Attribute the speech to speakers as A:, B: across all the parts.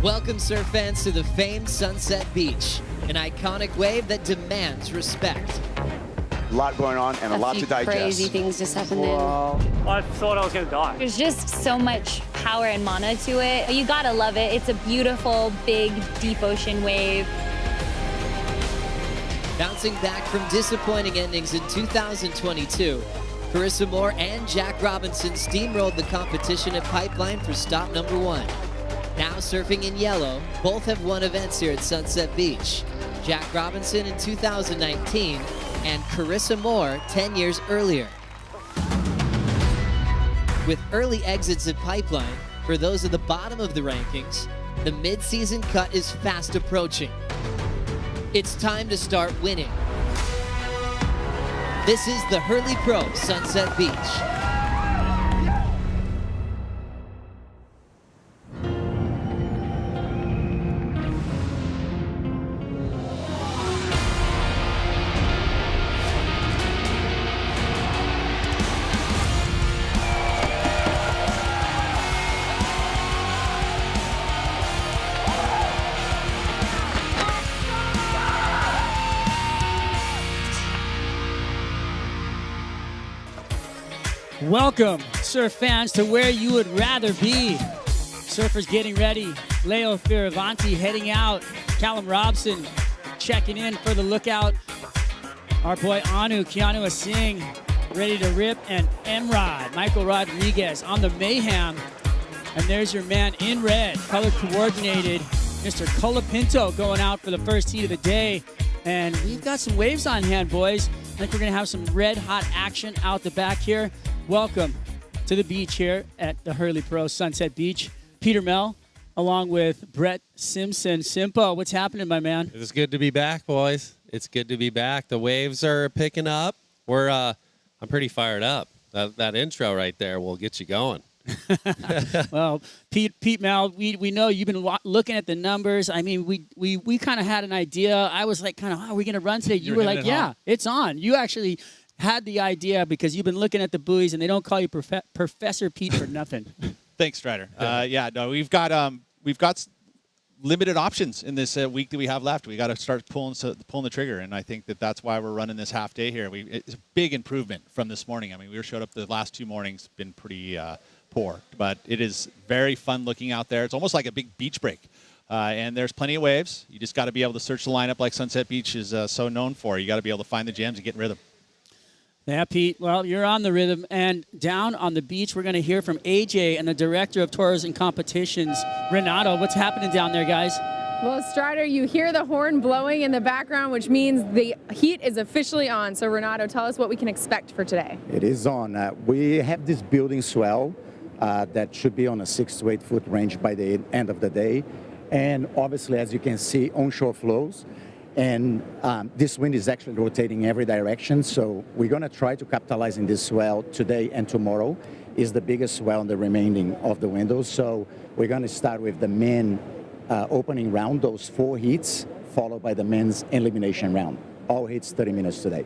A: Welcome, surf fans, to the famed Sunset Beach, an iconic wave that demands respect.
B: A lot going on and a lot to digest.
C: Crazy things just happened then.
D: I thought I was going to die.
E: There's just so much power and mana to it. You gotta love it. It's a beautiful, big, deep ocean wave.
A: Bouncing back from disappointing endings in 2022, Carissa Moore and Jack Robinson steamrolled the competition at Pipeline for stop number 1. Now surfing in yellow, both have won events here at Sunset Beach. Jack Robinson in 2019 and Carissa Moore 10 years earlier. With early exits at Pipeline, for those at the bottom of the rankings, the mid-season cut is fast approaching. It's time to start winning. This is the Hurley Pro Sunset Beach.
F: Welcome, surf fans, to where you would rather be. Surfers getting ready. Leo Fioravanti heading out. Callum Robson checking in for the lookout. Our boy Keanu Asing, ready to rip. And Emrod, Michael Rodriguez on the mayhem. And there's your man in red, color coordinated, Mr. Colapinto going out for the first heat of the day. And we've got some waves on hand, boys. I think we're going to have some red hot action out the back here. Welcome to the beach here at the Hurley Pro Sunset Beach. Peter Mel, along with Brett Simpson. Simpo, what's happening, my man?
G: It's good to be back, boys. It's good to be back. The waves are picking up. I'm pretty fired up. That intro right there will get you going.
F: Well, Pete Mel, we know you've been looking at the numbers. I mean, we kind of had an idea. I was like, are we going to run today? You were like, yeah, it's on. You actually had the idea because you've been looking at the buoys, and they don't call you Professor Pete for nothing.
H: Thanks, Strider. We've got limited options in this week that we have left. We got to start pulling the trigger, and I think that's why we're running this half day here. It's a big improvement from this morning. I mean, we showed up the last 2 mornings, been pretty poor, but it is very fun looking out there. It's almost like a big beach break. And there's plenty of waves. You just got to be able to search the lineup like Sunset Beach is so known for. You got to be able to find the jams and get in rhythm.
F: Yeah, Pete. Well, you're on the rhythm. And down on the beach, we're going to hear from AJ and the Director of Tours and Competitions, Renato. What's happening down there, guys?
I: Well, Strider, you hear the horn blowing in the background, which means the heat is officially on. So, Renato, tell us what we can expect for today.
J: It is on. We have this building swell that should be on a 6 to 8 foot range by the end of the day. And obviously, as you can see, onshore flows. And this wind is actually rotating every direction, so we're going to try to capitalize in this swell today and tomorrow. Is the biggest swell in the remaining of the windows. So we're going to start with the men opening round, those 4 heats, followed by the men's elimination round. All heats 30 minutes today.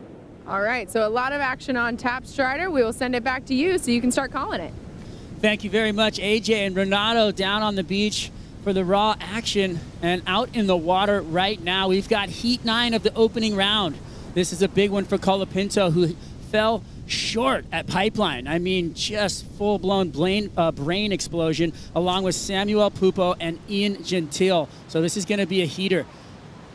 I: All right, so a lot of action on tap, Strider. We will send it back to you so you can start calling it.
F: Thank you very much, AJ and Renato, down on the beach for the raw action. And out in the water right now, we've got Heat 9 of the opening round. This is a big one for Colapinto, who fell short at Pipeline. I mean, just full-blown brain explosion, along with Samuel Pupo and Ian Gentile. So this is going to be a heater.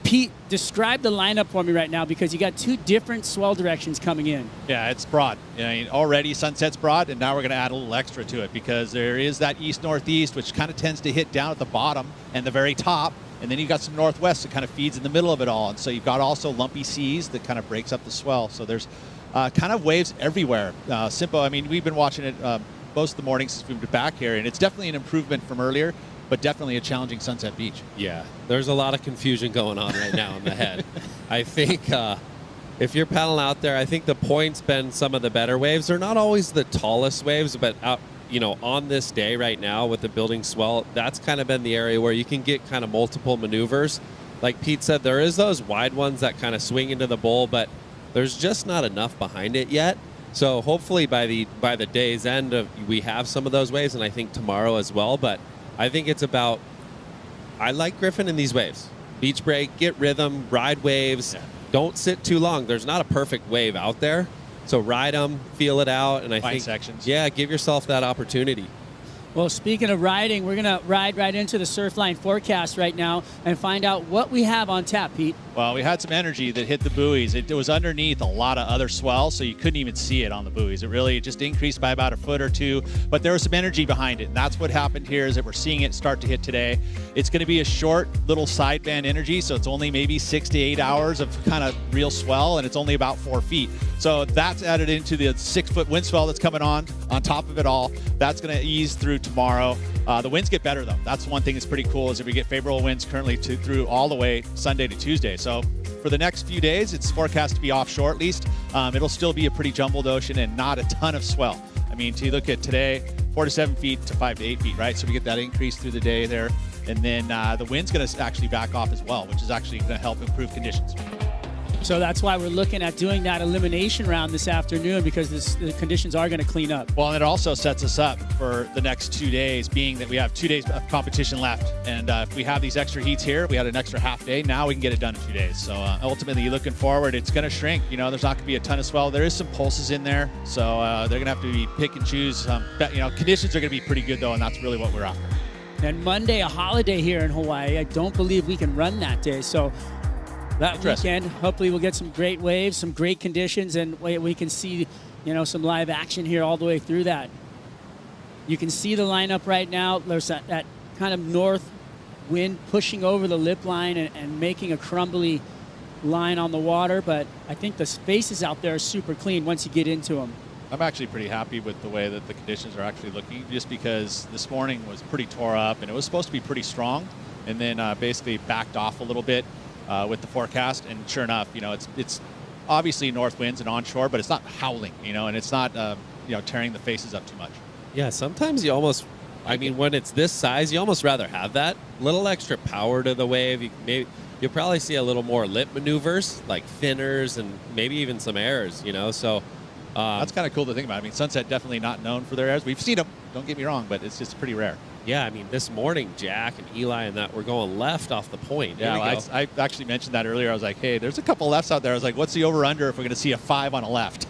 F: Pete, describe the lineup for me right now, because you got 2 different swell directions coming in.
H: Yeah, it's broad. Already Sunset's broad, and now we're going to add a little extra to it because there is that east-northeast, which kind of tends to hit down at the bottom and the very top, and then you've got some northwest that kind of feeds in the middle of it all. And so you've got also lumpy seas that kind of breaks up the swell. So there's kind of waves everywhere. Simpo, I mean, we've been watching it most of the mornings since we've been back here, and it's definitely an improvement from earlier, but definitely a challenging Sunset Beach.
G: Yeah, there's a lot of confusion going on right now in the head. I think if you're paddling out there, I think the point's been some of the better waves. They're not always the tallest waves, but on this day right now with the building swell, that's kind of been the area where you can get kind of multiple maneuvers. Like Pete said, there is those wide ones that kind of swing into the bowl, but there's just not enough behind it yet. So hopefully by the day's end we have some of those waves, and I think tomorrow as well. But I think it's about I like Griffin in these waves. Beach break, get rhythm, ride waves.
H: Yeah.
G: Don't sit too long. There's not a perfect wave out there. So ride them, feel it out, and I
H: Find
G: think
H: sections.
G: Yeah, give yourself that opportunity.
F: Well, speaking of riding, we're going to ride right into the Surfline forecast right now and find out what we have on tap, Pete.
H: Well, we had some energy that hit the buoys. It was underneath a lot of other swell, so you couldn't even see it on the buoys. It really just increased by about a foot or two, but there was some energy behind it, and that's what happened here is that we're seeing it start to hit today. It's going to be a short little sideband energy, so it's only maybe 6 to 8 hours of kind of real swell, and it's only about 4 feet. So that's added into the 6-foot wind swell that's coming on top of it all. That's going to ease through tomorrow. The winds get better, though. That's one thing that's pretty cool is that we get favorable winds currently through all the way Sunday to Tuesday. So for the next few days, it's forecast to be offshore at least. It'll still be a pretty jumbled ocean and not a ton of swell. I mean, to look at today, 4 to 7 feet to 5 to 8 feet, right? So we get that increase through the day there. And then the wind's going to actually back off as well, which is actually going to help improve conditions.
F: So that's why we're looking at doing that elimination round this afternoon because the conditions are going to clean up.
H: Well, and it also sets us up for the next 2 days, being that we have 2 days of competition left. And if we have these extra heats here, we had an extra half day. Now we can get it done in 2 days. So ultimately, looking forward, it's going to shrink. You know, there's not going to be a ton of swell. There is some pulses in there. So they're going to have to be pick and choose. Conditions are going to be pretty good, though, and that's really what we're after.
F: And Monday, a holiday here in Hawaii. I don't believe we can run that day. So that weekend, hopefully we'll get some great waves, some great conditions, and we can see, some live action here all the way through that. You can see the lineup right now. There's that kind of north wind pushing over the lip line and making a crumbly line on the water, but I think the spaces out there are super clean once you get into them.
H: I'm actually pretty happy with the way that the conditions are actually looking, just because this morning was pretty tore up, and it was supposed to be pretty strong, and then basically backed off a little bit. With the forecast, and sure enough, it's obviously north winds and onshore, but it's not howling, and it's not tearing the faces up too much.
G: Yeah, sometimes you almost, when it's this size, you almost rather have that little extra power to the wave. You'll probably see a little more lip maneuvers, like thinners and maybe even some airs, So
H: that's kind of cool to think about. Sunset definitely not known for their airs. We've seen them, don't get me wrong, but it's just pretty rare.
G: Yeah, this morning, Jack and Eli and that were going left off the point.
H: Yeah, I actually mentioned that earlier. I was like, hey, there's a couple lefts out there. I was like, what's the over-under if we're going to see a 5 on a left?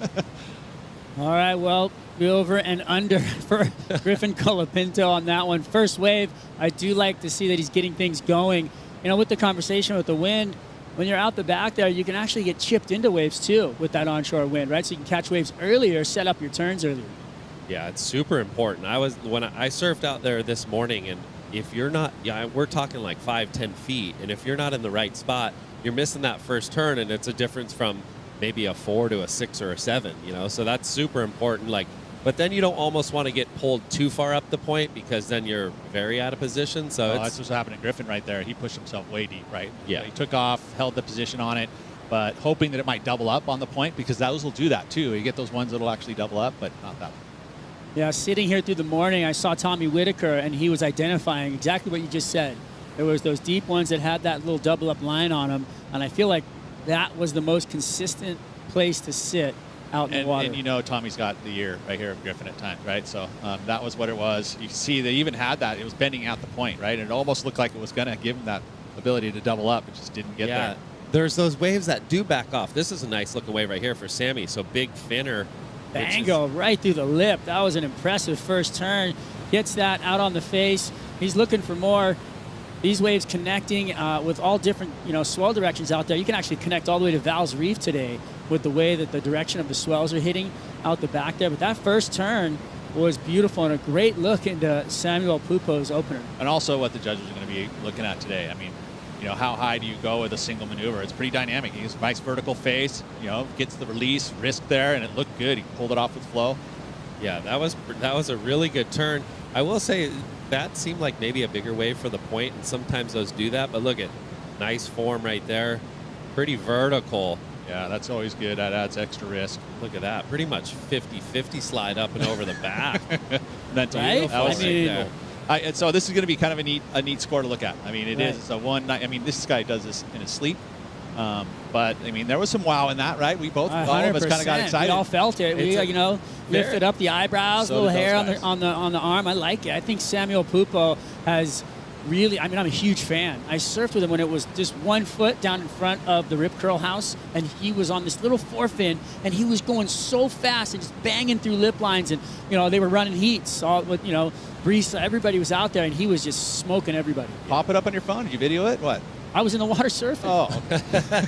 F: All right, well, the over and under for Griffin Colapinto on that one. First wave, I do like to see that he's getting things going. With the conversation with the wind, when you're out the back there, you can actually get chipped into waves too with that onshore wind, right? So you can catch waves earlier, set up your turns earlier.
G: Yeah, it's super important. When I surfed out there this morning, and if you're not, we're talking like 5-10 feet, and if you're not in the right spot, you're missing that first turn, and it's a difference from maybe a 4 to a 6 or a 7. So that's super important. But then you don't almost want to get pulled too far up the point because then you're very out of position. So
H: that's what's happening to Griffin right there. He pushed himself way deep, right?
G: Yeah,
H: he took off, held the position on it, but hoping that it might double up on the point because those will do that too. You get those ones that'll actually double up, but not that one.
F: Yeah, sitting here through the morning, I saw Tommy Whitaker, and he was identifying exactly what you just said. There was those deep ones that had that little double-up line on them, and I feel like that was the most consistent place to sit out in the water.
H: And Tommy's got the ear right here of Griffin at times, right? So that was what it was. You see they even had that. It was bending out the point, right? And it almost looked like it was going to give him that ability to double up. It just didn't get there.
G: There's those waves that do back off. This is a nice-looking wave right here for Sammy. So big finner.
F: Bango right through the lip. That was an impressive first turn. Gets that out on the face. He's looking for more. These waves connecting with all different, swell directions out there. You can actually connect all the way to Val's Reef today with the way that the direction of the swells are hitting out the back there. But that first turn was beautiful and a great look into Samuel Pupo's opener.
H: And also what the judges are going to be looking at today. How high do you go with a single maneuver? It's pretty dynamic. He has a nice vertical face, gets the release, risk there, and it looked good. He pulled it off with flow.
G: Yeah, that was a really good turn. I will say that seemed like maybe a bigger wave for the point, and sometimes those do that. But look at nice form right there. Pretty vertical.
H: Yeah, that's always good. That adds extra risk.
G: Look at that. Pretty much 50-50 slide up and over the back.
H: That was there. And so this is going to be kind of a neat score to look at. It is. It's a one night. This guy does this in his sleep. But there was some wow in that, right? We both, all of us, kind of got excited.
F: We all felt it. We, lifted up the eyebrows,
H: So
F: little
H: did those
F: hair
H: guys.
F: on the arm. I like it. I think Samuel Pupo has really, I mean, I'm a huge fan. I surfed with him when it was just 1 foot down in front of the Rip Curl house, and he was on this little forefin, and he was going so fast and just banging through lip lines, and, they were running heats, all with, Brees, everybody was out there, and he was just smoking everybody.
H: Pop it up on your phone. Did you video it? What?
F: I was in the water surfing.
H: Oh,
G: okay.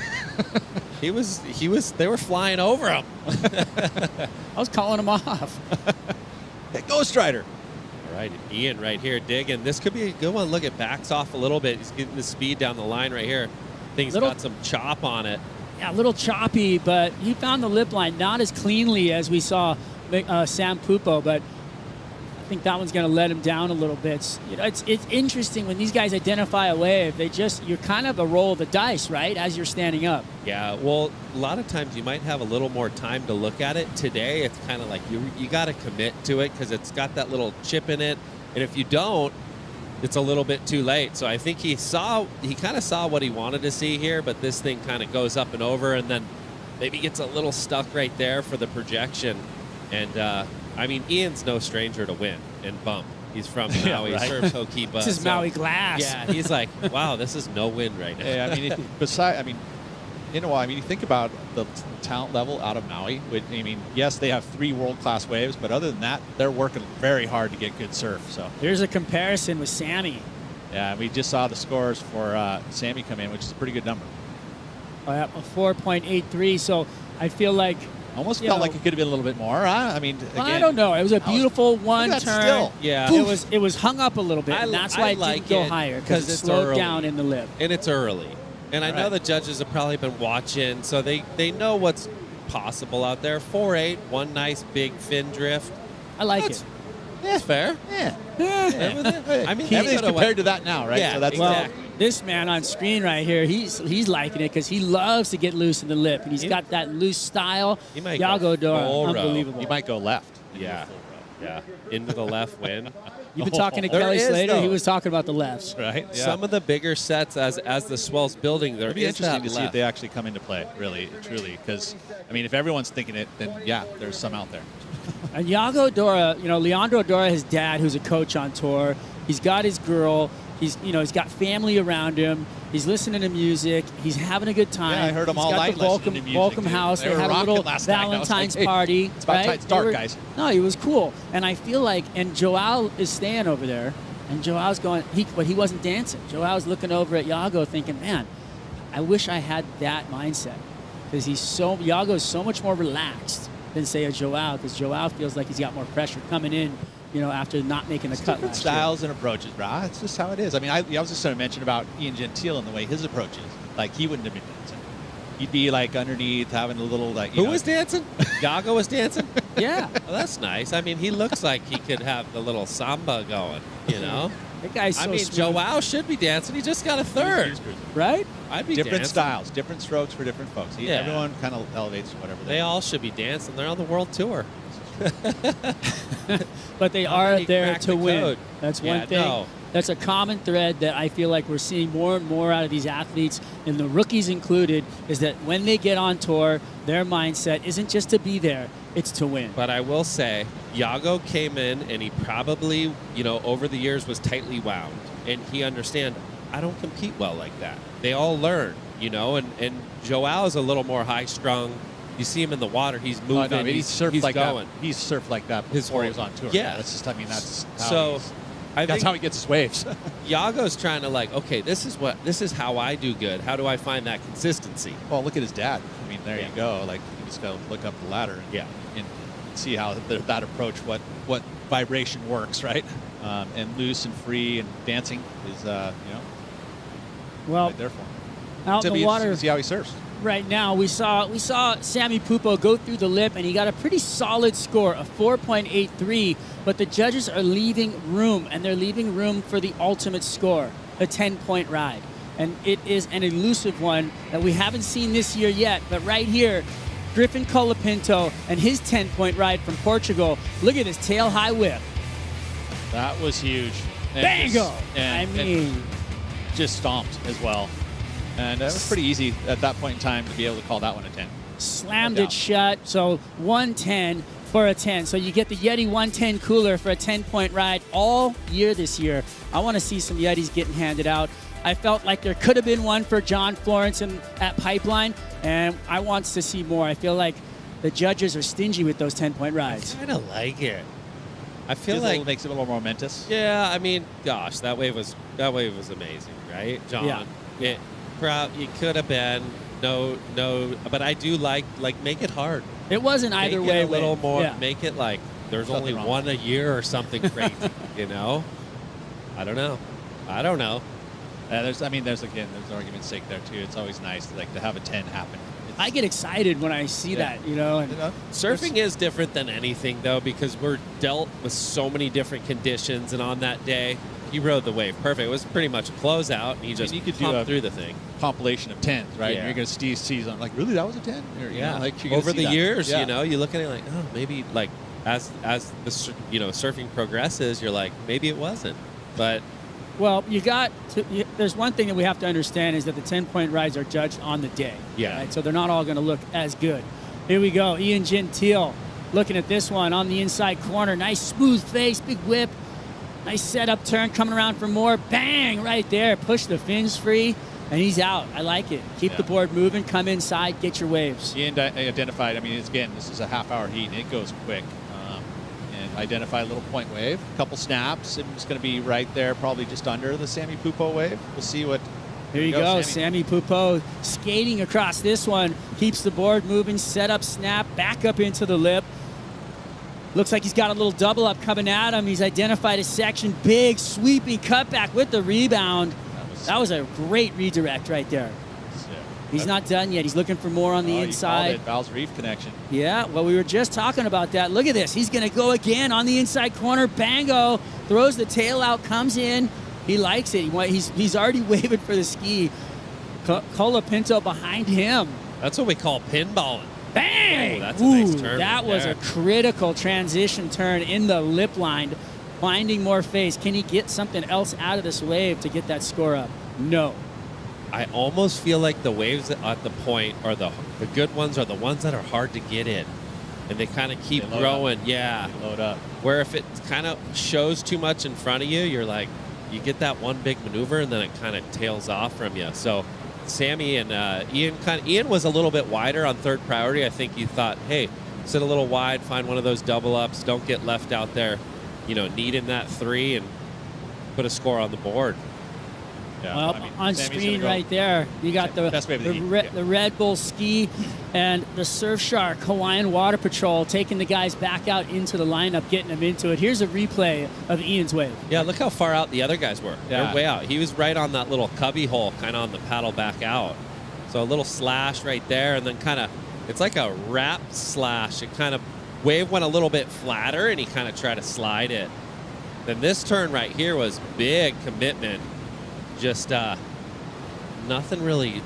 G: They were flying over him.
F: I was calling him off.
H: Hey, Ghost Rider.
G: All right, Ian right here digging. This could be a good one. Look, it backs off a little bit. He's getting the speed down the line right here. Thing's got some chop on it.
F: Yeah, a little choppy, but he found the lip line not as cleanly as we saw Sam Pupo, but I think that one's going to let him down a little bit. It's interesting when these guys identify a wave. You're kind of a roll of the dice, right, as you're standing up.
G: Yeah, well, a lot of times you might have a little more time to look at it. Today, it's kind of like you got to commit to it because it's got that little chip in it, and if you don't, it's a little bit too late. So I think he kind of saw what he wanted to see here, but this thing kind of goes up and over, and then maybe gets a little stuck right there for the projection. And I mean, Ian's no stranger to wind and bump. He's from Maui, surfs Hokiba.
F: This is Maui glass.
G: Yeah, he's like, wow, this is no wind right now.
H: Yeah, I mean, you think about the talent level out of Maui. Yes, they have 3 world-class waves, but other than that, they're working very hard to get good surf. So
F: here's a comparison with Sammy.
H: Yeah, we just saw the scores for Sammy come in, which is a pretty good number.
F: Oh, yeah, a 4.83. So I feel like
H: almost felt like it could have been a little bit more. I mean, again,
F: I don't know. It was a beautiful one turn.
H: Still.
G: Yeah,
F: it was hung up a little bit, and that's why it didn't go higher because it slowed down in the lip.
G: And it's early. And I know the judges have probably been watching, so they know what's possible out there. 4.8, one nice big fin drift.
F: I like it.
G: That's fair.
H: Yeah.
G: I mean,
H: everything's compared to that now, right?
G: Yeah,
H: so that's
G: exactly.
F: This man on screen right here, he's liking it because he loves to get loose in the lip, and he's got that loose style.
G: He might
F: Yago
G: go
F: Dora,
G: full row.
F: unbelievable.
H: You might go left.
G: Yeah. Into the left wind.
F: You've been talking to
G: There
F: Kelly
G: is,
F: Slater.
G: though.
F: He was talking about the lefts.
H: Right. Yeah.
G: Some of the bigger sets, as the swell's building, there
H: It'd be
G: is
H: interesting
G: that
H: to see if
G: left.
H: they actually come into play, really, truly. Because, I mean, if everyone's thinking it, then, yeah, there's some out there.
F: And Yago Dora, Leandro Dora, his dad, who's a coach on tour, he's got his girl. He's got family around him. He's listening to music. He's having a good time.
H: Yeah, I heard him all night listening to music.
F: Volcom
H: dude.
F: House. They
H: were
F: had a little
H: rocking last night.
F: Valentine's
H: Hey,
F: party.
H: it's about time. It's dark, guys.
F: No, he was cool. And I feel like, and Joao is staying over there, and Joao's going, but he wasn't dancing. Joao's looking over at Yago thinking, man, I wish I had that mindset. Because Yago's so much more relaxed than, say, a Joao, because Joao feels like he's got more pressure coming in, after not making the cut
H: Different
F: last
H: styles and approaches, bro. It's just how it is. I mean, I was just going to mention about Ian Gentile and the way his approach is. Like, he wouldn't have been dancing. He'd be, like, underneath, having a little, like,
G: Who was dancing? Yago was dancing?
F: Yeah.
G: Well, that's nice. I mean, he looks like he could have the little samba going,
F: That guy's so smooth.
G: Joao should be dancing. He just got a third.
F: Right?
G: I'd be
H: different
G: dancing.
H: styles, different strokes for different folks.
G: Yeah.
H: Everyone kind of elevates whatever
G: They all should be dancing. They're on the world tour.
F: But they
G: How
F: are
G: many
F: there
G: crack
F: to
G: the
F: win.
G: code?
F: That's
G: Yeah,
F: one thing.
G: no.
F: That's a common thread that I feel like we're seeing more and more out of these athletes, and the rookies included, is that when they get on tour, their mindset isn't just to be there, it's to win.
G: But I will say, Yago came in and he probably, over the years was tightly wound. And he understand, I don't compete well like that. They all learn, and Joao is a little more high-strung. You see him in the water, he's moving,
H: he's surfed
G: he's
H: like
G: going.
H: that. He's surfed like that before he was on tour.
G: Yeah.
H: That's just, that's how
G: So
H: that's how he gets his waves.
G: Yago's trying to okay, this is how I do good. How do I find that consistency?
H: Well, look at his dad. I mean, there you go. Like, you just got to look up the ladder and see how that approach, what vibration works, right? And loose and free and dancing is, right there for him.
F: Out in the water,
H: see how he surfs.
F: Right now, we saw Sammy Pupo go through the lip, and he got a pretty solid score, a 4.83. But the judges are leaving room, and they're leaving room for the ultimate score, a 10-point ride. And it is an elusive one that we haven't seen this year yet. But right here, Griffin Colapinto and his 10-point ride from Portugal. Look at his tail-high whip.
H: That was huge.
F: Bango! And
H: just stomped as well. And it was pretty easy at that point in time to be able to call that one a 10.
F: Slammed it shut. So 110, for a 10. So you get the Yeti 110 cooler for a 10-point ride all year this year. I want to see some Yetis getting handed out. I felt like there could have been one for John Florence at Pipeline, and I want to see more. I feel like the judges are stingy with those 10-point rides.
G: I kind of like it. I feel
H: Feels
G: like
H: it makes it a little more momentous.
G: Yeah, I mean, gosh, that wave was amazing, right, John?
F: Yeah.
G: It could have been no, but I do like make it hard.
F: It wasn't either
G: Make
F: way.
G: it a little more.
F: Yeah.
G: Make it like there's
H: Nothing
G: only
H: wrong.
G: one a year or something crazy. You know? I don't know.
H: There's argument's sake there too. It's always nice to have a 10 happen.
F: I get excited when I see that, you know. And
G: Surfing is different than anything, though, because we're dealt with so many different conditions. And on that day, he rode the wave perfect. It was pretty much a closeout, and he just
H: you could
G: pumped through the thing.
H: Compilation of 10s, right?
G: Yeah.
H: And you're going to see on like, really, that was a 10? Or, you know, like, you're gonna
G: Over
H: see
G: the
H: that.
G: years,
H: Yeah.
G: you know, you look at it like, oh, maybe like as the surfing progresses, you're like, maybe it wasn't, but.
F: Well, there's one thing that we have to understand is that the 10-point rides are judged on the day.
G: Yeah.
F: Right? So they're not all going to look as good. Here we go. Ian Gentile looking at this one on the inside corner. Nice smooth face, big whip. Nice setup turn, coming around for more. Bang, right there. Push the fins free, and he's out. I like it. Keep the board moving. Come inside. Get your waves.
H: He identified, this is a half-hour heat, and it goes quick. And identify a little point wave, a couple snaps, and it's going to be right there, probably just under the Sammy Pupo wave. We'll see what.
F: Here you go, Sammy Pupo skating across this one. Keeps the board moving, set up, snap, back up into the lip. Looks like he's got a little double up coming at him. He's identified a section, big sweeping cutback with the rebound. That was a great redirect right there. He's not done yet. He's looking for more on the inside.
H: You called it, Val's Reef connection.
F: Yeah, well, we were just talking about that. Look at this. He's going to go again on the inside corner. Bango. Throws the tail out, comes in. He likes it. He's already waving for the ski. Colapinto behind him.
G: That's what we call pinballing.
F: Bang!
G: Oh, that's a nice turn
F: That
G: right
F: was
G: there.
F: a critical transition turn in the lip line. Finding more face. Can he get something else out of this wave to get that score up? No.
G: I almost feel like the waves at the point are the good ones are the ones that are hard to get in. And they kind of keep growing. Yeah.
H: They load up.
G: Where if it kind of shows too much in front of you, you're like, you get that one big maneuver and then it kind of tails off from you. So Sammy and Ian was a little bit wider on third priority. I think he thought, hey, sit a little wide, find one of those double ups, don't get left out there, needing that 3 and put a score on the board.
H: Yeah,
F: Well, on screen right there, you got the Red Bull ski and the Surfshark Hawaiian Water Patrol taking the guys back out into the lineup, getting them into it. Here's a replay of Ian's wave.
G: Yeah, look how far out the other guys were.
H: Yeah.
G: They're way out. He was right on that little cubby hole, kind of on the paddle back out. So a little slash right there, and then it's like a wrap slash. It kind of, wave went a little bit flatter, and he kind of tried to slide it. Then this turn right here was big commitment. Just nothing really,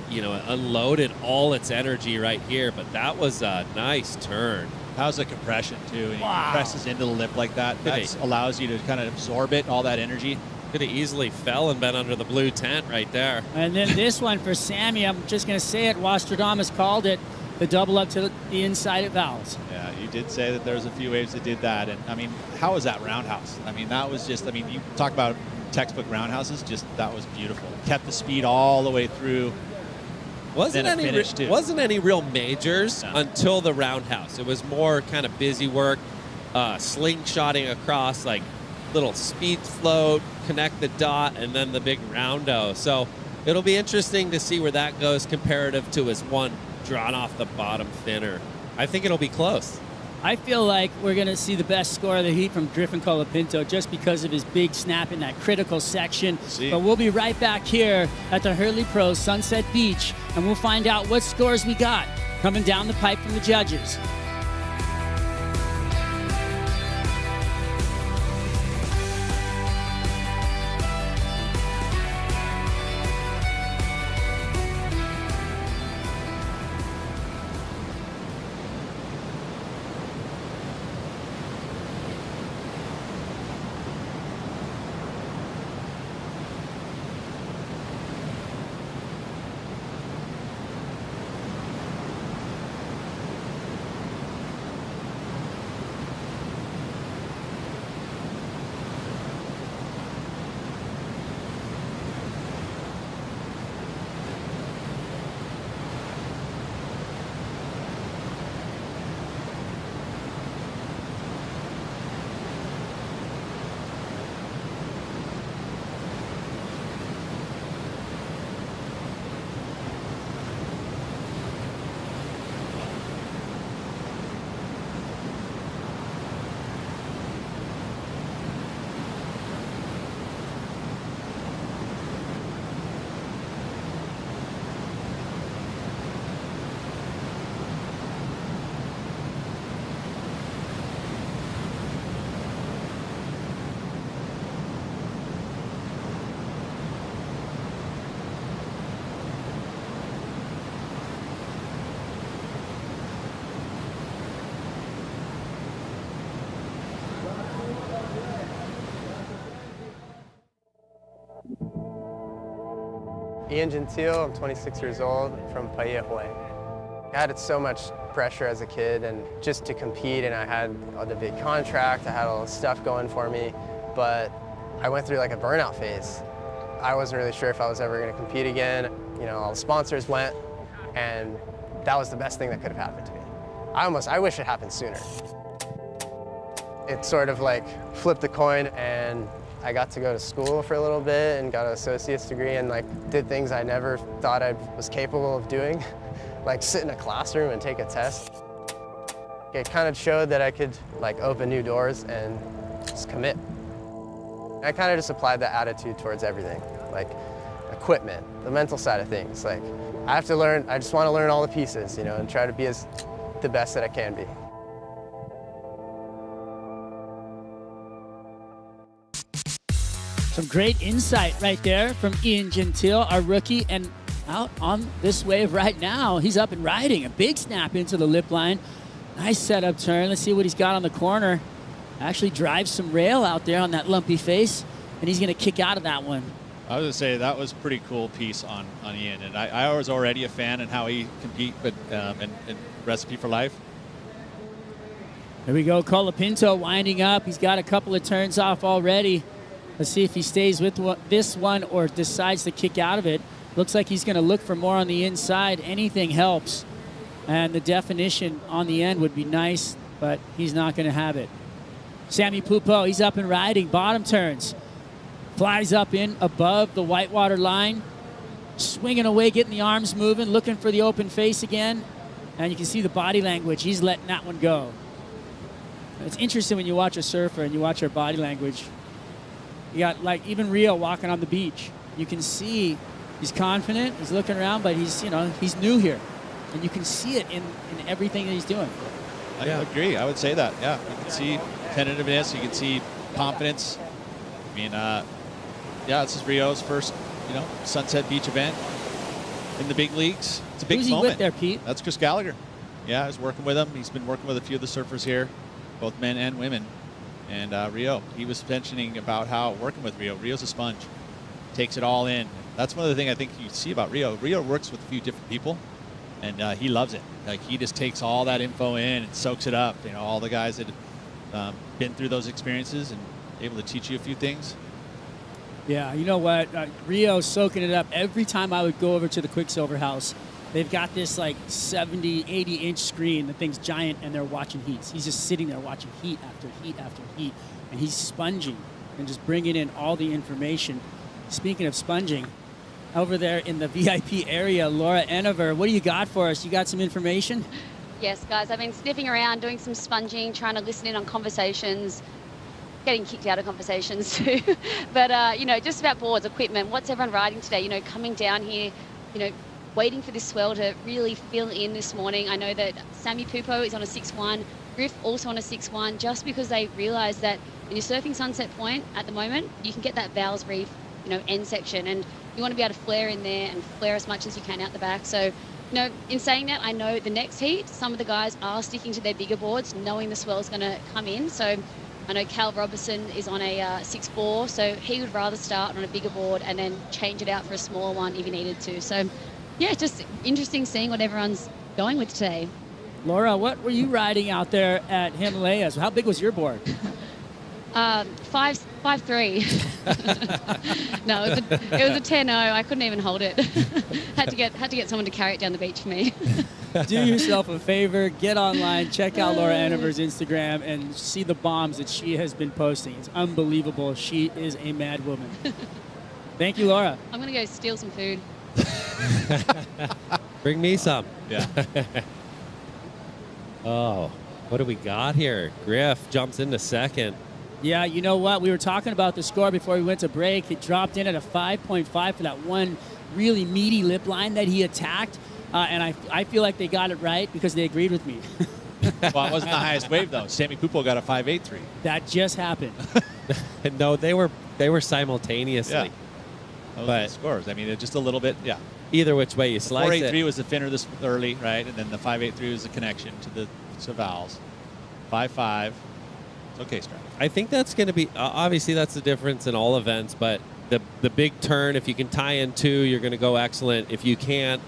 G: unloaded all its energy right here, but that was a nice turn.
H: How's the compression, too? When he presses into the lip like that, that allows you to kind of absorb it, all that energy.
G: Could have easily fell and been under the blue tent right there.
F: And then this one for Sammy, I'm just going to say it, Wastradamus called it, the double up to the inside at Val's.
H: Yeah, you did say that there was a few waves that did that. And, how was that roundhouse? That was just, you talk about textbook roundhouses, that was beautiful. Kept the speed all the way through.
G: Wasn't any real majors until the roundhouse. It was more kind of busy work, slingshotting across, like little speed float, connect the dot, and then the big roundo. So it'll be interesting to see where that goes comparative to his one drawn off the bottom thinner. I think it'll be close.
F: I feel like we're going to see the best score of the heat from Griffin Colapinto just because of his big snap in that critical section. But we'll be right back here at the Hurley Pro Sunset Beach, and we'll find out what scores we got coming down the pipe from the judges.
C: Ian Gentile, I'm 26 years old, from Paia, Hawaii. I had so much pressure as a kid and just to compete, and I had the big contract, I had all this stuff going for me, but I went through like a burnout phase. I wasn't really sure if I was ever going to compete again. You know, all the sponsors went, and that was the best thing that could have happened to me. I wish it happened sooner. It sort of like flipped the coin, and I got to go to school for a little bit and got an associate's degree and like did things I never thought I was capable of doing, like sit in a classroom and take a test. It kind of showed that I could like open new doors and just commit. I kind of just applied that attitude towards everything, like equipment, the mental side of things. Like I have to learn, I just want to learn all the pieces, you know, and try to be the best that I can be.
F: Some great insight right there from Ian Gentile, our rookie, and out on this wave right now. He's up and riding. A big snap into the lip line. Nice setup turn. Let's see what he's got on the corner. Actually drives some rail out there on that lumpy face, and he's going to kick out of that one.
H: I was going to say that was a pretty cool piece on Ian, and I was already a fan in how he compete, but and Recipe for Life.
F: There we go. Colapinto winding up. He's got a couple of turns off already. Let's see if he stays with this one or decides to kick out of it. Looks like he's going to look for more on the inside. Anything helps. And the definition on the end would be nice, but he's not going to have it. Sammy Pupo, he's up and riding. Bottom turns. Flies up in above the whitewater line. Swinging away, getting the arms moving, looking for the open face again. And you can see the body language. He's letting that one go. It's interesting when you watch a surfer and you watch their body language. You got like even Rio walking on the beach. You can see he's confident, he's looking around, but he's, you know, he's new here. And you can see it in everything that he's doing.
H: I agree. I would say that. Yeah, you can see tentativeness. You can see confidence. I mean, yeah, this is Rio's first, you know, Sunset Beach event in the big leagues. It's a big moment.
F: Who's he with there, Pete?
H: That's Chris Gallagher. Yeah, I was working with him. He's been working with a few of the surfers here, both men and women. And Rio, he was mentioning about how working with Rio's a sponge, takes it all in. That's one of the things I think you see about Rio. Rio works with a few different people, and he loves it. Like he just takes all that info in and soaks it up. You know, all the guys that have been through those experiences and able to teach you a few things.
F: Yeah, you know what? Rio's soaking it up. Every time I would go over to the Quicksilver house, they've got this like 70, 80-inch screen. The thing's giant, and they're watching heats. He's just sitting there watching heat after heat after heat, and he's sponging and just bringing in all the information. Speaking of sponging, over there in the VIP area, Laura Enever, what do you got for us? You got some information?
K: Yes, guys. I've been sniffing around, doing some sponging, trying to listen in on conversations, getting kicked out of conversations too. But, you know, just about boards, equipment, what's everyone riding today? You know, coming down here, you know, waiting for this swell to really fill in this morning. I know that Sammy Pupo is on a 6-1, Griff also on a 6-1, just because they realise that when you're surfing Sunset Point at the moment, you can get that Vowels Reef, you know, end section, and you want to be able to flare in there and flare as much as you can out the back. So, you know, in saying that, I know the next heat, some of the guys are sticking to their bigger boards, knowing the swell is going to come in. So I know Cal Robertson is on a 6-4, so he would rather start on a bigger board and then change it out for a smaller one if he needed to. So, yeah, just interesting seeing what everyone's going with today.
F: Laura, what were you riding out there at Himalayas? How big was your board?
K: 5'3". No, it was a 10-0. I couldn't even hold it. had to get someone to carry it down the beach for me.
F: Do yourself a favor, get online, check out Laura Enever's Instagram, and see the bombs that she has been posting. It's unbelievable. She is a mad woman. Thank you, Laura.
K: I'm going to go steal some food.
G: Bring me some.
H: Yeah.
G: Oh, what do we got here? Griff jumps into second.
F: Yeah, you know what? We were talking about the score before we went to break. It dropped in at a 5.5 for that one really meaty lip line that he attacked. And I feel like they got it right because they agreed with me.
H: Well, it wasn't the highest wave, though. Sammy Pupo got a 5.83.
F: That just happened.
G: No, they were simultaneously.
H: Yeah. Those are the scores. I mean, it's just a little bit, yeah.
G: Either which way you slice it.
H: 4.83 was the finner this early, right? And then the 5.83 was the connection to the Vowels. 5.5. It's okay, Strap.
G: I think that's going to be, obviously that's the difference in all events, but the big turn, if you can tie in two, you're going to go excellent. If you can't,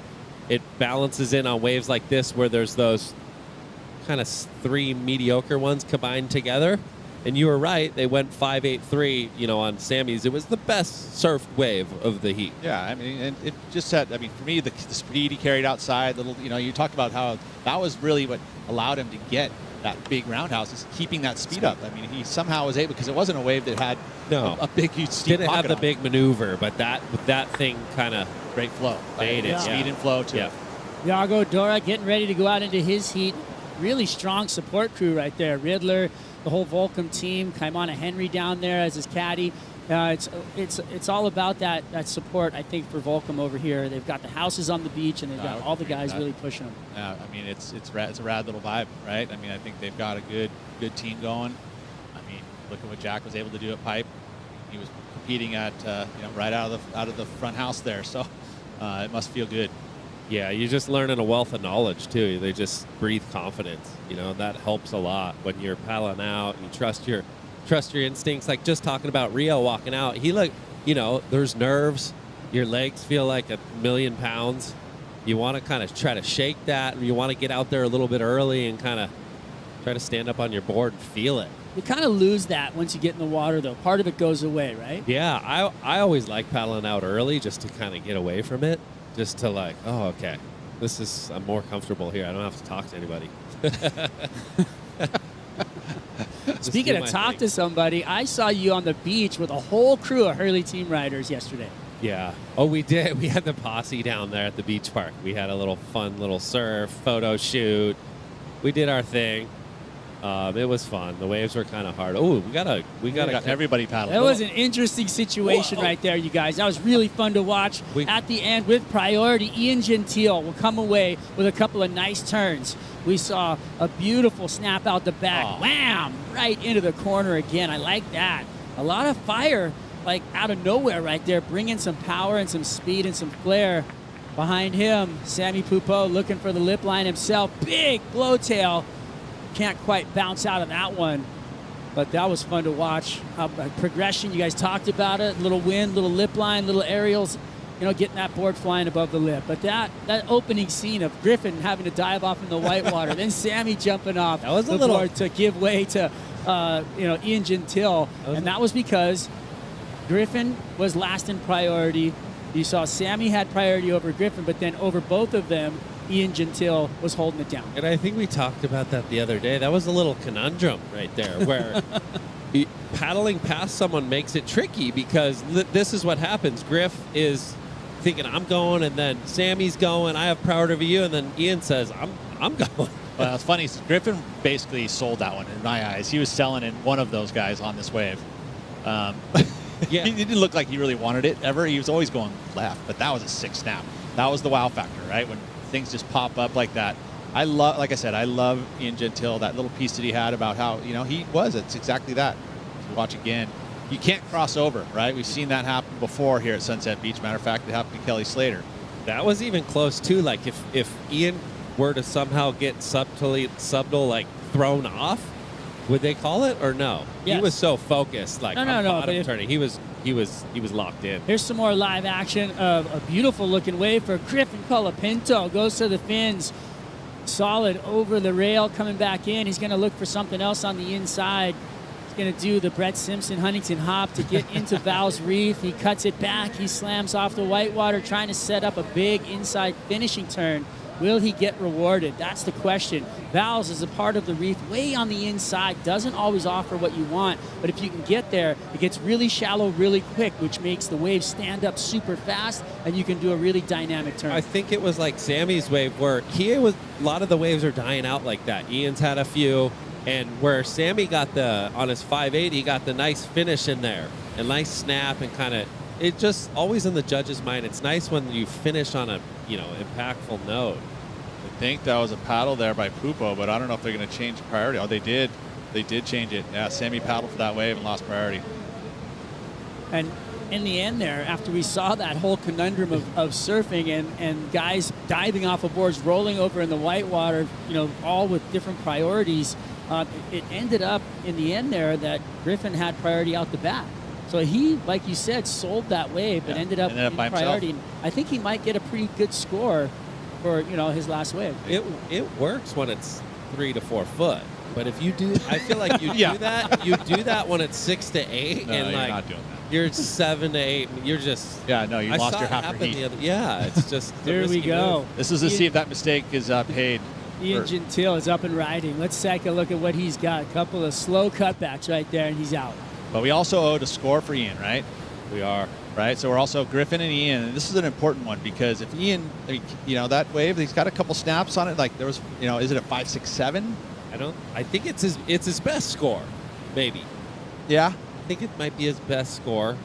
G: it balances in on waves like this where there's those kind of three mediocre ones combined together. And you were right. They went 5.83, on Sammy's. It was the best surfed wave of the heat.
H: Yeah, I mean, and it just had, for me, the speed he carried outside, you talked about how that was really what allowed him to get that big roundhouse, is keeping that speed up. I mean, he somehow was able, because it wasn't a wave that had a big, huge steep
G: Didn't have the
H: pocket
G: big maneuver, but that thing kind of
H: great flow.
G: made it.
H: Speed and flow, too.
G: Yeah.
F: Iago Dora getting ready to go out into his heat. Really strong support crew right there. Riddler, the whole Volcom team, Kaimana Henry down there as his caddy. It's all about that support, I think, for Volcom over here. They've got the houses on the beach, and they've got all the guys really pushing them.
H: Yeah, I mean, it's a rad little vibe, right? I mean, I think they've got a good team going. I mean, look at what Jack was able to do at Pipe. He was competing at right out of the front house there, so it must feel good.
G: Yeah, you're just learning a wealth of knowledge, too. They just breathe confidence. That helps a lot when you're paddling out and you trust your instincts. Like just talking about Rio walking out, he there's nerves. Your legs feel like 1,000,000 pounds. You want to kind of try to shake that. You want to get out there a little bit early and kind of try to stand up on your board and feel it.
F: You kind of lose that once you get in the water, though. Part of it goes away, right?
G: Yeah, I always like paddling out early just to kind of get away from it. Just to okay, I'm more comfortable here. I don't have to talk to anybody.
F: Speaking of talk to somebody, I saw you on the beach with a whole crew of Hurley team riders yesterday.
G: Yeah. Oh, we did. We had the posse down there at the beach park. We had a little fun little surf, photo shoot. We did our thing. It was fun. The waves were kind of hard. Oh, we got
H: everybody paddling.
F: That was an interesting situation right there, you guys. That was really fun to watch. At the end, with priority, Ian Gentile will come away with a couple of nice turns. We saw a beautiful snap out the back. Wham! Right into the corner again. I like that. A lot of fire, out of nowhere right there, bringing some power and some speed and some flair. Behind him, Sammy Pupo looking for the lip line himself. Big blowtail. Can't quite bounce out of that one, but that was fun to watch. Progression, you guys talked about it. Little wind, little lip line, little aerials, getting that board flying above the lip. But that opening scene of Griffin having to dive off in the whitewater, then Sammy jumping off
G: that was
F: the board to give way to Ian Gentile, and that was because Griffin was last in priority. You saw Sammy had priority over Griffin, but then over both of them, Ian Gentile was holding it down.
G: And I think we talked about that the other day. That was a little conundrum right there where paddling past someone makes it tricky because this is what happens. Griff is thinking, I'm going, and then Sammy's going, I have priority over you, and then Ian says, I'm going.
H: Well, it's funny. Griffin basically sold that one in my eyes. He was selling in one of those guys on this wave. Yeah. He didn't look like he really wanted it ever. He was always going left, but that was a sick snap. That was the wow factor, right? When things just pop up like that. I love Ian Gentile, that little piece that he had about how, it's exactly that. You watch again. You can't cross over, right? We've seen that happen before here at Sunset Beach. Matter of fact, it happened to Kelly Slater.
G: That was even close, too. Like, if Ian were to somehow get subtly thrown off, would they call it or no?
F: Yes.
G: He was so focused,
F: no,
G: bottom turning. He was locked in.
F: Here's some more live action of a beautiful looking wave for Griffin Colapinto. Goes to the fins. Solid over the rail, coming back in. He's going to look for something else on the inside. He's going to do the Brett Simpson Huntington hop to get into Val's reef. He cuts it back. He slams off the whitewater, trying to set up a big inside finishing turn. Will he get rewarded? That's the question. Val's is a part of the reef way on the inside, doesn't always offer what you want, but if you can get there, it gets really shallow really quick, which makes the wave stand up super fast, and you can do a really dynamic turn.
G: I think it was like Sammy's wave where a lot of the waves are dying out like that. Ian's had a few, and where Sammy got on his 5.8, he got the nice finish in there, a nice snap, and kind of, it just always in the judge's mind, it's nice when you finish on a, impactful note.
H: I think that was a paddle there by Pupo, but I don't know if they're going to change priority. Oh, they did. They did change it. Yeah, Sammy paddled for that wave and lost priority.
F: And in the end there, after we saw that whole conundrum of surfing and guys diving off of boards, rolling over in the whitewater, all with different priorities, it ended up in the end there that Griffin had priority out the back. So he, like you said, sold that wave, but ended up in
H: by
F: priority. I think he might get a pretty good score for his last wave.
G: It works when it's 3 to 4 foot, but if you do, I feel like you
H: Yeah.
G: do that. You do that when it's 6 to 8,
H: No,
G: and
H: you're
G: like
H: not doing that.
G: you're 7 to 8. You're just
H: Yeah, no, you
G: I
H: lost
G: saw
H: your
G: it
H: half your
G: happen
H: heat.
G: the other. Yeah, it's just a
F: Here we
G: risky
F: go.
G: move.
H: This is to see if that mistake is paid.
F: Ian Gentile is up and riding. Let's take a look at what he's got. A couple of slow cutbacks right there, and he's out.
H: But we also owed a score for Ian, right?
G: We are.
H: Right, so we're also Griffin and Ian, and this is an important one because if Ian, that wave, he's got a couple snaps on it. Like there was, is it a 5, 6, 7?
G: I think it's his best score, maybe.
H: Yeah.
G: I think it might be his best score,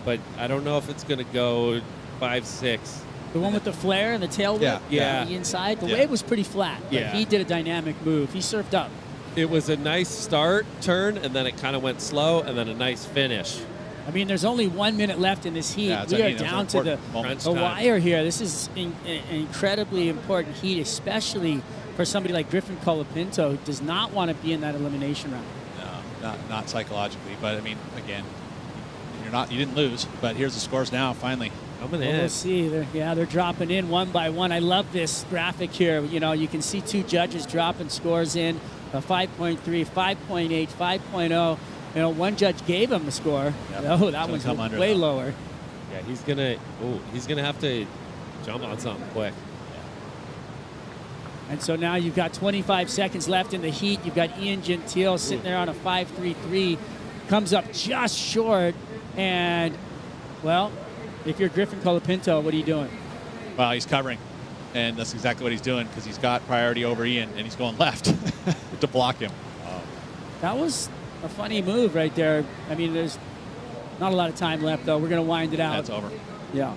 G: but I don't know if it's going to go 5, 6.
F: The one with the flare and the tail whip
G: Yeah.
F: on the inside. The
H: Yeah.
F: wave was pretty flat, but
G: Yeah.
F: he did a dynamic move. He surfed up.
G: It was a nice start, turn, and then it kind of went slow, and then a nice finish.
F: I mean, there's only 1 minute left in this heat.
H: Yeah,
F: We are
H: those are
F: down to the
H: important moments.
F: wire here. This is an incredibly important heat, especially for somebody like Griffin Colapinto, who does not want to be in that elimination round.
H: No, not psychologically, but I mean, again, you didn't lose. But here's the scores now. Finally,
G: coming
F: in. We'll see. They're dropping in one by one. I love this graphic here. You can see 2 judges dropping scores in: a 5.3, 5.8, 5.0. One judge gave him a score.
H: Yep.
F: Oh, that one's way lower.
G: Yeah, he's gonna have to jump on something quick.
F: And so now you've got 25 seconds left in the heat. You've got Ian Gentile sitting there on a 5.33, comes up just short. And, well, if you're Griffin Colapinto, what are you doing?
H: well, he's covering, and that's exactly what he's doing because he's got priority over Ian, and he's going left to block him.
F: That was a funny move right there. I mean, there's not a lot of time left, though. We're going to wind it out.
H: That's over.
F: Yeah.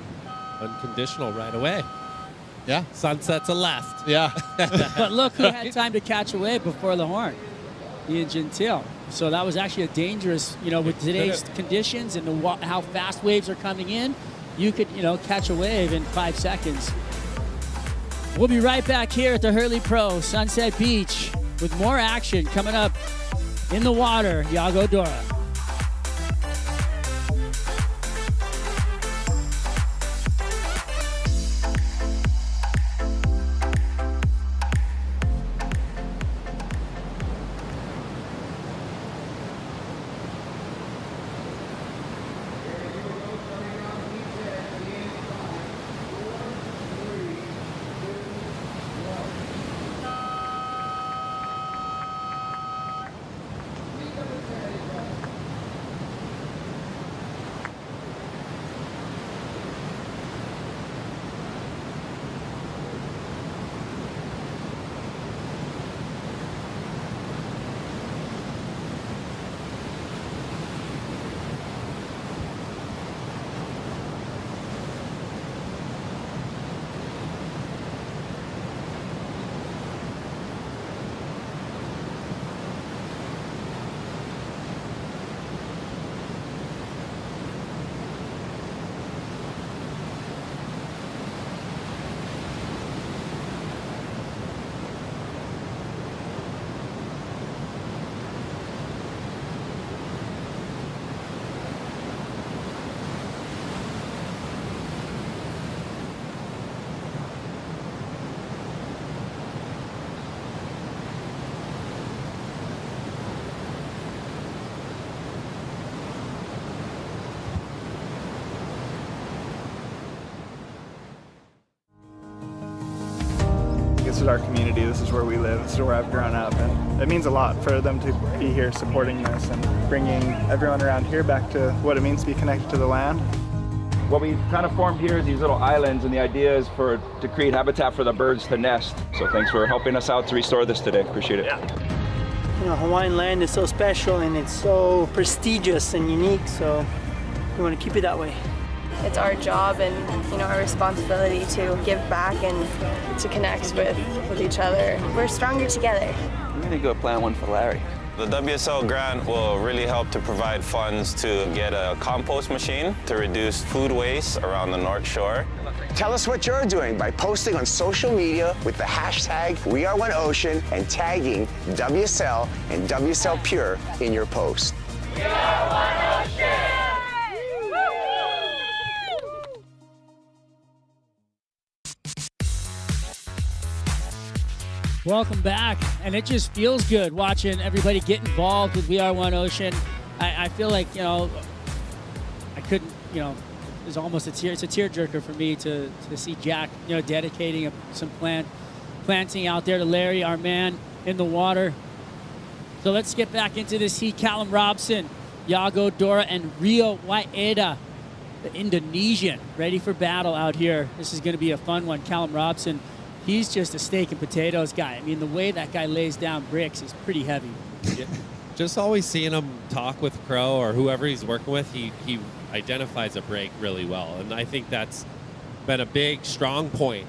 G: Unconditional right away.
H: Yeah.
G: Sunset's a left.
H: Yeah.
F: But look who had time to catch a wave before the horn. Ian Gentile. So that was actually a dangerous, with today's conditions and how fast waves are coming in, you could, catch a wave in 5 seconds. We'll be right back here at the Hurley Pro Sunset Beach with more action coming up in the water. Yago Dora.
L: This is our community, this is where we live, this is where I've grown up, and it means a lot for them to be here supporting this and bringing everyone around here back to what it means to be connected to the land.
M: What we kind of formed here is these little islands, and the idea is to create habitat for the birds to nest. So thanks for helping us out to restore this today. Appreciate it.
N: Hawaiian land is so special and it's so prestigious and unique, so we want to keep it that way.
O: It's our job and our responsibility to give back and to connect with each other. We're stronger together.
P: We need to go plan one for Larry. The WSL grant will really help to provide funds to get a compost machine to reduce food waste around the North Shore.
Q: Tell us what you're doing by posting on social media with the hashtag WeAreOneOcean and tagging WSL and WSL Pure in your post.
R: We are one ocean!
F: Welcome back, and it just feels good watching everybody get involved with We Are One Ocean. I feel like, I couldn't, it's almost it's a tearjerker for me to see Jack, dedicating some planting out there to Larry, our man in the water. So let's get back into this heat. Callum Robson, Yago Dora, and Rio Waeda, the Indonesian, ready for battle out here. This is going to be a fun one. Callum Robson, he's just a steak and potatoes guy. I mean, the way that guy lays down bricks is pretty heavy.
G: Yeah. Just always seeing him talk with Crow or whoever he's working with, he identifies a break really well. And I think that's been a big, strong point,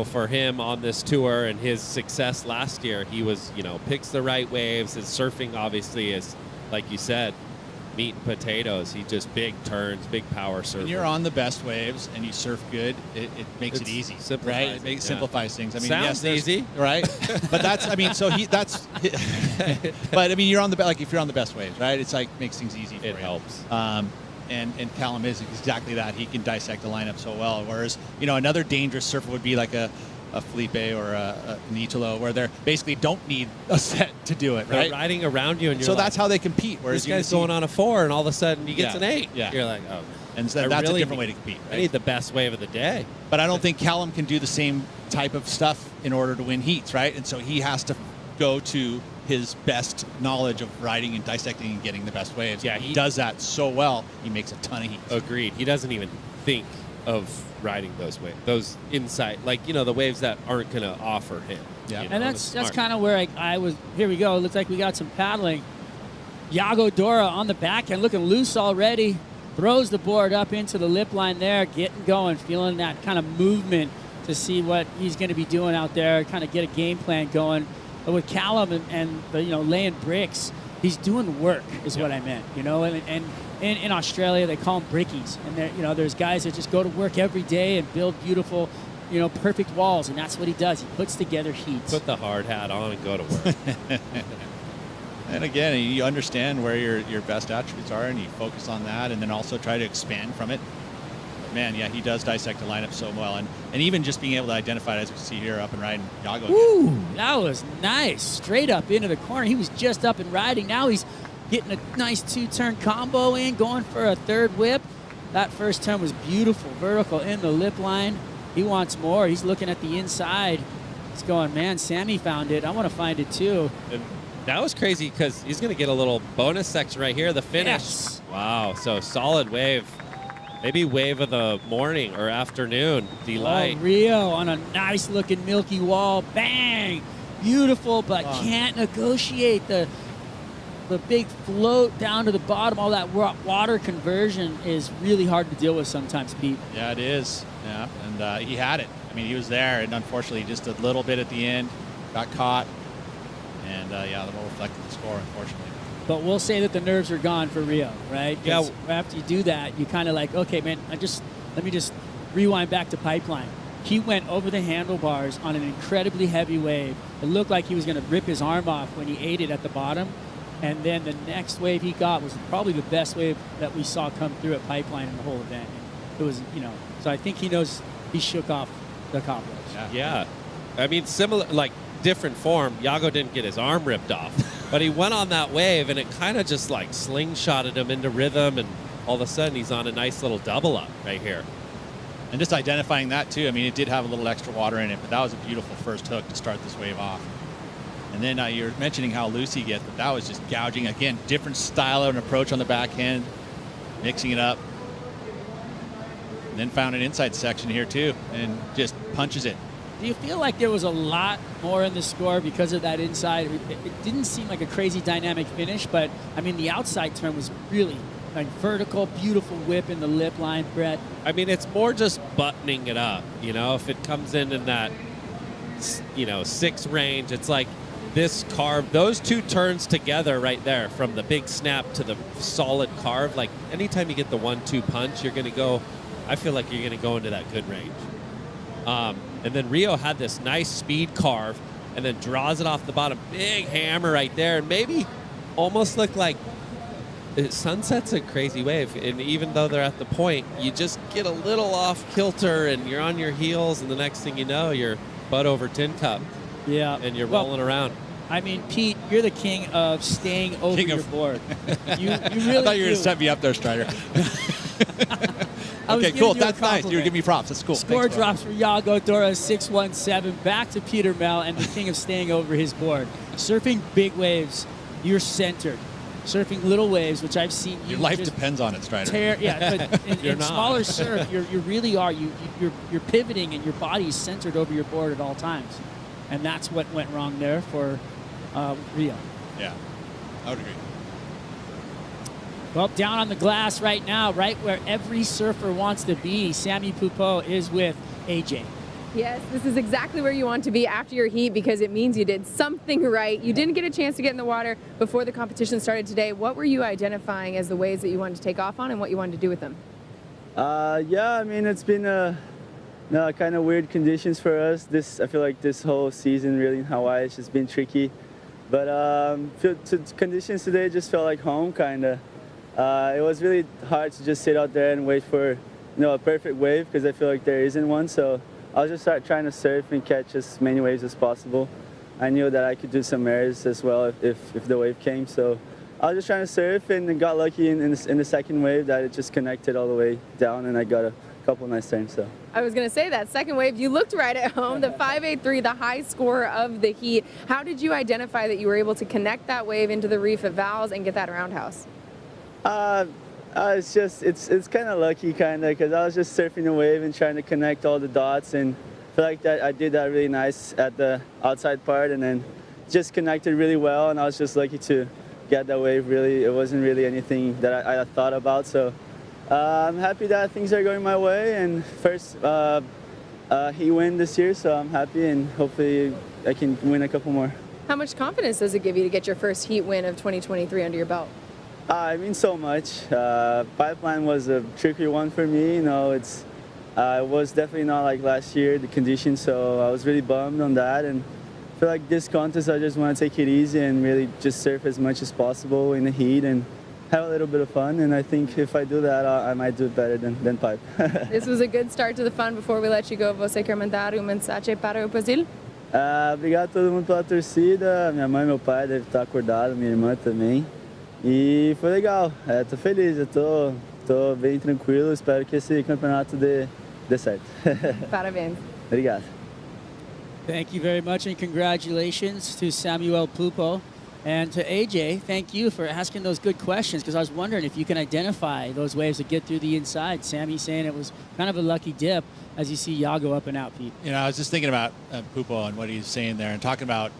G: for him on this tour and his success last year. He was, picks the right waves. His surfing obviously is, like you said, meat and potatoes. He just big turns, big power surfer.
H: When you're on the best waves and you surf good, it makes it easy, right? It simplifies things. I mean,
G: sounds easy,
H: right? But that's, but I mean, you're on the if you're on the best waves, right? It's like makes things easy for you.
G: It helps.
H: And Callum is exactly that. He can dissect the lineup so well. Whereas, another dangerous surfer would be like a Felipe or an Italo, where they basically don't need a set to do it, right?
G: They're riding around you, and
H: so that's how they compete. Whereas
G: this guy's going on a 4, and all of a sudden he gets an 8.
H: Yeah.
G: You're like, oh.
H: And so that's a different way to compete. Right?
G: I need the best wave of the day.
H: But I don't think Callum can do the same type of stuff in order to win heats, right? And so he has to go to his best knowledge of riding and dissecting and getting the best waves. Yeah, he does that so well, he makes a ton of heats.
G: Agreed. He doesn't even think of riding those waves, those inside, the waves that aren't going to offer him.
H: Yeah,
F: and that's kind of where I was. Here we go. Looks like we got some paddling. Yago Dora on the backhand, looking loose already. Throws the board up into the lip line there, getting going, feeling that kind of movement to see what he's going to be doing out there, kind of get a game plan going. But with Callum and laying bricks, he's doing work is what I meant, and in Australia they call them brickies, and there's guys that just go to work every day and build beautiful, perfect walls, and that's what he does. He puts together heats.
G: Put the hard hat on and go to work.
H: And again, you understand where your best attributes are, and you focus on that, and then also try to expand from it. But man, yeah, he does dissect the lineup so well, and even just being able to identify it, as we see here, up and riding Yago.
F: Ooh, that was nice. Straight up into the corner. He was just up and riding. Now he's getting a nice 2-turn combo in, going for a third whip. That first turn was beautiful, vertical in the lip line. He wants more. He's looking at the inside. He's going, man, Sammy found it. I want to find it too.
G: And that was crazy because he's going to get a little bonus section right here, the finish.
F: Yes.
G: Wow, so solid wave. Maybe wave of the morning or afternoon. Delight.
F: Oh, Rio on a nice looking milky wall. Bang! Beautiful, but can't negotiate the big float down to the bottom. All that water conversion is really hard to deal with sometimes, Pete.
H: Yeah, it is. Yeah, and he had it. I mean, he was there, and unfortunately, just a little bit at the end, got caught, and yeah, that will reflect the score, unfortunately.
F: But we'll say that the nerves are gone for Rio, right?
G: Yeah.
F: After you do that, you kind of like, okay, man, let me just rewind back to Pipeline. He went over the handlebars on an incredibly heavy wave. It looked like he was going to rip his arm off when he ate it at the bottom. And then the next wave he got was probably the best wave that we saw come through at Pipeline in the whole event. It was, so I think he knows he shook off the cobwebs.
G: Yeah. I mean, similar, different form. Yago didn't get his arm ripped off, but he went on that wave, and it kind of just slingshotted him into rhythm, and all of a sudden he's on a nice little double up right here.
H: And just identifying that too. I mean, it did have a little extra water in it, but that was a beautiful first hook to start this wave off. And then you're mentioning how loose he gets, but that was just gouging. Again, different style of an approach on the backhand, mixing it up. And then found an inside section here too, and just punches it.
F: Do you feel like there was a lot more in the score because of that inside? It didn't seem like a crazy dynamic finish, but I mean, the outside turn was really vertical, beautiful whip in the lip line, Brett.
G: I mean, it's more just buttoning it up. If it comes in that, 6 range, it's like this carve, those 2 turns together right there, from the big snap to the solid carve. Like anytime you get the 1-2 punch, you're going to go. I feel like you're going to go into that good range. And then Rio had this nice speed carve and then draws it off the bottom. Big hammer right there. And maybe almost look like Sunset's a crazy wave. And even though they're at the point, you just get a little off kilter and you're on your heels. And the next thing you know, you're butt over tin cup.
F: Yeah.
G: And you're rolling around.
F: I mean, Pete, you're the king of staying over your board. You really
H: I thought you were going to set me up there, Strider. Okay, cool. That's nice. You're giving me props. That's cool.
F: Score
H: Thanks,
F: drops for Yago Dora 617. Back to Peter Mel and the king of staying over his board. Surfing big waves, you're centered. Surfing little waves, which I've seen you.
H: Your life
F: just
H: depends on it, Strider.
F: but in
G: You're not.
F: smaller surf, you really are. You're pivoting and your body is centered over your board at all times, and that's what went wrong there for Rio.
H: Yeah, I would agree.
F: Well, down on the glass right now, right where every surfer wants to be, Sammy Pupo is with AJ.
I: Yes, this is exactly where you want to be after your heat because it means you did something right. You didn't get a chance to get in the water before the competition started today. What were you identifying as the ways that you wanted to take off on and what you wanted to do with them?
R: Yeah, I mean, it's been kind of weird conditions for us. I feel like this whole season really in Hawaii has just been tricky. But conditions today just felt like home, kind of. It was really hard to just sit out there and wait for a perfect wave because I feel like there isn't one. So I was just trying to surf and catch as many waves as possible. I knew that I could do some airs as well if the wave came. So I was just trying to surf and got lucky in the second wave that it just connected all the way down and I got a couple nice turns. So
I: I was going to say that second wave, you looked right at home, the 5.83, the high score of the heat. How did you identify that you were able to connect that wave into the reef at Val's and get that roundhouse?
R: It's kind of lucky, because I was just surfing the wave and trying to connect all the dots, and I feel like that I did that really nice at the outside part, and then just connected really well, and I was just lucky to get that wave. Really, it wasn't really anything that I thought about, so I'm happy that things are going my way, and first heat win this year, so I'm happy, and hopefully I can win a couple more.
I: How much confidence does it give you to get your first heat win of 2023 under your belt?
R: I mean, so much. Pipeline was a tricky one for me. It was definitely not like last year, the conditions, so I was really bummed on that. And I feel like this contest, I just want to take it easy and really just surf as much as possible in the heat and have a little bit of fun. And I think if I do that, I might do it better than Pipe.
I: This was a good start to the fun. Before we let you go, você quer mandar mensagem para o Brasil?
R: Obrigado a todo mundo pela torcida. Minha mãe e meu pai devem estar acordados, minha irmã também. E foi legal, tô feliz, eu tô bem tranquilo, espero que esse campeonato dê certo.
I: Parabéns.
R: Obrigado.
F: Thank you very much and congratulations to Samuel Pupo. And to AJ, thank you for asking those good questions because I was wondering if you can identify those waves that get through the inside. Sammy saying it was kind of a lucky dip as you see Yago up and out, Pete.
H: I was just thinking about Pupo and what he's saying there and talking about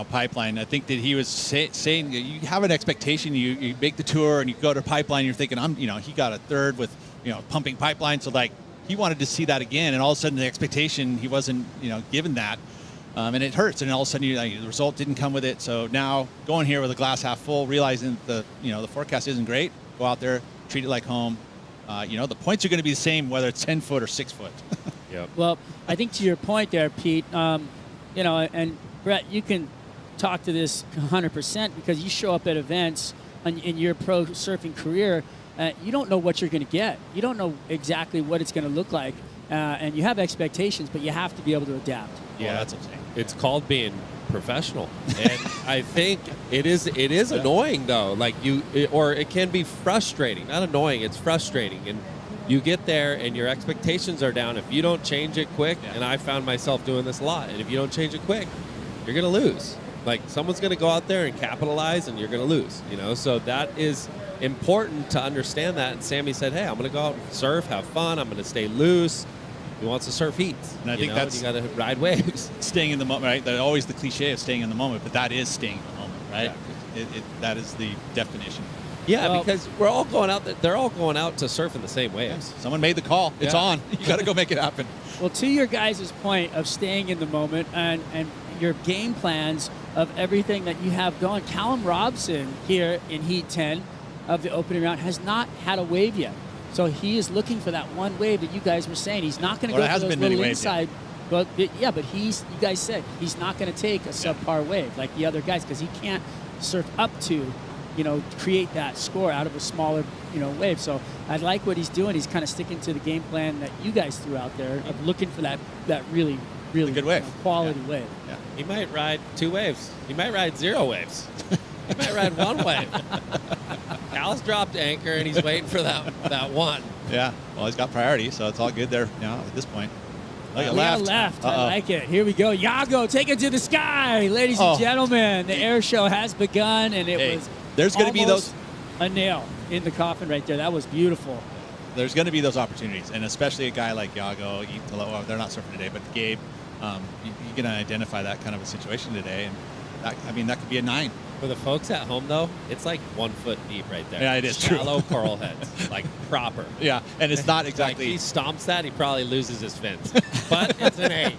H: Pipeline. I think that he was saying you have an expectation. You make the tour and you go to Pipeline. You're thinking, he got a third with, pumping Pipeline. So like he wanted to see that again. And all of a sudden the expectation, he wasn't, given that. And it hurts. And all of a sudden the result didn't come with it. So now going here with a glass half full, realizing the forecast isn't great, go out there, treat it like home. The points are going to be the same, whether it's 10 foot or 6 foot.
G: Yep.
F: Well, I think to your point there, Pete, and Brett, you can talk to this 100% because you show up at events in your pro surfing career. You don't know what you're going to get. You don't know exactly what it's going to look like. And you have expectations, but you have to be able to adapt.
G: Yeah, that's what I'm saying. It's called being professional. And I think it is annoying, though. Or it can be frustrating. Not annoying, it's frustrating. And you get there and your expectations are down. If you don't change it quick, and I found myself doing this a lot, and if you don't change it quick, you're going to lose. Someone's going to go out there and capitalize, and you're going to lose. So that is important to understand that. And Sammy said, hey, I'm going to go out and surf, have fun. I'm going to stay loose. He wants to surf heats.
H: And I think that's...
G: You got to ride waves.
H: Staying in the moment, right? That's always the cliche of staying in the moment, but that is staying in the moment, right?
G: Yeah.
H: That is the definition.
G: Yeah, because we're all going out. They're all going out to surf in the same waves.
H: Someone made the call. It's on. You got to go make it happen.
F: Well, to your guys' point of staying in the moment and your game plans of everything that you have going, Callum Robson here in Heat 10 of the opening round has not had a wave yet. So he is looking for that one wave that you guys were saying. He's not going to go for those little inside. But you guys said he's not going to take a subpar wave like the other guys because he can't surf up to, create that score out of a smaller, wave. So I like what he's doing. He's kind of sticking to the game plan that you guys threw out there of looking for that really really
H: good wave.
F: Quality wave.
H: Yeah.
G: He might ride 2 waves. He might ride 0 waves. He might ride 1 wave. Cal's dropped anchor, and he's waiting for that one.
H: Yeah. Well, he's got priority, so it's all good there now at this point. Look at
F: We got left. I like it. Here we go. Yago, take it to the sky. Ladies and gentlemen, the air show has begun, and it was
H: there's going to be those
F: a nail in the coffin right there. That was beautiful.
H: There's going to be those opportunities, and especially a guy like Yago, well, they're not surfing today, but Gabe, you're going to identify that kind of a situation today, and that could be a 9.
G: For the folks at home, though, it's like 1 foot deep right there.
H: Yeah, it is
G: Shallow
H: true.
G: coral heads, like proper.
H: Yeah, and it's not exactly.
G: Like he stomps that, he probably loses his fins. But it's an 8.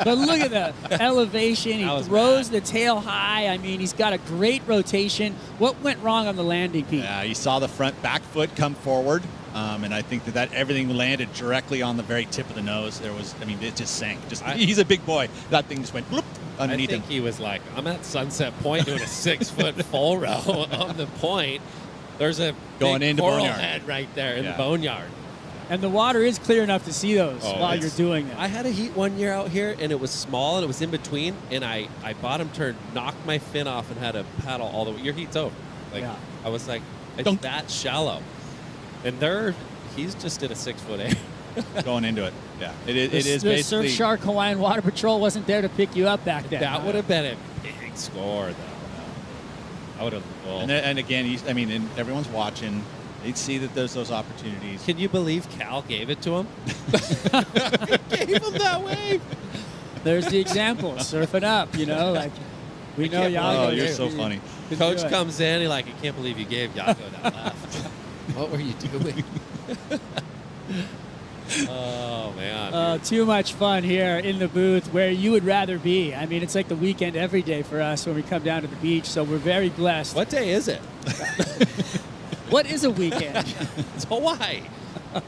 F: But look at the elevation. He throws the tail high. I mean, he's got a great rotation. What went wrong on the landing, Pete?
H: Yeah, you saw the front back foot come forward, and I think that everything landed directly on the very tip of the nose. It just sank. He's a big boy. That thing just went bloop underneath him.
G: He was like, I'm at Sunset Point doing a 6-foot full row on the point. There's a
H: going
G: big
H: into
G: coral
H: boneyard
G: head right there in the boneyard.
F: And the water is clear enough to see those while you're doing that.
G: I had a heat one year out here, and it was small, and it was in between, and I bottom turned, knocked my fin off, and had to paddle all the way. Your heat's over. I was like, it's that shallow. And he's just in a 6-foot air.
H: Going into it. Yeah. It is
F: the
H: basically.
F: Surf Shark Hawaiian Water Patrol wasn't there to pick you up back then.
G: That would have been a big score, though. I would have.
H: And again, and everyone's watching. They'd see that there's those opportunities.
G: Can you believe Cal gave it to him? Gave him that wave.
F: There's the example. Surfing up, we know Yago.
H: Oh, you're so funny.
G: Coach comes in, he's like, I can't believe you gave Yago that left. What were you doing? Oh, man.
F: Too much fun here in the booth where you would rather be. I mean, it's like the weekend every day for us when we come down to the beach, so we're very blessed.
G: What day is it?
F: What is a weekend?
G: It's Hawaii.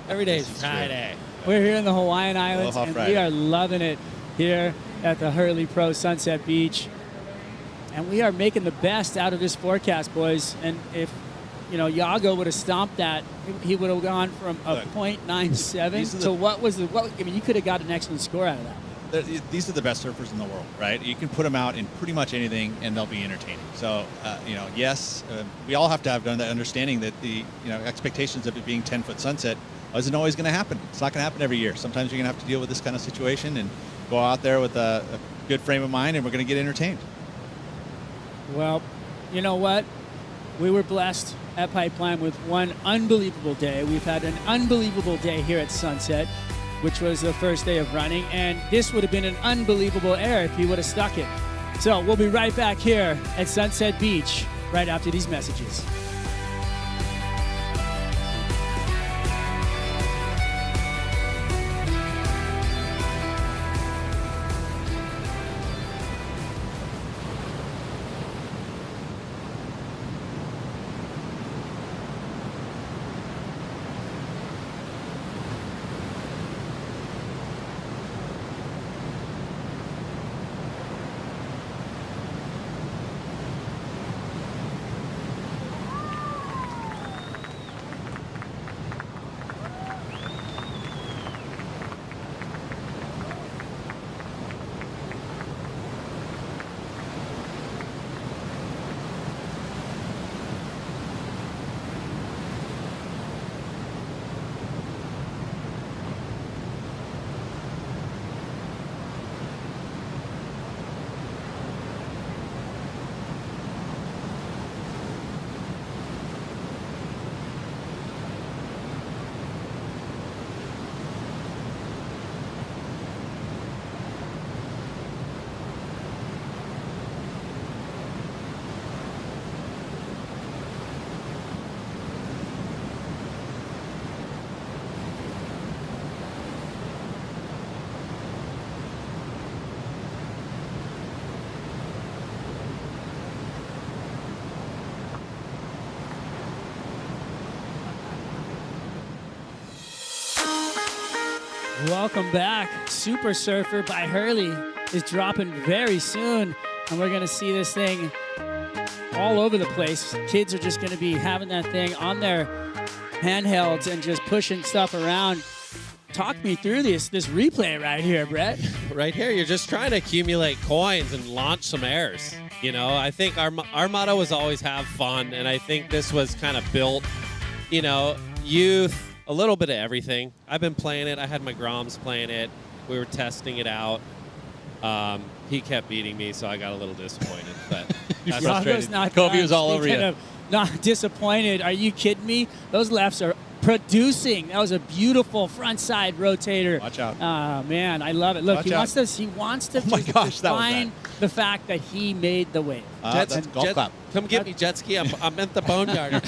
G: Every day is Friday.
F: We're here in the Hawaiian Islands,
H: Aloha
F: and
H: Friday.
F: we are loving it here at the Hurley Pro Sunset Beach. And we are making the best out of this forecast, boys. And if Yago would have stomped that, he would have gone from a .97 to what was you could have got an excellent score out of that.
H: These are the best surfers in the world, right? You can put them out in pretty much anything, and they'll be entertaining. So, yes, we all have to have done that understanding that the expectations of it being 10-foot sunset isn't always going to happen. It's not going to happen every year. Sometimes you're going to have to deal with this kind of situation and go out there with a good frame of mind, and we're going to get entertained.
F: Well, you know what? We were blessed at Pipeline with one unbelievable day. We've had an unbelievable day here at Sunset, which was the first day of running, and this would have been an unbelievable air if he would have stuck it. So we'll be right back here at Sunset Beach right after these messages. Welcome back. Super Surfer by Hurley is dropping very soon, and we're going to see this thing all over the place. Kids are just going to be having that thing on their handhelds and just pushing stuff around. talk me through this replay right here, Brett.
G: Right here, you're just trying to accumulate coins and launch some airs. You know, I think our motto was always have fun, and I think this was kind of built, you know, youth, a little bit of everything. I've been playing it. I had my Groms playing it. We were testing it out. He kept beating me, so I got a little disappointed. But that's frustrating.
H: Kobe was all over you.
F: Not disappointed. Are you kidding me? Those lefts are producing. That was a beautiful front side rotator.
H: Watch out.
F: Oh, man, I love it. Look, he wants to
H: Oh my gosh, that was
F: define the fact that he made the wave.
H: That's golf clap.
G: Come get me, jet ski. I'm at the boneyard.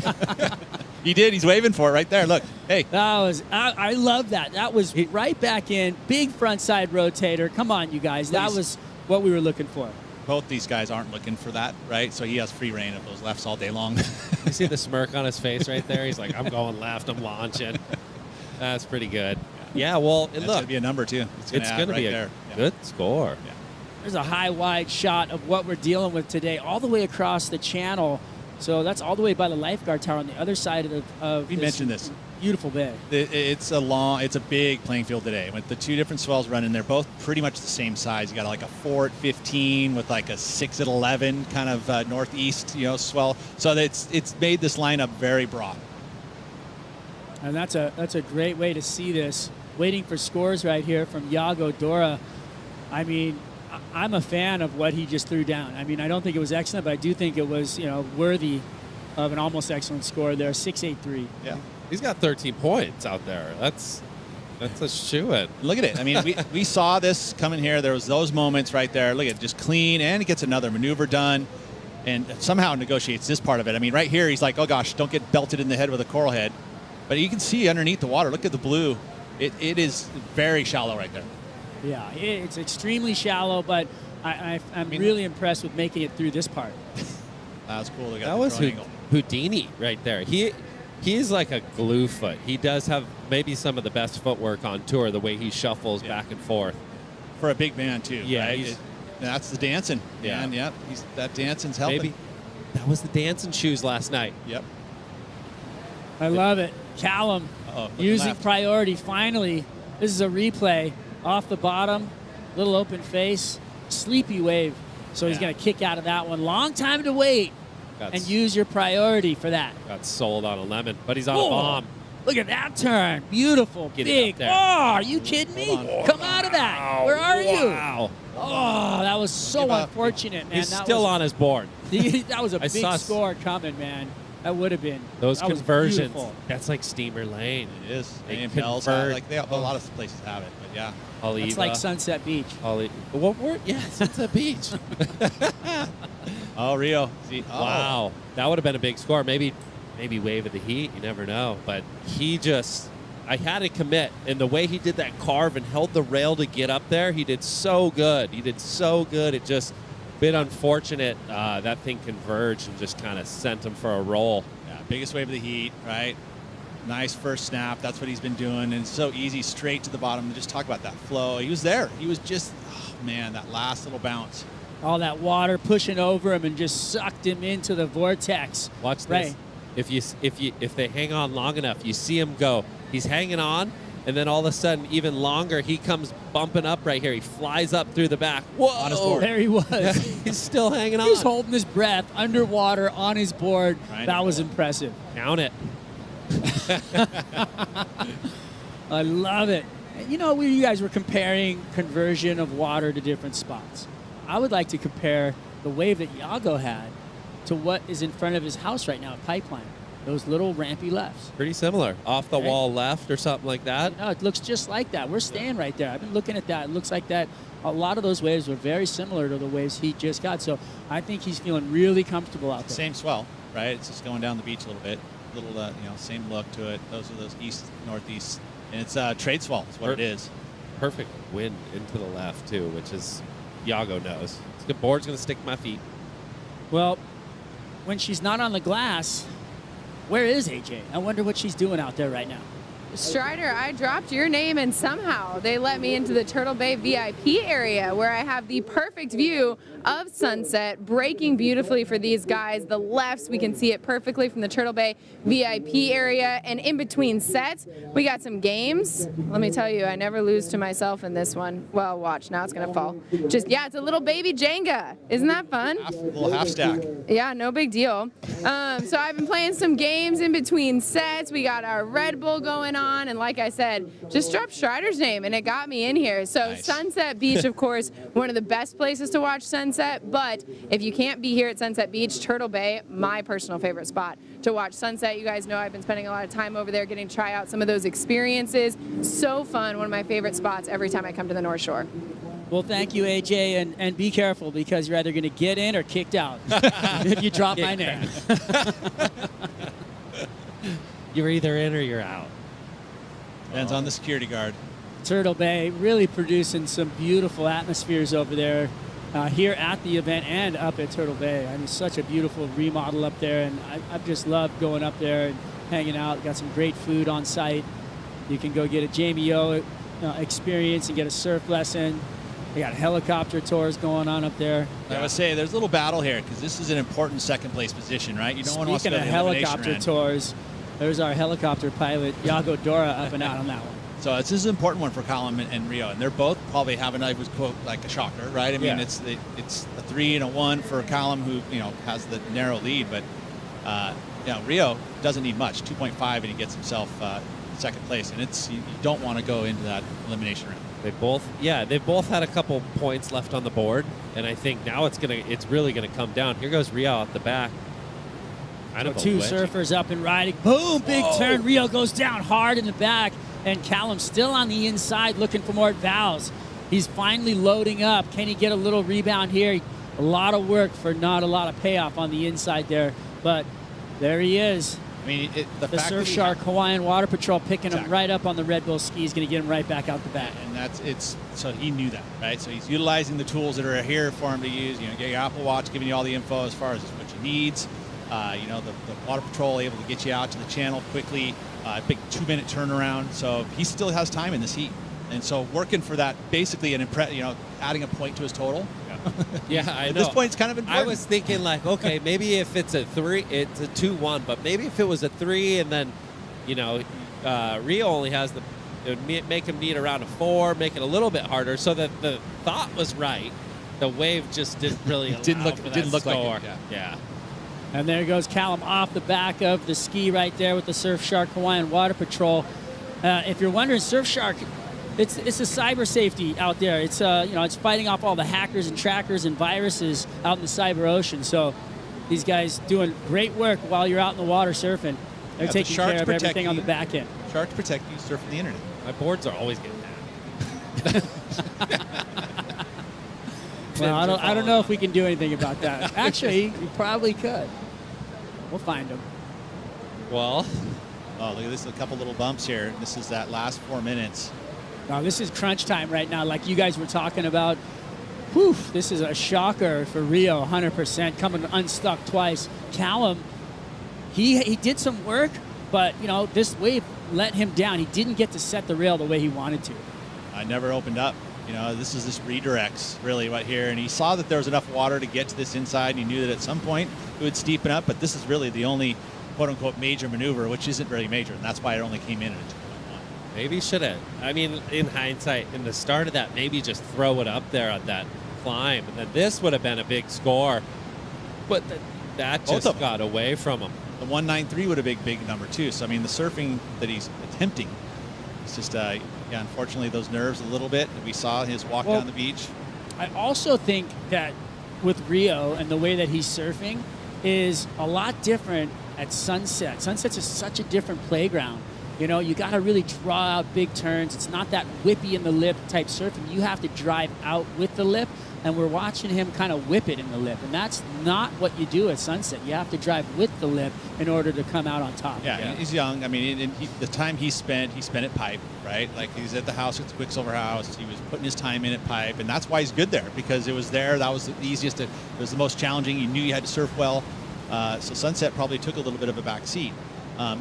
H: He did. He's waving for it right there. Look. Hey.
F: That was. I love that. That was right back in. Big front side rotator. Come on, you guys. That was what we were looking for.
H: Both these guys aren't looking for that, right? So he has free reign of those lefts all day long.
G: You see the smirk on his face right there? He's like, I'm going left. I'm launching. That's pretty good. Yeah, well, and
H: That's
G: look.
H: going to be a number, too.
G: It's going to be a good score.
H: Yeah.
F: There's a high, wide shot of what we're dealing with today, all the way across the channel. So that's all the way by the lifeguard tower on the other side of
H: We mentioned this.
F: Beautiful bay.
H: It's a big playing field today. With the two different swells running, they're both pretty much the same size. You got like a 4 at 15 with like a 6 at 11 kind of northeast, swell. So it's made this lineup very broad.
F: And that's a great way to see this. Waiting for scores right here from Iago Dora. I mean, I'm a fan of what he just threw down. I mean, I don't think it was excellent, but I do think it was, worthy of an almost excellent score there. 6.83.
G: Yeah. He's got 13 points out there. That's a shoo-in.
H: Look at it. I mean, we saw this coming here. There was those moments right there. Look at it, just clean, and he gets another maneuver done and somehow negotiates this part of it. I mean, right here, he's like, oh, gosh, don't get belted in the head with a coral head. But you can see underneath the water, look at the blue. It is very shallow right there.
F: Yeah, it's extremely shallow, but I'm really impressed with making it through this part.
H: That was cool.
G: That was Houdini right there. He's like a glue foot. He does have maybe some of the best footwork on tour, the way he shuffles back and forth.
H: For a big man, too.
G: Yeah,
H: right? That's the dancing.
G: Yeah.
H: Man, that dancing's helping.
G: Maybe that was the dancing shoes last night.
H: Yep.
F: I love it. Callum using priority. Finally, this is a replay off the bottom, little open face, sleepy wave. So he's going to kick out of that one. Long time to wait. And use your priority for that.
G: Got sold on a lemon, but he's on a bomb.
F: Look at that turn. Beautiful, big. Oh, are you kidding me? Come out of that. Where are you?
G: Wow.
F: Oh, that was so unfortunate, man.
G: He's still on his board.
F: That was a big score coming, man. That would have been.
G: Those
F: that
G: conversions. That's like Steamer Lane.
H: It is.
G: They
H: convert. A lot of places have it, but yeah.
F: It's like Sunset Beach.
G: Sunset Beach.
H: Oh, Rio.
G: Wow. That would have been a big score. Maybe wave of the heat. You never know. But I had to commit. And the way he did that carve and held the rail to get up there, he did so good. It just a bit unfortunate that thing converged and just kind of sent him for a roll.
H: Yeah, biggest wave of the heat, right? Nice first snap. That's what he's been doing. And it's so easy, straight to the bottom. Just talk about that flow. He was there. He was just, that last little bounce.
F: All that water pushing over him and just sucked him into the vortex.
G: Watch this. If they hang on long enough, you see him go. He's hanging on, and then all of a sudden, even longer, he comes bumping up right here. He flies up through the back. Whoa!
H: On his board.
F: There he was.
G: He's still hanging on.
F: He's holding his breath underwater on his board. That was impressive.
G: Count it.
F: I love it. You guys were comparing conversion of water to different spots. I would like to compare the wave that Iago had to what is in front of his house right now at Pipeline. Those little rampy lefts.
G: Pretty similar. Off the wall left or something like that.
F: It looks just like that. We're staying right there. I've been looking at that. It looks like that. A lot of those waves were very similar to the waves he just got. So I think he's feeling really comfortable out there.
H: Same swell, right? It's just going down the beach a little bit. Same look to it. Those are those east, northeast. And it's trade swell is what it is.
G: Perfect wind into the left, too, which is Iago knows. The board's going to stick to my feet.
F: Well, when she's not on the glass, where is AJ? I wonder what she's doing out there right now.
I: Strider, I dropped your name and somehow they let me into the Turtle Bay VIP area where I have the perfect view of sunset breaking beautifully for these guys. The lefts, we can see it perfectly from the Turtle Bay VIP area, and in between sets, we got some games. Let me tell you, I never lose to myself in this one. Well, watch, now it's gonna fall. Yeah, it's a little baby Jenga. Isn't that fun?
H: Little half stack.
I: Yeah, no big deal. So I've been playing some games in between sets. We got our Red Bull going on, and like I said, just dropped Strider's name, and it got me in here. So nice. Sunset Beach, of course, one of the best places to watch sunset, but if you can't be here at Sunset Beach, Turtle Bay, my personal favorite spot to watch sunset. You guys know I've been spending a lot of time over there getting to try out some of those experiences. So fun, one of my favorite spots every time I come to the North Shore.
F: Well, thank you, AJ, and be careful because you're either going to get in or kicked out if you drop my name.
G: You're either in or you're out.
H: Depends on the security guard.
F: Turtle Bay really producing some beautiful atmospheres over there here at the event and up at Turtle Bay. I mean, such a beautiful remodel up there, and I've just loved going up there and hanging out. Got some great food on site. You can go get a Jamie O experience and get a surf lesson. We got helicopter tours going on up there.
H: I would say there's a little battle here because this is an important second place position, right? You don't want to
F: Speaking of helicopter tours, there's our helicopter pilot, Yago Dora, up and out on that one.
H: So this is an important one for Callum and Rio, and they're both probably having, I would quote, like a shocker, right? I mean, it's a 3 and a 1 for Callum, who has the narrow lead, but Rio doesn't need much, 2.5, and he gets himself second place, and you don't want to go into that elimination round.
G: They've both had a couple points left on the board, and I think now it's really gonna come down. Here goes Rio out the back.
F: Two surfers up and riding. Boom! Big turn. Rio goes down hard in the back, and Callum still on the inside looking for more valves. He's finally loading up. Can he get a little rebound here? A lot of work for not a lot of payoff on the inside there, but there he is.
H: I mean, the
F: Surf Shark Hawaiian Water Patrol picking him right up on the Red Bull ski is going to get him right back out the back.
H: And so he knew that, right? So he's utilizing the tools that are here for him to use. Get your Apple Watch, giving you all the info as far as what you needs. The Water Patrol able to get you out to the channel quickly. Big 2-minute turnaround. So he still has time in this heat, and so working for that, basically adding a point to his total.
G: Yeah, I know.
H: At this point, it's kind of important.
G: I was thinking okay, maybe if it's a 3, it's a 2-1, but maybe if it was a 3 and then, Rio only has it would make him need around a 4, make it a little bit harder, so that the thought was right. The wave just didn't really
H: didn't look
G: score.
H: like it.
G: Yeah.
F: And there goes Callum off the back of the ski right there with the Surf Shark Hawaiian Water Patrol. If you're wondering, Surf Shark, it's a cyber safety out there. It's it's fighting off all the hackers and trackers and viruses out in the cyber ocean. So these guys doing great work while you're out in the water surfing. They're taking care of everything on the back end.
H: Sharks protect you, surfing the internet.
G: My boards are always getting hacked.
F: Well, I don't know if we can do anything about that. Actually, we probably could. We'll find them.
G: Well,
H: look at this, a couple little bumps here. This is that last 4 minutes.
F: Now, this is crunch time right now, like you guys were talking about. Whew, this is a shocker for Rio, 100%, coming unstuck twice. Callum, he did some work, but, this wave let him down. He didn't get to set the rail the way he wanted to.
H: I never opened up. This is this redirects really right here, and he saw that there was enough water to get to this inside, and he knew that at some point it would steepen up, but this is really the only quote-unquote major maneuver, which isn't really major, and that's why it only came in at a 2.1.
G: Maybe should have. I mean, in hindsight, in the start of that, maybe just throw it up there on that climb, and then this would have been a big score, but that just got away from him.
H: The 193 would have been a big number too, so I mean the surfing that he's attempting, it's just unfortunately those nerves a little bit. We saw his walk down the beach.
F: I also think that with Rio and the way that he's surfing is a lot different at sunset. Sunset's just such a different playground. You got to really draw out big turns. It's not that whippy in the lip type surfing. You have to drive out with the lip, and we're watching him kind of whip it in the lip, and that's not what you do at sunset. You have to drive with the lip in order to come out on top.
H: Yeah. He's young. I mean, the time he spent at pipe, right? Like he's at the house at the Quicksilver House. He was putting his time in at pipe, and that's why he's good there, because it was there. That was the easiest. It was the most challenging. You knew you had to surf well. So sunset probably took a little bit of a back seat.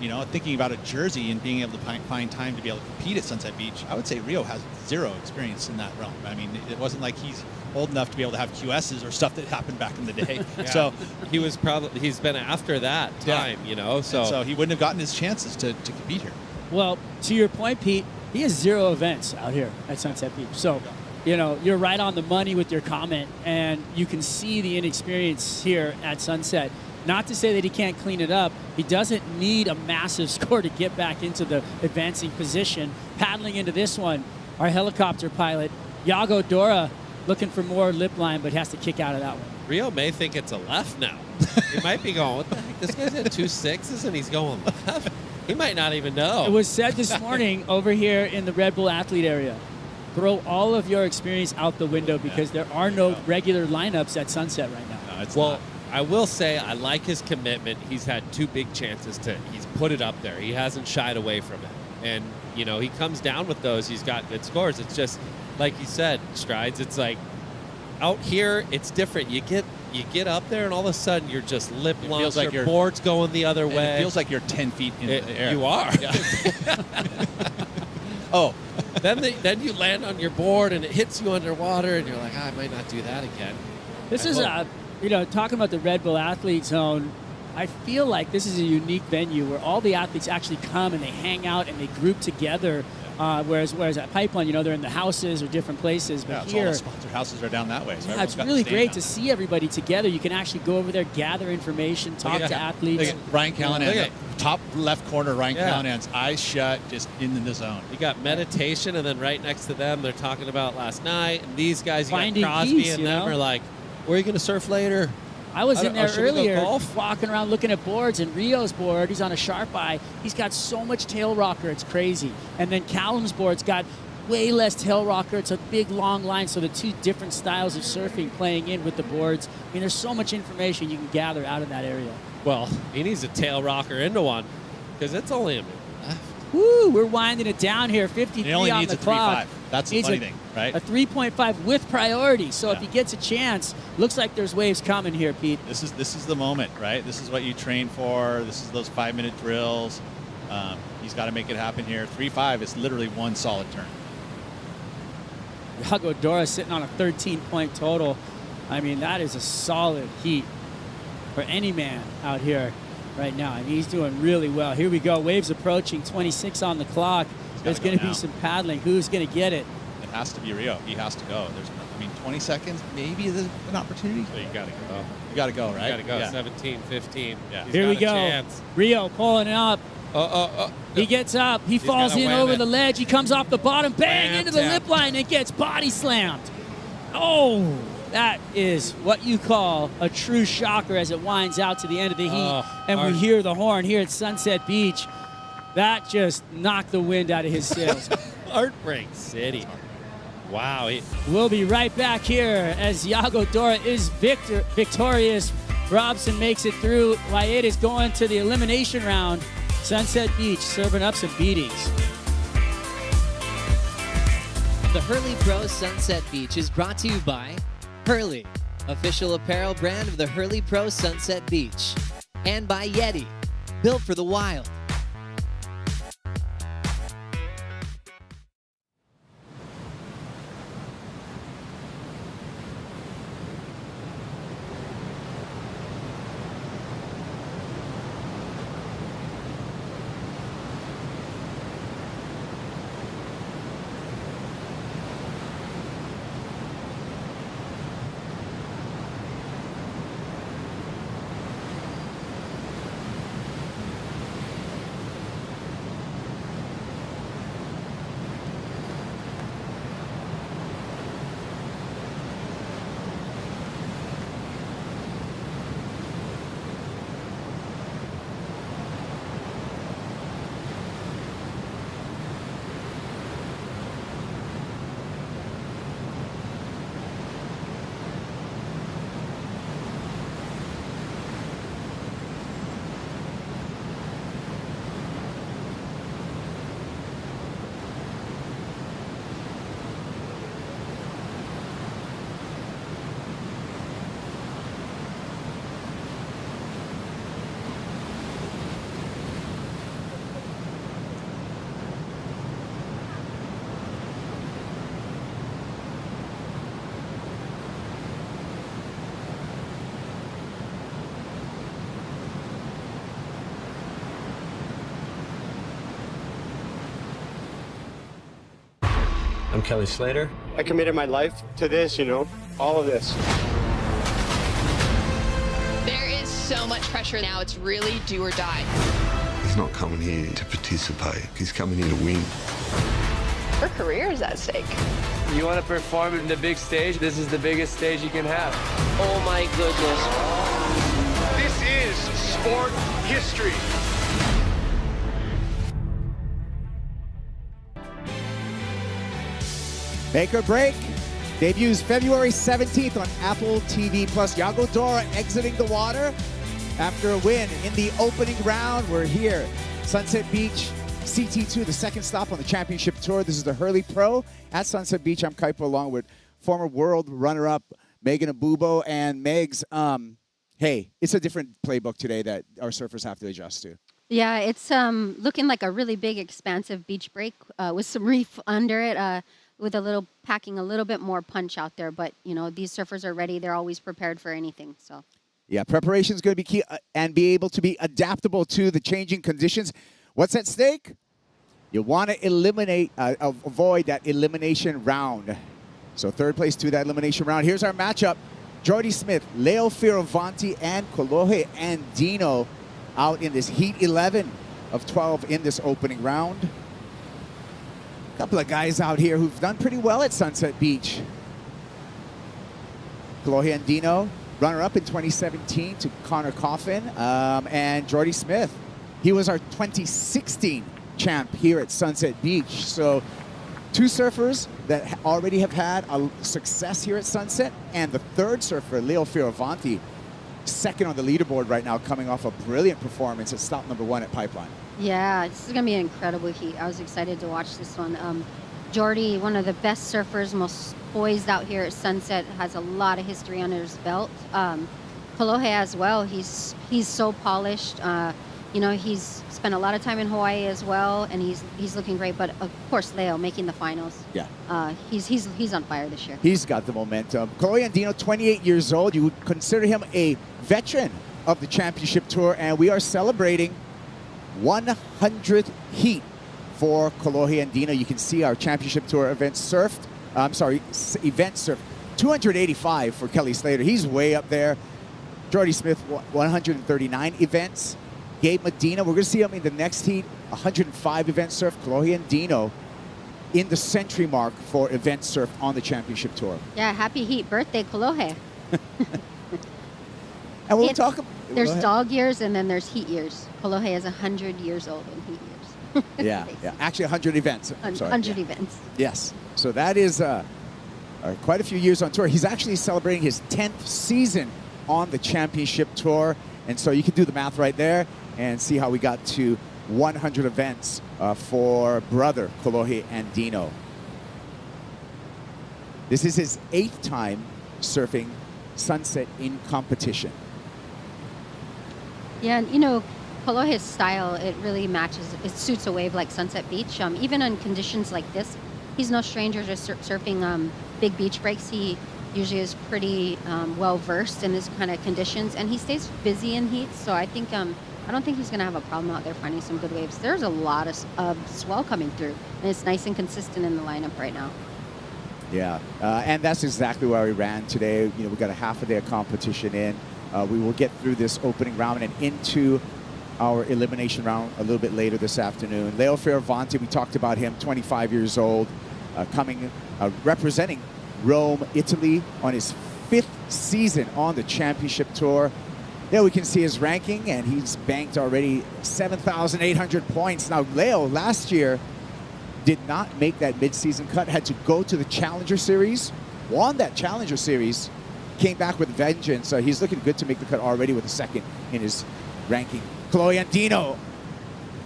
H: You know, thinking about a Jersey and being able to find time to be able to compete at Sunset Beach, I would say Rio has zero experience in that realm. I mean, it wasn't like he's old enough to be able to have QSs or stuff that happened back in the day.
G: Yeah.
H: So
G: he's been after that time, you know.
H: So he wouldn't have gotten his chances to compete here.
F: Well, to your point, Pete, he has 0 events out here at Sunset Beach. So, you know, you're right on the money with your comment, and you can see the inexperience here at Sunset. Not to say that he can't clean it up. He doesn't need a massive score to get back into the advancing position. Paddling into this one, our helicopter pilot, Iago Dora, looking for more lip line, but has to kick out of that one.
G: Rio may think it's a left now. He might be going, what the heck? This guy's at 2 6s and he's going left. He might not even know.
F: It was said this morning over here in the Red Bull athlete area, throw all of your experience out the window because there are no regular lineups at Sunset right now.
H: No, it's
G: well,
H: not.
G: I will say I like his commitment. He's had 2 big chances he's put it up there. He hasn't shied away from it. And, you know, he comes down with those. He's got good scores. It's just, like you said, Strides, it's like out here, it's different. You get up there and all of a sudden you're just lip launched.
H: Like
G: your board's going the other way.
H: It feels like you're 10 feet in the air.
G: You are. Yeah.
H: Oh.
G: Then you land on your board and it hits you underwater and you're like, I might not do that again.
F: This is you know, talking about the Red Bull Athlete Zone, I feel like this is a unique venue where all the athletes actually come and they hang out and they group together. Whereas at Pipeline, you know, they're in the houses or different places. But
H: yeah,
F: here,
H: all the sponsored houses are down that way. So
F: it's really great to see everybody together. You can actually go over there, gather information, talk to athletes.
H: Ryan Callanan, top left corner, Ryan Callanan's eyes shut, just in the zone.
G: You got meditation, and then right next to them, they're talking about last night. And these guys, you
F: Finding
G: got Crosby
F: peace,
G: and them are like, where are you going to surf later?
F: I was in there earlier
G: golf?
F: walking around looking at boards, and Rio's board, he's on a sharp eye. He's got so much tail rocker, it's crazy. And then Callum's board's got way less tail rocker. It's a big, long line, so the 2 different styles of surfing playing in with the boards. I mean, there's so much information you can gather out of that area.
G: Well, he needs a tail rocker into one because it's only a minute left.
F: Woo, we're winding it down here, 53
H: he only
F: on
H: needs
F: the
H: a
F: clock.
H: 3.5. That's the funny thing, right?
F: A 3.5 with priority. So if he gets a chance, looks like there's waves coming here, Pete.
H: This is the moment, right? This is what you train for. This is those 5-minute drills. He's got to make it happen here. 3.5 is literally one solid turn.
F: Iago Dora sitting on a 13-point total. I mean, that is a solid heat for any man out here right now. I mean, he's doing really well. Here we go. Waves approaching, 26 on the clock. There's going to be some paddling. Who's going to get it?
H: It has to be Rio. He has to go. 20 seconds, maybe is an opportunity.
G: So you got to go.
H: You got to go, right?
G: You got to go. Yeah. 17, 15.
H: Yeah.
F: Here we go.
G: Chance.
F: Rio pulling it up. He gets up. He falls in over the ledge. He comes off the bottom. Bang! Into the lip line and gets body slammed. Oh, that is what you call a true shocker as it winds out to the end of the heat. And we hear the horn here at Sunset Beach. That just knocked the wind out of his sails.
G: Heartbreak City. Wow.
F: We'll be right back here as Iago Dora is victorious. Robson makes it through. Wyatt is going to the elimination round. Sunset Beach serving up some beatings.
A: The Hurley Pro Sunset Beach is brought to you by Hurley, official apparel brand of the Hurley Pro Sunset Beach, and by Yeti, built for the wild.
S: I'm Kelly Slater.
T: I committed my life to this, all of this.
U: There is so much pressure now. It's really do or die.
V: He's not coming here to participate. He's coming here to win.
U: Her career is at stake.
W: You want to perform in the big stage? This is the biggest stage you can have.
A: Oh my goodness.
T: This is sport history.
X: Make or break debuts February 17th on Apple TV+. Yago Dora exiting the water after a win in the opening round. We're here, Sunset Beach, CT2, the second stop on the championship tour. This is the Hurley Pro at Sunset Beach. I'm Kuiper along with former world runner-up Megan Abubo. And Megs, hey, it's a different playbook today that our surfers have to adjust to.
Y: Yeah, it's looking like a really big, expansive beach break with some reef under it. With packing a little bit more punch out there. But, these surfers are ready. They're always prepared for anything. So, yeah,
X: preparation is going to be key and be able to be adaptable to the changing conditions. What's at stake? You want to avoid that elimination round. So third place to that elimination round. Here's our matchup. Jordy Smith, Leo Fioravanti, and Kolohe Andino out in this Heat 11 of 12 in this opening round. Couple of guys out here who've done pretty well at Sunset Beach. Kolohe Andino, runner-up in 2017 to Connor Coffin, and Jordy Smith. He was our 2016 champ here at Sunset Beach. So two surfers that already have had a success here at Sunset, and the third surfer, Leo Fioravanti, second on the leaderboard right now, coming off a brilliant performance at stop number 1 at Pipeline.
Y: yeah, this is going to be an incredible heat. I was excited to watch this one. Jordy, one of the best surfers, most poised out here at Sunset, has a lot of history under his belt. Kolohe as well. He's so polished. He's spent a lot of time in Hawaii as well, and he's looking great. But of course, Leo making the finals.
X: Yeah.
Y: He's on fire this year.
X: He's got the momentum. Kolohe Andino, 28 years old. You would consider him a veteran of the championship tour, and we are celebrating 100th heat for Kolohe Andino. You can see our championship tour event surfed. Event surfed. 285 for Kelly Slater. He's way up there. Jordy Smith, 139 events. Gabe Medina, we're going to see him in the next heat, 105 events surfed. Kolohe Andino in the century mark for events surfed on the championship tour.
Y: Yeah, happy heat birthday, Kolohe.
X: And we'll talk about...
Y: There's dog years and then there's heat years. Kolohe is 100 years old in heat years.
X: Yeah. Actually, 100 events.
Y: 100 events.
X: Yes. So that is quite a few years on tour. He's actually celebrating his 10th season on the championship tour. And so you can do the math right there and see how we got to 100 events for brother Kolohe Andino. This is his 8th time surfing Sunset in competition.
Y: Yeah, and Kolohe's style, it really matches. It suits a wave like Sunset Beach. Even on conditions like this, he's no stranger to surfing big beach breaks. He usually is pretty well versed in this kind of conditions, and he stays busy in heats. So I think I don't think he's going to have a problem out there finding some good waves. There's a lot of swell coming through, and it's nice and consistent in the lineup right now.
X: Yeah, and that's exactly why we ran today. We got a half a day of competition in. We will get through this opening round and into our elimination round a little bit later this afternoon. Leo Fioravanti, we talked about him, 25 years old, representing Rome, Italy, on his 5th season on the championship tour. There we can see his ranking, and he's banked already 7,800 points. Now, Leo last year did not make that mid-season cut, had to go to the Challenger Series, won that Challenger Series, came back with vengeance. So he's looking good to make the cut already with a 2nd in his ranking. Kolohe Andino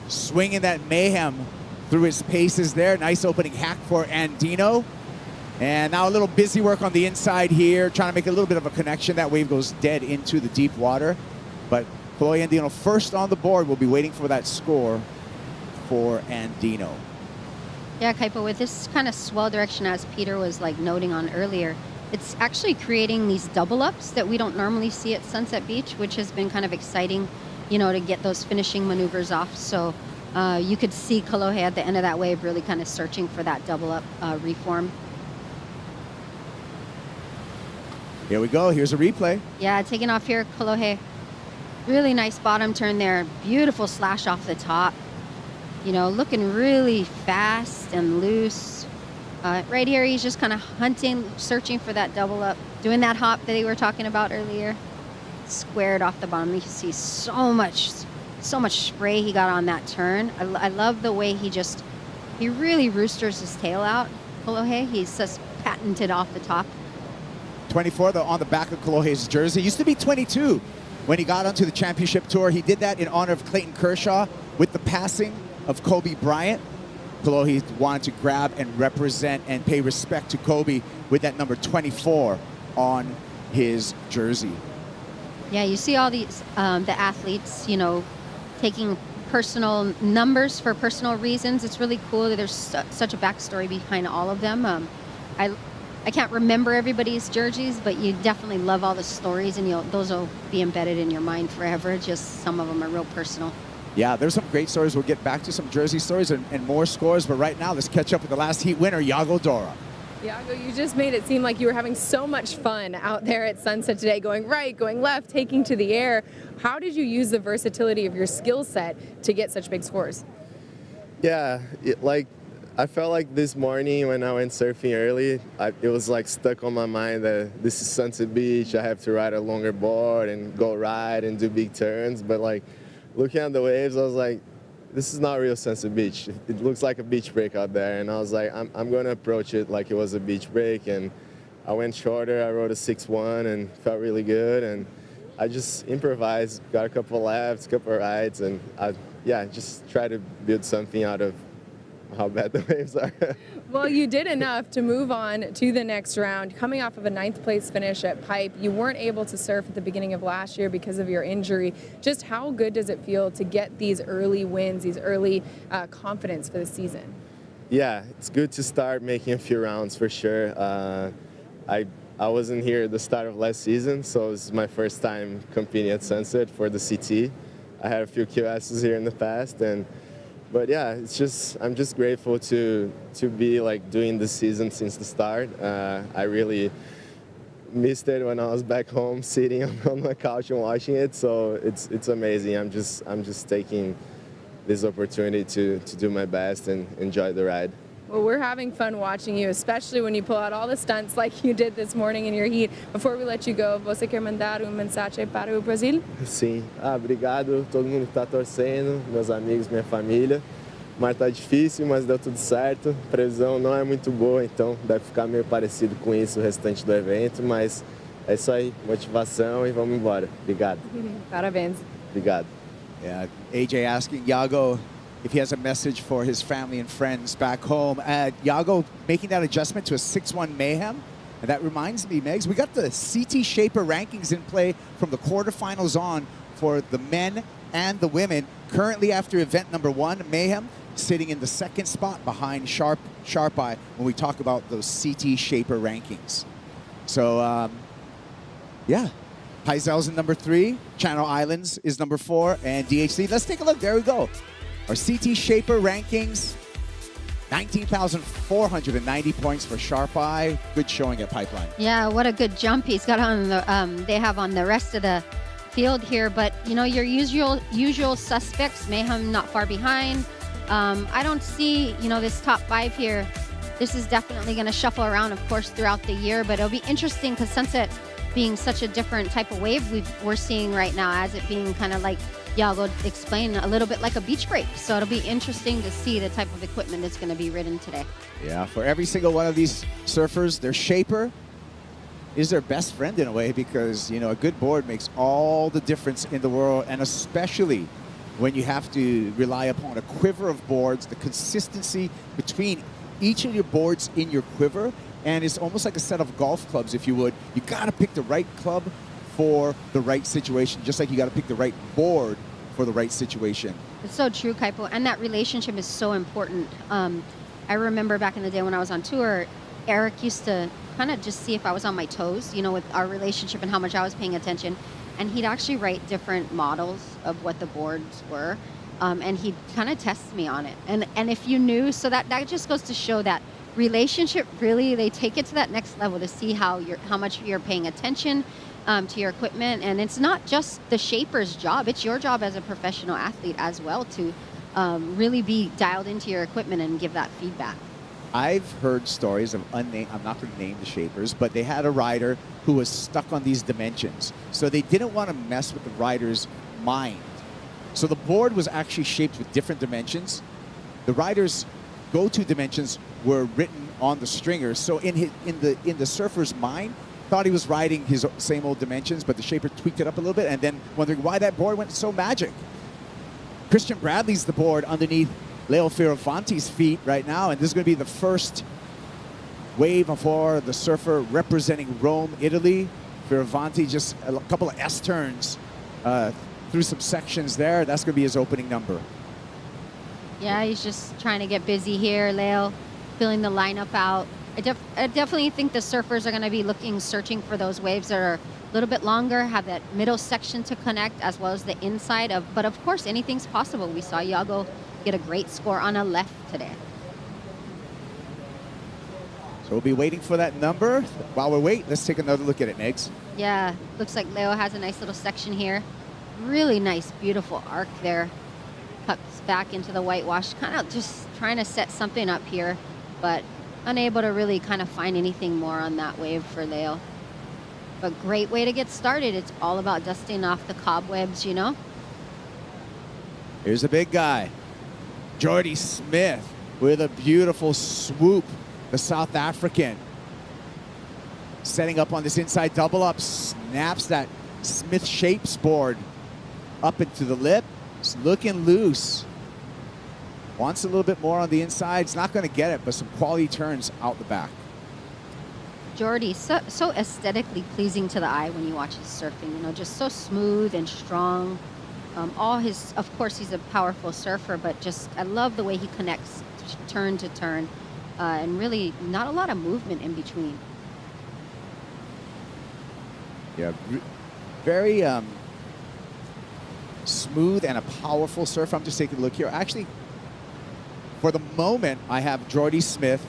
X: swinging that mayhem through his paces there. Nice opening hack for Andino. And now a little busy work on the inside here, trying to make a little bit of a connection. That wave goes dead into the deep water. But Kolohe Andino first on the board. We'll be waiting for that score for Andino.
Y: Yeah, Kaipo, with this kind of swell direction, as Peter was noting on earlier, it's actually creating these double ups that we don't normally see at Sunset Beach, which has been kind of exciting, to get those finishing maneuvers off. So You could see Kolohe at the end of that wave really kind of searching for that double up reform.
X: Here we go. Here's a replay.
Y: Yeah, taking off here, Kolohe. Really nice bottom turn there. Beautiful slash off the top. You know, looking really fast and loose. Right here, he's just kind of hunting, searching for that double up, doing that hop that they were talking about earlier. Squared off the bottom. You can see so much spray he got on that turn. I love the way he really roosters his tail out, Kolohe. He's just patented off the top.
X: 24 though on the back of Kolohe's jersey. Used to be 22 when he got onto the championship tour. He did that in honor of Clayton Kershaw with the passing of Kobe Bryant. Kolohe wanted to grab and represent and pay respect to Kobe with that number 24 on his jersey.
Y: Yeah, you see all these the athletes, you know, taking personal numbers for personal reasons. It's really cool that there's such a backstory behind all of them. I can't remember everybody's jerseys, but you definitely love all the stories, and those will be embedded in your mind forever. Just some of them are real personal.
X: Yeah, there's some great stories. We'll get back to some jersey stories and more scores, but right now let's catch up with the last heat winner, Yago Dora.
I: Iago, you just made it seem like you were having so much fun out there at Sunset today, going right, going left, taking to the air. How did you use the versatility of your skill set to get such big scores?
B: Yeah, I felt like this morning when I went surfing early, it was like stuck on my mind that this is Sunset Beach. I have to ride a longer board and go ride and do big turns. But like looking at the waves, I was like, this is not real Sunset Beach. It looks like a beach break out there. And I was like, I'm going to approach it like it was a beach break. And I went shorter. I rode a 6-1 and felt really good. And I just improvised, got a couple of laps, a couple of rides, and I just try to build something out of how bad the waves are.
I: Well, you did enough to move on to the next round. Coming off of a 9th place finish at Pipe, you weren't able to surf at the beginning of last year because of your injury. Just how good does it feel to get these early wins, these early confidence for the season?
B: Yeah, it's good to start making a few rounds for sure. I wasn't here at the start of last season, so this is my first time competing at Sunset for the CT. I had a few QSs here in the past, but yeah, I'm just grateful to be like doing this season since the start. I really missed it when I was back home sitting on my couch and watching it. So it's amazing. I'm just taking this opportunity to do my best and enjoy the ride.
I: Well, we're having fun watching you, especially when you pull out all the stunts like you did this morning in your heat. Before we let you go, você quer mandar mensagem para o Brasil?
B: Sim. Obrigado todo mundo que está torcendo, meus amigos, minha família. Mas tá difícil, mas deu tudo certo. A previsão não é muito boa, então deve ficar meio parecido com isso o restante do evento, mas é isso aí, motivação e vamos embora. Obrigado.
I: Parabéns.
B: Obrigado.
X: Yeah, AJ asking Yago if he has a message for his family and friends back home. Yago making that adjustment to a 6-1 Mayhem. And that reminds me, Megs, we got the CT Shaper rankings in play from the quarterfinals on for the men and the women. Currently after event number 1, Mayhem, sitting in the 2nd spot behind Sharp Eye when we talk about those CT Shaper rankings. So, yeah. Heisel's in number 3, Channel Islands is number 4, and DHC. Let's take a look. There we go. Our CT Shaper rankings, 19,490 points for Sharp Eye. Good showing at Pipeline.
Y: Yeah, what a good jump he's got on the they have on the rest of the field here. But you know, your usual suspects, Mayhem not far behind. I don't see, you know, this top 5 here. This is definitely going to shuffle around, of course, throughout the year. But it'll be interesting because Sunset being such a different type of wave we're seeing right now, as it being kind of like Yago explained, a little bit like a beach break. So it'll be interesting to see the type of equipment that's going to be ridden today.
X: Yeah, for every single one of these surfers, their shaper is their best friend in a way, because, you know, a good board makes all the difference in the world, and especially when you have to rely upon a quiver of boards, the consistency between each of your boards in your quiver. And it's almost like a set of golf clubs, if you would. You got to pick the right club for the right situation, just like you got to pick the right board for the right situation.
Y: It's so true, Kaipo, and that relationship is so important. I remember back in the day when I was on tour, Eric used to kind of just see if I was on my toes, you know, with our relationship and how much I was paying attention. And he'd actually write different models of what the boards were. and he kind of tests me on it. And if you knew, so that just goes to show that relationship, really, they take it to that next level to see how much you're paying attention to your equipment. And it's not just the shaper's job, it's your job as a professional athlete as well to really be dialed into your equipment and give that feedback.
X: I've heard stories of unnamed, I'm not going to name the shapers, but they had a rider who was stuck on these dimensions. So they didn't want to mess with the rider's mind. So the board was actually shaped with different dimensions. The rider's go-to dimensions were written on the stringers. So in the surfer's mind, thought he was riding his same old dimensions, but the shaper tweaked it up a little bit and then wondering why that board went so magic. Christian Bradley's the board underneath Leo Fioravanti's feet right now, and this is going to be the first wave for the surfer representing Rome, Italy. Fioravanti just a couple of S-turns through some sections there. That's going to be his opening number.
Y: Yeah, he's just trying to get busy here, Leo, filling the lineup out. I definitely think the surfers are going to be searching for those waves that are a little bit longer, have that middle section to connect, as well as the inside of. But of course, anything's possible. We saw Iago get a great score on a left today.
X: So we'll be waiting for that number. While we wait, let's take another look at it, Negs.
Y: Yeah, looks like Leo has a nice little section here. Really nice, beautiful arc there. Cuts back into the whitewash, kind of just trying to set something up here, but unable to really kind of find anything more on that wave for Leo. But great way to get started. It's all about dusting off the cobwebs, you know?
X: Here's a big guy, Jordy Smith, with a beautiful swoop, the South African. Setting up on this inside double up, snaps that Smith Shapes board up into the lip. It's looking loose. Wants a little bit more on the inside. It's not going to get it, but some quality turns out the back.
Y: Jordy, so aesthetically pleasing to the eye when you watch his surfing. You know, just so smooth and strong. Of course, he's a powerful surfer, but just I love the way he connects turn to turn, and really not a lot of movement in between.
X: Yeah, very smooth and a powerful surfer. I'm just taking a look here. Actually, for the moment, I have Jordy Smith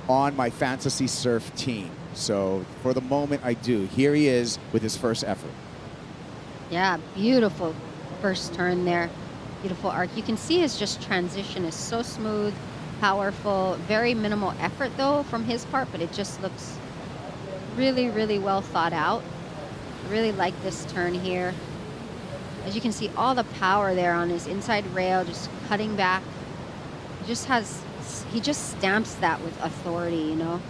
X: on my fantasy surf team. So for the moment, I do. Here he is with his first effort.
Y: Yeah, beautiful first turn there. Beautiful arc. You can see his just transition is so smooth, powerful, very minimal effort though from his part, but it just looks really, really well thought out. I really like this turn here. As you can see, all the power there on his inside rail, just cutting back. He just stamps that with authority, you know.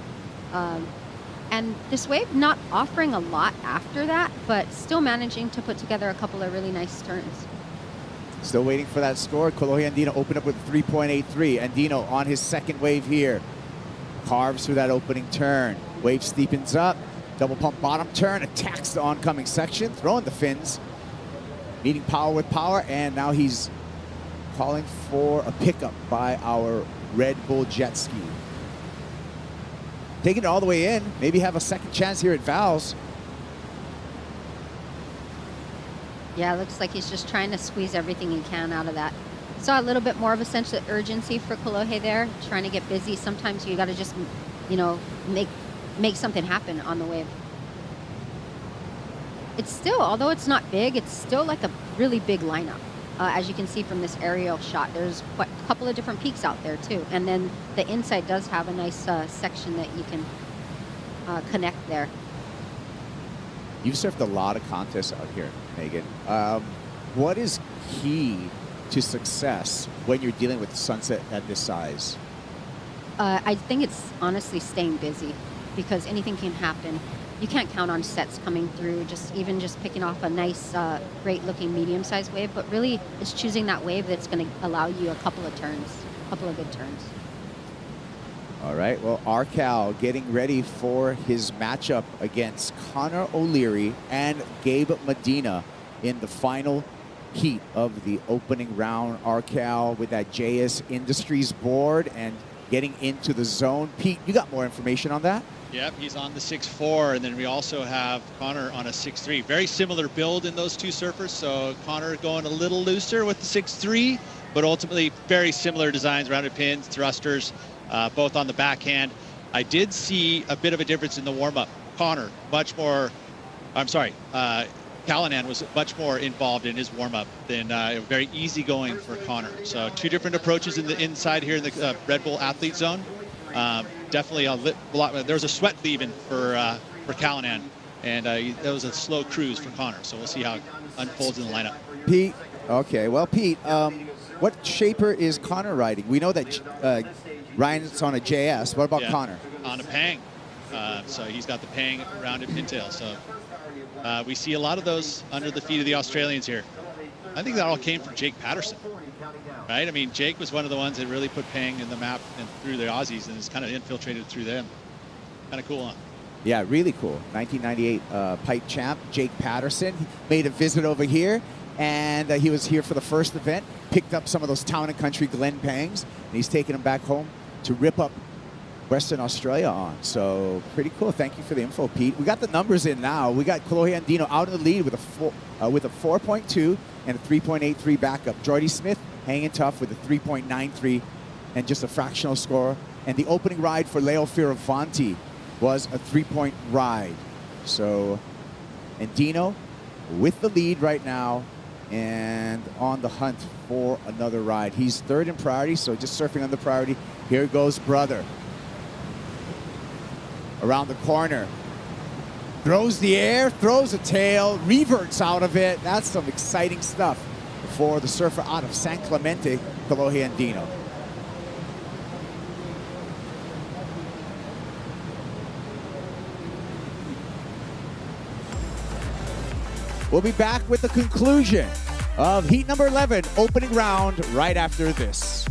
Y: And this wave not offering a lot after that, but still managing to put together a couple of really nice turns.
X: Still waiting for that score. Kolohe Andino opened up with 3.83. Andino on his second wave here. Carves through that opening turn. Wave steepens up. Double pump bottom turn. Attacks the oncoming section. Throwing the fins. Meeting power with power. And now he's calling for a pickup by our Red Bull jet ski. Taking it all the way in. Maybe have a second chance here at Val's.
Y: Yeah, it looks like he's just trying to squeeze everything he can out of that. Saw a little bit more of a sense of urgency for Kolohe there, trying to get busy. Sometimes you got to just, you know, make something happen on the wave. It's still, although it's not big, it's still like a really big lineup. As you can see from this aerial shot, there's a couple of different peaks out there too. And then the inside does have a nice section that you can connect there.
X: You've surfed a lot of contests out here, Megan. What is key to success when you're dealing with sunset at this size?
Y: I think it's honestly staying busy, because anything can happen. You can't count on sets coming through, just picking off a nice, great-looking medium-sized wave, but really it's choosing that wave that's going to allow you a couple of turns, a couple of good turns.
X: All right, well, Arcal getting ready for his matchup against Connor O'Leary and Gabe Medina in the final heat of the opening round. Arcal with that JS Industries board and getting into the zone. Pete, you got more information on that?
H: Yep, he's on the 6'4", and then we also have Connor on a 6'3". Very similar build in those two surfers, so Connor going a little looser with the 6'3", but ultimately very similar designs, rounded pins, thrusters, both on the backhand. I did see a bit of a difference in the warm-up. Callanan was much more involved in his warm-up than very easygoing for Connor. So 2 different approaches in the inside here in the Red Bull athlete zone. Definitely a lot. There was a sweat leaving for Callanan, and that was a slow cruise for Connor. So we'll see how it unfolds in the lineup.
X: Pete, okay. Well, Pete, what shaper is Connor riding? We know that Ryan's on a JS. What about Connor?
H: On a Pang. So he's got the Pang rounded pintail. So we see a lot of those under the feet of the Australians here. I think that all came from Jake Patterson, right? I mean, Jake was one of the ones that really put Pang in the map and through the Aussies, and it's kind of infiltrated through them. Kind of cool, huh?
X: Yeah, really cool. 1998 pipe champ, Jake Patterson. He made a visit over here, and he was here for the first event, picked up some of those Town and Country Glen Pangs, and he's taking them back home to rip up Western Australia on. So pretty cool. Thank you for the info, Pete. We got the numbers in now. We got Kolohe Andino out in the lead with a 4.2 and a 3.83 backup. Jordy Smith hanging tough with a 3.93 and just a fractional score. And the opening ride for Leo Fioravanti was a 3-point ride. So Andino with the lead right now and on the hunt for another ride. He's 3rd in priority, so just surfing on the priority. Here goes brother. Around the corner. Throws the air, throws a tail, reverts out of it. That's some exciting stuff for the surfer out of San Clemente, Kolohe Andino. We'll be back with the conclusion of heat number 11, opening round, right after this.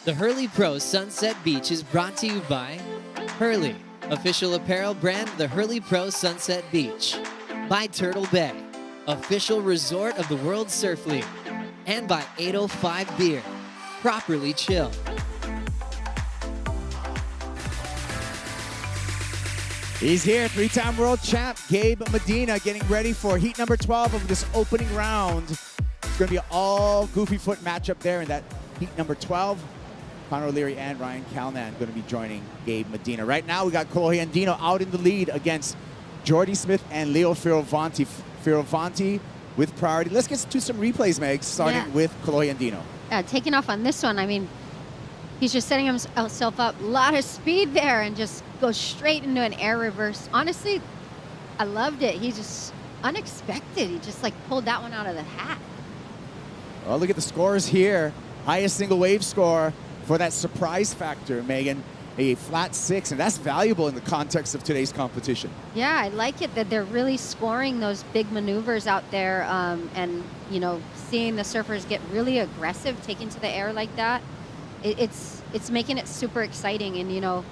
A: The Hurley Pro Sunset Beach is brought to you by Hurley, official apparel brand of the Hurley Pro Sunset Beach, by Turtle Bay, official resort of the World Surf League, and by 805 Beer, properly chilled.
X: He's here, 3-time world champ Gabe Medina, getting ready for heat number 12 of this opening round. It's going to be an all goofy foot matchup there in that heat number 12. Connor O'Leary and Ryan Callanan going to be joining Gabe Medina. Right now, we got Kolohe Andino out in the lead against Jordy Smith and Leo Fioravanti. Fioravanti with priority. Let's get to some replays, Meg, starting with Kolohe Andino.
Y: Taking off on this one, I mean, he's just setting himself up. A lot of speed there and just goes straight into an air reverse. Honestly, I loved it. He just unexpected. He just like pulled that one out of the hat.
X: Well, look at the scores here. Highest single wave score for that surprise factor, Megan, a flat 6, and that's valuable in the context of today's competition.
Y: Yeah, I like it that they're really scoring those big maneuvers out there, and you know, seeing the surfers get really aggressive, taking to the air like that. It's making it super exciting, and you know,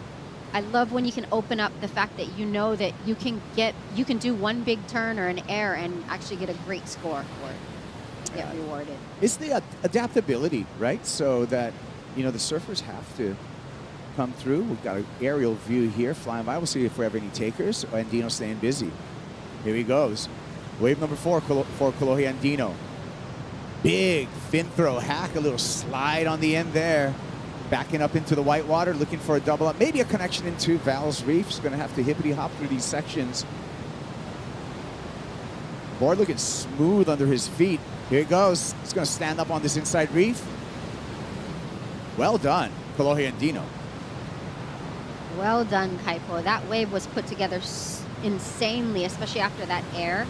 Y: I love when you can open up the fact that you know that you can do one big turn or an air and actually get a great score for it. Get rewarded.
X: It's the adaptability, right? So that, the surfers have to come through. We've got an aerial view here flying by. We'll see if we have any takers. Andino staying busy. Here he goes. Wave number 4 for Kolohe Andino. Big fin throw, hack, a little slide on the end there. Backing up into the white water, looking for a double up. Maybe a connection into Val's Reef. He's going to have to hippity hop through these sections. Board looking smooth under his feet. Here he goes. He's going to stand up on this inside reef. Well done, Kolohe Andino.
Y: Well done, Kaipo. That wave was put together insanely, especially after that air.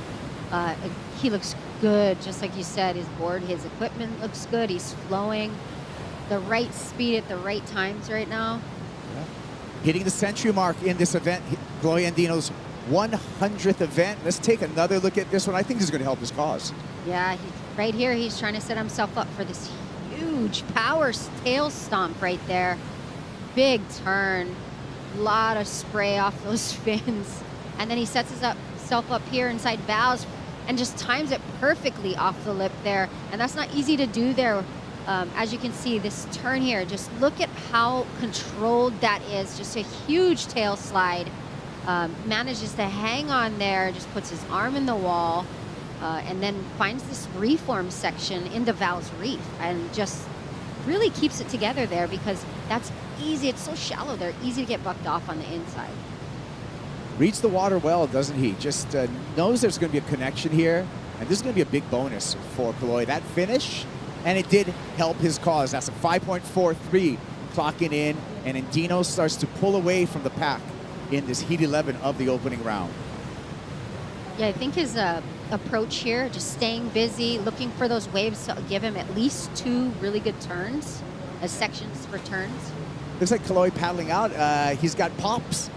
Y: He looks good, just like you said. His board, his equipment looks good. He's flowing. The right speed at the right times right now.
X: Yeah. Hitting the century mark in this event, Kolohe Andino's 100th event. Let's take another look at this one. I think this is going to help his cause.
Y: Yeah, right here, he's trying to set himself up for this huge power tail stomp right there. Big turn. A lot of spray off those fins. And then he sets himself up here inside Val's and just times it perfectly off the lip there. And that's not easy to do there. As you can see, this turn here, just look at how controlled that is. Just a huge tail slide. Manages to hang on there, just puts his arm in the wall, and then finds this reform section into Val's Reef and just really keeps it together there because that's easy. It's so shallow there, easy to get bucked off on the inside.
X: Reads the water well, doesn't he? Just knows there's going to be a connection here, and this is going to be a big bonus for Kolohe. That finish, and it did help his cause. That's a 5.43 clocking in, and Andino starts to pull away from the pack in this Heat 11 of the opening round.
Y: Yeah, I think his approach here, just staying busy, looking for those waves to give him at least 2 really good turns, as sections for turns.
X: Looks like Kolohe paddling out. He's got Pops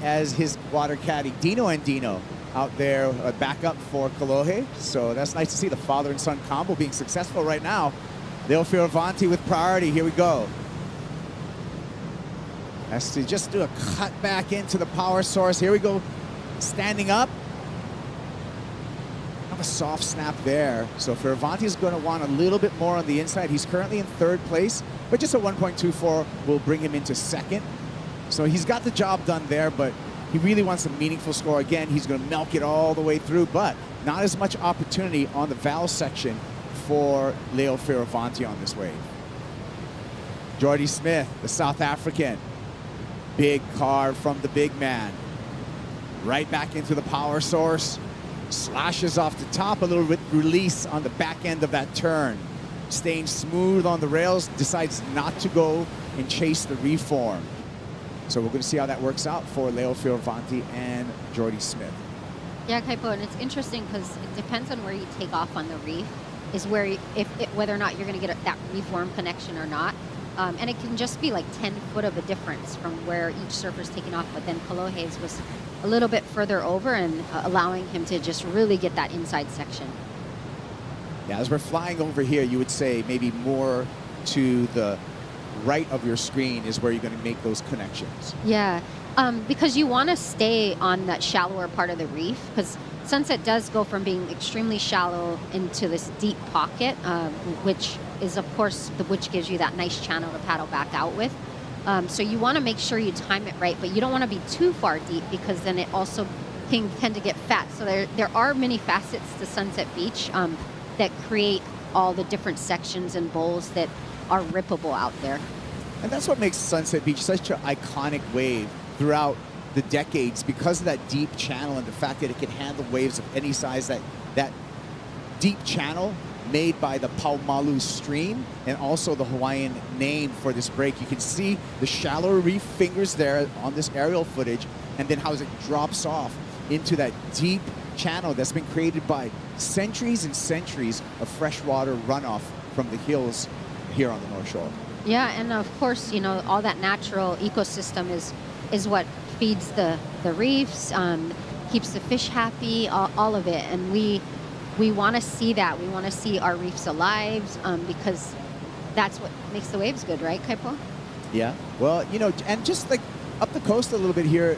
X: as his water caddy. Dino Andino out there back up for Kolohe. So that's nice to see the father and son combo being successful right now. Leo Fioravanti with priority. Here we go. Has to just do a cut back into the power source. Here we go. Standing up. Have a soft snap there. So Fioravanti is going to want a little bit more on the inside. He's currently in 3rd place, but just a 1.24 will bring him into 2nd. So he's got the job done there, but he really wants a meaningful score. Again, he's going to milk it all the way through, but not as much opportunity on the Val section for Leo Fioravanti on this wave. Jordy Smith, the South African. Big carve from the big man. Right back into the power source. Slashes off the top, a little bit release on the back end of that turn. Staying smooth on the rails, decides not to go and chase the reform. So we're going to see how that works out for Leo Fioravanti and Jordy Smith.
Y: Yeah, Kaipo, and it's interesting because it depends on where you take off on the reef, is where whether or not you're going to get that reform connection or not. And it can just be like 10 foot of a difference from where each surfer's taking off, but then Kolohe's was a little bit further over and allowing him to just really get that inside section.
X: Yeah, as we're flying over here, you would say maybe more to the right of your screen is where you're going to make those connections.
Y: Yeah, because you want to stay on that shallower part of the reef, because Sunset does go from being extremely shallow into this deep pocket, which is, of course, which gives you that nice channel to paddle back out with. So you want to make sure you time it right, but you don't want to be too far deep because then it also can tend to get fat. So there are many facets to Sunset Beach that create all the different sections and bowls that are rippable out there.
X: And that's what makes Sunset Beach such an iconic wave throughout the decades, because of that deep channel and the fact that it can handle waves of any size. That deep channel made by the Paumalu stream and also the Hawaiian name for this break. You can see the shallower reef fingers there on this aerial footage, and then how it drops off into that deep channel that's been created by centuries and centuries of freshwater runoff from the hills here on the North Shore.
Y: Yeah, and of course, you know, all that natural ecosystem is what feeds the reefs, keeps the fish happy, all of it. And we want to see that. We want to see our reefs alive, because that's what makes the waves good, right, Kaipo?
X: Yeah. Well, you know, and just like up the coast a little bit here,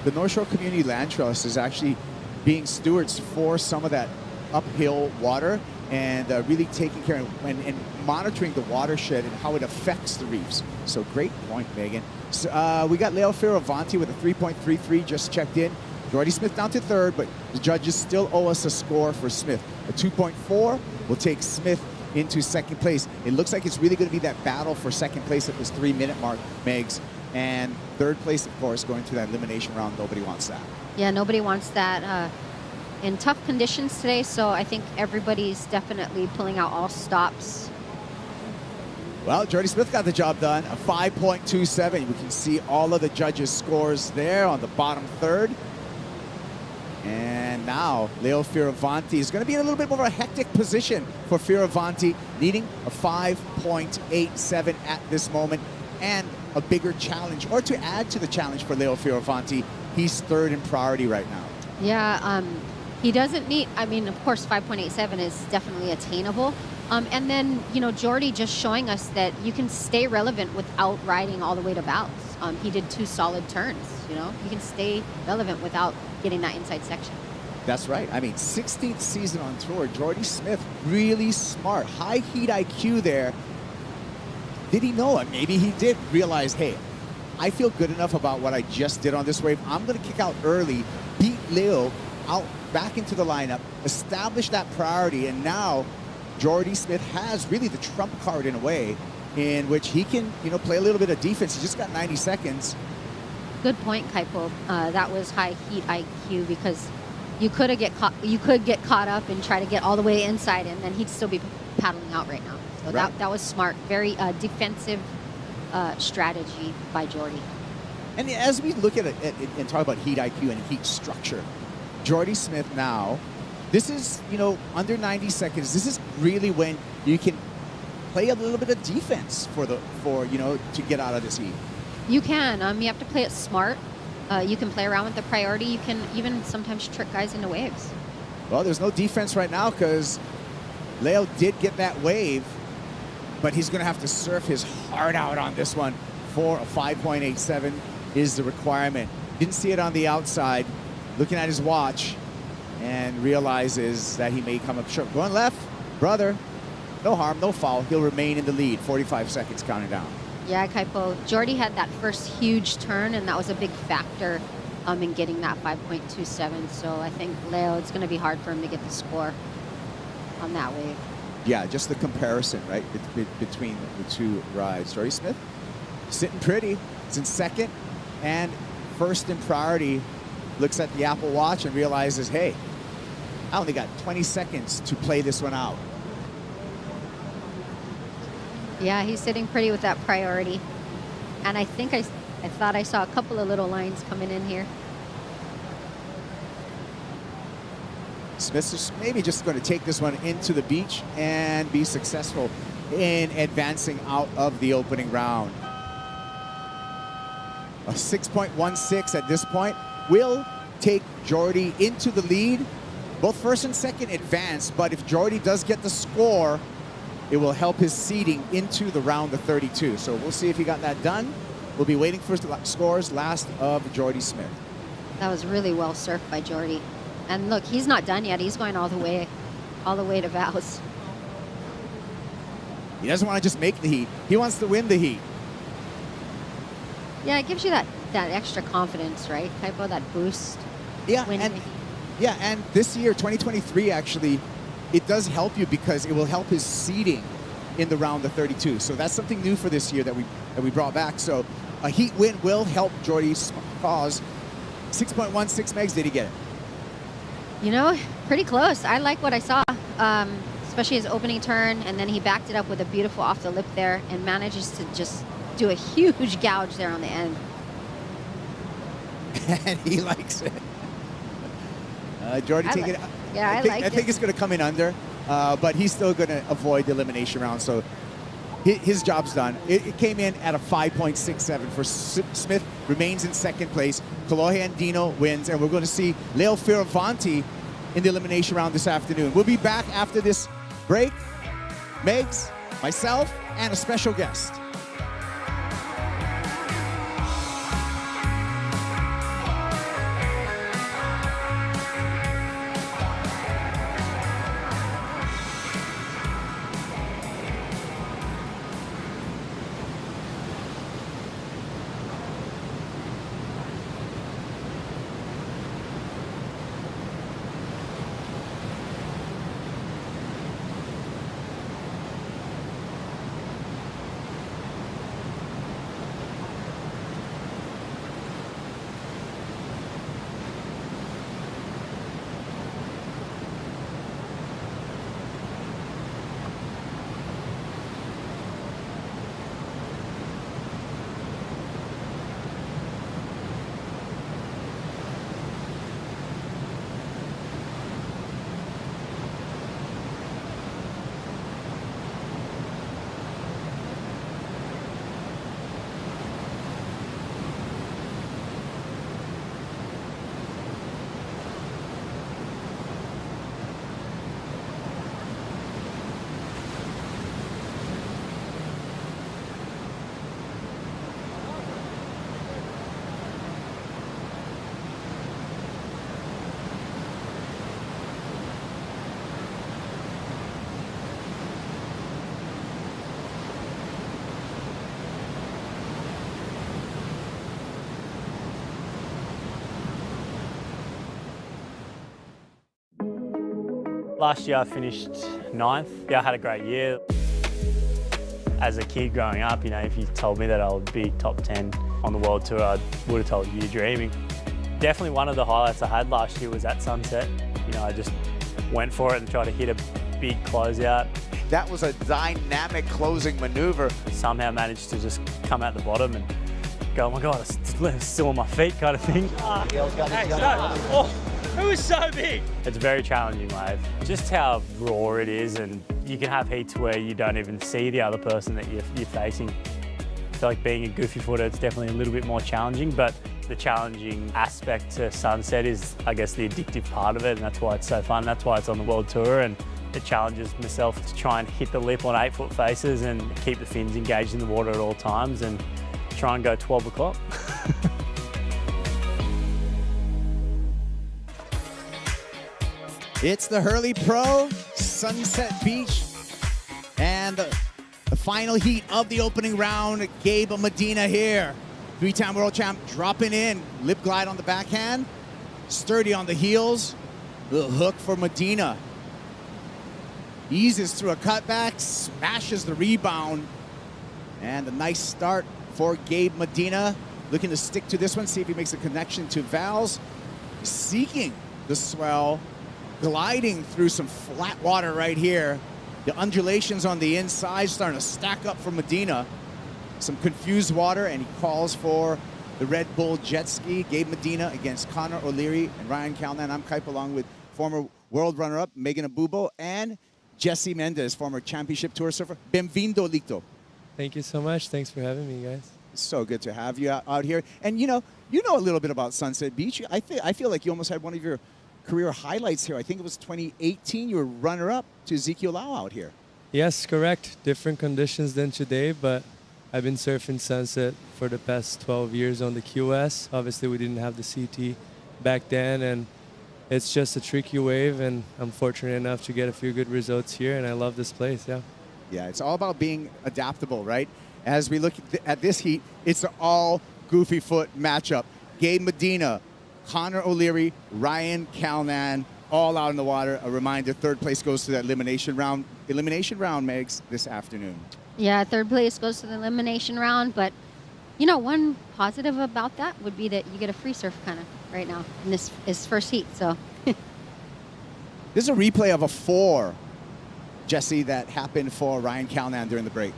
X: the North Shore Community Land Trust is actually being stewards for some of that uphill water and really taking care of and monitoring the watershed and how it affects the reefs. So great point, Megan. So, we got Leo Fioravanti with a 3.33, just checked in. Jordy Smith down to third, but the judges still owe us a score for Smith. A 2.4 will take Smith into second place. It looks like it's really going to be that battle for second place at this 3-minute mark, Megs. And third place, of course, going to that elimination round. Nobody wants that.
Y: Yeah, nobody wants that in tough conditions today, so I think everybody's definitely pulling out all stops.
X: Well, Jordy Smith got the job done, a 5.27. We can see all of the judges' scores there on the bottom third. And now Leo Fioravanti is going to be in a little bit more of a hectic position for Fioravanti, needing a 5.87 at this moment and a bigger challenge, or to add to the challenge for Leo Fioravanti. He's third in priority right now.
Y: Yeah, he doesn't need, I mean, of course, 5.87 is definitely attainable. And then, you know, Jordy just showing us that you can stay relevant without riding all the way to bows. He did 2 solid turns, you know. You can stay relevant without getting that inside section.
X: That's right. I mean, 16th season on tour. Jordy Smith, really smart. High heat IQ there. Did he know it? Maybe he did realize, hey, I feel good enough about what I just did on this wave. I'm going to kick out early, beat Leo out back into the lineup, establish that priority, and now Jordy Smith has really the trump card in a way in which he can, you know, play a little bit of defense. He just got 90 seconds.
Y: Good point, Kaipo. That was high heat IQ, because you could get caught up and try to get all the way inside, and then he'd still be paddling out right now. So
X: right.
Y: that was smart. Very defensive strategy by Jordy.
X: And as we look at it and talk about heat IQ and heat structure, Jordy Smith now, this is, you know, under 90 seconds. This is really when you can play a little bit of defense for you know, to get out of this heat.
Y: You can. You have to play it smart. You can play around with the priority. You can even sometimes trick guys into waves.
X: Well, there's no defense right now because Leo did get that wave, but he's going to have to surf his heart out on this one for a 5.87 is the requirement. Didn't see it on the outside, looking at his watch, and realizes that he may come up short. Going left, brother, no harm, no foul. He'll remain in the lead. 45 seconds counting down.
Y: Yeah, Kaipo. Jordy had that first huge turn, and that was a big factor in getting that 5.27. So I think Leo, it's going to be hard for him to get the score on that wave.
X: Yeah, just the comparison, right, between the two rides. Jordy Smith sitting pretty. It's in second and first in priority. Looks at the Apple Watch and realizes, hey, I only got 20 seconds to play this one out.
Y: Yeah, he's sitting pretty with that priority. And I think I thought I saw a couple of little lines coming in here.
X: Smith's maybe just going to take this one into the beach and be successful in advancing out of the opening round. A 6.16 at this point will take Jordy into the lead. Both first and second advance, but if Jordy does get the score, it will help his seeding into the round of 32. So we'll see if he got that done. We'll be waiting for scores last of Jordy Smith.
Y: That was really well surfed by Jordy. And look, he's not done yet. He's going all the way to vows.
X: He doesn't want to just make the heat. He wants to win the heat.
Y: Yeah, it gives you that extra confidence, right, Kaipo? That boost.
X: Yeah, and this year, 2023, actually, it does help you because it will help his seeding in the round of 32. So that's something new for this year that we brought back. So a heat win will help Jordy's cause. 6.16 megs, did he get it?
Y: You know, pretty close. I like what I saw, especially his opening turn, and then he backed it up with a beautiful off the lip there and manages to just do a huge gouge there on the end.
X: And he likes it. Jordy taking it.
Y: Yeah,
X: I think it's going to come in under, but he's still going to avoid the elimination round. So his job's done. It came in at a 5.67 for Smith, remains in second place. Kolohe Andino wins, and we're going to see Leo Fioravanti in the elimination round this afternoon. We'll be back after this break. Megs, myself, and a special guest.
C: Last year I finished 9th. Yeah, I had a great year. As a kid growing up, you know, if you told me that I would be top 10 on the World Tour, I would have told you you're dreaming. Definitely one of the highlights I had last year was at Sunset. You know, I just went for it and tried to hit a big closeout.
X: That was a dynamic closing maneuver.
C: Somehow managed to just come out the bottom and go, oh my God, it's still on my feet kind of thing. It was so big. It's a very challenging wave. Just how raw it is, and you can have heats where you don't even see the other person that you're facing. I feel like being a goofy footer, it's definitely a little bit more challenging, but the challenging aspect to Sunset is, I guess, the addictive part of it, and that's why it's so fun. That's why it's on the World Tour, and it challenges myself to try and hit the lip on 8-foot faces and keep the fins engaged in the water at all times and try and go 12 o'clock.
X: It's the Hurley Pro, Sunset Beach, and the final heat of the opening round. Gabe Medina here, 3-time world champ, dropping in. Lip glide on the backhand, sturdy on the heels. Little hook for Medina. Eases through a cutback, smashes the rebound. And a nice start for Gabe Medina. Looking to stick to this one, see if he makes a connection to Val's. Seeking the swell. Gliding through some flat water right here. The undulations on the inside starting to stack up for Medina. Some confused water, and he calls for the Red Bull jet ski. Gabe Medina against Connor O'Leary and Ryan Calnan. I'm Kipe, along with former world runner-up Megan Abubo and Jesse Mendez, former championship tour surfer. Benvindo, Lito.
D: Thank you so much. Thanks for having me, guys.
X: It's so good to have you out here. And you know a little bit about Sunset Beach. I feel like you almost had one of your career highlights here. I think it was 2018. You were runner-up to Ezekiel Lau out here.
D: Yes, correct. Different conditions than today, but I've been surfing Sunset for the past 12 years on the QS. Obviously, we didn't have the CT back then, and it's just a tricky wave, and I'm fortunate enough to get a few good results here, and I love this place, yeah.
X: Yeah, it's all about being adaptable, right? As we look at this heat, it's an all goofy foot matchup. Gabe Medina, Connor O'Leary, Ryan Calnan, all out in the water. A reminder, third place goes to that elimination round. Elimination round, Megs, this afternoon.
Y: Yeah, third place goes to the elimination round, but you know, one positive about that would be that you get a free surf kind of right now in this is first heat, so.
X: This is a replay of a 4, Jesse, that happened for Ryan Calnan during the break.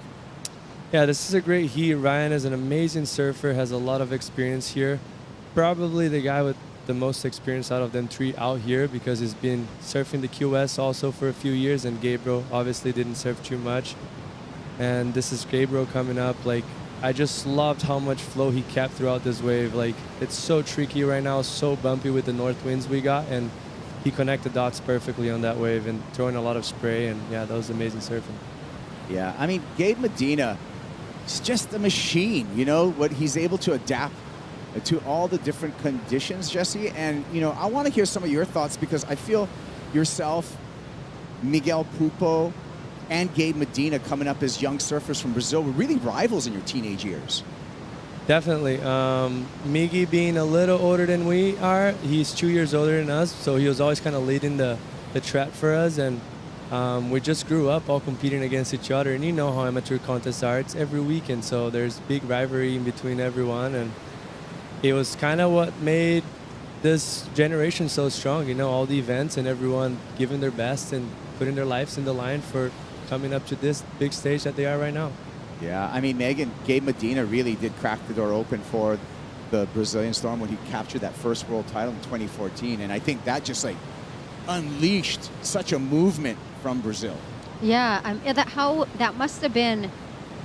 D: Yeah, this is a great heat. Ryan is an amazing surfer, has a lot of experience here. Probably the guy with the most experience out of them 3 out here, because he's been surfing the QS also for a few years, and Gabriel obviously didn't surf too much. And this is Gabriel coming up. Like, I just loved how much flow he kept throughout this wave. Like, it's so tricky right now, so bumpy with the north winds we got, and he connected dots perfectly on that wave and throwing a lot of spray, and yeah, that was amazing surfing.
X: Yeah, I mean, Gabe Medina is just a machine, you know, what he's able to adapt to all the different conditions, Jesse. And, you know, I want to hear some of your thoughts, because I feel yourself, Miguel Pupo, and Gabe Medina coming up as young surfers from Brazil were really rivals in your teenage years.
D: Definitely. Miggy being a little older than we are, he's 2 years older than us, so he was always kind of leading the trap for us. And we just grew up all competing against each other. And you know how amateur contests are. It's every weekend, so there's big rivalry in between everyone. And it was kind of what made this generation so strong, you know, all the events and everyone giving their best and putting their lives in the line for coming up to this big stage that they are right now.
X: Yeah, I mean, Megan, Gabe Medina really did crack the door open for the Brazilian Storm when he captured that first world title in 2014. And I think that just like unleashed such a movement from Brazil.
Y: Yeah, that must have been,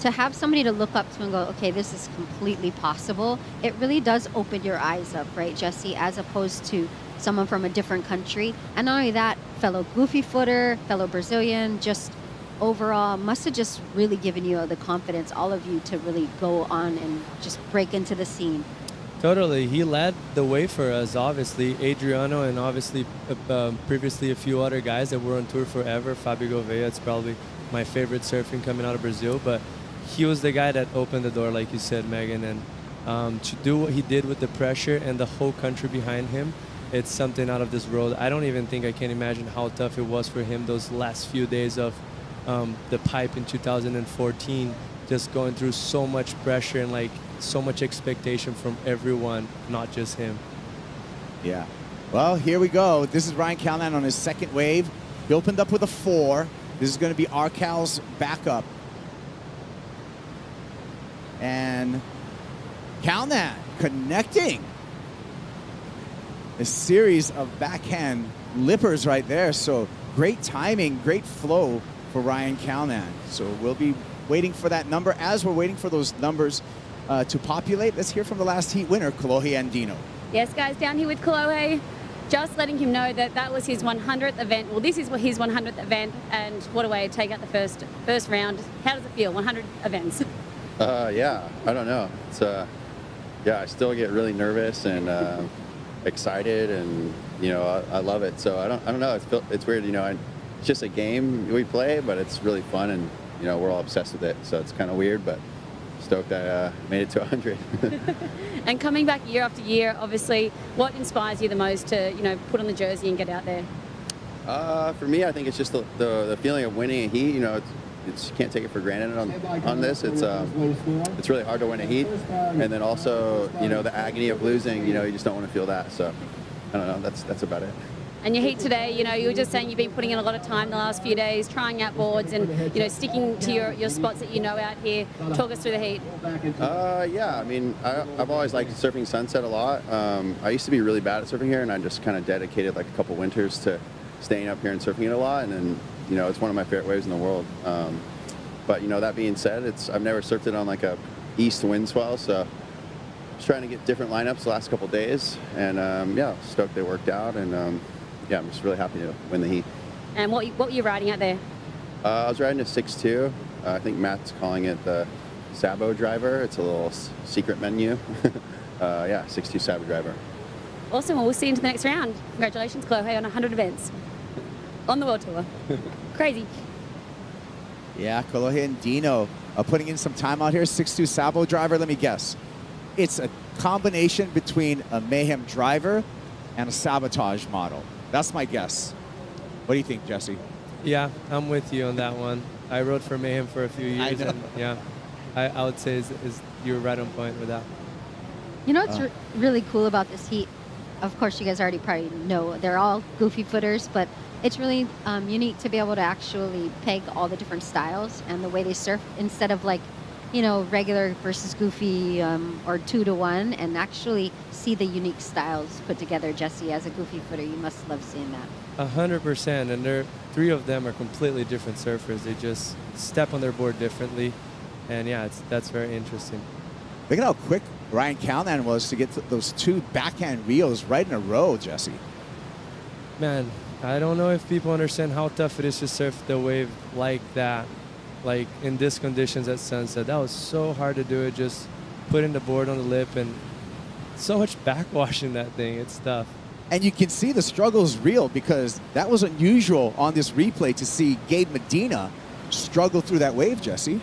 Y: to have somebody to look up to and go, okay, this is completely possible. It really does open your eyes up, right, Jesse, as opposed to someone from a different country. And not only that, fellow goofy footer, fellow Brazilian, just overall must have just really given you the confidence, all of you, to really go on and just break into the scene.
D: Totally. He led the way for us, obviously. Adriano, and obviously previously a few other guys that were on tour forever. Fabio Gouveia, it's probably my favorite surfing coming out of Brazil, but he was the guy that opened the door, like you said, Megan. And to do what he did with the pressure and the whole country behind him, it's something out of this world. I don't even think I can imagine how tough it was for him those last few days of the pipe in 2014, just going through so much pressure and like so much expectation from everyone, not just him.
X: Yeah. Well, here we go. This is Ryan Callahan on his second wave. He opened up with a 4. This is going to be Arcal's backup. And Callahan connecting. A series of backhand lippers right there. So great timing, great flow for Ryan Callahan. So we'll be waiting for that number. As we're waiting for those numbers to populate, let's hear from the last heat winner, Kolohe Andino.
E: Yes, guys, down here with Kolohe, just letting him know that that was his 100th event. Well, this is his 100th event, and what a way to take out the first round. How does it feel, 100 events?
J: Yeah, I don't know. It's yeah, I still get really nervous and excited, and I love it. So I don't know. It's weird, it's just a game we play, but it's really fun, and we're all obsessed with it. So it's kind of weird, but stoked I made it to 100.
E: And coming back year after year, obviously, what inspires you the most to put on the jersey and get out there?
J: For me, I think it's just the feeling of winning a heat. You can't take it for granted on this. It's really hard to win a heat, and then also the agony of losing. You just don't want to feel that. So I don't know. That's about it.
E: And your heat today, you were just saying you've been putting in a lot of time the last few days, trying out boards and sticking to your spots that out here. Talk us through the heat.
J: Yeah, I mean, I've always liked surfing Sunset a lot. I used to be really bad at surfing here, and I just kind of dedicated like a couple winters to staying up here and surfing it a lot. And then it's one of my favorite waves in the world. But that being said, I've never surfed it on like a east wind swell, so just trying to get different lineups the last couple days, and yeah, stoked they worked out, and yeah, I'm just really happy to win the heat.
E: And what were you riding out there?
J: I was riding a 6.2. I think Matt's calling it the Sabo driver. It's a little secret menu. Yeah, 6.2 Sabo driver.
E: Awesome. Well, we'll see you into the next round. Congratulations, Kolohe, on 100 events on the World Tour. Crazy.
X: Yeah, Kolohe and Dino putting in some time out here. 6.2 Sabo driver. Let me guess. It's a combination between a Mayhem driver and a Sabotage model. That's my guess. What do you think, Jesse?
D: Yeah, I'm with you on that one. I rode for Mayhem for a few years. And yeah, I would say you're right on point with that.
Y: What's really cool about this heat? Of course, you guys already probably know they're all goofy footers, but it's really unique to be able to actually peg all the different styles and the way they surf instead of like, regular versus goofy or 2-to-1, and actually see the unique styles put together. Jesse, as a goofy footer, you must love seeing that.
D: 100%, and 3 of them are completely different surfers. They just step on their board differently, and yeah, that's very interesting.
X: Look at how quick Ryan Callahan was to get those 2 backhand reels right in a row, Jesse.
D: Man, I don't know if people understand how tough it is to surf the wave like that. Like in these conditions at Sunset, that was so hard to do it. Just putting the board on the lip and so much backwash in that thing. It's tough.
X: And you can see the struggle is real because that was unusual on this replay to see Gabe Medina struggle through that wave, Jesse.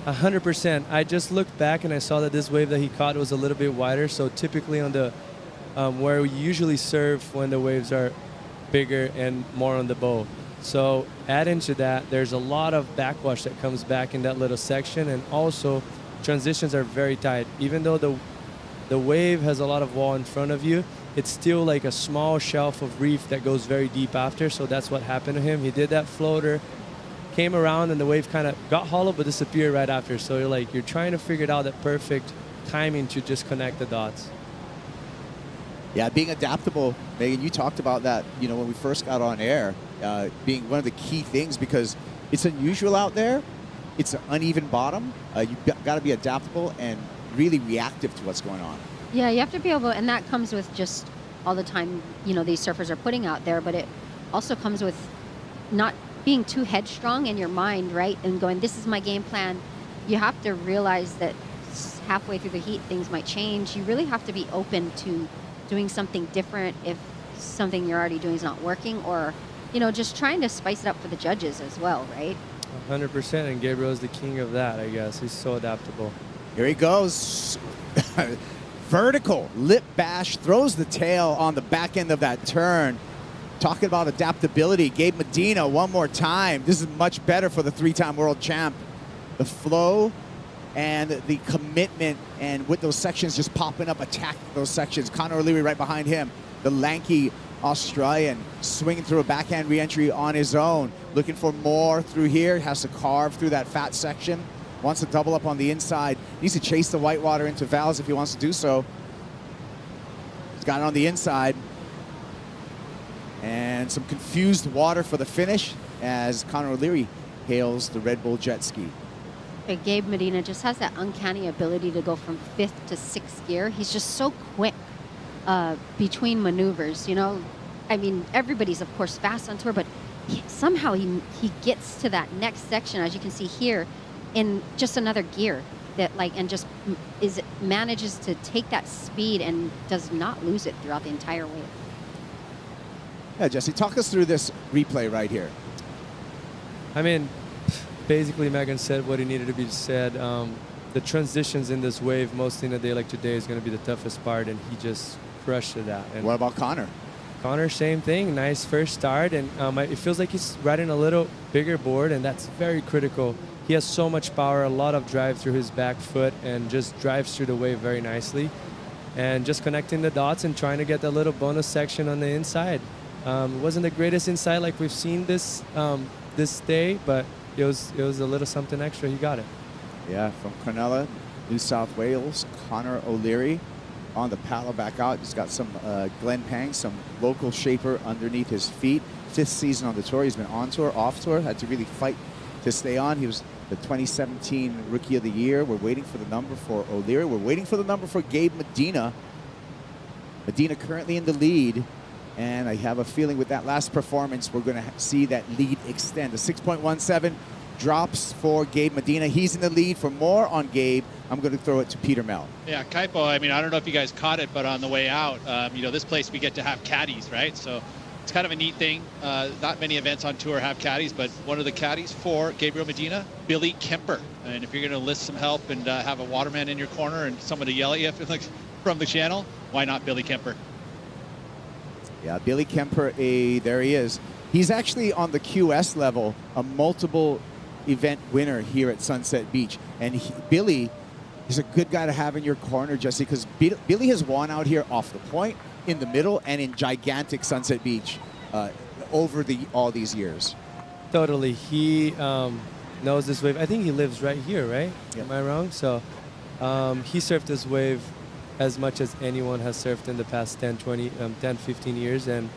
D: 100%. I just looked back and I saw that this wave that he caught was a little bit wider. So typically on the where we usually surf when the waves are bigger and more on the bow. So add into that, there's a lot of backwash that comes back in that little section, and also transitions are very tight. Even though the wave has a lot of wall in front of you, it's still like a small shelf of reef that goes very deep after. So that's what happened to him. He did that floater, came around, and the wave kind of got hollow but disappeared right after. So you're trying to figure out that perfect timing to just connect the dots.
X: Yeah, being adaptable. Megan, you talked about that, when we first got on air, being one of the key things because it's unusual out there. It's an uneven bottom. You've got to be adaptable and really reactive to what's going on.
Y: Yeah, you have to be able, and that comes with just all the time, these surfers are putting out there, but it also comes with not being too headstrong in your mind, right? And going, this is my game plan. You have to realize that halfway through the heat, things might change. You really have to be open to doing something different if something you're already doing is not working, or just trying to spice it up for the judges as well, right?
D: 100%, and Gabriel's the king of that, I guess. He's so adaptable.
X: Here he goes. vertical lip bash, throws the tail on the back end of that turn. Talking about adaptability, Gabe Medina one more time. This is much better for the 3-time world champ. The flow and the commitment, and with those sections just popping up, attacking those sections. Connor O'Leary right behind him. The lanky Australian swinging through a backhand re-entry on his own. Looking for more through here. Has to carve through that fat section. Wants to double up on the inside. Needs to chase the whitewater into valves if he wants to do so. He's got it on the inside. And some confused water for the finish as Connor O'Leary hails the Red Bull jet ski.
Y: Gabe Medina just has that uncanny ability to go from 5th to 6th gear. He's just so quick between maneuvers, you know. I mean, everybody's, of course, fast on tour, but somehow he gets to that next section, as you can see here, in just another gear. That and just manages to take that speed and does not lose it throughout the entire wave.
X: Yeah, Jesse, talk us through this replay right here.
D: I mean, basically Megan said what he needed to be said. The transitions in this wave, mostly in a day like today, is going to be the toughest part, and he just crushed that. And
X: what about Connor?
D: Connor, same thing. Nice first start, and it feels like he's riding a little bigger board, and that's very critical. He has so much power, a lot of drive through his back foot, and just drives through the wave very nicely. And just connecting the dots and trying to get that little bonus section on the inside. It wasn't the greatest inside like we've seen this day, but it was a little something extra. He got it.
X: Yeah, from Cronulla, New South Wales, Connor O'Leary on the paddle back out. He's got some Glenn Pang, some local shaper underneath his feet. 5th season on the tour. He's been on tour, off tour, had to really fight to stay on. He was the 2017 Rookie of the Year. We're waiting for the number for O'Leary. We're waiting for the number for Gabe Medina. Medina currently in the lead. And I have a feeling with that last performance, we're going to see that lead extend. The 6.17 drops for Gabe Medina. He's in the lead. For more on Gabe, I'm going to throw it to Peter Mel.
H: Yeah, Kaipo, I mean, I don't know if you guys caught it, but on the way out, you know, this place we get to have caddies, right? So it's kind of a neat thing. Not many events on tour have caddies, but one of the caddies for Gabriel Medina, Billy Kemper. And if you're going to list some help and have a waterman in your corner and someone to yell at you from the channel, why not Billy Kemper?
X: Yeah, Billy Kemper, there he is. He's actually on the QS level, a multiple event winner here at Sunset Beach. And Billy is a good guy to have in your corner, Jesse, because Billy has won out here off the point, in the middle, and in gigantic Sunset Beach over all these years.
D: Totally. He knows this wave. I think he lives right here, right? Yep. Am I wrong? So he surfed this wave as much as anyone has surfed in the past 10, 15 years. And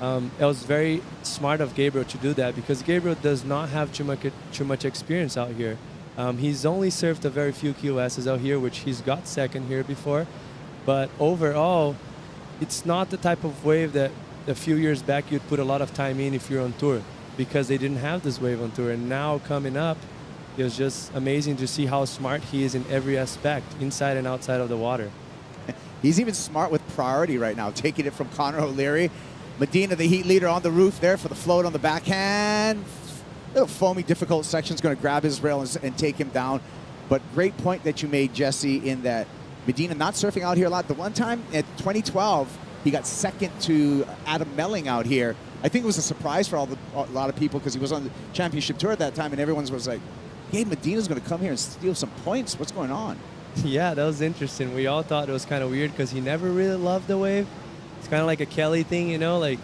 D: it was very smart of Gabriel to do that, because Gabriel does not have too much experience out here. He's only surfed a very few QSs out here, which he's got second here before. But overall, it's not the type of wave that a few years back you'd put a lot of time in if you're on tour, because they didn't have this wave on tour. And now coming up, it was just amazing to see how smart he is in every aspect, inside and outside of the water.
X: He's even smart with priority right now, taking it from Connor O'Leary. Medina, the heat leader, on the roof there for the float on the backhand. Little foamy, difficult section's going to grab his rail and take him down. But great point that you made, Jesse, in that Medina not surfing out here a lot. The one time at 2012, he got second to Adam Melling out here. I think it was a surprise for a lot of people, because he was on the championship tour at that time, and everyone was like, hey, Medina's going to come here and steal some points. What's going on?
D: Yeah, that was interesting. We all thought it was kind of weird, because he never really loved the wave. It's kind of like a Kelly thing, you know, like,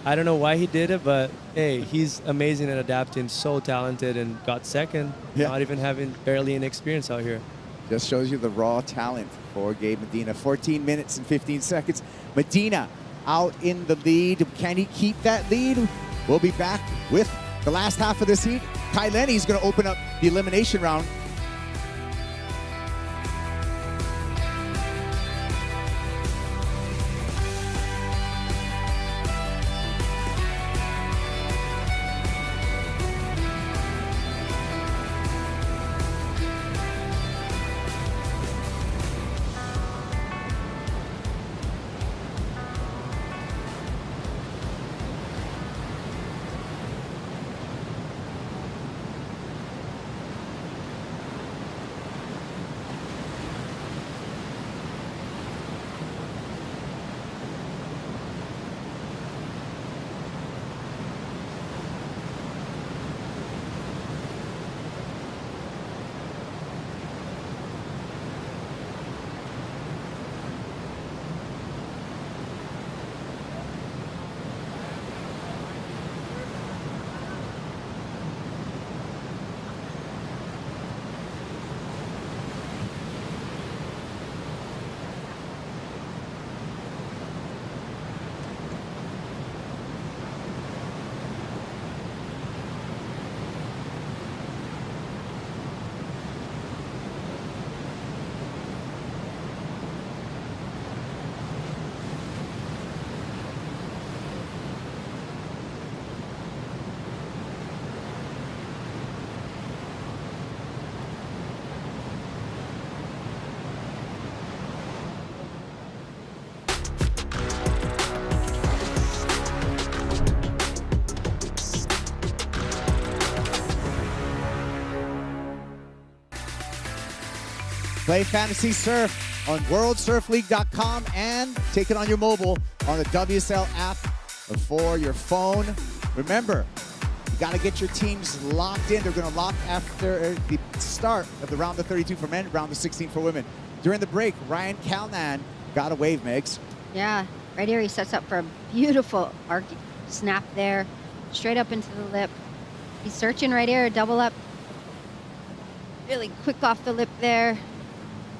D: I don't know why he did it, but hey, he's amazing at adapting, so talented, and got second, not even having barely any experience out here.
X: Just shows you the raw talent for Gabe Medina. 14 minutes and 15 seconds. Medina out in the lead. Can he keep that lead? We'll be back with the last half of this heat. Kai Lenny's going to open up the elimination round. Play Fantasy Surf on WorldSurfLeague.com and take it on your mobile on the WSL app for your phone. Remember, you got to get your teams locked in. They're going to lock after the start of the round of 32 for men, round of 16 for women. During the break, Ryan Calnan got a wave, Megs.
Y: Yeah, right here he sets up for a beautiful arc snap there, straight up into the lip. He's searching right here, double up. Really quick off the lip there.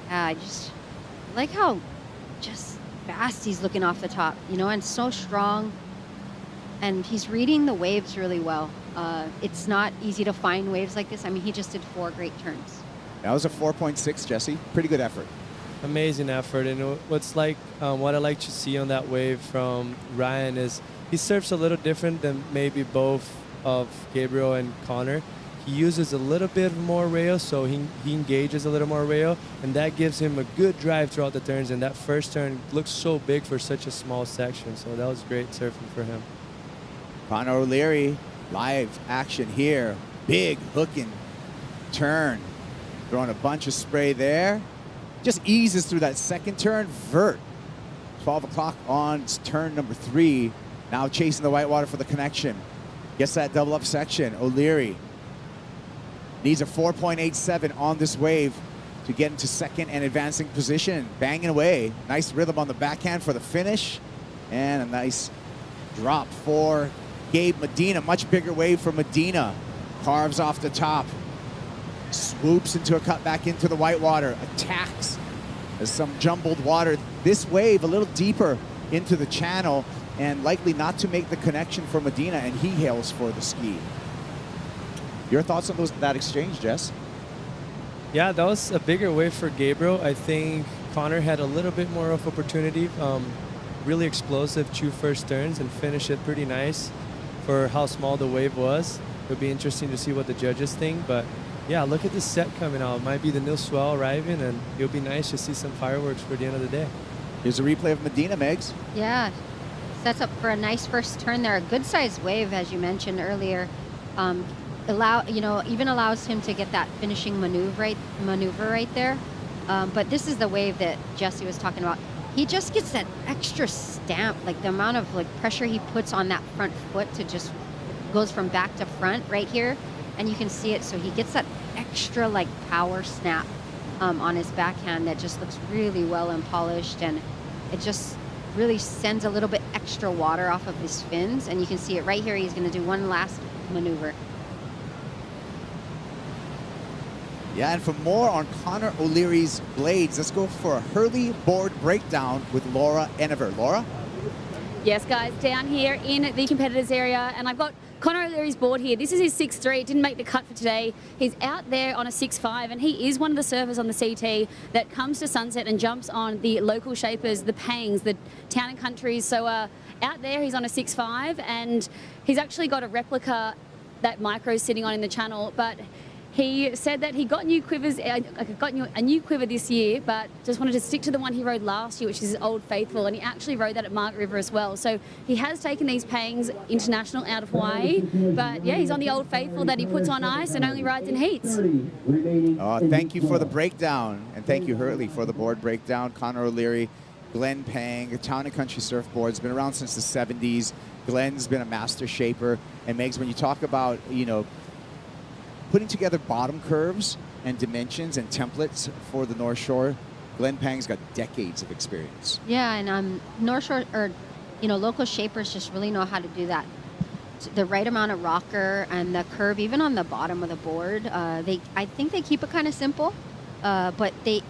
Y: I just like how just fast he's looking off the top, you know, and so strong. And he's reading the waves really well. It's not easy to find waves like this. I mean, he just did 4 great turns.
X: That was a 4.6, Jesse. Pretty good effort.
D: Amazing effort. And what I like to see on that wave from Ryan is he surfs a little different than maybe both of Gabriel and Connor. He uses a little bit more rail, so he engages a little more rail, and that gives him a good drive throughout the turns. And that first turn looks so big for such a small section, so that was great surfing for him.
X: Connor O'Leary, live action here. Big hooking turn. Throwing a bunch of spray there. Just eases through that second turn. Vert. 12 o'clock on turn number 3. Now chasing the whitewater for the connection. Gets that double up section. O'Leary needs a 4.87 on this wave to get into second and advancing position. Banging away. Nice rhythm on the backhand for the finish. And a nice drop for Gabe Medina. Much bigger wave for Medina. Carves off the top. Swoops into a cut back into the whitewater. Attacks. There's some jumbled water. This wave a little deeper into the channel and likely not to make the connection for Medina, and he hails for the ski. Your thoughts on that exchange, Jess?
D: Yeah, that was a bigger wave for Gabriel. I think Connor had a little bit more of opportunity. Really explosive 2 first turns and finished it pretty nice for how small the wave was. It'll be interesting to see what the judges think, but yeah, look at this set coming out. It might be the new swell arriving, and it'll be nice to see some fireworks for the end of the day.
X: Here's a replay of Medina, Megs.
Y: Yeah, sets up for a nice first turn there. A good-sized wave, as you mentioned earlier. Even allows him to get that finishing maneuver right there. But this is the wave that Jesse was talking about. He just gets that extra stamp, like the amount of pressure he puts on that front foot to just goes from back to front right here. And you can see it, so he gets that extra power snap on his backhand that just looks really well and polished, and it just really sends a little bit extra water off of his fins, and you can see it right here. He's going to do one last maneuver.
X: Yeah, and for more on Connor O'Leary's blades, let's go for a Hurley board breakdown with Laura Enever. Laura?
E: Yes, guys, down here in the competitors area, and I've got Connor O'Leary's board here. This is his 6.3. Didn't make the cut for today. He's out there on a 6.5, and he is one of the surfers on the CT that comes to Sunset and jumps on the local shapers, the Pangs, the town and countries. So out there, he's on a 6.5, and he's actually got a replica that Micro's sitting on in the channel, but he said that he got new quivers, got a new quiver this year, but just wanted to stick to the one he rode last year, which is his Old Faithful, and he actually rode that at Margaret River as well. So he has taken these Pangs international out of Hawaii, but yeah, he's on the Old Faithful that he puts on ice and only rides in heats.
X: Thank you for the breakdown, and thank you, Hurley, for the board breakdown. Connor O'Leary, Glenn Pang, Town and Country Surfboard's been around since the 70s. Glenn's been a master shaper, and Megs, when you talk about, putting together bottom curves and dimensions and templates for the North Shore, Glenn Pang's got decades of experience.
Y: Yeah, and North Shore, local shapers just really know how to do that. The right amount of rocker and the curve, even on the bottom of the board. I think they keep it kind of simple, but the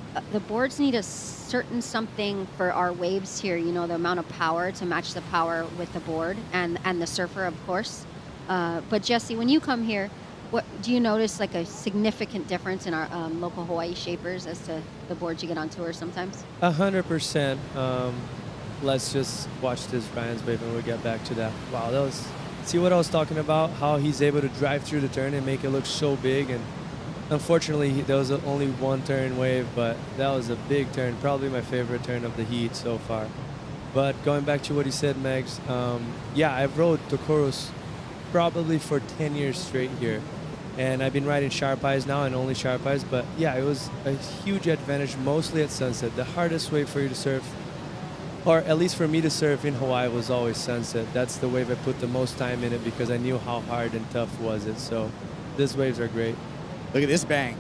Y: boards need a certain something for our waves here. The amount of power to match the power with the board and the surfer, of course. But Jesse, when you come here, what do you notice a significant difference in our local Hawaii shapers as to the boards you get on tour sometimes?
D: 100%. Let's just watch this Ryan's wave and we'll get back to that. Wow, see what I was talking about? How he's able to drive through the turn and make it look so big. And unfortunately, there was only one turn wave, but that was a big turn. Probably my favorite turn of the heat so far. But going back to what he said, Megs, yeah, I've rode Tokoros probably for 10 years straight here. And I've been riding sharp eyes now and only sharp eyes. But yeah, it was a huge advantage, mostly at sunset. The hardest wave for you to surf, or at least for me to surf in Hawaii, was always sunset. That's the wave I put the most time in it because I knew how hard and tough was it. So these waves are great.
X: Look at this bang.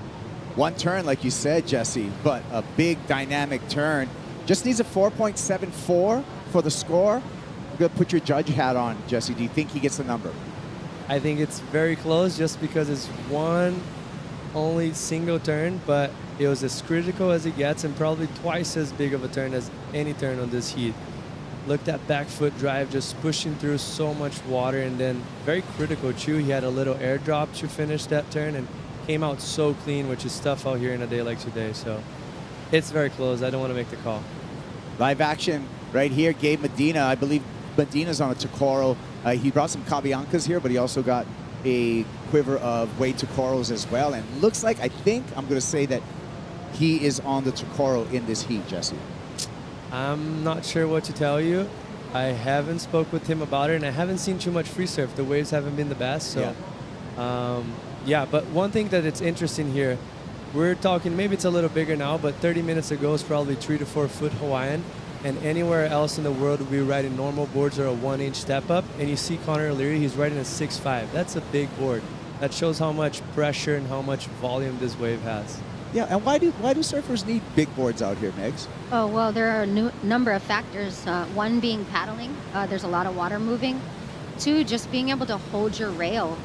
X: One turn, like you said, Jesse, but a big dynamic turn. Just needs a 4.74 for the score. I'm going to put your judge hat on, Jesse. Do you think he gets the number?
D: I think it's very close just because it's one only single turn, but it was as critical as it gets and probably twice as big of a turn as any turn on this heat. Look at back foot drive, just pushing through so much water, and then very critical too. He had a little airdrop to finish that turn and came out so clean, which is tough out here in a day like today. So it's very close. I don't want to make the call.
X: Live action right here. Gabe Medina, I believe Medina's on a Tokoro. He brought some Cabiancas here, but he also got a quiver of Wade Tokoros as well. And looks like, I think, I'm going to say that he is on the Tokoro in this heat, Jesse.
D: I'm not sure what to tell you. I haven't spoke with him about it, and I haven't seen too much free surf. The waves haven't been the best. So, yeah, but one thing that it's interesting here, we're talking, maybe it's a little bigger now, but 30 minutes ago it's probably 3 to 4 foot Hawaiian. And anywhere else in the world we'll be riding normal boards or a 1-inch step up. And you see Connor O'Leary, he's riding a 6.5. That's a big board. That shows how much pressure and how much volume this wave has.
X: Yeah, and why do surfers need big boards out here, Megs?
Y: Oh, well, there are a number of factors. One being paddling. There's a lot of water moving. 2, just being able to hold your rail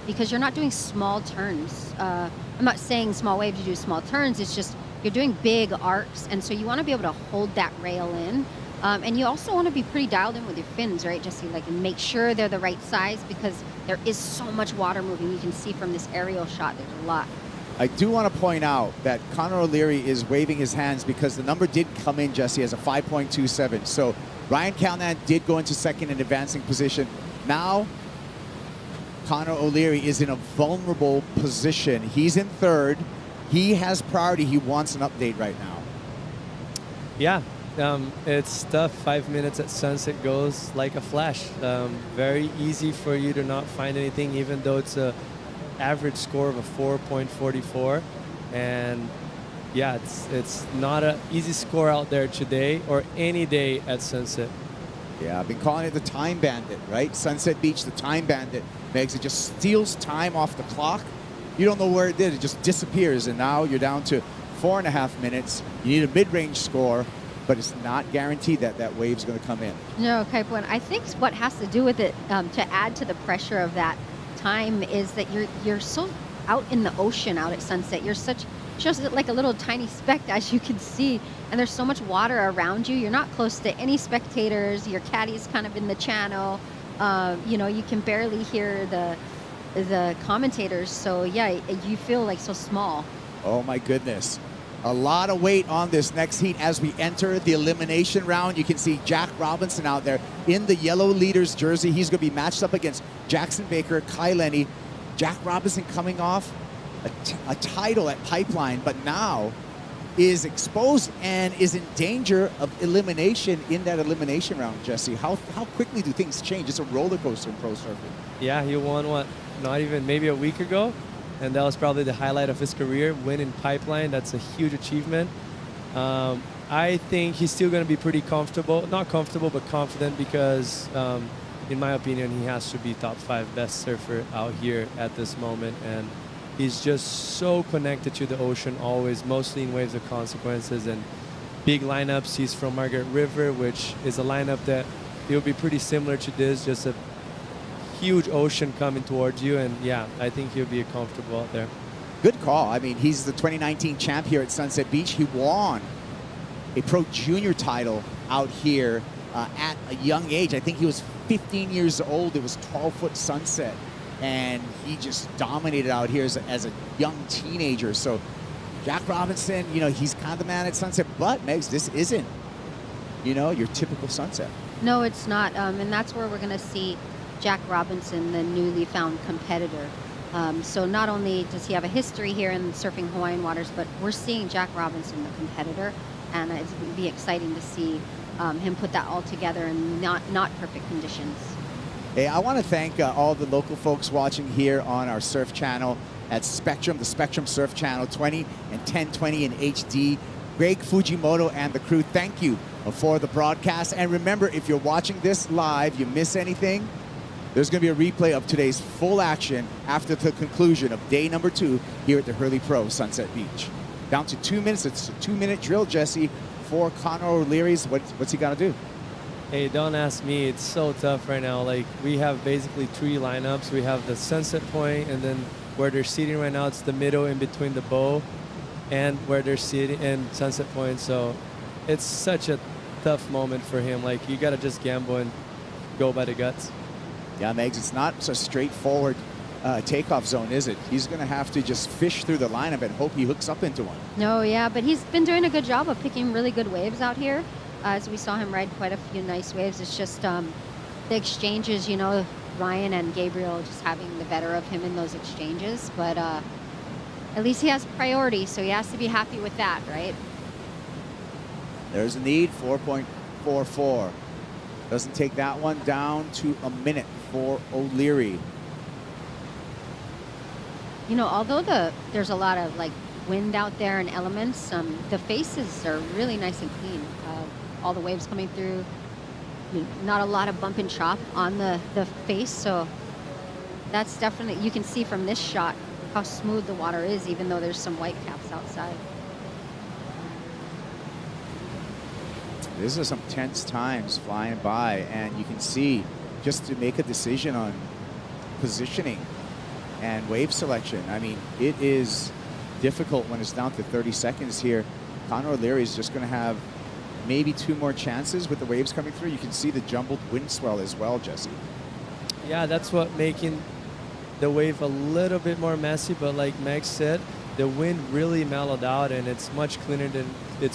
Y: because you're not doing small turns. I'm not saying small waves, you do small turns. It's just you're doing big arcs, and so you want to be able to hold that rail in. And you also want to be pretty dialed in with your fins, right, Jesse? Like, and make sure they're the right size because there is so much water moving. You can see from this aerial shot, there's a lot.
X: I do want to point out that Connor O'Leary is waving his hands because the number did come in, Jesse, as a 5.27. So Ryan Calnan did go into second in advancing position. Now, Connor O'Leary is in a vulnerable position. He's in third. He has priority. He wants an update right now.
D: Yeah, it's tough. 5 minutes at sunset goes like a flash. Very easy for you to not find anything, even though it's a average score of a 4.44. And yeah, it's not an easy score out there today or any day at sunset.
X: Yeah, I've been calling it the time bandit, right? Sunset Beach, the time bandit. Megs, it just steals time off the clock. You don't know where it did. It just disappears, and now you're down to 4.5 minutes. You need a mid-range score, but it's not guaranteed that that wave's going to come in.
Y: No, Kaipuan, I think what has to do with it to add to the pressure of that time is that you're so out in the ocean out at sunset. You're just like a little tiny speck, as you can see, and there's so much water around you. You're not close to any spectators. Your caddy's kind of in the channel. You know, you can barely hear the commentators, so yeah, you feel like so small.
X: Oh my goodness. A lot of weight on this next heat as we enter the elimination round. You can see Jack Robinson out there in the yellow leaders jersey. He's going to be matched up against Jackson Baker, Kai Lenny. Jack Robinson coming off a title at Pipeline, but now is exposed and is in danger of elimination in that elimination round, Jesse. How quickly do things change? It's a roller coaster in pro surfing.
D: Yeah, he won, what, not even maybe a week ago? And that was probably the highlight of his career, winning Pipeline. That's a huge achievement. I think he's still going to be pretty comfortable. Not comfortable, but confident because, in my opinion, he has to be top 5 best surfer out here at this moment. And he's just so connected to the ocean always, mostly in waves of consequences and big lineups. He's from Margaret River, which is a lineup that will be pretty similar to this, just a huge ocean coming towards you. And yeah, I think he'll be comfortable out there.
X: Good call. I mean, he's the 2019 champ here at Sunset Beach. He won a pro junior title out here at a young age. I think he was 15 years old. It was 12-foot sunset. And he just dominated out here as a young teenager. So Jack Robinson, you know, he's kind of the man at sunset. But, Megs, this isn't, you know, your typical sunset.
Y: No, it's not. And that's where we're going to see Jack Robinson, the newly found competitor. So not only does he have a history here in surfing Hawaiian waters, but we're seeing Jack Robinson, the competitor. And it's going to be exciting to see him put that all together in not perfect conditions.
X: Hey, I want to thank all the local folks watching here on our surf channel at Spectrum, the Spectrum Surf Channel 20 and 1020 in HD. Greg Fujimoto and the crew, thank you for the broadcast. And remember, if you're watching this live, you miss anything, there's going to be a replay of today's full action after the conclusion of day number 2 here at the Hurley Pro Sunset Beach. Down to 2 minutes. It's a 2-minute drill, Jesse, for Connor O'Leary's. What's he got to do?
D: Hey, don't ask me. It's so tough right now. Like, we have basically 3 lineups. We have the sunset point, and then where they're seating right now, it's the middle in between the bow and where they're seating and sunset point. So it's such a tough moment for him. Like, you got to just gamble and go by the guts.
X: Yeah, Megs, it's not so straightforward takeoff zone, is it? He's going to have to just fish through the lineup and hope he hooks up into one.
Y: No, yeah, but he's been doing a good job of picking really good waves out here. As we saw him ride quite a few nice waves. It's just the exchanges, you know, Ryan and Gabriel just having the better of him in those exchanges. But at least he has priority, so he has to be happy with that, right?
X: There's a need, 4.44. Doesn't take that one down to a minute for O'Leary.
Y: You know, although there's a lot of like wind out there and elements, the faces are really nice and clean. All the waves coming through, not a lot of bump and chop on the face, so that's definitely, you can see from this shot how smooth the water is, even though there's some white caps outside.
X: These are some tense times flying by, and you can see just to make a decision on positioning and wave selection. I mean, it is difficult when it's down to 30 seconds here. Connor O'Leary is just going to have maybe 2 more chances with the waves coming through. You can see the jumbled wind swell as well, Jesse.
D: Yeah, that's what making the wave a little bit more messy, but like Meg said, the wind really mellowed out and it's much cleaner than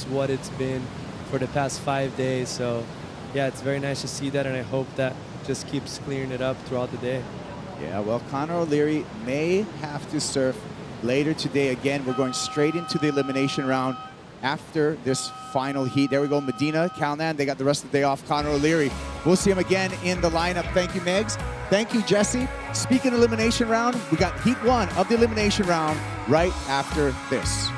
D: what it's been for the past 5 days. So yeah, it's very nice to see that, and I hope that just keeps clearing it up throughout the day.
X: Yeah, well, Connor O'Leary may have to surf later today. Again, we're going straight into the elimination round after this final heat. There we go, Medina, Calnan, they got the rest of the day off. Connor O'Leary, we'll see him again in the lineup. Thank you, Megs. Thank you, Jesse. Speaking of elimination round, we got heat 1 of the elimination round right after this.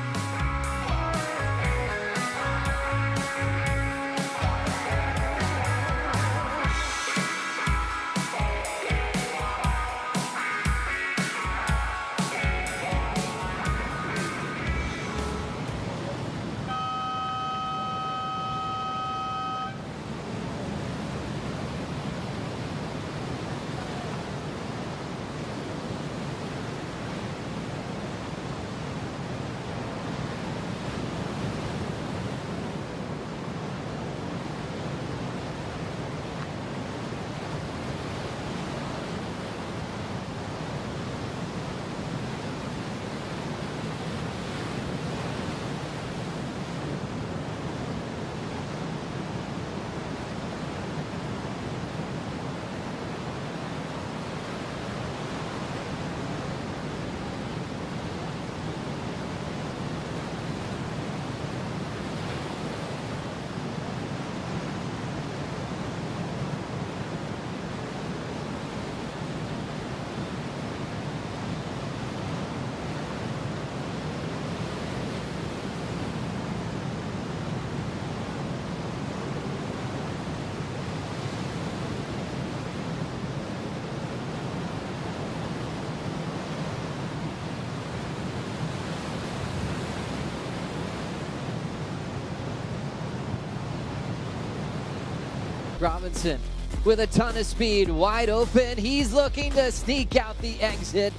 A: Robinson with a ton of speed, wide open. He's looking to sneak out the exit.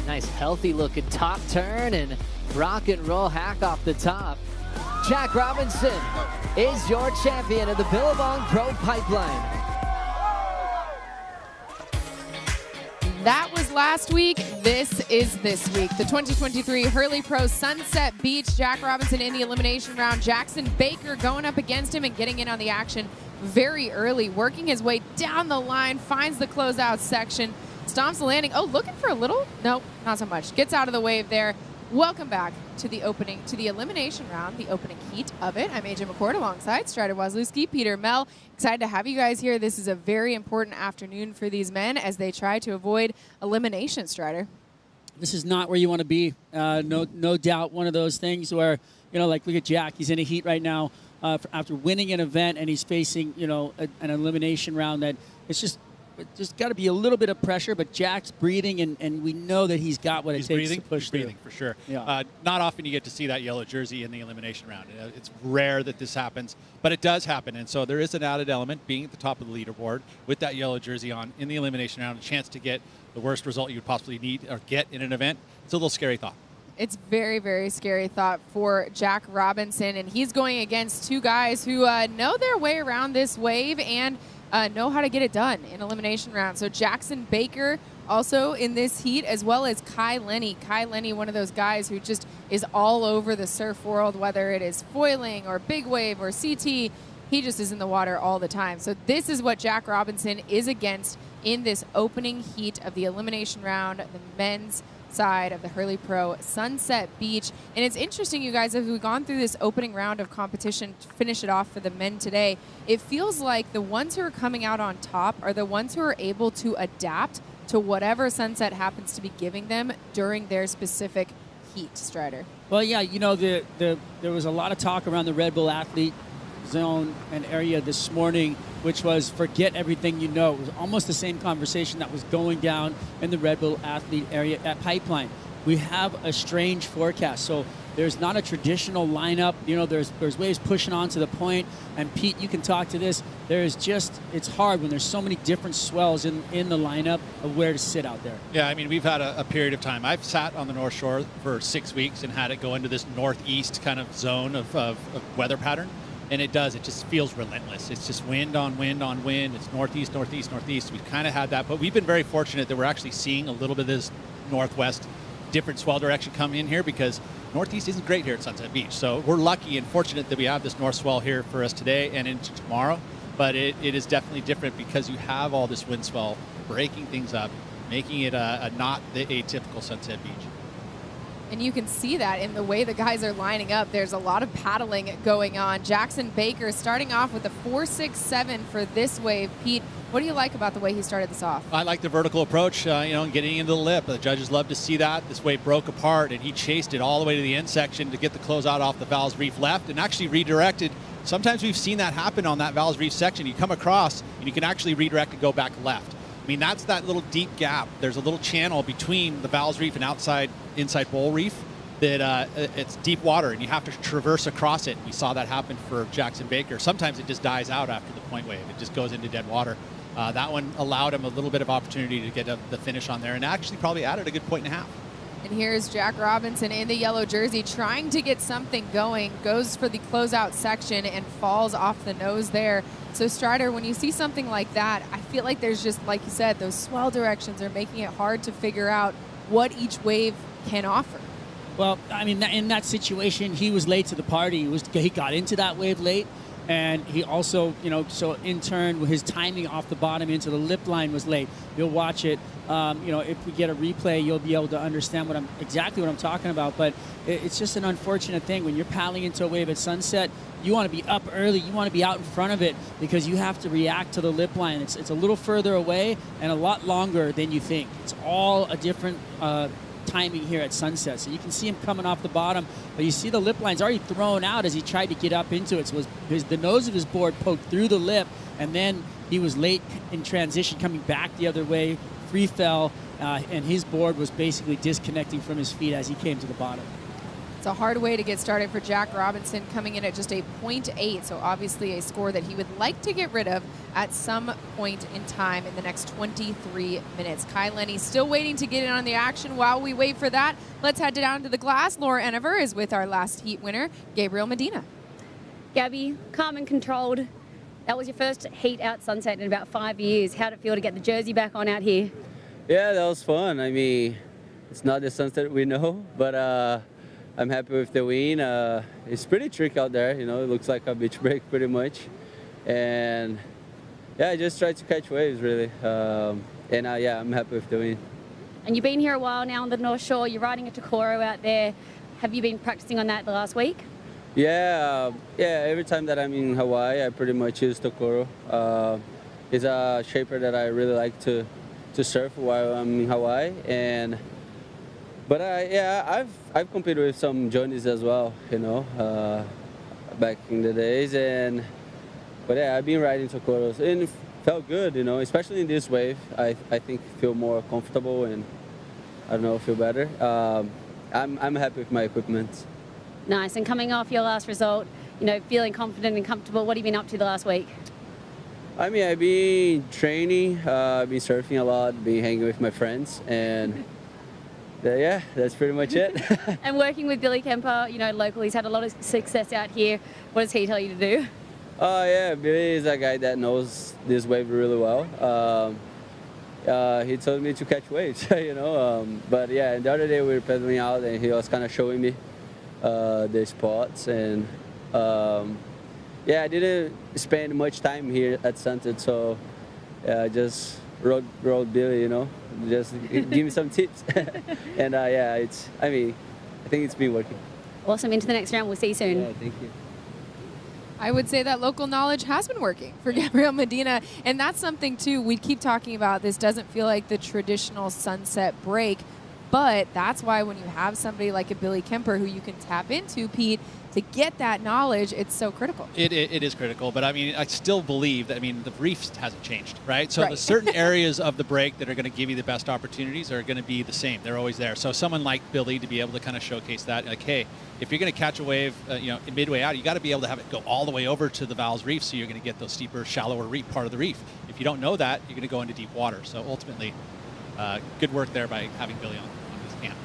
A: Nice healthy looking top turn and rock and roll hack off the top. Jack Robinson is your champion of the Billabong Pro Pipeline.
I: That was last week. This is this week. The 2023 Hurley Pro Sunset Beach. Jack Robinson in the elimination round. Jackson Baker going up against him and getting in on the action very early, working his way down the line, finds the closeout section, stomps the landing. Oh, looking for a little? Nope, not so much. Gets out of the wave there. Welcome back to the elimination round, the opening heat of it. I'm AJ McCord alongside Strider Wazlewski, Peter Mel. Excited to have you guys here. This is a very important afternoon for these men as they try to avoid elimination, Strider.
F: This is not where you want to be. No doubt one of those things where, like look at Jack. He's in a heat right now after winning an event, and he's facing, an elimination round that it's just got to be a little bit of pressure, but Jack's breathing, and we know that he's got what it takes to push through.
H: Breathing, for sure.
F: Yeah.
H: Not often you get to see that yellow jersey in the elimination round. It's rare that this happens, but it does happen, and so there is an added element, being at the top of the leaderboard with that yellow jersey on in the elimination round, a chance to get the worst result you would possibly need or get in an event. It's a little scary thought.
I: It's very, very scary thought for Jack Robinson, and he's going against two guys who know their way around this wave and know how to get it done in elimination round. So Jackson Baker also in this heat, as well as Kai Lenny. Kai Lenny, one of those guys who just is all over the surf world, whether it is foiling or big wave or CT. He just is in the water all the time. So this is what Jack Robinson is against in this opening heat of the elimination round, the men's side of the Hurley Pro Sunset Beach. And it's interesting, you guys, as we've gone through this opening round of competition to finish it off for the men today, it feels like the ones who are coming out on top are the ones who are able to adapt to whatever Sunset happens to be giving them during their specific heat, Strider.
F: Well, yeah, there was a lot of talk around the Red Bull athlete zone and area this morning, which was forget everything you know. It was almost the same conversation that was going down in the Red Bull athlete area at Pipeline. We have a strange forecast, so there's not a traditional lineup. There's waves pushing onto the point, and Pete, you can talk to this. It's hard when there's so many different swells in the lineup of where to sit out there.
H: Yeah, I mean, we've had a period of time. I've sat on the North Shore for 6 weeks and had it go into this northeast kind of zone of weather pattern. And it just feels relentless. It's just wind on wind on wind. It's northeast, northeast, northeast. We've kind of had that, but we've been very fortunate that we're actually seeing a little bit of this northwest different swell direction come in here, because northeast isn't great here at Sunset Beach. So we're lucky and fortunate that we have this north swell here for us today and into tomorrow. But it is definitely different because you have all this wind swell breaking things up, making it not the atypical Sunset Beach.
I: And you can see that in the way the guys are lining up. There's a lot of paddling going on. Jackson Baker starting off with a 4.67 for this wave. Pete, what do you like about the way he started this off?
H: I like the vertical approach, getting into the lip. The judges love to see that. This wave broke apart, and he chased it all the way to the end section to get the closeout off the Val's Reef left and actually redirected. Sometimes we've seen that happen on that Val's Reef section. You come across, and you can actually redirect and go back left. I mean, that's that little deep gap. There's a little channel between the Val's Reef and inside Bowl Reef that it's deep water, and you have to traverse across it. We saw that happen for Jackson Baker. Sometimes it just dies out after the point wave. It just goes into dead water. That one allowed him a little bit of opportunity to get the finish on there, and actually probably added a good 1.5 points.
I: And here's Jack Robinson in the yellow jersey trying to get something going, goes for the closeout section and falls off the nose there. So Strider, when you see something like that, I feel like there's just, like you said, those swell directions are making it hard to figure out what each wave can offer.
F: Well, I mean, in that situation, he was late to the party. He got into that wave late. And he also, so in turn, his timing off the bottom into the lip line was late. You'll watch it. If we get a replay, you'll be able to understand exactly what I'm talking about. But it's just an unfortunate thing. When you're paddling into a wave at sunset, you want to be up early. You want to be out in front of it because you have to react to the lip line. It's a little further away and a lot longer than you think. It's all a different timing here at sunset. So you can see him coming off the bottom, but you see the lip line's already thrown out as he tried to get up into it. So the nose of his board poked through the lip, and then he was late in transition coming back the other way, free fell, and his board was basically disconnecting from his feet as he came to the bottom.
I: It's a hard way to get started for Jack Robinson, coming in at just a 0.8, so obviously a score that he would like to get rid of at some point in time in the next 23 minutes. Kai Lenny still waiting to get in on the action. While we wait for that, let's head down to the glass. Laura Enever is with our last heat winner, Gabriel Medina.
E: Gabby, calm and controlled. That was your first heat out sunset in about 5 years. How'd it feel to get the jersey back on out here?
K: Yeah, that was fun. I mean, it's not the sunset we know, but I'm happy with the win. It's pretty tricky out there, it looks like a beach break pretty much. And yeah, I just tried to catch waves really. I'm happy with the win.
E: And you've been here a while now on the North Shore. You're riding a Tokoro out there. Have you been practicing on that the last week?
K: Yeah, every time that I'm in Hawaii, I pretty much use Tokoro. It's a shaper that I really like to surf while I'm in Hawaii. But I've competed with some journeys as well, you know, back in the days. But yeah, I've been riding Tokoros and it felt good, you know, especially in this wave. I think feel more comfortable and I don't know, feel better. I'm happy with my equipment.
E: Nice. And coming off your last result, you know, feeling confident and comfortable, what have you been up to the last week?
K: I mean, I've been training, I've been surfing a lot, been hanging with my friends, and yeah, that's pretty much it.
E: And working with Billy Kemper, you know, local, he's had a lot of success out here. What does he tell you to do?
K: Yeah, Billy is a guy that knows this wave really well. He told me to catch waves, you know. But yeah, the other day we were pedaling out and he was kind of showing me the spots. And yeah, I didn't spend much time here at Sunset, so I just rode Billy, you know, just give me some tips. And yeah, I think it's been working.
E: Awesome. Into the next round. We'll see you soon.
K: Yeah, thank you.
I: I would say that local knowledge has been working for Gabriel Medina, and that's something too we keep talking about. This doesn't feel like the traditional sunset break, but that's why when you have somebody like a Billy Kemper who you can tap into, Pete, to get that knowledge, it's so critical.
H: It is critical, but I mean, I still believe that, I mean, the reef hasn't changed, right? So
I: Right.
H: the certain areas of the break that are going to give you the best opportunities are going to be the same. They're always there. So someone like Billy to be able to kind of showcase that, like, hey, if you're going to catch a wave, you know, midway out, you got to be able to have it go all the way over to the Val's Reef, so you're going to get those steeper, shallower reef part of the reef. If you don't know that, you're going to go into deep water. So ultimately, good work there by having Billy on his camp.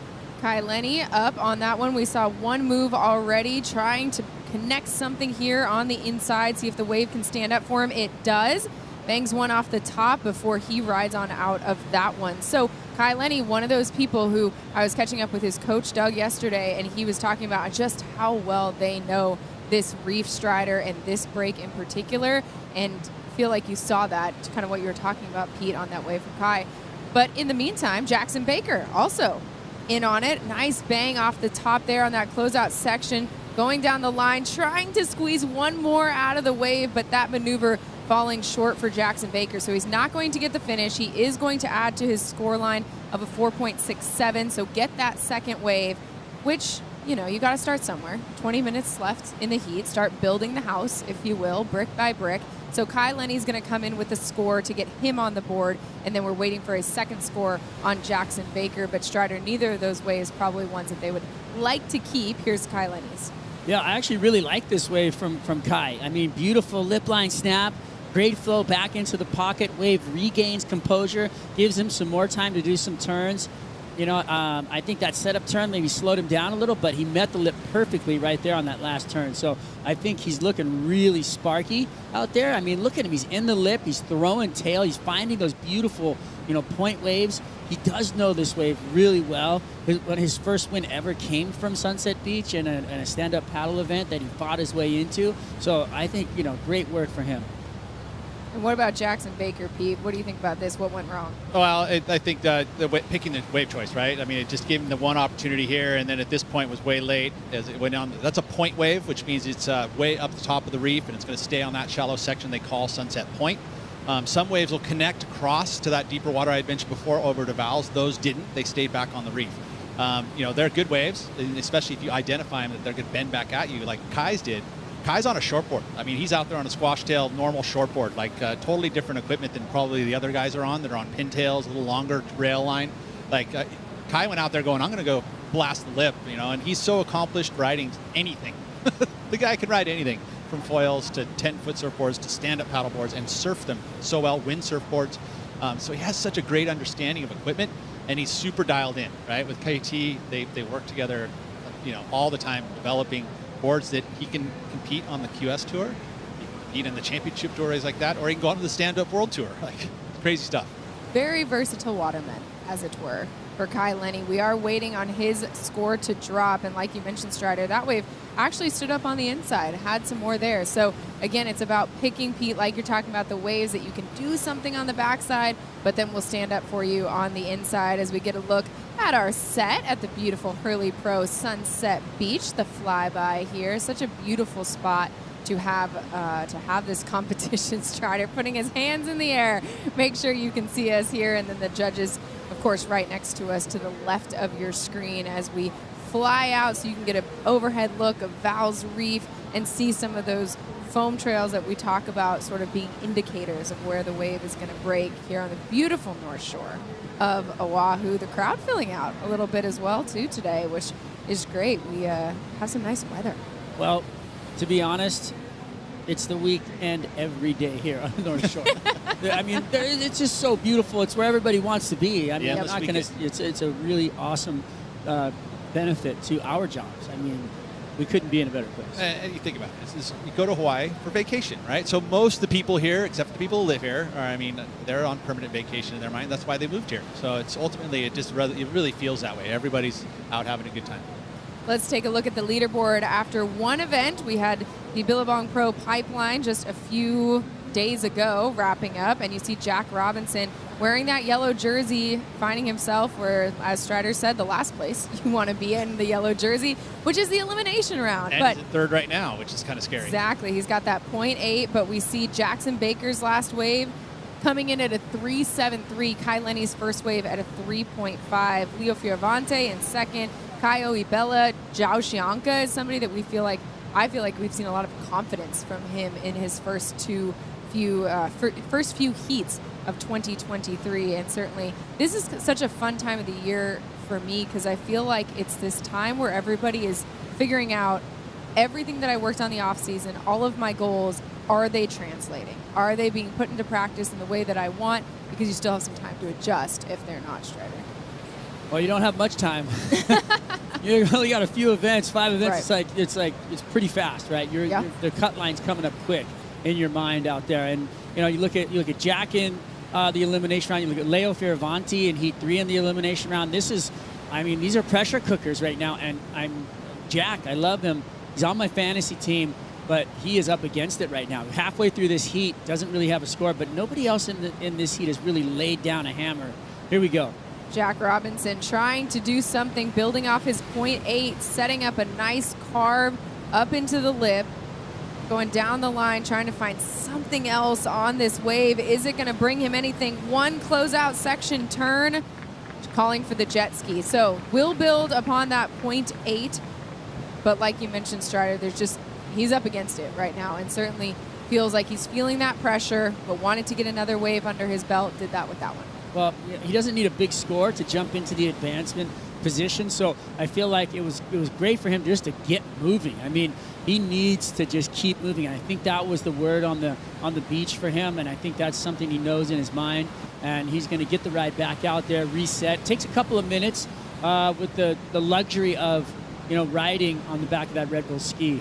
I: Kai Lenny up on that one. We saw one move already, trying to connect something here on the inside, see if the wave can stand up for him. It does. Bangs one off the top before he rides on out of that one. So Kai Lenny, one of those people who I was catching up with his coach Doug yesterday, and he was talking about just how well they know this reef strider and this break in particular, and feel like you saw that, kind of what you were talking about, Pete, on that wave from Kai. But in the meantime, Jackson Baker also in on it. Nice bang off the top there on that closeout section, going down the line, trying to squeeze one more out of the wave, but that maneuver falling short for Jackson Baker. So he's not going to get the finish. He is going to add to his score line of a 4.67. So get that second wave, which, you know, you got to start somewhere. 20 minutes left in the heat. Start building the house, if you will, brick by brick. So Kai Lenny's going to come in with a score to get him on the board, and then we're waiting for his second score on Jackson Baker. But Strider, neither of those waves probably ones that they would like to keep. Here's Kai Lenny's.
F: Yeah, I actually really like this wave from Kai. I mean, beautiful lip line snap, great flow back into the pocket. Wave regains composure, gives him some more time to do some turns. You know, I think that setup turn maybe slowed him down a little, but he met the lip perfectly right there on that last turn. So I think he's looking really sparky out there. I mean, look at him. He's in the lip. He's throwing tail. He's finding those beautiful, you know, point waves. He does know this wave really well. When his first win ever came from Sunset Beach in a stand-up paddle event that he fought his way into. So I think, you know, great work for him.
I: And what about Jackson Baker, Pete? What do you think about this? What went wrong?
H: Well, I think picking the wave choice, right? I mean, it just gave him the one opportunity here, and then at this point was way late as it went on. That's a point wave, which means it's way up the top of the reef, and it's going to stay on that shallow section they call Sunset Point. Some waves will connect across to that deeper water I had mentioned before over to Val's. Those didn't. They stayed back on the reef. You know, they're good waves, especially if you identify them that they're going to bend back at you like Kai's did. Kai's on a shortboard. I mean, he's out there on a squash tail, normal shortboard, like totally different equipment than probably the other guys are on. They're on pintails, a little longer rail line. Like Kai went out there going, I'm going to go blast the lip, you know, and he's so accomplished riding anything. The guy can ride anything, from foils to 10-foot surfboards to stand-up paddleboards, and surf them so well, wind surfboards. So he has such a great understanding of equipment, and he's super dialed in, right? With KT, they work together, you know, all the time, developing boards that he can compete on the QS Tour, he can compete in the championship tours like that, or he can go on to the stand-up world tour. Like, crazy stuff.
I: Very versatile waterman, as it were. for Kai Lenny. We are waiting on his score to drop, and like you mentioned, Strider, that wave actually stood up on the inside, had some more there. So again, it's about picking, Pete, like you're talking about, the waves that you can do something on the backside, but then we'll stand up for you on the inside as we get a look at our set at the beautiful Hurley Pro Sunset Beach, the flyby here. Such a beautiful spot to have this competition. Strider putting his hands in the air. Make sure you can see us here, and then the judges, of course, right next to us to the left of your screen as we fly out, so you can get an overhead look of Val's Reef and see some of those foam trails that we talk about sort of being indicators of where the wave is going to break here on the beautiful North Shore of Oahu. The crowd filling out a little bit as well too today, which is great. We have some nice weather.
F: Well, to be honest, it's the weekend every day here on the North Shore. I mean, it's just so beautiful. It's where everybody wants to be. I mean, I'm not gonna. It's a really awesome benefit to our jobs. I mean, we couldn't be in a better place.
H: And you think about it. You go to Hawaii for vacation, right? So most of the people here, except for the people who live here, they're on permanent vacation in their mind. That's why they moved here. So it's ultimately, it really feels that way. Everybody's out having a good time.
I: Let's take a look at the leaderboard. After one event, we had the Billabong Pro Pipeline just a few days ago wrapping up, and you see Jack Robinson wearing that yellow jersey, finding himself where, as Strider said, the last place you want to be in, the yellow jersey, which is the elimination round.
H: And he's in third right now, which is kind of scary.
I: Exactly. He's got that 0.8, but we see Jackson Baker's last wave coming in at a 3.73, Kai Lenny's first wave at a 3.5, Leo Fioravante in second, Kai Oibella. Zhao Xianca is somebody that I feel like we've seen a lot of confidence from him in his first few heats of 2023, and certainly this is such a fun time of the year for me because I feel like it's this time where everybody is figuring out everything that I worked on the off season, all of my goals, are they translating? Are they being put into practice in the way that I want? Because you still have some time to adjust if they're not, Strider.
F: Well, you don't have much time. You only got a few events, 5 events.
I: Right.
F: It's pretty fast, right? The cut line's coming up quick in your mind out there, and you look at Jack in the elimination round. You look at Leo Fioravante in Heat 3 in the elimination round. These are pressure cookers right now, and Jack. I love him. He's on my fantasy team, but he is up against it right now. Halfway through this heat, doesn't really have a score, but nobody else in this heat has really laid down a hammer. Here we go.
I: Jack Robinson trying to do something, building off his 0.8, setting up a nice carve up into the lip, going down the line, trying to find something else on this wave. Is it going to bring him anything? One closeout section turn, calling for the jet ski. So we'll build upon that 0.8, but like you mentioned, Strider, he's up against it right now, and certainly feels like he's feeling that pressure, but wanted to get another wave under his belt, did that with that one.
F: Well, he doesn't need a big score to jump into the advancement position, so I feel like it was great for him just to get moving. I mean, he needs to just keep moving. I think that was the word on the beach for him, and I think that's something he knows in his mind, and he's going to get the ride back out there, reset. Takes a couple of minutes with the luxury of riding on the back of that Red Bull ski.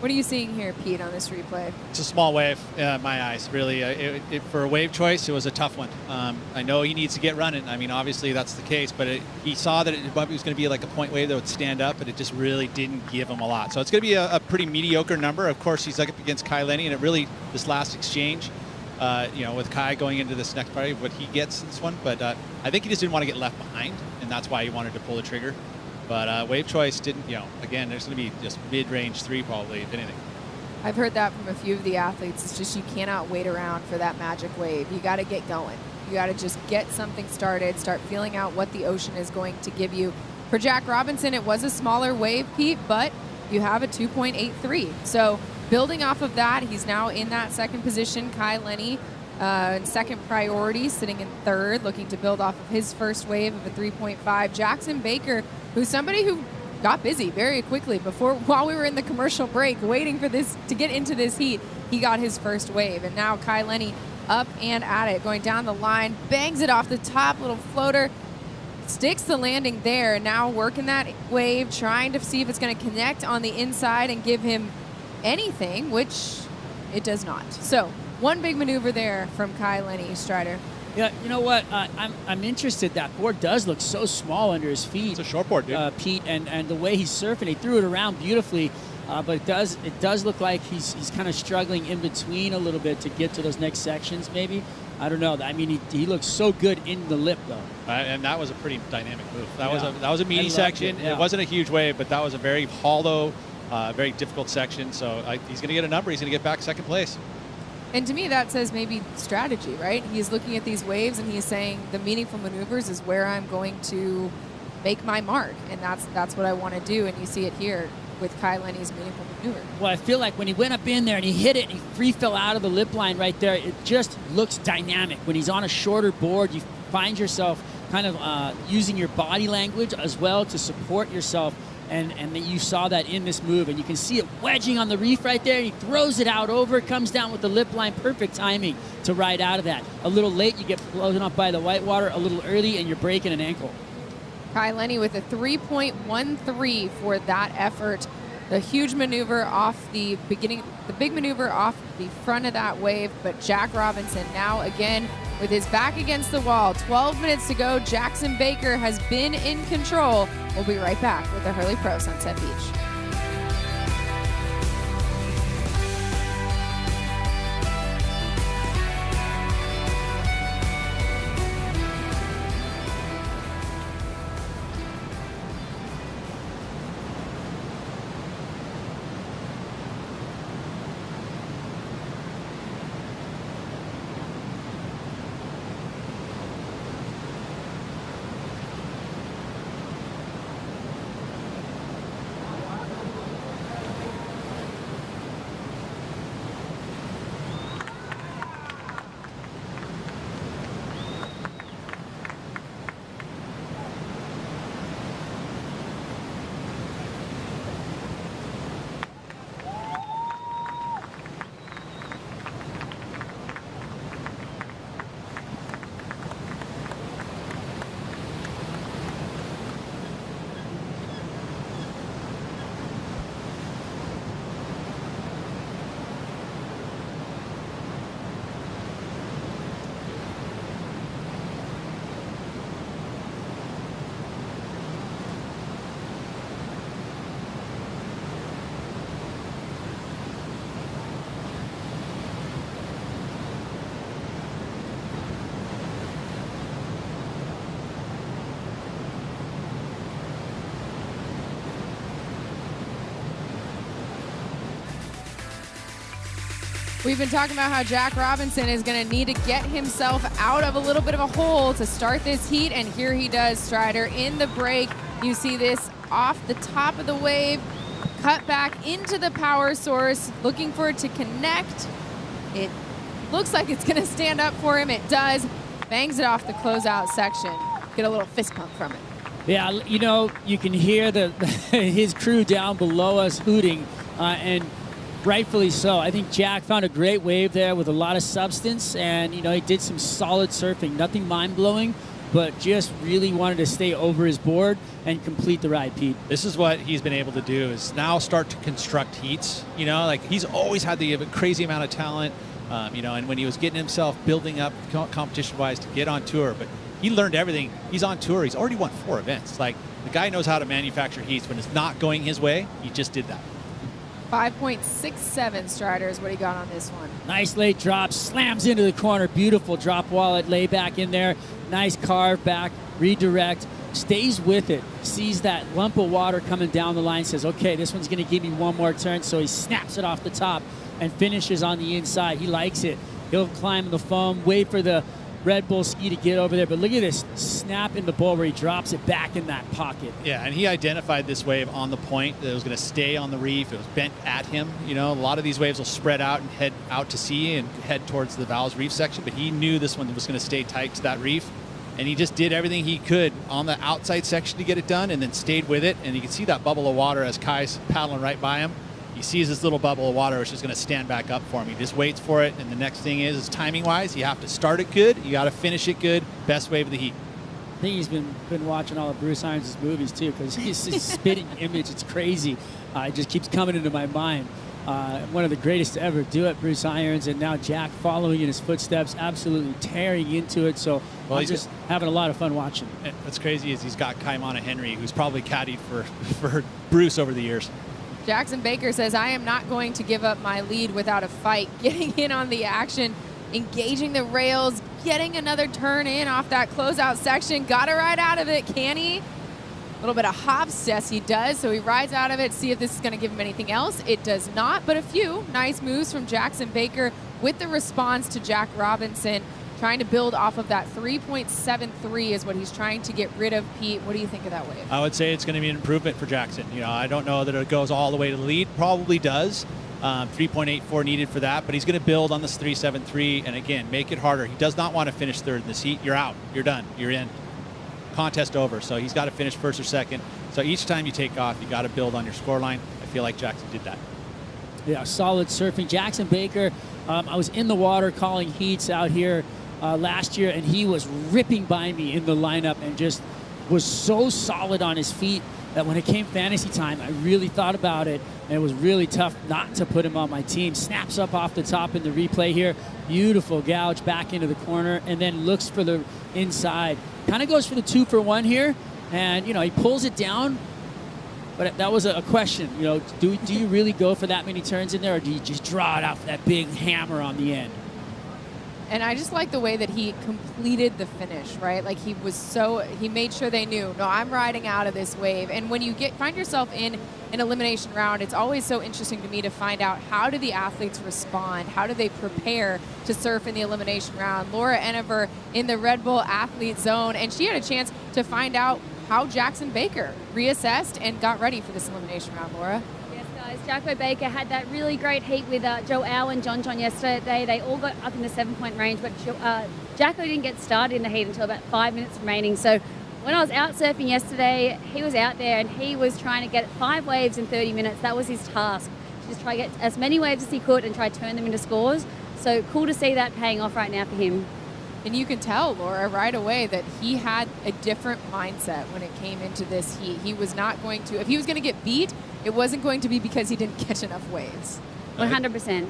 I: What are you seeing here, Pete, on this replay?
H: It's a small wave in my eyes, really. For a wave choice, it was a tough one. I know he needs to get running. I mean, obviously that's the case, but he saw that it was going to be like a point wave that would stand up, but it just really didn't give him a lot. So it's going to be a pretty mediocre number. Of course, he's up against Kai Lenny, and this last exchange, with Kai going into this next party, what he gets in this one. But I think he just didn't want to get left behind, and that's why he wanted to pull the trigger. But wave choice didn't, again, there's going to be just mid-range 3 probably, if anything.
I: I've heard that from a few of the athletes. It's just you cannot wait around for that magic wave. You got to get going. You got to just get something started, start feeling out what the ocean is going to give you. For Jack Robinson, it was a smaller wave, Pete, but you have a 2.83. So building off of that, he's now in that second position. Kai Lenny in second priority, sitting in third, looking to build off of his first wave of a 3.5. Jackson Baker, who's somebody who got busy very quickly while we were in the commercial break, waiting for this to get into this heat. He got his first wave, and now Kai Lenny up and at it, going down the line, bangs it off the top, little floater, sticks the landing there. Now working that wave, trying to see if it's going to connect on the inside and give him anything, which it does not. So one big maneuver there from Kai Lenny, Strider.
F: Yeah, you know what? I'm interested. That board does look so small under his feet.
H: It's a short board, dude.
F: Pete, and the way he's surfing, he threw it around beautifully. But it does look like he's kind of struggling in between a little bit to get to those next sections. Maybe, I don't know. I mean, he looks so good in the lip though.
H: And that was a pretty dynamic move. That
F: Yeah.
H: was a meaty section.
F: Yeah.
H: It wasn't a huge wave, but that was a very hollow, very difficult section. So he's going to get a number. He's going to get back second place.
I: And to me, that says maybe strategy, right? He's looking at these waves and he's saying the meaningful maneuvers is where I'm going to make my mark, and that's what I want to do. And you see it here with Kai Lenny's meaningful maneuver.
F: Well, I feel like when he went up in there and he hit it and he free fell out of the lip line right there, it just looks dynamic. When he's on a shorter board, you find yourself kind of using your body language as well to support yourself. And you saw that in this move, and you can see it wedging on the reef right there. He throws it out over, it comes down with the lip line. Perfect timing to ride out of that. A little late, you get blown up by the whitewater. A little early, and you're breaking an ankle.
I: Kai Lenny with a 3.13 for that effort. The huge maneuver off the beginning, the big maneuver off the front of that wave, but Jack Robinson now again with his back against the wall. 12 minutes to go. Jackson Baker has been in control. We'll be right back with the Hurley Pro Sunset Beach. We've been talking about how Jack Robinson is going to need to get himself out of a little bit of a hole to start this heat, and here he does, Strider, in the break. You see this off the top of the wave, cut back into the power source, looking for it to connect. It looks like it's going to stand up for him. It does. Bangs it off the closeout section. Get a little fist pump from it.
F: Yeah, you know, you can hear his crew down below us hooting, and rightfully so. I think Jack found a great wave there with a lot of substance, and you know, he did some solid surfing, nothing mind-blowing, but just really wanted to stay over his board and complete the ride, Pete.
H: This is what he's been able to do, is now start to construct heats. You know, like he's always had the crazy amount of talent, you know, and when he was getting himself building up competition-wise to get on tour, but he learned everything. He's on tour. He's already won 4 events. Like, the guy knows how to manufacture heats. When it's not going his way, he just did that.
I: 5.67 Strider is what he got on this one.
F: Nice late drop, slams into the corner. Beautiful drop wallet, lay back in there. Nice carve back, redirect, stays with it. Sees that lump of water coming down the line, says, okay, this one's going to give me one more turn. So he snaps it off the top and finishes on the inside. He likes it. He'll climb the foam, wait for the Red Bull ski to get over there, but look at this snap in the bowl where he drops it back in that pocket.
H: Yeah, and he identified this wave on the point that it was going to stay on the reef. It was bent at him. You know, a lot of these waves will spread out and head out to sea and head towards the Val's Reef section, but he knew this one was going to stay tight to that reef, and he just did everything he could on the outside section to get it done, and then stayed with it. And you can see that bubble of water as Kai's paddling right by him. He sees this little bubble of water, which is going to stand back up for him. He just waits for it, and the next thing is timing-wise, you have to start it good, you got to finish it good. Best wave of the heat.
F: I think he's been watching all of Bruce Irons' movies too, because his spitting image, it's crazy. It just keeps coming into my mind. One of the greatest to ever do it, Bruce Irons, and now Jack following in his footsteps, absolutely tearing into it. So I'm just having a lot of fun watching.
H: What's crazy is he's got Kaimana Henry, who's probably caddied for Bruce over the years.
I: Jackson Baker says, I am not going to give up my lead without a fight. Getting in on the action, engaging the rails, getting another turn in off that closeout section. Got to ride out of it, can he? A little bit of hops, yes he does. So he rides out of it, see if this is going to give him anything else. It does not, but a few nice moves from Jackson Baker with the response to Jack Robinson. Trying to build off of that 3.73 is what he's trying to get rid of. Pete, what do you think of that wave?
H: I would say it's going to be an improvement for Jackson. You know, I don't know that it goes all the way to the lead. Probably does. 3.84 needed for that, but he's going to build on this 3.73 and again make it harder. He does not want to finish third in this heat. You're out. You're done. You're in. Contest over. So he's got to finish first or second. So each time you take off, you got to build on your scoreline. I feel like Jackson did that.
F: Yeah, solid surfing. Jackson Baker, I was in the water calling heats out here last year, and he was ripping by me in the lineup and just was so solid on his feet that when it came fantasy time, I really thought about it, and it was really tough not to put him on my team. Snaps up off the top in the replay here. Beautiful gouge back into the corner, and then looks for the inside. Kind of goes for the 2-for-1 here, and, you know, he pulls it down. But that was a question, you know, do you really go for that many turns in there, or do you just draw it out for that big hammer on the end?
I: And I just like the way that he completed the finish, right? Like he made sure they knew, no, I'm riding out of this wave. And when you find yourself in an elimination round, it's always so interesting to me to find out how do the athletes respond? How do they prepare to surf in the elimination round? Laura Enever in the Red Bull athlete zone, and she had a chance to find out how Jackson Baker reassessed and got ready for this elimination round, Laura.
E: Jacko Baker had that really great heat with Joe Au and John yesterday. They all got up in the 7-point range, but Jacko didn't get started in the heat until about 5 minutes remaining. So when I was out surfing yesterday, he was out there and he was trying to get 5 waves in 30 minutes. That was his task. Just try to get as many waves as he could and try to turn them into scores. So cool to see that paying off right now for him.
I: And you can tell, Laura, right away that he had a different mindset when it came into this heat. He was not going to, if he was going to get beat, it wasn't going to be because he didn't catch enough waves.
E: 100%.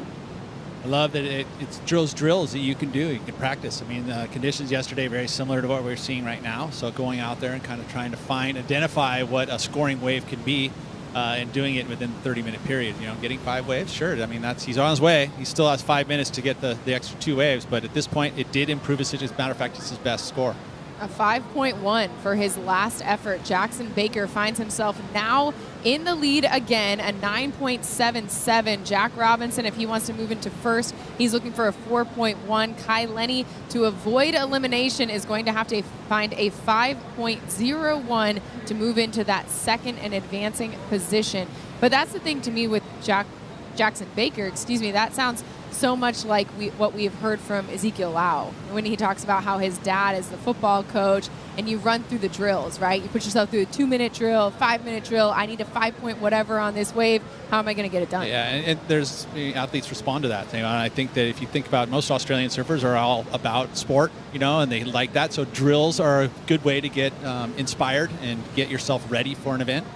H: I love that it's drills that you can do. You can practice. I mean, conditions yesterday very similar to what we're seeing right now. So going out there and kind of trying to identify what a scoring wave can be, and doing it within the 30-minute period. You know, getting 5 waves, sure. I mean, he's on his way. He still has 5 minutes to get the extra 2 waves. But at this point, it did improve his. As a matter of fact, it's his best score.
I: A 5.1 for his last effort. Jackson Baker finds himself now in the lead again, a 9.77. Jack Robinson, if he wants to move into first, he's looking for a 4.1. Kai Lenny, to avoid elimination, is going to have to find a 5.01 to move into that second and advancing position. But that's the thing to me with Jackson Baker, that sounds so much like what we've heard from Ezekiel Lau when he talks about how his dad is the football coach, and you run through the drills, right? You put yourself through a 2-minute drill, 5-minute drill. I need a 5-point whatever on this wave. How am I going to get it done?
H: Yeah, and there's athletes respond to that. You know, and I think that if you think about most Australian surfers are all about sport, you know, and they like that. So drills are a good way to get inspired and get yourself ready for an event.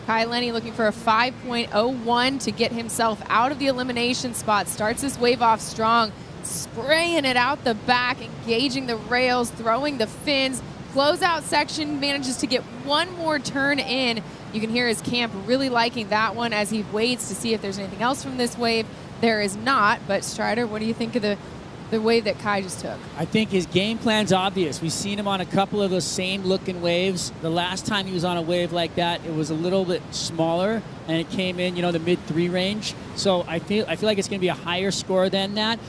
I: Kai Lenny looking for a 5.01 to get himself out of the elimination spot. Starts this wave off strong, spraying it out the back, engaging the rails, throwing the fins. Closeout section manages to get one more turn in. You can hear his camp really liking that one as he waits to see if there's anything else from this wave. There is not, but Strider, what do you think of the wave that Kai just took?
F: I think his game plan's obvious. We've seen him on a couple of those same looking waves. The last time he was on a wave like that, it was a little bit smaller, and it came in, the mid-3 range. So I feel like it's going to be a higher score than that.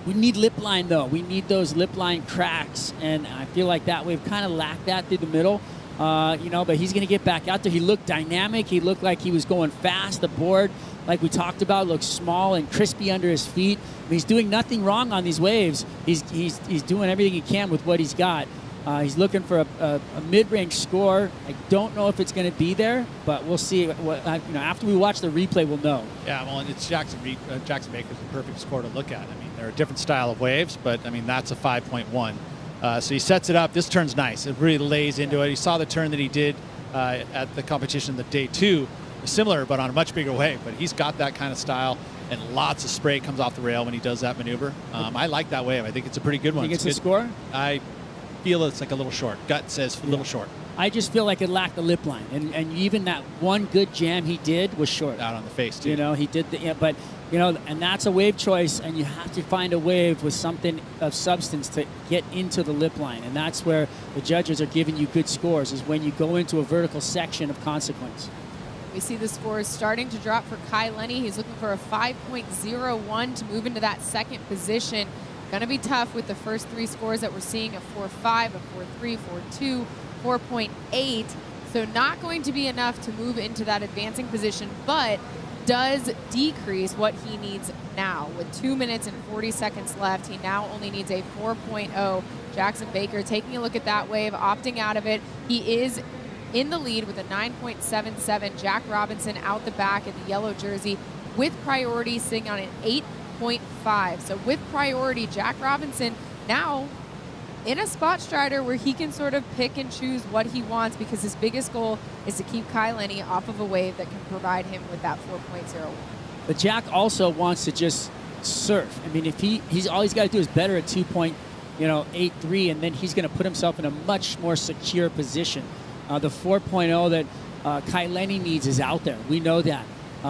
F: We need lip line, though. We need those lip line cracks, and I feel like that wave kind of lacked that through the middle. But he's going to get back out there. He looked dynamic. He looked like he was going fast. The board, like we talked about, looks small and crispy under his feet. He's doing nothing wrong on these waves. He's doing everything he can with what he's got. He's looking for a mid-range score. I don't know if it's going to be there, but we'll see. After we watch the replay, we'll know.
H: Yeah, well, it's Jackson Baker's the perfect score to look at. I mean, they're a different style of waves, but I mean that's a 5.1. So he sets it up. This turn's nice. It really lays into it. You saw the turn that he did at the competition, the day 2. similar, but on a much bigger wave. But he's got that kind of style, and lots of spray comes off the rail when he does that maneuver. I like that wave. I think it's a pretty good one.
F: Think it's
H: good.
F: a score?
H: I feel it's like a little short. Gut says a little short.
F: I just feel like it lacked the lip line, and even that one good jam he did was short.
H: Out on the face too.
F: You know, he did but you know, and that's a wave choice, and you have to find a wave with something of substance to get into the lip line, and that's where the judges are giving you good scores, is when you go into a vertical section of consequence.
I: We see the scores starting to drop for Kai Lenny. He's looking for a 5.01 to move into that second position. Going to be tough with the first three scores that we're seeing, a 4.5, a 4.3, 4.2, 4.8. So not going to be enough to move into that advancing position, but does decrease what he needs now. With 2 minutes and 40 seconds left, he now only needs a 4.0. Jackson Baker taking a look at that wave, opting out of it. He is in the lead with a 9.77. Jack Robinson out the back in the yellow jersey with priority sitting on an 8.5. So with priority, Jack Robinson now in a spot strider where he can sort of pick and choose what he wants, because his biggest goal is to keep Kai Lenny off of a wave that can provide him with that 4.01.
F: But Jack also wants to just surf. I mean, if he's all he's got to do is better at 2.83, and then he's going to put himself in a much more secure position. The 4.0 that Kai Lenny needs is out there. We know that.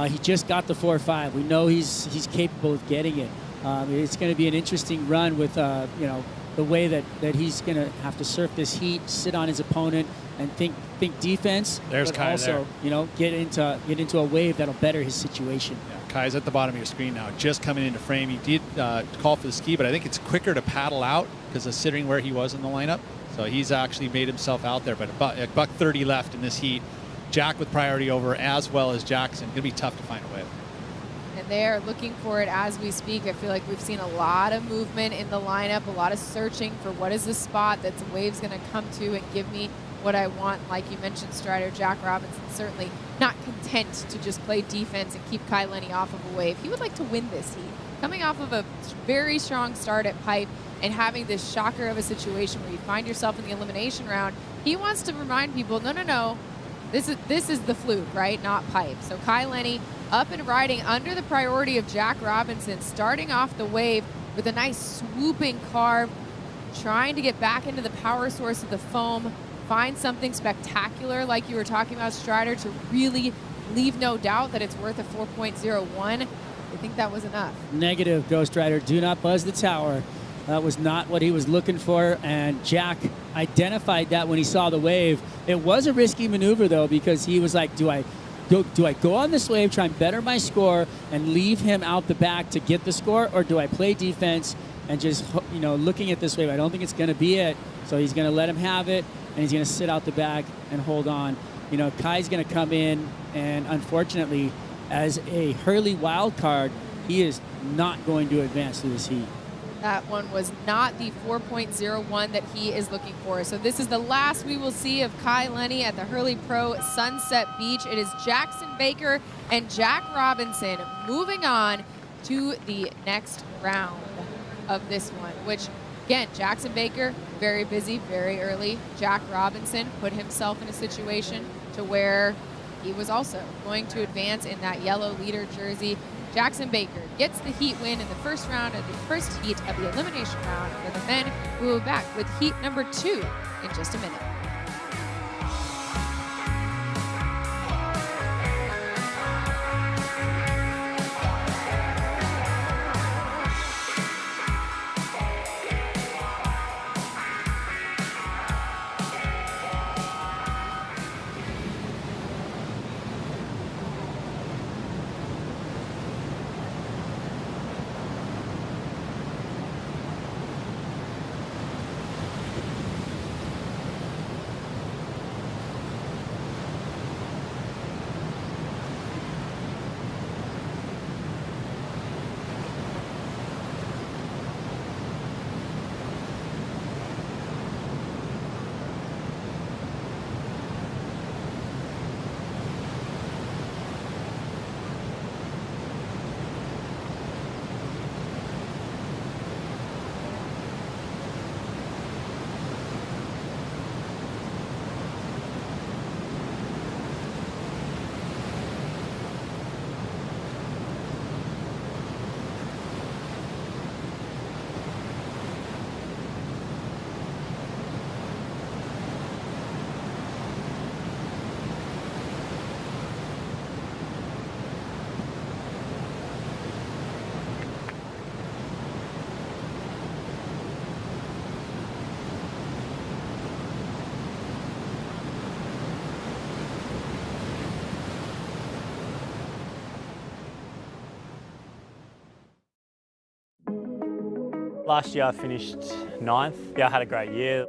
F: He just got the 4.5. We know he's capable of getting it. It's going to be an interesting run with the way that he's going to have to surf this heat, sit on his opponent, and think defense.
H: There's
F: but
H: Kai
F: also
H: there.
F: Get into a wave that'll better his situation.
H: Yeah, Kai's at the bottom of your screen now, just coming into frame. He did call for the ski, but I think it's quicker to paddle out because of sitting where he was in the lineup. So he's actually made himself out there. But a buck 30 left in this heat. Jack with priority over, as well as Jackson. Going to be tough to find a wave.
I: And they're looking for it as we speak. I feel like we've seen a lot of movement in the lineup, a lot of searching for what is the spot that the wave's going to come to and give me what I want. Like you mentioned, Strider, Jack Robinson certainly not content to just play defense and keep Kai Lenny off of a wave. He would like to win this heat. Coming off of a very strong start at pipe and having this shocker of a situation where you find yourself in the elimination round, he wants to remind people, no. This is the fluke, right? Not pipe. So Kai Lenny up and riding under the priority of Jack Robinson, starting off the wave with a nice swooping carve, trying to get back into the power source of the foam, find something spectacular like you were talking about, Strider, to really leave no doubt that it's worth a 4.01. I think that was enough.
F: Negative, Ghost Rider. Do not buzz the tower. That was not what he was looking for, and Jack identified that when he saw the wave. It was a risky maneuver, though, because he was like, do I go on this wave, try and better my score, and leave him out the back to get the score, or do I play defense and just, looking at this wave, I don't think it's going to be it, so he's going to let him have it, and he's going to sit out the back and hold on. Kai's going to come in, and unfortunately, as a Hurley wild card, he is not going to advance through this heat.
I: That one was not the 4.01 that he is looking for. So this is the last we will see of Kai Lenny at the Hurley Pro Sunset Beach. It is Jackson Baker and Jack Robinson moving on to the next round of this one, which, again, Jackson Baker, very busy, very early. Jack Robinson put himself in a situation to where he was also going to advance in that yellow leader jersey. Jackson Baker gets the heat win in the first round of the first heat of the elimination round for the men. We will be back with heat number 2 in just a minute.
C: Last year I finished 9th. Yeah, I had a great year.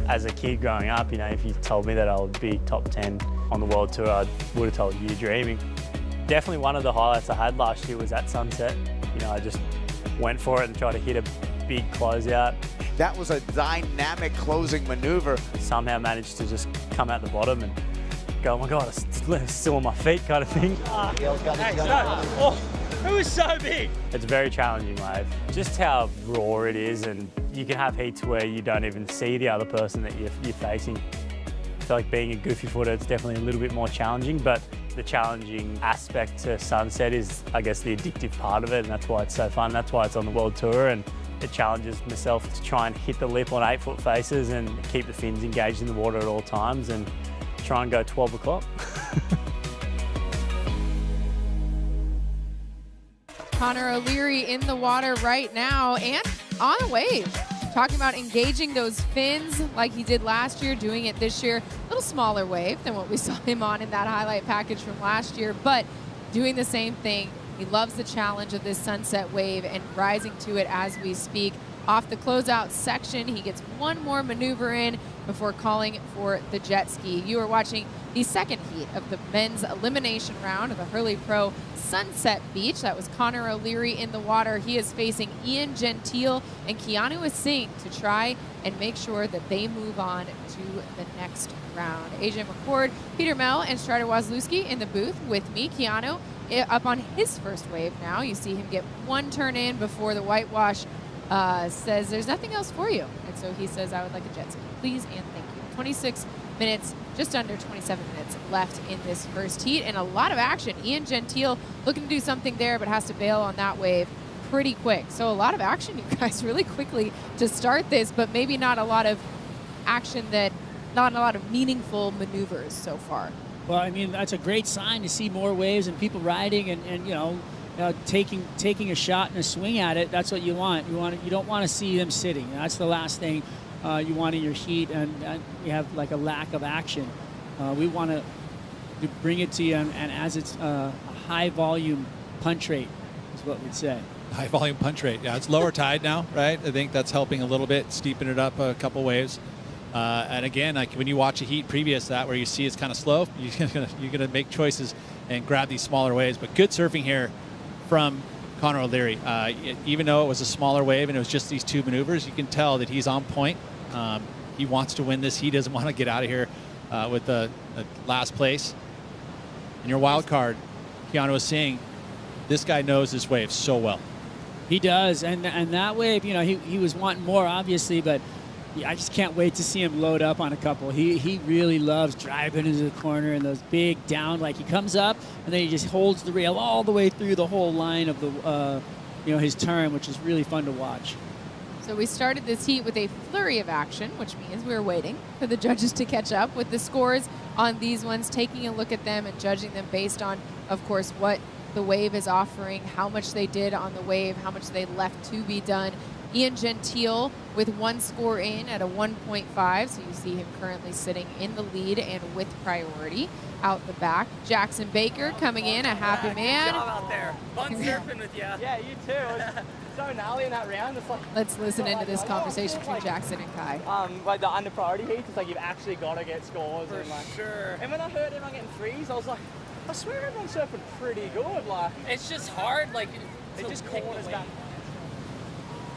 C: As a kid growing up, you know, if you told me that I would be top 10 on the World Tour, I would have told you dreaming. Definitely one of the highlights I had last year was at Sunset. You know, I just went for it and tried to hit a big closeout.
L: That was a dynamic closing maneuver.
C: Somehow managed to just come out the bottom and go, oh my God, it's still on my feet kind of thing.
F: It was so big.
C: It's a very challenging wave. Just how raw it is, and you can have heats where you don't even see the other person that you're facing. I feel like being a goofy footer, it's definitely a little bit more challenging, but the challenging aspect to Sunset is, I guess, the addictive part of it, and that's why it's so fun. That's why it's on the World Tour, and it challenges myself to try and hit the lip on 8-foot faces and keep the fins engaged in the water at all times and try and go 12 o'clock.
I: Connor O'Leary in the water right now and on a wave. Talking about engaging those fins like he did last year, doing it this year. A little smaller wave than what we saw him on in that highlight package from last year, but doing the same thing. He loves the challenge of this Sunset wave and rising to it as we speak. Off the closeout section, he gets one more maneuver in before calling for the jet ski. You are watching the second heat of the men's elimination round of the Hurley Pro Sunset Beach. That was Connor O'Leary in the water. He is facing Ian Gentile and Keanu Singh to try and make sure that they move on to the next round. AJ McCord, Peter Mell, and Strider Wazlewski in the booth with me. Keanu up on his first wave now. You see him get one turn in before the whitewash says there's nothing else for you. And so he says, I would like a jet ski, please and thank you. 26 minutes, just under 27 minutes left in this first heat, and a lot of action. Ian Gentile looking to do something there, but has to bail on that wave pretty quick. So a lot of action, you guys, really quickly to start this, but maybe not a lot of action not a lot of meaningful maneuvers so far.
F: Well, I mean, that's a great sign to see more waves and people riding and you know, taking a shot and a swing at it. That's what you want. You don't want to see them sitting. That's the last thing you want in your heat, and you have like a lack of action. We want to bring it to you, and as it's a high volume punch rate is what we'd say.
H: High volume punch rate. Yeah, it's lower tide now, right? I think that's helping a little bit, steepen it up a couple waves. And again, like when you watch a heat previous to that where you see it's kind of slow, you're gonna make choices and grab these smaller waves. But good surfing here from Connor O'Leary. Even though it was a smaller wave and it was just these two maneuvers, you can tell that he's on point. He wants to win this. He doesn't want to get out of here with the last place. And your wild card, Keanu Singh, this guy knows this wave so well.
F: He does, and that wave, you know, he was wanting more, obviously, but I just can't wait to see him load up on a couple. He really loves driving into the corner and those big down, like he comes up and then he just holds the rail all the way through the whole line of the, you know, his turn, which is really fun to watch.
I: So we started this heat with a flurry of action, which means we were waiting for the judges to catch up with the scores on these ones, taking a look at them and judging them based on, of course, what the wave is offering, how much they did on the wave, how much they left to be done. Ian Gentile with one score in at a 1.5, so you see him currently sitting in the lead and with priority out the back. Jackson Baker coming in, a happy man.
M: Good job out there. Fun surfing with you. Yeah, you too. So gnarly in that round. It's like,
I: let's listen into this conversation between Jackson and Kai.
M: Like the under priority heats, it's like you've actually got to get scores. For and like, sure. And when I heard everyone getting threes, I was like, I swear everyone's surfing pretty good. Like, it's just hard. Like, they just corners back.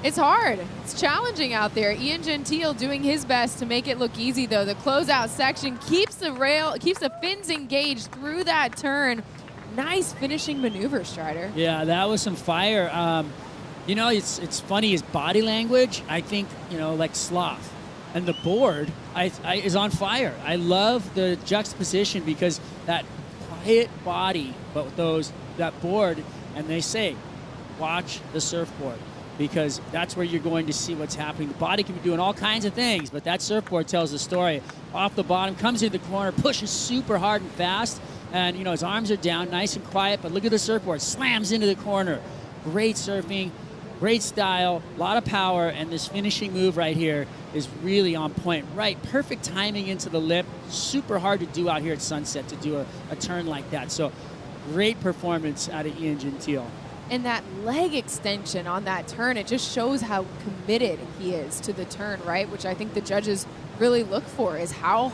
I: It's hard. It's challenging out there. Ian Gentile doing his best to make it look easy, though. The closeout section keeps the fins engaged through that turn. Nice finishing maneuver, Strider.
F: Yeah, that was some fire. You know, it's funny, his body language, I think, you know, like sloth. And the board is on fire. I love the juxtaposition because that quiet body, but with that board, and they say, watch the surfboard, because that's where you're going to see what's happening. The body can be doing all kinds of things, but that surfboard tells the story. Off the bottom, comes into the corner, pushes super hard and fast, and you know his arms are down, nice and quiet, but look at the surfboard, slams into the corner. Great surfing, great style, a lot of power, and this finishing move right here is really on point. Right, perfect timing into the lip. Super hard to do out here at Sunset to do a turn like that. So great performance out of Ian Gentile.
I: And that leg extension on that turn, it just shows how committed he is to the turn, right? Which I think the judges really look for is how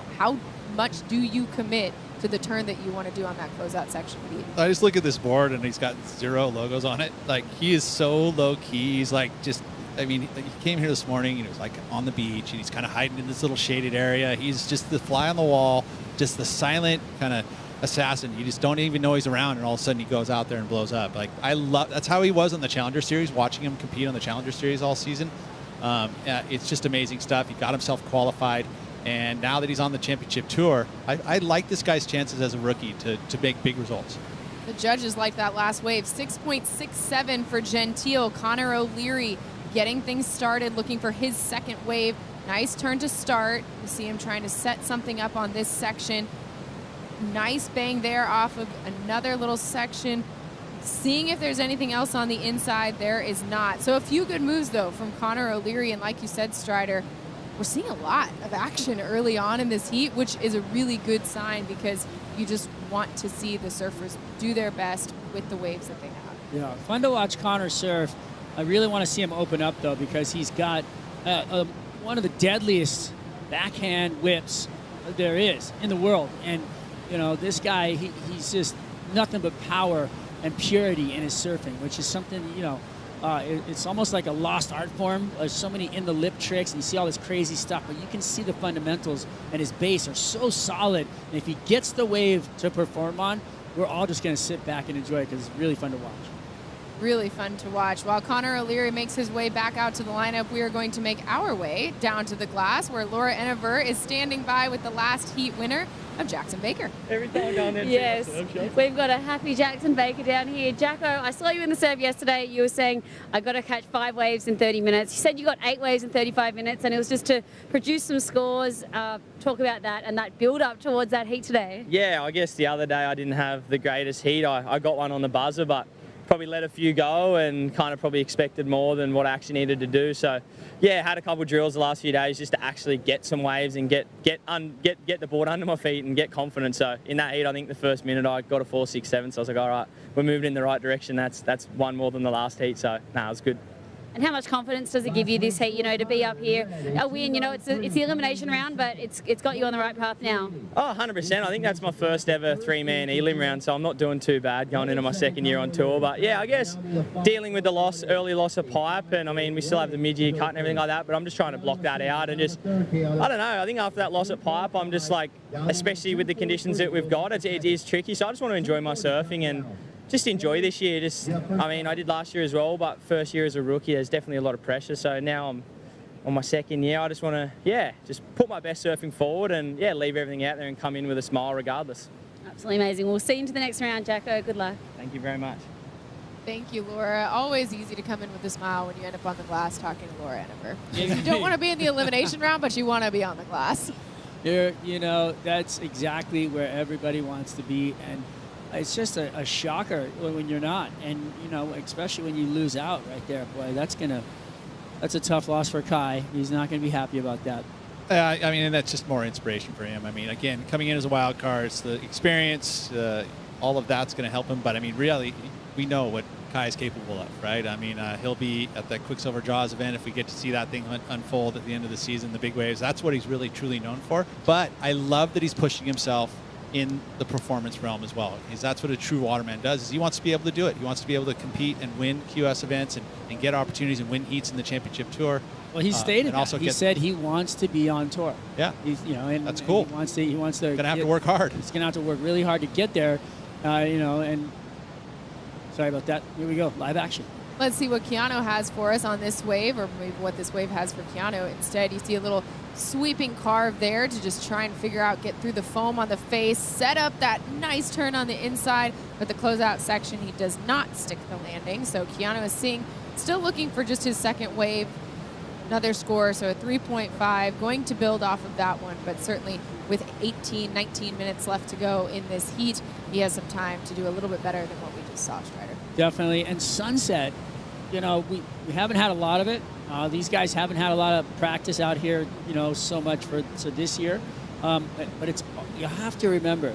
I: much do you commit to the turn that you want to do on that closeout section.
H: I just look at this board and he's got 0 logos on it. Like, he is so low key. He's like, just, I mean, he came here this morning and he was like on the beach and he's kind of hiding in this little shaded area. He's just the fly on the wall, just the silent kind of assassin. You just don't even know he's around, and all of a sudden he goes out there and blows up. Like, that's how he was on the Challenger Series, watching him compete on the Challenger Series all season. It's just amazing stuff. He got himself qualified. And now that he's on the championship tour, I like this guy's chances as a rookie to make big results.
I: The judges like that last wave. 6.67 for Gentile. Connor O'Leary getting things started, looking for his second wave. Nice turn to start. You see him trying to set something up on this section. Nice bang there off of another little section. Seeing if there's anything else on the inside, there is not. So a few good moves, though, from Connor O'Leary. And like you said, Strider, we're seeing a lot of action early on in this heat, which is a really good sign because you just want to see the surfers do their best with the waves that they have.
F: Yeah, fun to watch Connor surf. I really want to see him open up, though, because he's got one of the deadliest backhand whips there is in the world. And, you know, this guy, he's just nothing but power and purity in his surfing, which is something, you know, it's almost like a lost art form. There's so many in the lip tricks, and you see all this crazy stuff, but you can see the fundamentals, and his base are so solid. And if he gets the wave to perform on, we're all just going to sit back and enjoy it because it's really fun to watch.
I: Really fun to watch. While Connor O'Leary makes his way back out to the lineup, we are going to make our way down to the glass where Laura Enever is standing by with the last heat winner of Jackson Baker.
M: Every time down there.
E: Yes, we've got a happy Jackson Baker down here. Jacko, I saw you in the serve yesterday. You were saying, I got to catch 5 waves in 30 minutes. You said you got 8 waves in 35 minutes, and it was just to produce some scores. Talk about that and that build up towards that heat today.
M: Yeah, I guess the other day I didn't have the greatest heat. I got one on the buzzer, but probably let a few go and kind of probably expected more than what I actually needed to do. So, yeah, had a couple of drills the last few days just to actually get some waves and get the board under my feet and get confidence. So in that heat, I think the first minute I got a 4.67. So I was like, all right, we're moving in the right direction. That's one more than the last heat. So, it was good.
E: And how much confidence does it give you this heat, you know, to be up here, a win? You know, it's the elimination round, but it's got you on the right path now.
M: Oh, 100%. I think that's my first ever 3-man elim round, so I'm not doing too bad going into my second year on tour. But yeah, I guess dealing with the early loss of pipe, and I mean, we still have the mid-year cut and everything like that, but I'm just trying to block that out and just, I don't know, I think after that loss of pipe, I'm just like, especially with the conditions that we've got, it is tricky. So I just want to enjoy my surfing and just enjoy this year. I mean, I did last year as well, but first year as a rookie, there's definitely a lot of pressure. So now I'm on my second year. I just want to, just put my best surfing forward and, leave everything out there and come in with a smile regardless.
E: Absolutely amazing. We'll see you into the next round, Jacko. Good luck.
M: Thank you very much.
I: Thank you, Laura. Always easy to come in with a smile when you end up on the glass talking to Laura Enever. You don't want to be in the elimination round, but you want to be on the glass.
F: You know, that's exactly where everybody wants to be. And it's just a shocker when you're not, and you know, especially when you lose out right there. Boy, that's a tough loss for Kai. He's not going to be happy about that.
H: I mean, and that's just more inspiration for him. I mean, again, coming in as a wild card, it's the experience, all of that's going to help him. But I mean, really, we know what Kai is capable of, right? I mean, he'll be at the Quicksilver Draws event if we get to see that thing unfold at the end of the season, the big waves. That's what he's really, truly known for. But I love that he's pushing himself in the performance realm as well, because that's what a true waterman does, is he wants to be able to do it. He wants to be able to compete and win QS events and get opportunities and win heats in the championship tour.
F: Well, he stated that. He said he wants to be on tour.
H: Yeah.
F: And
H: that's cool.
F: He wants to
H: gonna have to work hard.
F: He's gonna have to work really hard to get there. And sorry about that. Here we go, live action.
I: Let's see what Keanu has for us on this wave, or maybe what this wave has for Keanu. Instead, you see a little sweeping carve there to just try and figure out, get through the foam on the face, set up that nice turn on the inside. But the closeout section, he does not stick the landing. So Keanu is still looking for just his second wave. Another score, so a 3.5, going to build off of that one, but certainly with 18, 19 minutes left to go in this heat, he has some time to do a little bit better than what we just saw, Strider.
F: Definitely, and Sunset, you know, we haven't had a lot of it. These guys haven't had a lot of practice out here, you know, so much for this year. But you have to remember,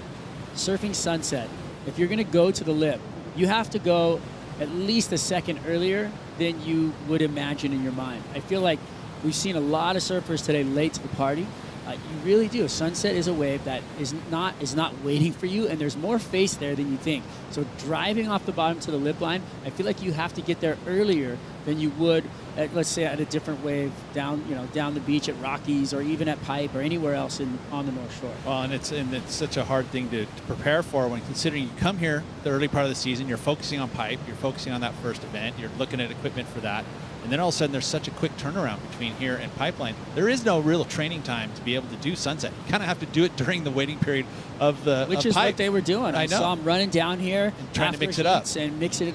F: surfing Sunset, if you're going to go to the lip, you have to go at least a second earlier than you would imagine in your mind. I feel like we've seen a lot of surfers today late to the party. You really do. Sunset is a wave that is not waiting for you, and there's more face there than you think. So driving off the bottom to the lip line, I feel like you have to get there earlier than you would at, let's say, at a different wave down the beach at Rockies or even at Pipe or anywhere else on the North Shore.
H: Well, and it's such a hard thing to prepare for when considering you come here the early part of the season, you're focusing on Pipe, you're focusing on that first event, you're looking at equipment for that. And then all of a sudden, there's such a quick turnaround between here and Pipeline. There is no real training time to be able to do Sunset. You kind of have to do it during the waiting period of the
F: Which is
H: Pipe.
F: what they were doing. I saw them running down here
H: and trying to mix it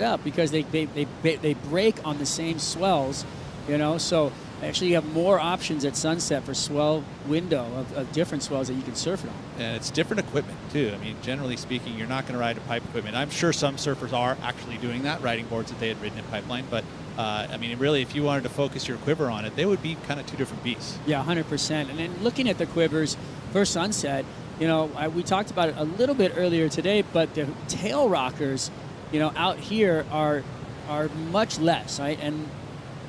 H: up
F: because they break on the same swells, So actually, you have more options at Sunset for swell window of different swells that you can surf it on.
H: And it's different equipment too. I mean, generally speaking, you're not going to ride a Pipe equipment. I'm sure some surfers are actually doing that, riding boards that they had ridden at Pipeline, but. I mean, really, if you wanted to focus your quiver on it, they would be kind of two different beasts.
F: Yeah, 100%. And then looking at the quivers for Sunset, we talked about it a little bit earlier today, but the tail rockers, out here are much less, right? And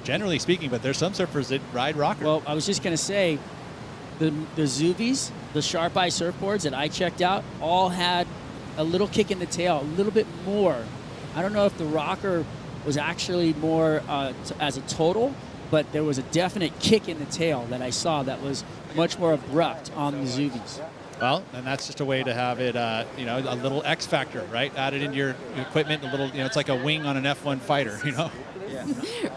H: generally speaking, but there's some surfers that ride rockers.
F: Well, I was just going to say, the Zuvies, the Sharp Eye surfboards that I checked out, all had a little kick in the tail, a little bit more. I don't know if the rocker was actually more as a total, but there was a definite kick in the tail that I saw that was much more abrupt on the Zuvies.
H: Well, and that's just a way to have it, a little X factor, right? Added into your equipment, a little, it's like a wing on an F1 fighter, Yeah.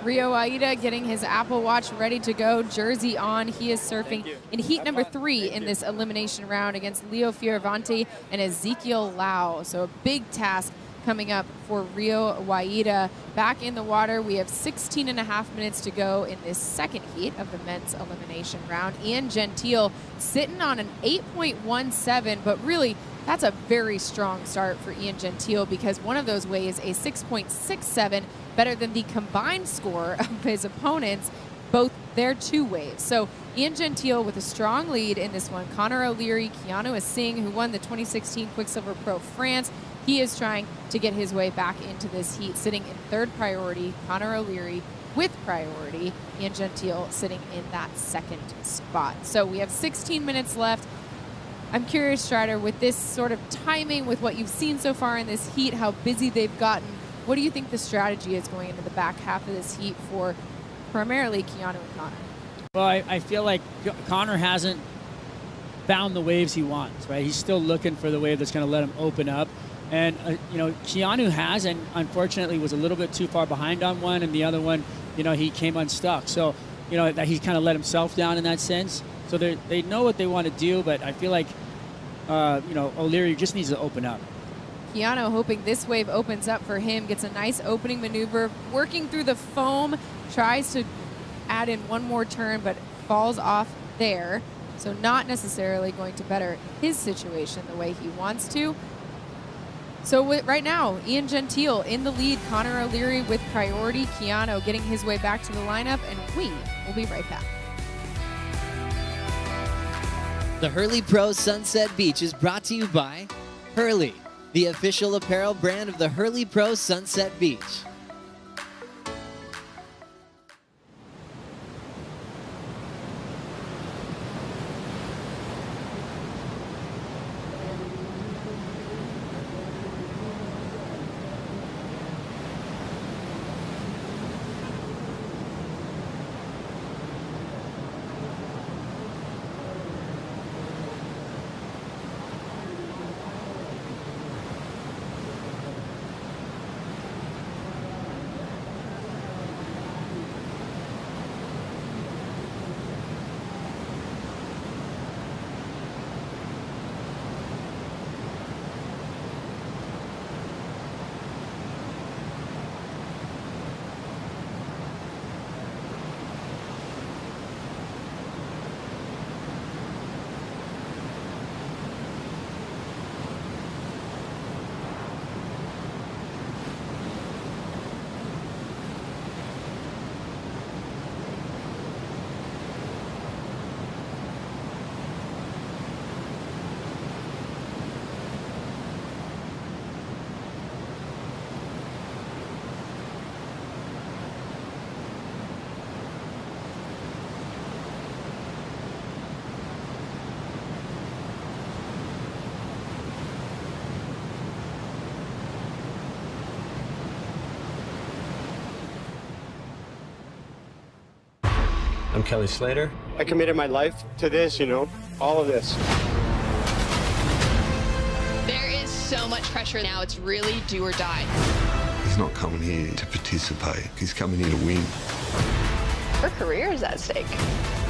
I: Rio Aida getting his Apple Watch ready to go, jersey on. He is surfing in heat number 3 in this elimination round against Leo Fioravanti and Ezekiel Lau. So a big task coming up for Rio Waida. Back in the water, we have 16 and a half minutes to go in this second heat of the men's elimination round. Ian Gentile sitting on an 8.17, but really that's a very strong start for Ian Gentile because one of those weighs a 6.67, better than the combined score of his opponents, both their 2 waves. So Ian Gentile with a strong lead in this one. Connor O'Leary, Keanu Asing, who won the 2016 Quicksilver Pro France, he is trying to get his way back into this heat, sitting in 3rd priority. Connor O'Leary with priority. Ian Gentile sitting in that 2nd spot. So we have 16 minutes left. I'm curious, Strider, with this sort of timing, with what you've seen so far in this heat, how busy they've gotten, what do you think the strategy is going into the back half of this heat for primarily Keanu and Connor?
F: Well, I feel like Connor hasn't found the waves he wants, right? He's still looking for the wave that's going to let him open up. And, Keanu has, and unfortunately was a little bit too far behind on one, and the other one, he came unstuck. So, that he kind of let himself down in that sense. So they know what they want to do, but I feel like, O'Leary just needs to open up.
I: Keanu hoping this wave opens up for him, gets a nice opening maneuver, working through the foam, tries to add in one more turn, but falls off there. So not necessarily going to better his situation the way he wants to. So right now, Ian Gentile in the lead, Connor O'Leary with priority, Keanu getting his way back to the lineup, and we will be right back.
A: The Hurley Pro Sunset Beach is brought to you by Hurley, the official apparel brand of the Hurley Pro Sunset Beach.
N: I'm Kelly Slater.
T: I committed my life to this, all of this.
U: There is so much pressure now. It's really do or die.
V: He's not coming here to participate. He's coming here to win.
U: Her career is at stake.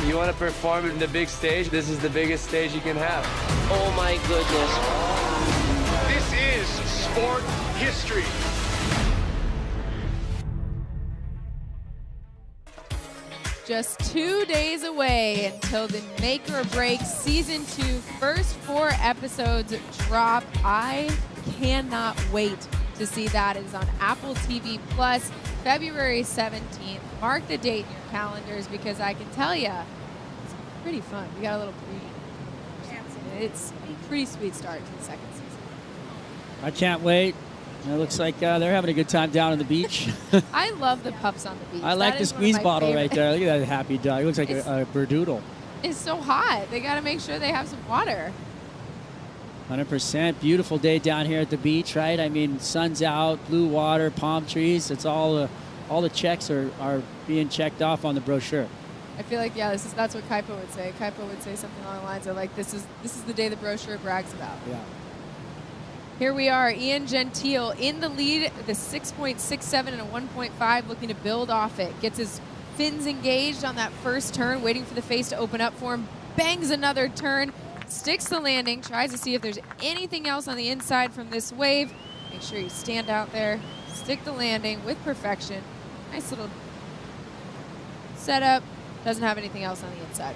W: You want to perform in the big stage? This is the biggest stage you can have.
O: Oh my goodness.
T: This is sport history.
I: Just 2 days away until the make or break season 2 first 4 episodes drop. I cannot wait to see that. It is on Apple TV Plus, February 17th. Mark the date in your calendars because I can tell you it's pretty fun. We got a little preview. It's a pretty sweet start to the second season.
F: I can't wait. It looks like they're having a good time down on the beach.
I: I love the pups on the beach.
F: I like
I: That
F: the
I: is one of
F: squeeze
I: my
F: bottle right
I: favorite.
F: there. Look at that happy dog. It looks like a berdoodle.
I: It's so hot. They got to make sure they have some water.
F: 100%. Beautiful day down here at the beach, right? I mean, sun's out, blue water, palm trees. It's all the checks are being checked off on the brochure.
I: I feel like, yeah, that's what Kaipo would say. Kaipo would say something along the lines of like, this is the day the brochure brags about.
F: Yeah.
I: Here we are, Ian Gentile in the lead, the 6.67 and a 1.5, looking to build off it. Gets his fins engaged on that first turn, waiting for the face to open up for him. Bangs another turn, sticks the landing, tries to see if there's anything else on the inside from this wave. Make sure you stand out there, stick the landing with perfection. Nice little setup. Doesn't have anything else on the inside.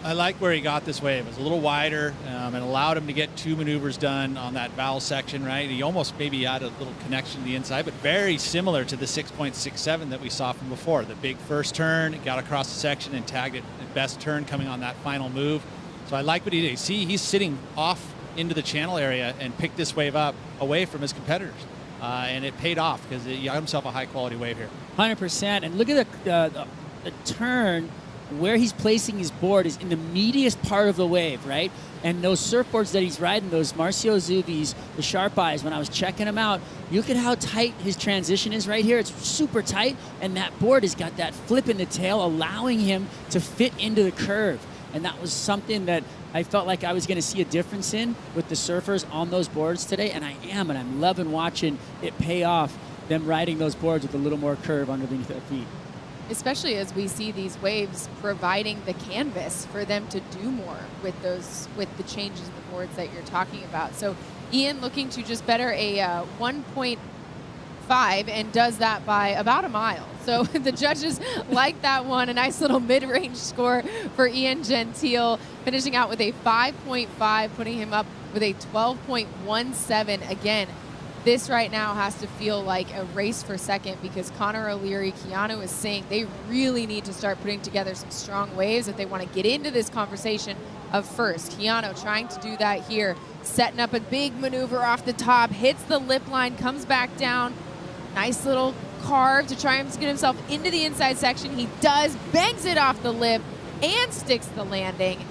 H: I like where he got this wave. It was a little wider and allowed him to get 2 maneuvers done on that valve section, right? He almost maybe had a little connection to the inside, but very similar to the 6.67 that we saw from before. The big first turn, got across the section and tagged it the best turn coming on that final move. So I like what he did. See, he's sitting off into the channel area and picked this wave up away from his competitors. And it paid off because he got himself a high-quality wave here.
F: 100%. And look at the turn. Where he's placing his board is in the meatiest part of the wave, right? And those surfboards that he's riding, those Marcio Zubis, the Sharp Eyes, when I was checking them out, look at how tight his transition is right here. It's super tight, and that board has got that flip in the tail, allowing him to fit into the curve. And that was something that I felt like I was going to see a difference in with the surfers on those boards today, and I am, and I'm loving watching it pay off, them riding those boards with a little more curve underneath their feet.
I: Especially as we see these waves providing the canvas for them to do more with the changes in the boards that you're talking about. So Ian looking to just better a 1.5 and does that by about a mile. So the judges like that one. A nice little mid-range score for Ian Gentile, finishing out with a 5.5, putting him up with a 12.17. Again, this right now has to feel like a race for second because Connor O'Leary, Keanu is saying they really need to start putting together some strong waves if they want to get into this conversation of first. Keanu trying to do that here, setting up a big maneuver off the top, hits the lip line, comes back down. Nice little carve to try and get himself into the inside section. He does, bangs it off the lip and sticks the landing.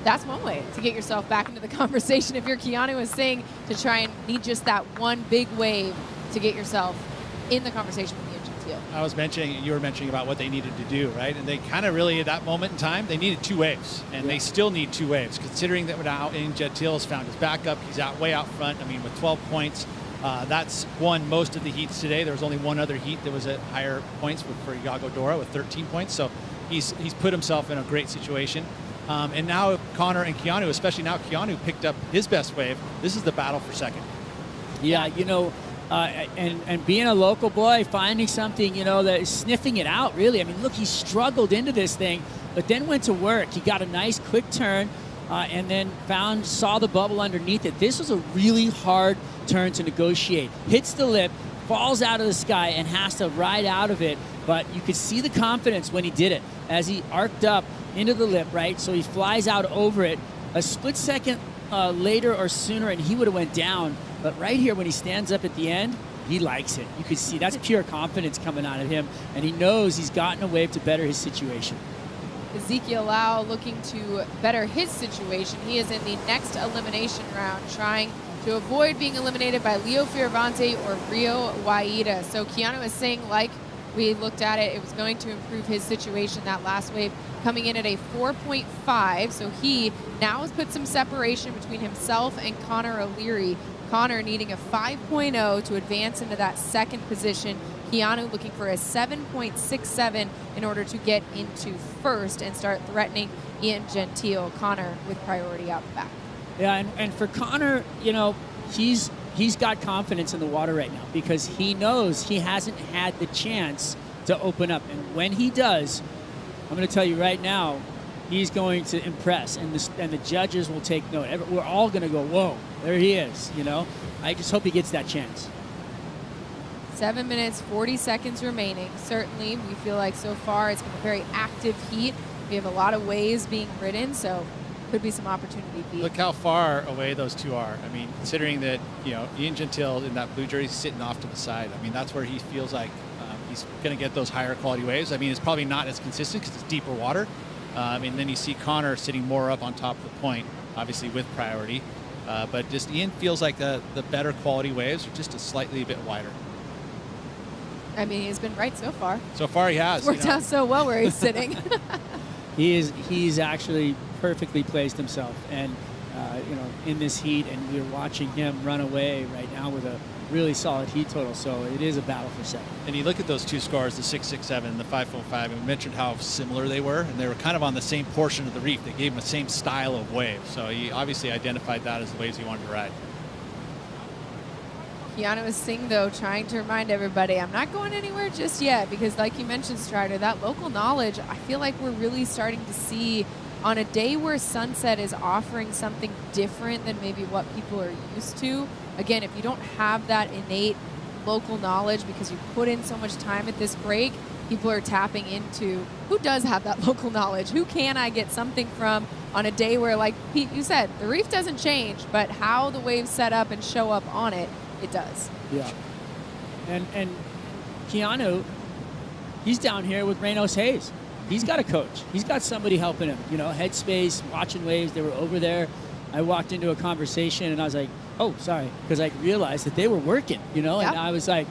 I: That's one way to get yourself back into the conversation. If you're Keanu is saying to try and need just that one big wave to get yourself in the conversation with Ian Gentile.
H: You were mentioning about what they needed to do, right? And they kind of really, at that moment in time, they needed 2 waves. And they still need 2 waves, considering that now Ian Gentile has found his backup. He's way out front. I mean, with 12 points, that's won most of the heats today. There was only one other heat that was at higher points for Iago Dora with 13 points. So he's put himself in a great situation. And now Connor and Keanu, especially now Keanu picked up his best wave. This is the battle for second.
F: Yeah, and being a local boy, finding something, that is sniffing it out, really. I mean, look, he struggled into this thing, but then went to work. He got a nice quick turn and then saw the bubble underneath it. This was a really hard turn to negotiate. Hits the lip, falls out of the sky, and has to ride out of it. But you could see the confidence when he did it as he arced up into the lip, right? So he flies out over it. A split second later or sooner, and he would have went down. But right here, when he stands up at the end, he likes it. You can see that's pure confidence coming out of him, and he knows he's gotten a wave to better his situation.
I: Ezekiel Lau looking to better his situation. He is in the next elimination round, trying to avoid being eliminated by Leo Fioravante or Rio Waida. So Keanu is saying, like we looked at it, it was going to improve his situation, that last wave, coming in at a 4.5. So he now has put some separation between himself and Connor O'Leary. Connor needing a 5.0 to advance into that second position. Keanu looking for a 7.67 in order to get into first and start threatening Ian Gentile. Connor with priority out the back.
F: Yeah, and for Connor, you know, he's got confidence in the water right now because he knows he hasn't had the chance to open up. And when he does, I'm going to tell you right now, he's going to impress, and the judges will take note. We're all going to go, whoa, there he is, you know. I just hope he gets that chance.
I: 7 minutes, 40 seconds remaining. Certainly, we feel like so far it's been a very active heat. We have a lot of waves being ridden, so could be some opportunity.
H: Look how far away those two are. I mean, considering that, you know, Ian Gentile in that blue jersey is sitting off to the side. I mean, that's where he feels like he's going to get those higher quality waves. I mean, it's probably not as consistent because it's deeper water. And then you see Connor sitting more up on top of the point, obviously with priority. But just Ian feels like the better quality waves are just a slightly bit wider.
I: I mean, he's been right so far.
H: So far he has.
I: Worked out so well where he's sitting.
F: He's actually perfectly placed himself, and you know, in this heat, and we're watching him run away right now with a really solid heat total. So it is a battle for second.
H: And you look at those two scores, the 6.67 and the 5.5, and we mentioned how similar they were, and they were kind of on the same portion of the reef. They gave him the same style of wave. So he obviously identified that as the waves he wanted to ride.
I: Keanu Singh, though, trying to remind everybody, I'm not going anywhere just yet, because like you mentioned, Strider, that local knowledge, I feel like we're really starting to see on a day where Sunset is offering something different than maybe what people are used to. Again, if you don't have that innate local knowledge because you put in so much time at this break, people are tapping into who does have that local knowledge? Who can I get something from on a day where, like Pete, you said, the reef doesn't change, but how the waves set up and show up on it, it does.
F: Yeah. And Keanu, he's down here with Reynos Hayes. He's got a coach. He's got somebody helping him. You know, headspace, watching waves. They were over there. I walked into a conversation and I was like, oh, sorry, because I realized that they were working, you know, and I was like,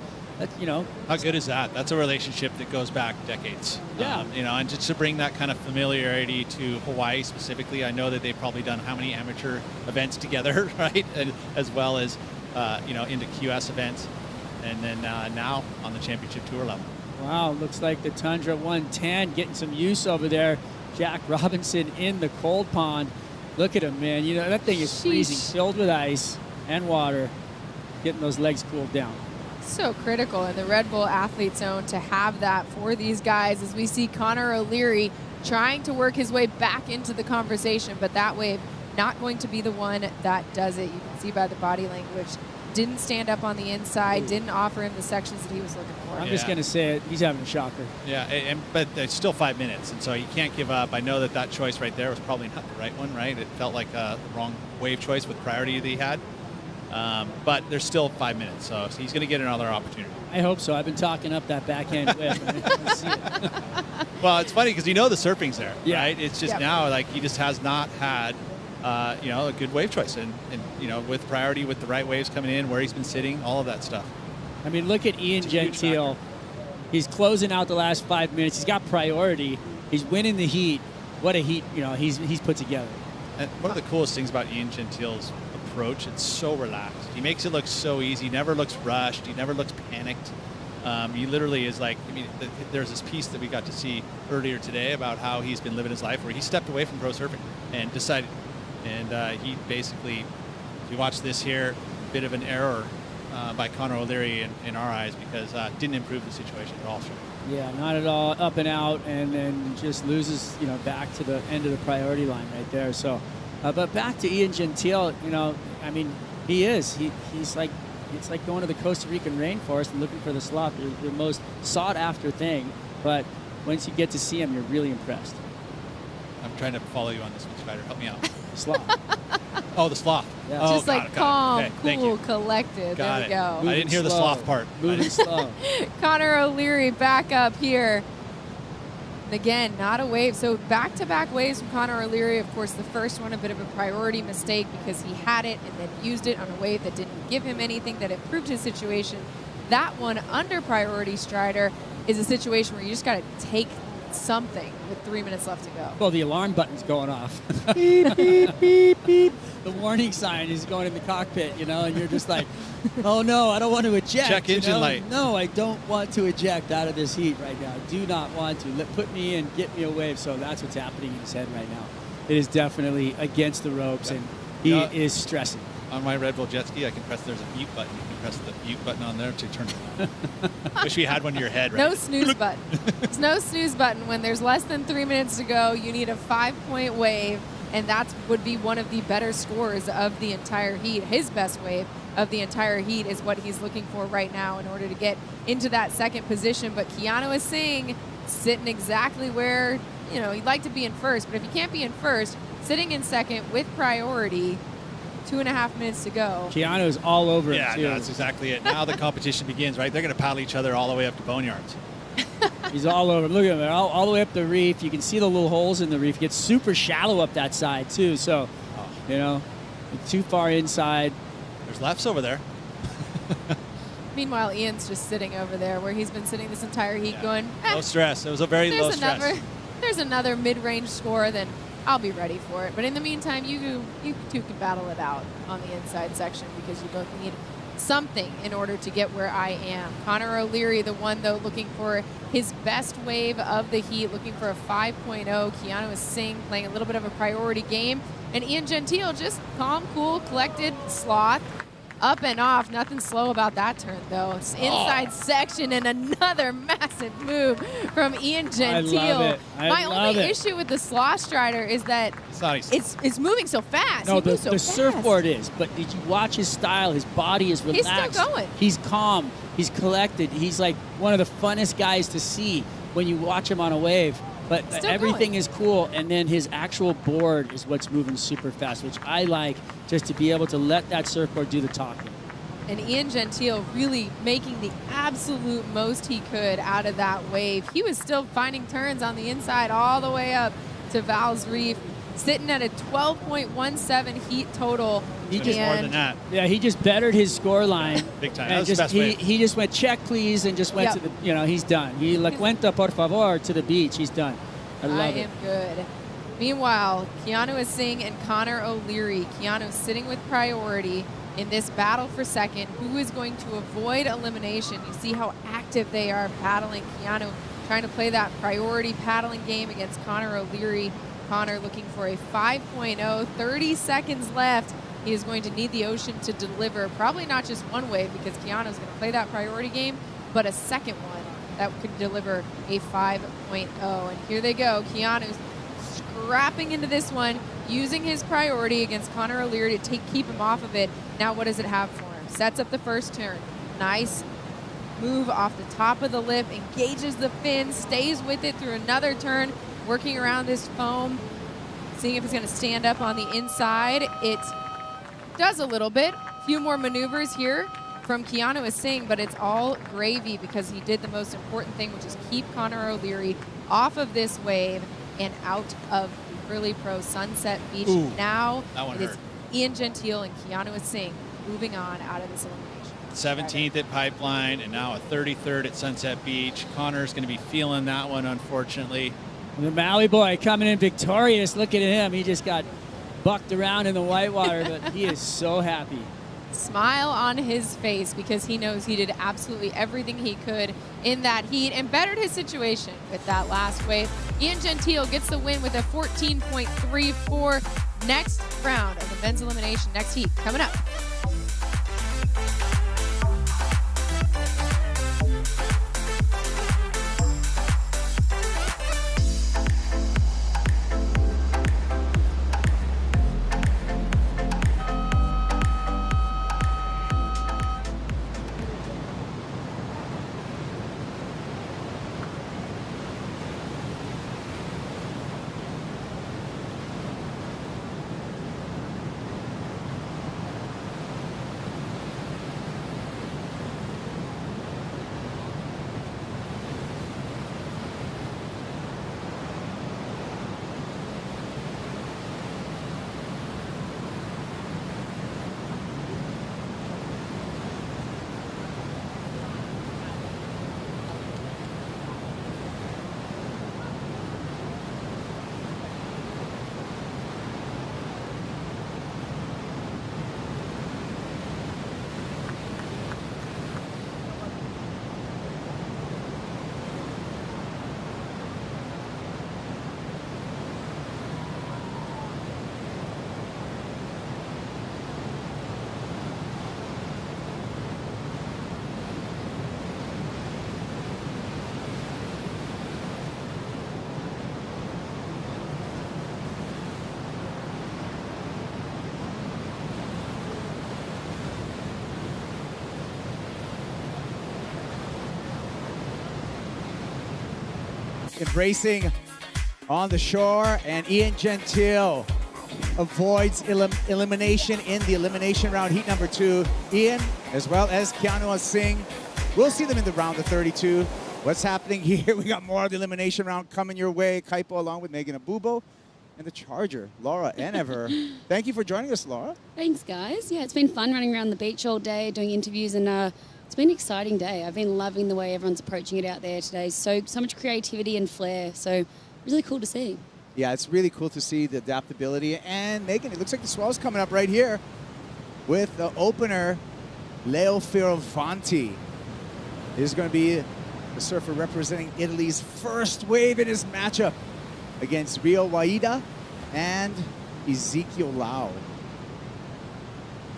F: you know.
H: How good is that? That's a relationship that goes back decades.
F: Yeah.
H: You know, and just to bring that kind of familiarity to Hawaii specifically, I know that they've probably done how many amateur events together, right? And, as well as, you know, into QS events. And then now on the championship tour level.
F: Wow, looks like the Tundra 110 getting some use over there. Jack Robinson in the cold pond. Look at him, man. You know, that thing is freezing, filled with ice and water, getting those legs cooled down.
I: So critical in the Red Bull Athlete Zone to have that for these guys, as we see Connor O'Leary trying to work his way back into the conversation, but that wave not going to be the one that does it. You can see by the body language. Didn't stand up on the inside, didn't offer him the sections that he was looking for.
F: I'm just going to say it. He's having a shocker.
H: Yeah, but it's still 5 minutes, and so you can't give up. I know that choice right there was probably not the right one, right? It felt like the wrong wave choice with priority that he had. But there's still 5 minutes, so he's going to get another opportunity.
F: I hope so. I've been talking up that backhand whip. I see it.
H: Well, it's funny because you know the surfing's there,
F: Yeah.
H: right? It's just now like he just has not had you know, a good wave choice, and you know, with priority, with the right waves coming in, where he's been sitting, all of that stuff.
F: I mean, look at Ian Gentile. He's closing out the last 5 minutes. He's got priority. He's winning the heat. What a heat, you know, he's put together.
H: And one of the coolest things about Ian Gentile's approach, it's so relaxed. He makes it look so easy. He never looks rushed. He never looks panicked. He literally is like, I mean, there's this piece that we got to see earlier today about how he's been living his life, where he stepped away from pro surfing and decided. And he basically, if you watch this here, a bit of an error by Connor O'Leary in our eyes, because didn't improve the situation at all.
F: Yeah, not at all. Up and out, and then just loses, you know, back to the end of the priority line right there. So, but back to Ian Gentile, you know, I mean, he's like, it's like going to the Costa Rican rainforest and looking for the sloth, the most sought after thing. But once you get to see him, you're really impressed.
H: I'm trying to follow you on this one, Spider. Help me out.
F: Sloth.
H: Oh, the sloth.
F: Yeah.
H: Oh,
I: Just like calm,
H: okay,
I: cool, collected.
H: Got
I: there we go.
H: I didn't hear the sloth part.
F: Moving slow.
I: Connor O'Leary back up here. And again, not a wave. So back-to-back waves from Connor O'Leary. Of course, the first one a bit of a priority mistake because he had it and then used it on a wave that didn't give him anything that improved his situation. That one under priority Strider. is a situation where you just got to take something with 3 minutes left to go.
F: Well, the alarm button's going off.
X: Beep, beep, beep, beep.
F: The warning sign is going in the cockpit, you know, and you're just like, oh no, I don't want to eject.
H: Check engine
F: you know?
H: light.
F: No, I don't want to eject out of this heat right now. Do not want to. Put me in, get me a wave. So that's what's happening in his head right now. It is definitely against the ropes, and he is stressing.
H: On my Red Bull jet ski, I can press, there's a mute button. You can press the mute button on there to turn it on. Wish we had one to your head, right?
I: No snooze button. There's no snooze button. When there's less than 3 minutes to go, you need a 5-point wave, and that would be one of the better scores of the entire heat. His best wave of the entire heat is what he's looking for right now in order to get into that second position. But Keanu is sitting exactly where, you know, he'd like to be in first, but if he can't be in first, sitting in second with priority, 2.5 minutes to go.
F: Keanu's all over
H: yeah,
F: him, too.
H: no, that's exactly it. Now the competition begins, right? They're going to paddle each other all the way up to boneyards.
F: He's all over. Look at him, all the way up the reef. You can see the little holes in the reef. It gets super shallow up that side, too. So, you know, too far inside.
H: There's lefts over there.
I: Meanwhile, Ian's just sitting over there where he's been sitting this entire heat going,
H: No stress. It was a very low stress.
I: There's another mid-range score, then I'll be ready for it. But in the meantime, you two can battle it out on the inside section because you both need something in order to get where I am. Connor O'Leary, the one, though, looking for his best wave of the heat, looking for a 5.0. Keanu is Singh playing a little bit of a priority game. And Ian Gentile just calm, cool, collected, sloth. Up and off, nothing slow about that turn though. It's inside section and another massive move from Ian Gentile.
F: I love it.
I: My only issue with the Sloth Strider is that it's moving so fast.
F: No,
I: he moves so
F: the
I: fast.
F: surfboard is, but did you watch his style? His body is relaxed.
I: He's still going.
F: He's calm. He's collected. He's like one of the funnest guys to see when you watch him on a wave. But
I: Still
F: everything
I: going.
F: is cool, and then his actual board is what's moving super fast, which I like, just to be able to let that surfboard do the talking.
I: And Ian Gentile really making the absolute most he could out of that wave. He was still finding turns on the inside all the way up to Val's Reef, sitting at a 12.17 heat total.
F: He just
H: more than that.
F: Yeah, he just bettered his score line.
H: Big time.
F: And
H: That was the
F: just,
H: best wave.
F: he just went check please and just went
I: Yep.
F: to the, you know, he's done. He la cuenta por favor to the beach. He's done. I love it.
I: am good. Meanwhile, Keanu is Singh and Connor O'Leary. Keanu sitting with priority in this battle for second. Who is going to avoid elimination? You see how active they are paddling. Keanu trying to play that priority paddling game against Connor O'Leary. Connor looking for a 5.0, 30 seconds left. He is going to need the ocean to deliver, probably not just one wave because Keanu is going to play that priority game, but a second one that could deliver a 5.0. And here they go. Keanu's scrapping into this one, using his priority against Connor O'Leary to keep him off of it. Now what does it have for him? Sets up the first turn. Nice move off the top of the lip, engages the fin, stays with it through another turn, working around this foam, seeing if it's going to stand up on the inside. It does a little bit. A few more maneuvers here from Keanu Singh, but it's all gravy because he did the most important thing, which is keep Connor O'Leary off of this wave and out of the Hurley Pro Sunset Beach.
H: Ooh,
I: now
H: that one
I: it is
H: hurt.
I: Ian Gentile and Keanu Singh moving on out of this elimination.
H: 17th at Pipeline and now a 33rd at Sunset Beach. Connor's going to be feeling that one, unfortunately.
F: The Maui boy coming in victorious. Look at him. He just got bucked around in the whitewater, but he is so happy.
I: Smile on his face because he knows he did absolutely everything he could in that heat and bettered his situation with that last wave. Ian Gentile gets the win with a 14.34. Next round of the men's elimination, next heat coming up.
X: embracing on the shore, and Ian Gentile avoids elimination in the elimination round, heat number 2. Ian, as well as Keanu Singh, we'll see them in the round of 32. What's happening here? We got more of the elimination round coming your way. Kaipo along with Megan Abubo and the Charger, Laura Enever. Thank you for joining us, Laura.
N: Thanks, guys. Yeah, it's been fun running around the beach all day, doing interviews, and it's been an exciting day. I've been loving the way everyone's approaching it out there today. So much creativity and flair. So really cool to see.
X: Yeah, it's really cool to see the adaptability. And Megan, it looks like the swell's coming up right here with the opener, Leo Fioravanti. This is going to be the surfer representing Italy's first wave in his matchup against Rio Waida and Ezekiel Lau.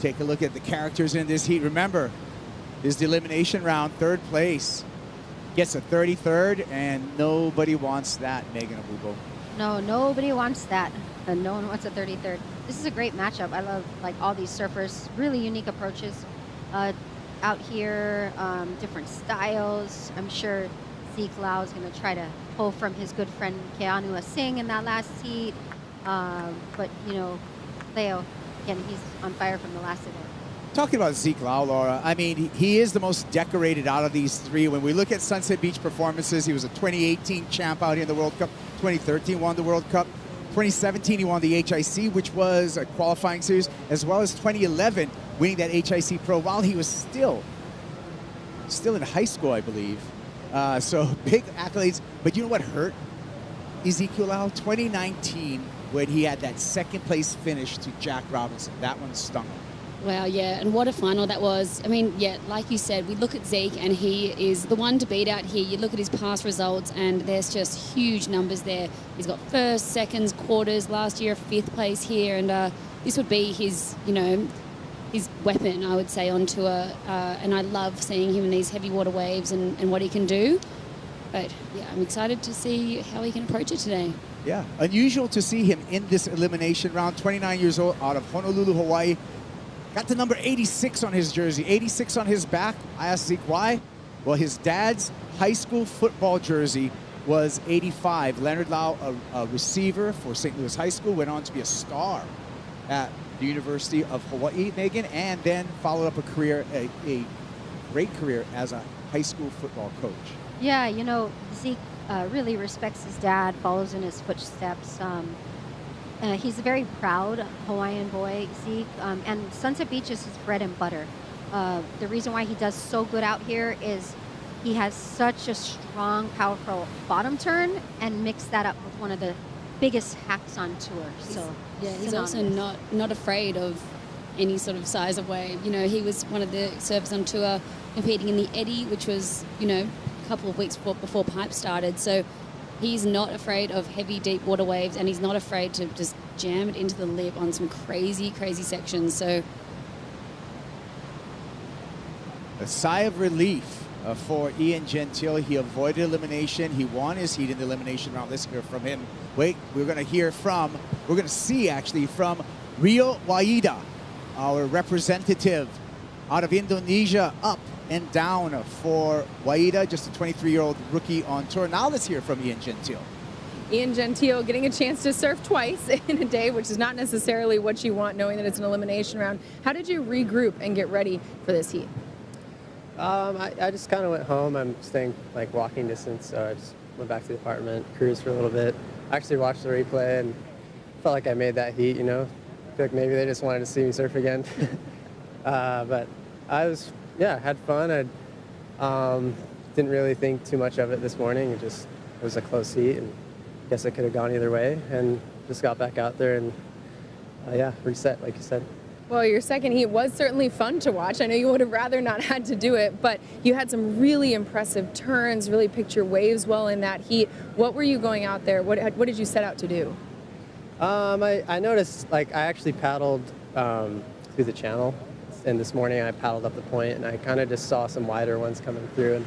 X: Take a look at the characters in this heat. Remember, this is the elimination round, 3rd place. Gets a 33rd, and nobody wants that, Megan Abubo.
Y: No, nobody wants that. And no one wants a 33rd. This is a great matchup. I love like all these surfers, really unique approaches out here, different styles. I'm sure Zeke Lau is going to try to pull from his good friend Keanu Singh in that last heat. But, you know, Leo, again, he's on fire from the last event.
X: Talking about Zeke Lau, Laura, I mean, he is the most decorated out of these 3. When we look at Sunset Beach performances, he was a 2018 champ out here in the World Cup. 2013 won the World Cup. 2017 he won the HIC, which was a qualifying series, as well as 2011 winning that HIC Pro while he was still in high school, I believe. So big accolades. But you know what hurt Ezekiel Lau? 2019, when he had that 2nd place finish to Jack Robinson. That one stung him.
N: Wow, yeah, and what a final that was. I mean, yeah, like you said, we look at Zeke and he is the one to beat out here. You look at his past results and there's just huge numbers there. He's got 1st, 2nds, quarters, last year 5th place here, and this would be his, you know, his weapon, I would say, on tour. And I love seeing him in these heavy water waves and what he can do. But yeah, I'm excited to see how he can approach it today.
X: Yeah, unusual to see him in this elimination round. 29 years old, out of Honolulu, Hawaii. Got the number 86 on his jersey, 86 on his back. I asked Zeke why. Well, his dad's high school football jersey was 85. Leonard Lau, a receiver for St. Louis High School, went on to be a star at the University of Hawaii, Megan, and then followed up a career, a great career as a high school football coach.
Y: Yeah, you know, Zeke really respects his dad, follows in his footsteps. He's a very proud Hawaiian boy, Zeke, and Sunset Beach is his bread and butter. The reason why he does so good out here is he has such a strong, powerful bottom turn and mix that up with one of the biggest hacks on tour. So
N: yeah, he's also not afraid of any sort of size of wave. You know, he was one of the surfers on tour competing in the Eddy, which was, you know, a couple of weeks before Pipe started. So he's not afraid of heavy, deep water waves, and he's not afraid to just jam it into the lip on some crazy, crazy sections. So
X: a sigh of relief for Ian Gentile. He avoided elimination. He won his heat in the elimination round. Let's hear from him. Wait, we're going to see actually from Rio Waida, our representative out of Indonesia, up and down for Waida, just a 23-year-old rookie on tour. Now let's hear from Ian Gentile.
I: Ian Gentile getting a chance to surf twice in a day, which is not necessarily what you want, knowing that it's an elimination round. How did you regroup and get ready for this heat?
P: I just kind of went home. I'm staying like walking distance, so I just went back to the apartment, cruised for a little bit. I actually watched the replay and felt like I made that heat, you know. I feel like maybe they just wanted to see me surf again. But I was, yeah, had fun. I didn't really think too much of it this morning. It was a close heat, and I guess it could have gone either way, and just got back out there and, yeah, reset, like you said.
I: Well, your second heat was certainly fun to watch. I know you would have rather not had to do it, but you had some really impressive turns, really picked your waves well in that heat. What were you going out there? What did you set out to do?
P: I noticed, like, I actually paddled through the channel, and this morning I paddled up the point, and I kind of just saw some wider ones coming through.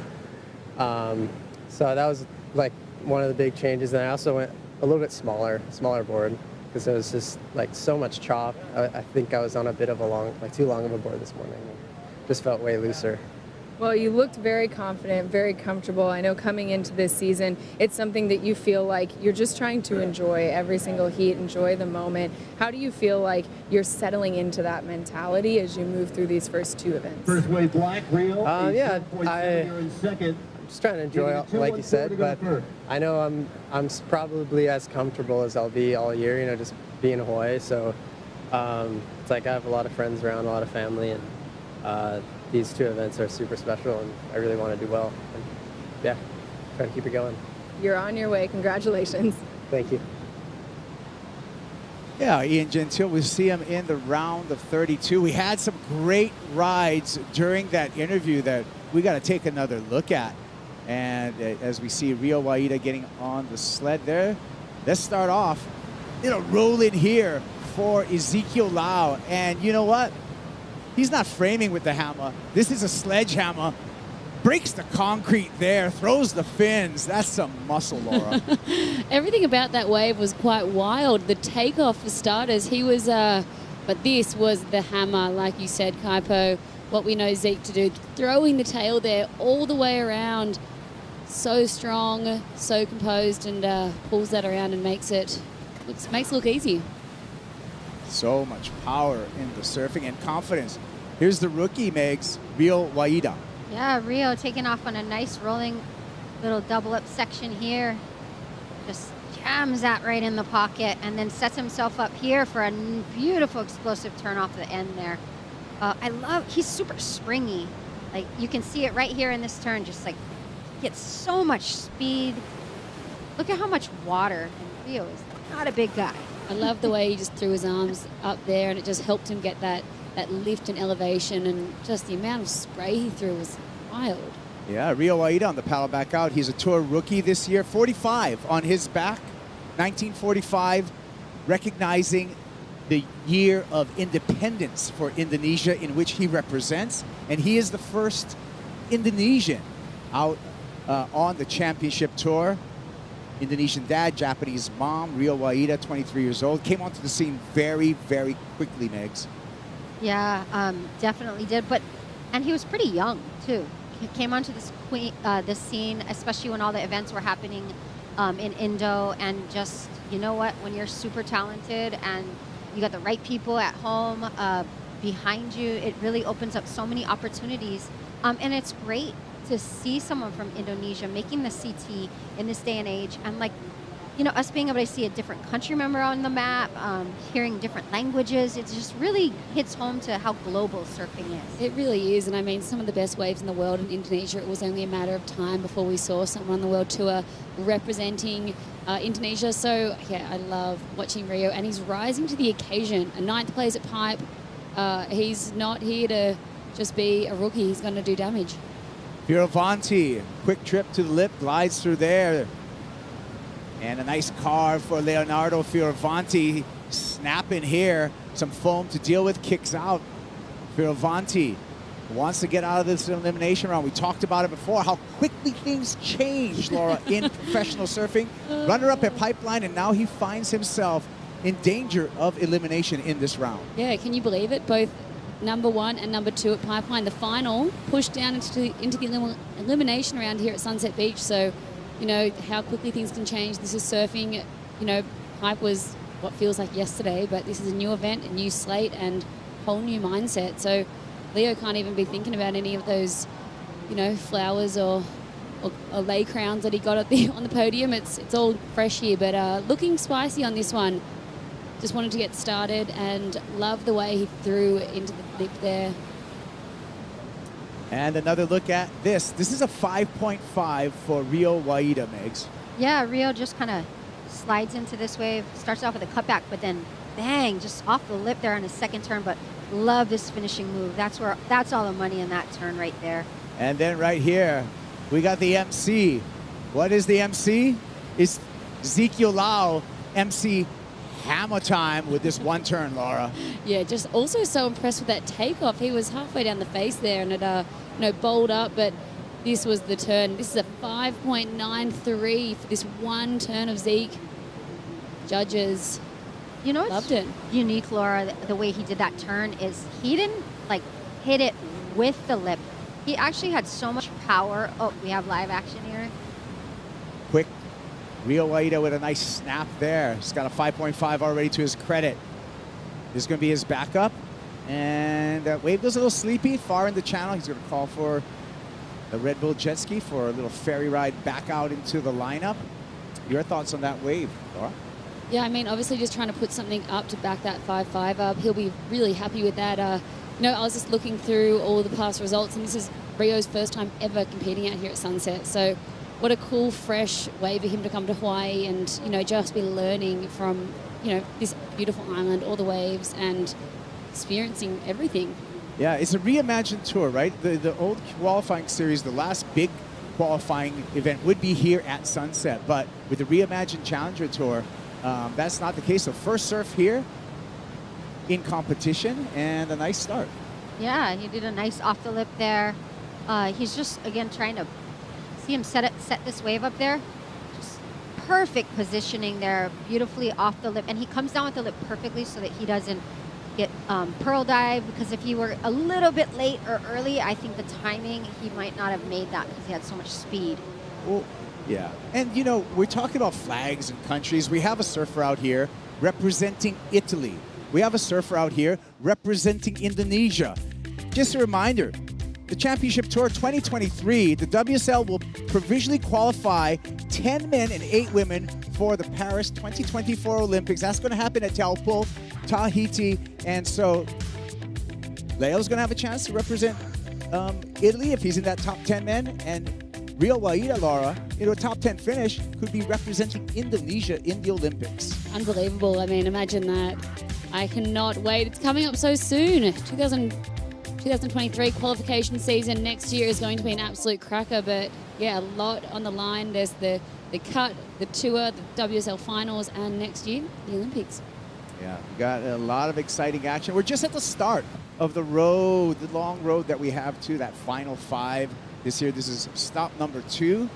P: And so that was, like, one of the big changes. And I also went a little bit smaller board, because there was just like so much chop. I think I was on a bit of a too long of a board this morning. Just felt way looser.
I: Well, you looked very confident, very comfortable. I know coming into this season, it's something that you feel like you're just trying to enjoy every single heat, enjoy the moment. How do you feel like you're settling into that mentality as you move through these first two events?
B: First wave black, Rio.
P: Yeah,
B: you're in second.
P: I'm just trying to enjoy it, like you said, but I know I'm probably as comfortable as I'll be all year, you know, just being in Hawaii. So it's like I have a lot of friends around, a lot of family, and these two events are super special, and I really want to do well. And yeah, try to keep it going.
I: You're on your way. Congratulations.
P: Thank you.
X: Yeah, Ian Gentile, we see him in the round of 32. We had some great rides during that interview that we got to take another look at. And as we see Rio Waida getting on the sled there, let's start off, roll in here for Ezekiel Lau. And you know what? He's not framing with the hammer. This is a sledgehammer. Breaks the concrete there, throws the fins. That's some muscle, Laura.
N: Everything about that wave was quite wild. The takeoff for starters, he was, but this was the hammer, like you said, Kaipo. What we know Zeke to do, throwing the tail there all the way around. So strong, so composed, and pulls that around and makes it look easy.
X: So much power in the surfing and confidence. Here's the rookie, Megs, Rio Waida.
Y: Yeah, Rio taking off on a nice rolling little double up section here. Just jams that right in the pocket and then sets himself up here for a beautiful explosive turn off the end there. He's super springy. Like you can see it right here in this turn, just like gets so much speed. Look at how much water, and Rio is not a big guy.
N: I love the way he just threw his arms up there, and it just helped him get that lift and elevation, and just the amount of spray he threw was wild.
X: Yeah, Rio Waida on the paddle back out. He's a tour rookie this year, 45 on his back, 1945, recognizing the year of independence for Indonesia in which he represents, and he is the first Indonesian out on the championship tour. Indonesian dad, Japanese mom, Rio Waida, 23 years old, came onto the scene very, very quickly, Megs.
Y: Yeah, definitely did. And he was pretty young too. He came onto this scene, especially when all the events were happening in Indo. And just, you know what? When you're super talented and you got the right people at home behind you, it really opens up so many opportunities. And it's great to see someone from Indonesia making the CT in this day and age, and us being able to see a different country member on the map, hearing different languages, it just really hits home to how global surfing is.
N: It really is, and I mean, some of the best waves in the world in Indonesia, it was only a matter of time before we saw someone on the world tour representing Indonesia. So yeah, I love watching Rio, and he's rising to the occasion. A 9th place at Pipe. He's not here to just be a rookie. He's going to do damage.
X: Fioravanti, quick trip to the lip, glides through there. And a nice carve for Leonardo Fioravanti. Snapping here. Some foam to deal with, kicks out. Fioravanti wants to get out of this elimination round. We talked about it before, how quickly things change, Laura, in professional surfing. Runner-up at Pipeline, and now he finds himself in danger of elimination in this round.
N: Yeah, can you believe it? Both number 1 and number 2 at Pipeline. The final pushed down into the elimination round here at Sunset Beach. So, how quickly things can change. This is surfing. Pipe was what feels like yesterday, but this is a new event, a new slate, and whole new mindset. So Leo can't even be thinking about any of those, flowers or lay crowns that he got on the podium. It's all fresh here, but looking spicy on this one. Just wanted to get started and love the way he threw into the lip there.
X: And another look at this. This is a 5.5 for Rio Waida, Megs.
Y: Yeah, Rio just kind of slides into this wave, starts off with a cutback, but then bang, just off the lip there on his second turn. But love this finishing move. That's all the money in that turn right there.
X: And then right here, we got the MC. What is the MC? It's Ezekiel Lau, MC hammer time with this one turn, Laura.
N: Yeah, just also so impressed with that takeoff. He was halfway down the face there, and it bowled up, but this was the turn. This is a 5.93 for this one turn of Zeke. Judges loved it.
Y: Unique, Laura, the way he did that turn is he didn't hit it with the lip. He actually had so much power. Oh, we have live action here.
X: Quick. Rio Waida with a nice snap there. He's got a 5.5 already to his credit. This is going to be his backup. And wave goes a little sleepy, far in the channel. He's going to call for the Red Bull jet ski for a little ferry ride back out into the lineup. Your thoughts on that wave, Laura?
N: Yeah, I mean, obviously just trying to put something up to back that 5.5 up. He'll be really happy with that. You know, I was just looking through all the past results, and this is Rio's first time ever competing out here at Sunset. So what a cool, fresh way for him to come to Hawaii and, you know, just be learning from, you know, this beautiful island, all the waves, and experiencing everything.
X: Yeah, it's a reimagined tour, right? The old qualifying series, the last big qualifying event would be here at Sunset, but with the reimagined Challenger Tour, that's not the case. So first surf here in competition, and a nice start.
Y: Yeah, he did a nice off the lip there. He's just, again, trying to see him set this wave up there. Just perfect positioning there, beautifully off the lip. And he comes down with the lip perfectly so that he doesn't get pearl dive, because if he were a little bit late or early, I think the timing, he might not have made that because he had so much speed.
X: Well, yeah. And, you know, we're talking about flags and countries. We have a surfer out here representing Italy. We have a surfer out here representing Indonesia. Just a reminder, the Championship Tour 2023, the WSL will provisionally qualify 10 men and 8 women for the Paris 2024 Olympics. That's going to happen at Taupo, Tahiti. And so Leo's going to have a chance to represent Italy if he's in that top 10 men. And Rio Waida, Laura, you know, a top 10 finish could be representing Indonesia in the Olympics.
N: Unbelievable. I mean, imagine that. I cannot wait. It's coming up so soon. 2023 qualification season next year is going to be an absolute cracker, but yeah, a lot on the line. There's the cut, the tour, the WSL finals, and next year, the Olympics.
X: Yeah, we got a lot of exciting action. We're just at the start of the road, the long road that we have to that final 5 this year. This is stop number 2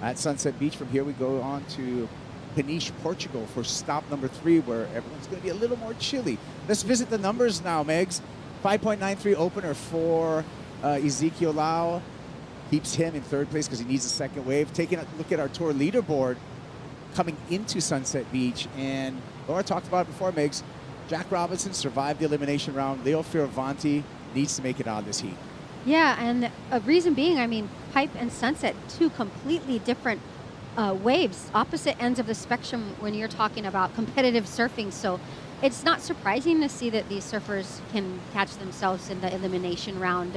X: at Sunset Beach. From here, we go on to Peniche, Portugal for stop number 3, where everyone's going to be a little more chilly. Let's visit the numbers now, Megs. 5.93 opener for Ezekiel Lau. Keeps him in 3rd place because he needs a second wave. Taking a look at our tour leaderboard coming into Sunset Beach. And Laura talked about it before, Megs. Jack Robinson survived the elimination round. Leo Fioravanti needs to make it out of this heat.
Y: Yeah, and a reason being, I mean, Pipe and Sunset, 2 completely different waves, opposite ends of the spectrum when you're talking about competitive surfing. So it's not surprising to see that these surfers can catch themselves in the elimination round.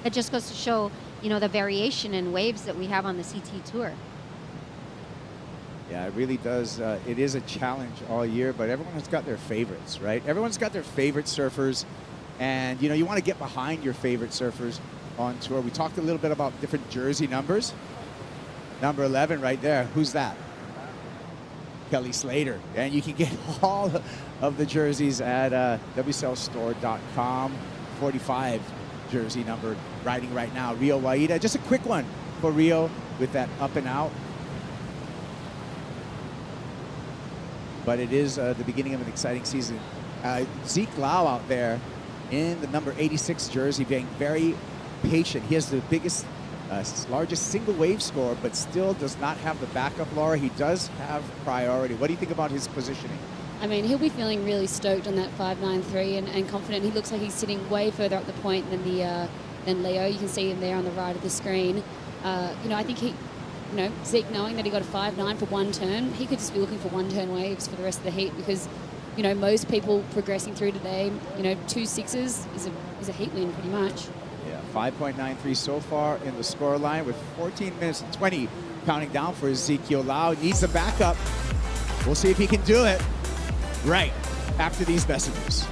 Y: It just goes to show, you know, the variation in waves that we have on the CT Tour.
X: Yeah, it really does. It is a challenge all year, but everyone has got their favorites, right? Everyone's got their favorite surfers, and, you know, you want to get behind your favorite surfers on tour. We talked a little bit about different jersey numbers. Number 11 right there. Who's that? Kelly Slater. And you can get all of the jerseys at WSLstore.com. 45 jersey number riding right now. Rio Waida. Just a quick one for Rio with that up and out. But it is the beginning of an exciting season. Zeke Lau out there in the number 86 jersey, being very patient. He has the biggest, largest single wave score, but still does not have the backup, Laura. He does have priority. What do you think about his positioning?
N: I mean, he'll be feeling really stoked on that 5.93 and confident. He looks like he's sitting way further up the point than Leo. You can see him there on the right of the screen. You know, I think Zeke, knowing that he got a 5.9 for one turn, he could just be looking for one-turn waves for the rest of the heat, because, you know, most people progressing through today, you know, 2 6s is a heat win pretty much.
X: Yeah, 5.93 so far in the score line with 14 minutes and 20 counting down for Ezekiel Lau. Needs the backup. We'll see if he can do it right after these messages.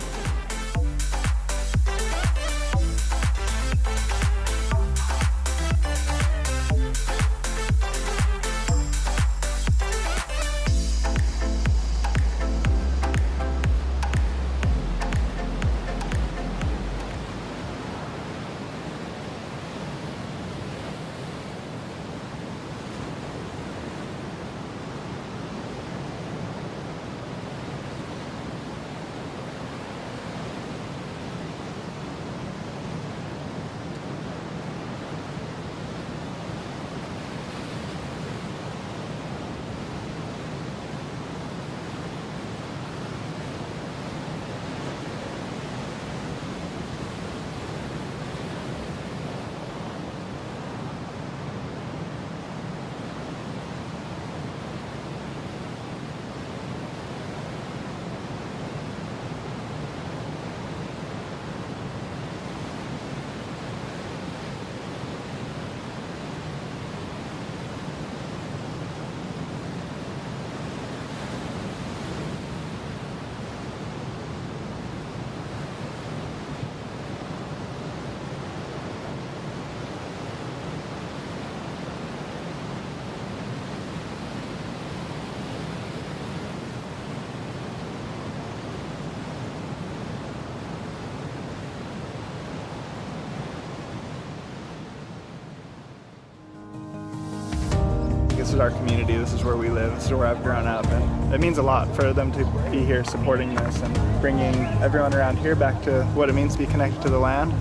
G: is our community. This is where we live. This is where I've grown up. And it means a lot for them to be here supporting this and bringing everyone around here back to what it means to be connected to the land.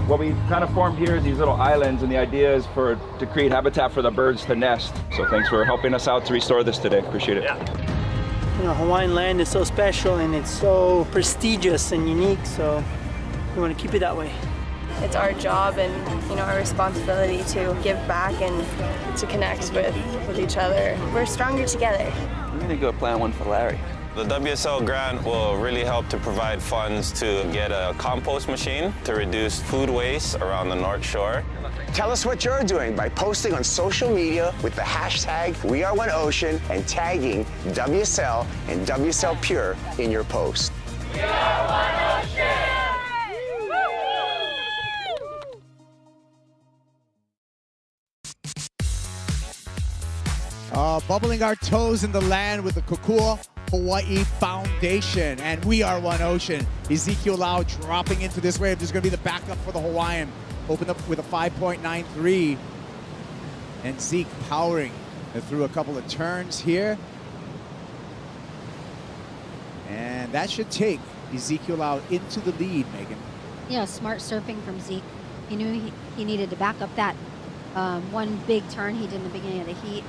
J: What we kind of formed here is these little islands, and the idea is to create habitat for the birds to nest. So thanks for helping us out to restore this today. Appreciate it.
Q: You know, Hawaiian land is so special and it's so prestigious and unique, so we want to keep it that way.
R: It's our job and, you know, our responsibility to give back and to connect with each other. We're stronger together.
J: We need to go plan one for Larry.
S: The WSL grant will really help to provide funds to get a compost machine to reduce food waste around the North Shore.
L: Tell us what you're doing by posting on social media with the hashtag WeAreOneOcean and tagging WSL and WSL Pure in your post.
T: We are one ocean!
X: Bubbling our toes in the land with the Kokua Hawaii Foundation, and we are one ocean. Ezekiel Lau dropping into this wave. This is going to be the backup for the Hawaiian. Opened up with a 5.93, and Zeke powering through a couple of turns here. And that should take Ezekiel Lau into the lead, Megan.
Y: Yeah, smart surfing from Zeke. He knew he needed to back up that one big turn he did in the beginning of the heat.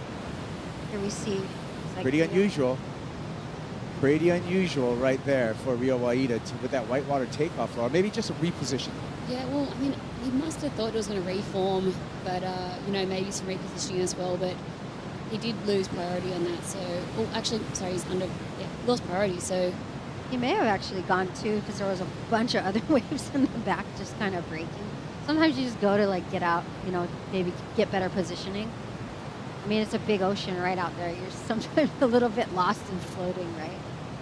Y: Here we see.
X: Pretty unusual. Pretty unusual right there for Rio Waida with that whitewater takeoff, or maybe just a reposition.
N: Yeah, well, I mean, he must have thought it was going to reform, but, you know, maybe some repositioning as well, but he did lose priority on that, so... Oh, actually, sorry, he's lost priority, so...
Y: He may have actually gone too, because there was a bunch of other waves in the back just kind of breaking. Sometimes you just go to, like, get out, you know, maybe get better positioning. I mean, it's a big ocean right out there. You're sometimes a little bit lost and floating, right?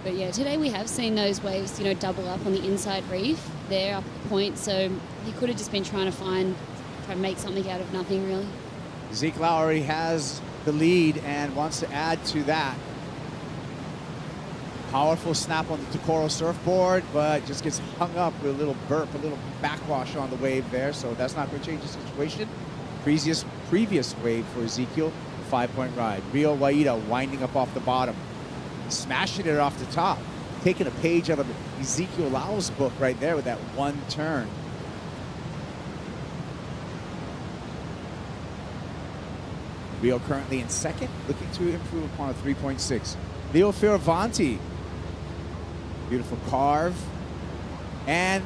N: But yeah, today we have seen those waves, you know, double up on the inside reef there up at the point, so he could have just been trying to make something out of nothing, really.
X: Zeke Lau already has the lead and wants to add to that. Powerful snap on the Tokoro surfboard, but just gets hung up with a little burp, a little backwash on the wave there, so that's not going to change the situation. Previous wave for Ezekiel, 5-point ride. Rio Waida winding up off the bottom, smashing it off the top, taking a page out of Ezekiel Lau's book right there with that one turn. Rio currently in second, looking to improve upon a 3.6. Leo Fioravanti, beautiful carve. And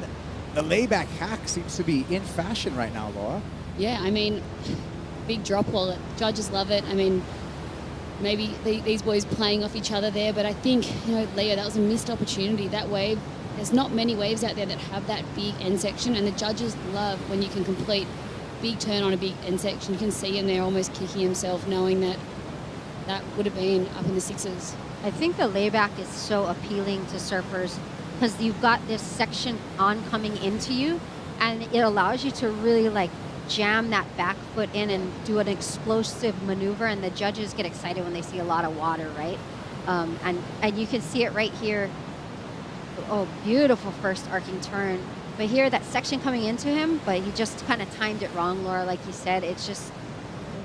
X: the layback hack seems to be in fashion right now, Laura.
N: Yeah, I mean, big drop wallet. Judges love it. I mean, maybe these boys playing off each other there, but I think, you know, Leo, that was a missed opportunity. That wave, there's not many waves out there that have that big end section, and the judges love when you can complete big turn on a big end section. You can see him there almost kicking himself, knowing that that would have been up in the sixes.
Y: I think the layback is so appealing to surfers because you've got this section on coming into you, and it allows you to really like jam that back foot in and do an explosive maneuver, and the judges get excited when they see a lot of water, right? And you can see it right here. Oh, beautiful first arcing turn. But here, that section coming into him, but he just kind of timed it wrong, Laura, like you said. It's just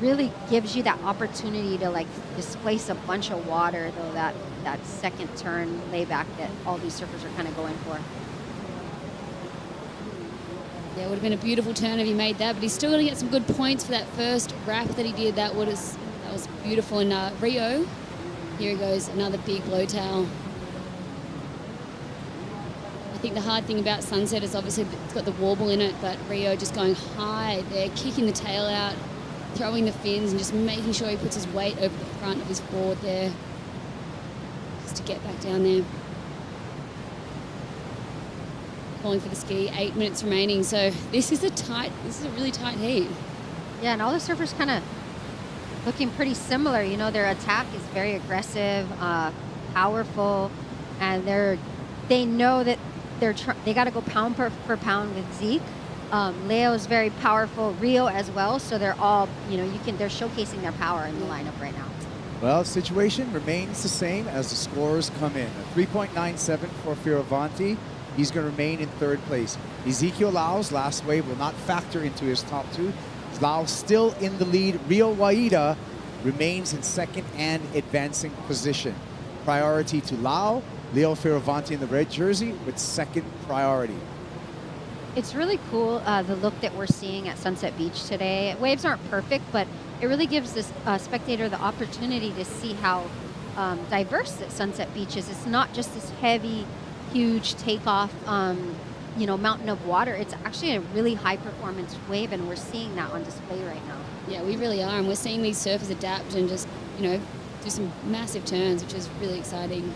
Y: really gives you that opportunity to like displace a bunch of water, though, that second turn layback that all these surfers are kind of going for.
N: Yeah, it would have been a beautiful turn if he made that, but he's still going to get some good points for that first wrap that he did. That was beautiful. And Rio, here he goes, another big blow tail. I think the hard thing about Sunset is obviously it's got the warble in it, but Rio just going high there, kicking the tail out, throwing the fins, and just making sure he puts his weight over the front of his board there, just to get back down there. Calling for the ski, 8 minutes remaining. So this is a really tight heat.
Y: Yeah, and all the surfers kind of looking pretty similar. You know, their attack is very aggressive, powerful, and they know that they got to go pound per pound with Zeke. Leo is very powerful, Rio as well. So they're all, you know, they're showcasing their power in the lineup right now.
X: Well, situation remains the same as the scores come in. A 3.97 for Fioravanti. He's going to remain in third place. Ezekiel Lau's last wave will not factor into his top two. Lau still in the lead. Rio Waida remains in second and advancing position. Priority to Leo Fioravanti in the red jersey with second priority.
Y: It's really cool, the look that we're seeing at Sunset Beach today. Waves aren't perfect, but it really gives this spectator the opportunity to see how diverse that Sunset Beach is. It's not just this heavy, huge takeoff, mountain of water. It's actually a really high-performance wave, and we're seeing that on display right now.
N: Yeah, we really are, and we're seeing these surfers adapt and just, do some massive turns, which is really exciting.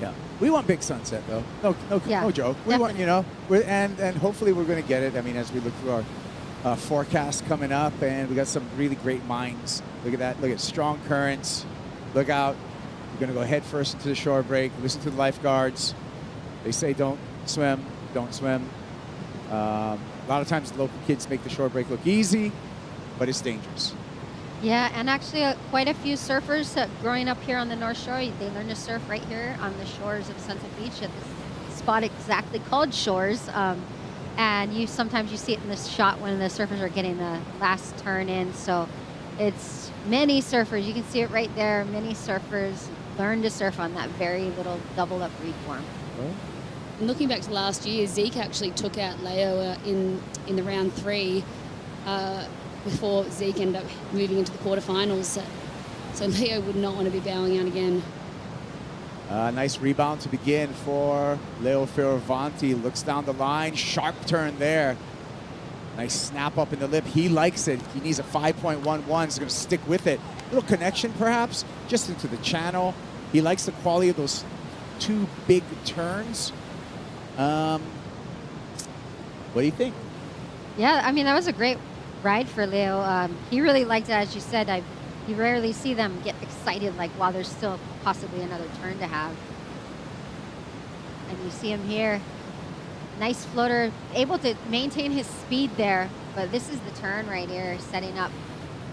X: Yeah, we want big sunset though. No joke. We want, and hopefully we're going to get it. I mean, as we look through our forecast coming up, and we got some really great minds. Look at that. Look at strong currents. Look out. You're going to go head first into the shore break. Listen to the lifeguards. They say don't swim. Don't swim. A lot of times local kids make the shore break look easy, but it's dangerous.
Y: Yeah, and actually quite a few surfers growing up here on the North Shore, they learn to surf right here on the shores of Sunset Beach at this spot exactly called Shores. And sometimes you see it in this shot when the surfers are getting the last turn in. So it's many surfers. You can see it right there. Many surfers learn to surf on that very little double up reform.
N: And looking back to last year, Zeke actually took out Leo in the round 3 before Zeke ended up moving into the quarterfinals. So Leo would not want to be bowing out again.
X: Nice rebound to begin for Leo Fioravanti. Looks down the line. Sharp turn there. Nice snap up in the lip. He likes it. He needs a 5.11. He's going to stick with it. Little connection, perhaps, just into the channel. He likes the quality of those 2 big turns. What do you think?
Y: Yeah, I mean, that was a great ride for Leo. He really liked it, as you said. You rarely see them get excited like while there's still possibly another turn to have. And you see him here. Nice floater, able to maintain his speed there. But this is the turn right here, setting up.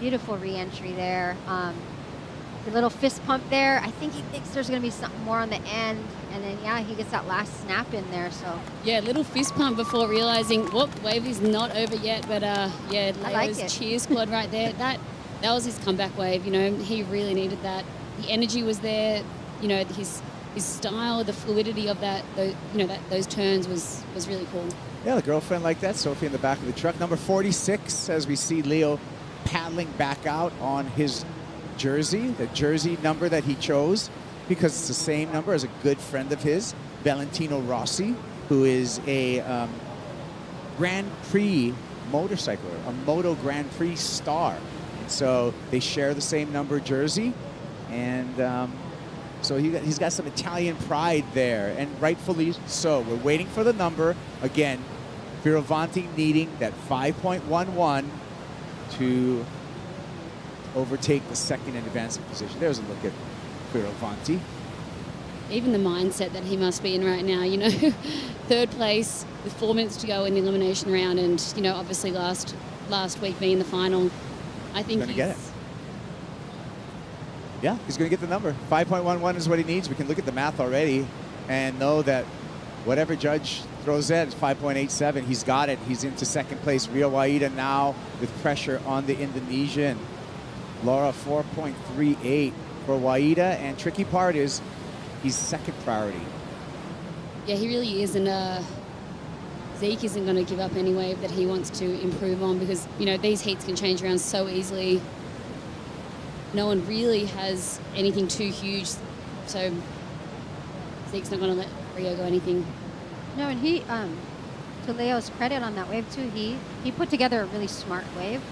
Y: Beautiful re-entry there. The little fist pump there. I think he thinks there's going to be something more on the end. And then, yeah, he gets that last snap in there. So
N: yeah, little fist pump before realizing, whoop, wave is not over yet. But yeah, Leo's cheer squad right there. That was his comeback wave. He really needed that. The energy was there. His style, the fluidity of that, those turns was really cool.
X: Yeah, the girlfriend like that. Sophie in the back of the truck. Number 46, as we see Leo paddling back out on his jersey, the jersey number that he chose, because it's the same number as a good friend of his, Valentino Rossi, who is a Grand Prix motorcycler, a Moto Grand Prix star. And so they share the same number jersey, and so he's got some Italian pride there, and rightfully so. We're waiting for the number. Again, Fioravanti needing that 5.11 to overtake the second in advancing position. There's a look at Fioravanti.
N: Even the mindset that he must be in right now, 3rd place with 4 minutes to go in the elimination round, and obviously last week being the final. I think
X: he's going to get it. Yeah, he's going to get the number. 5.11 is what he needs. We can look at the math already and know that whatever judge throws at is 5.87. He's got it. He's into second place. Rio Waida now with pressure on the Indonesian. Laura, 4.38 for Waida, and tricky part is he's second priority.
N: Yeah, he really is, and Zeke isn't going to give up any wave that he wants to improve on, because these heats can change around so easily. No one really has anything too huge, so Zeke's not going to let Rio go anything.
Y: No, and he, to Leo's credit on that wave too, he put together a really smart wave.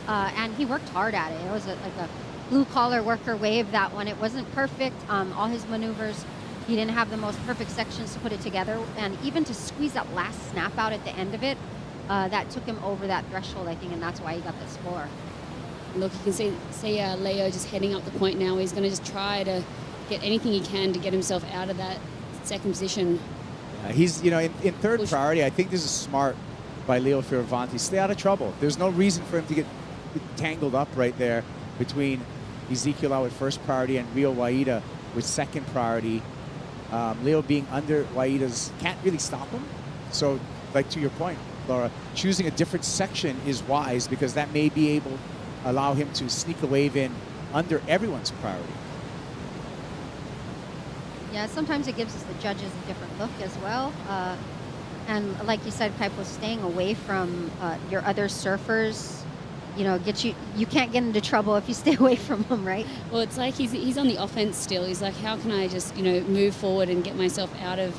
Y: And he worked hard at it. It was like a blue-collar worker wave, that one. It wasn't perfect. All his maneuvers, he didn't have the most perfect sections to put it together. And even to squeeze that last snap out at the end of it, that took him over that threshold, I think, and that's why he got the score.
N: Look, you can see Leo just heading up the point now. He's going to just try to get anything he can to get himself out of that second position.
X: He's, in 3rd priority. I think this is smart by Leo Fioravanti. Stay out of trouble. There's no reason for him to get tangled up right there between Ezekiel out with 1st priority and Rio Waida with 2nd priority. Leo being under Waida's can't really stop him. So, like to your point, Laura, choosing a different section is wise, because that may be able to allow him to sneak a wave in under everyone's priority.
Y: Yeah, sometimes it gives us the judges a different look as well. And like you said, Kaipo, staying away from your other surfers, you know, you can't get into trouble if you stay away from them, right?
N: Well, it's like he's on the offense still. He's like, how can I just, you know, move forward and get myself out of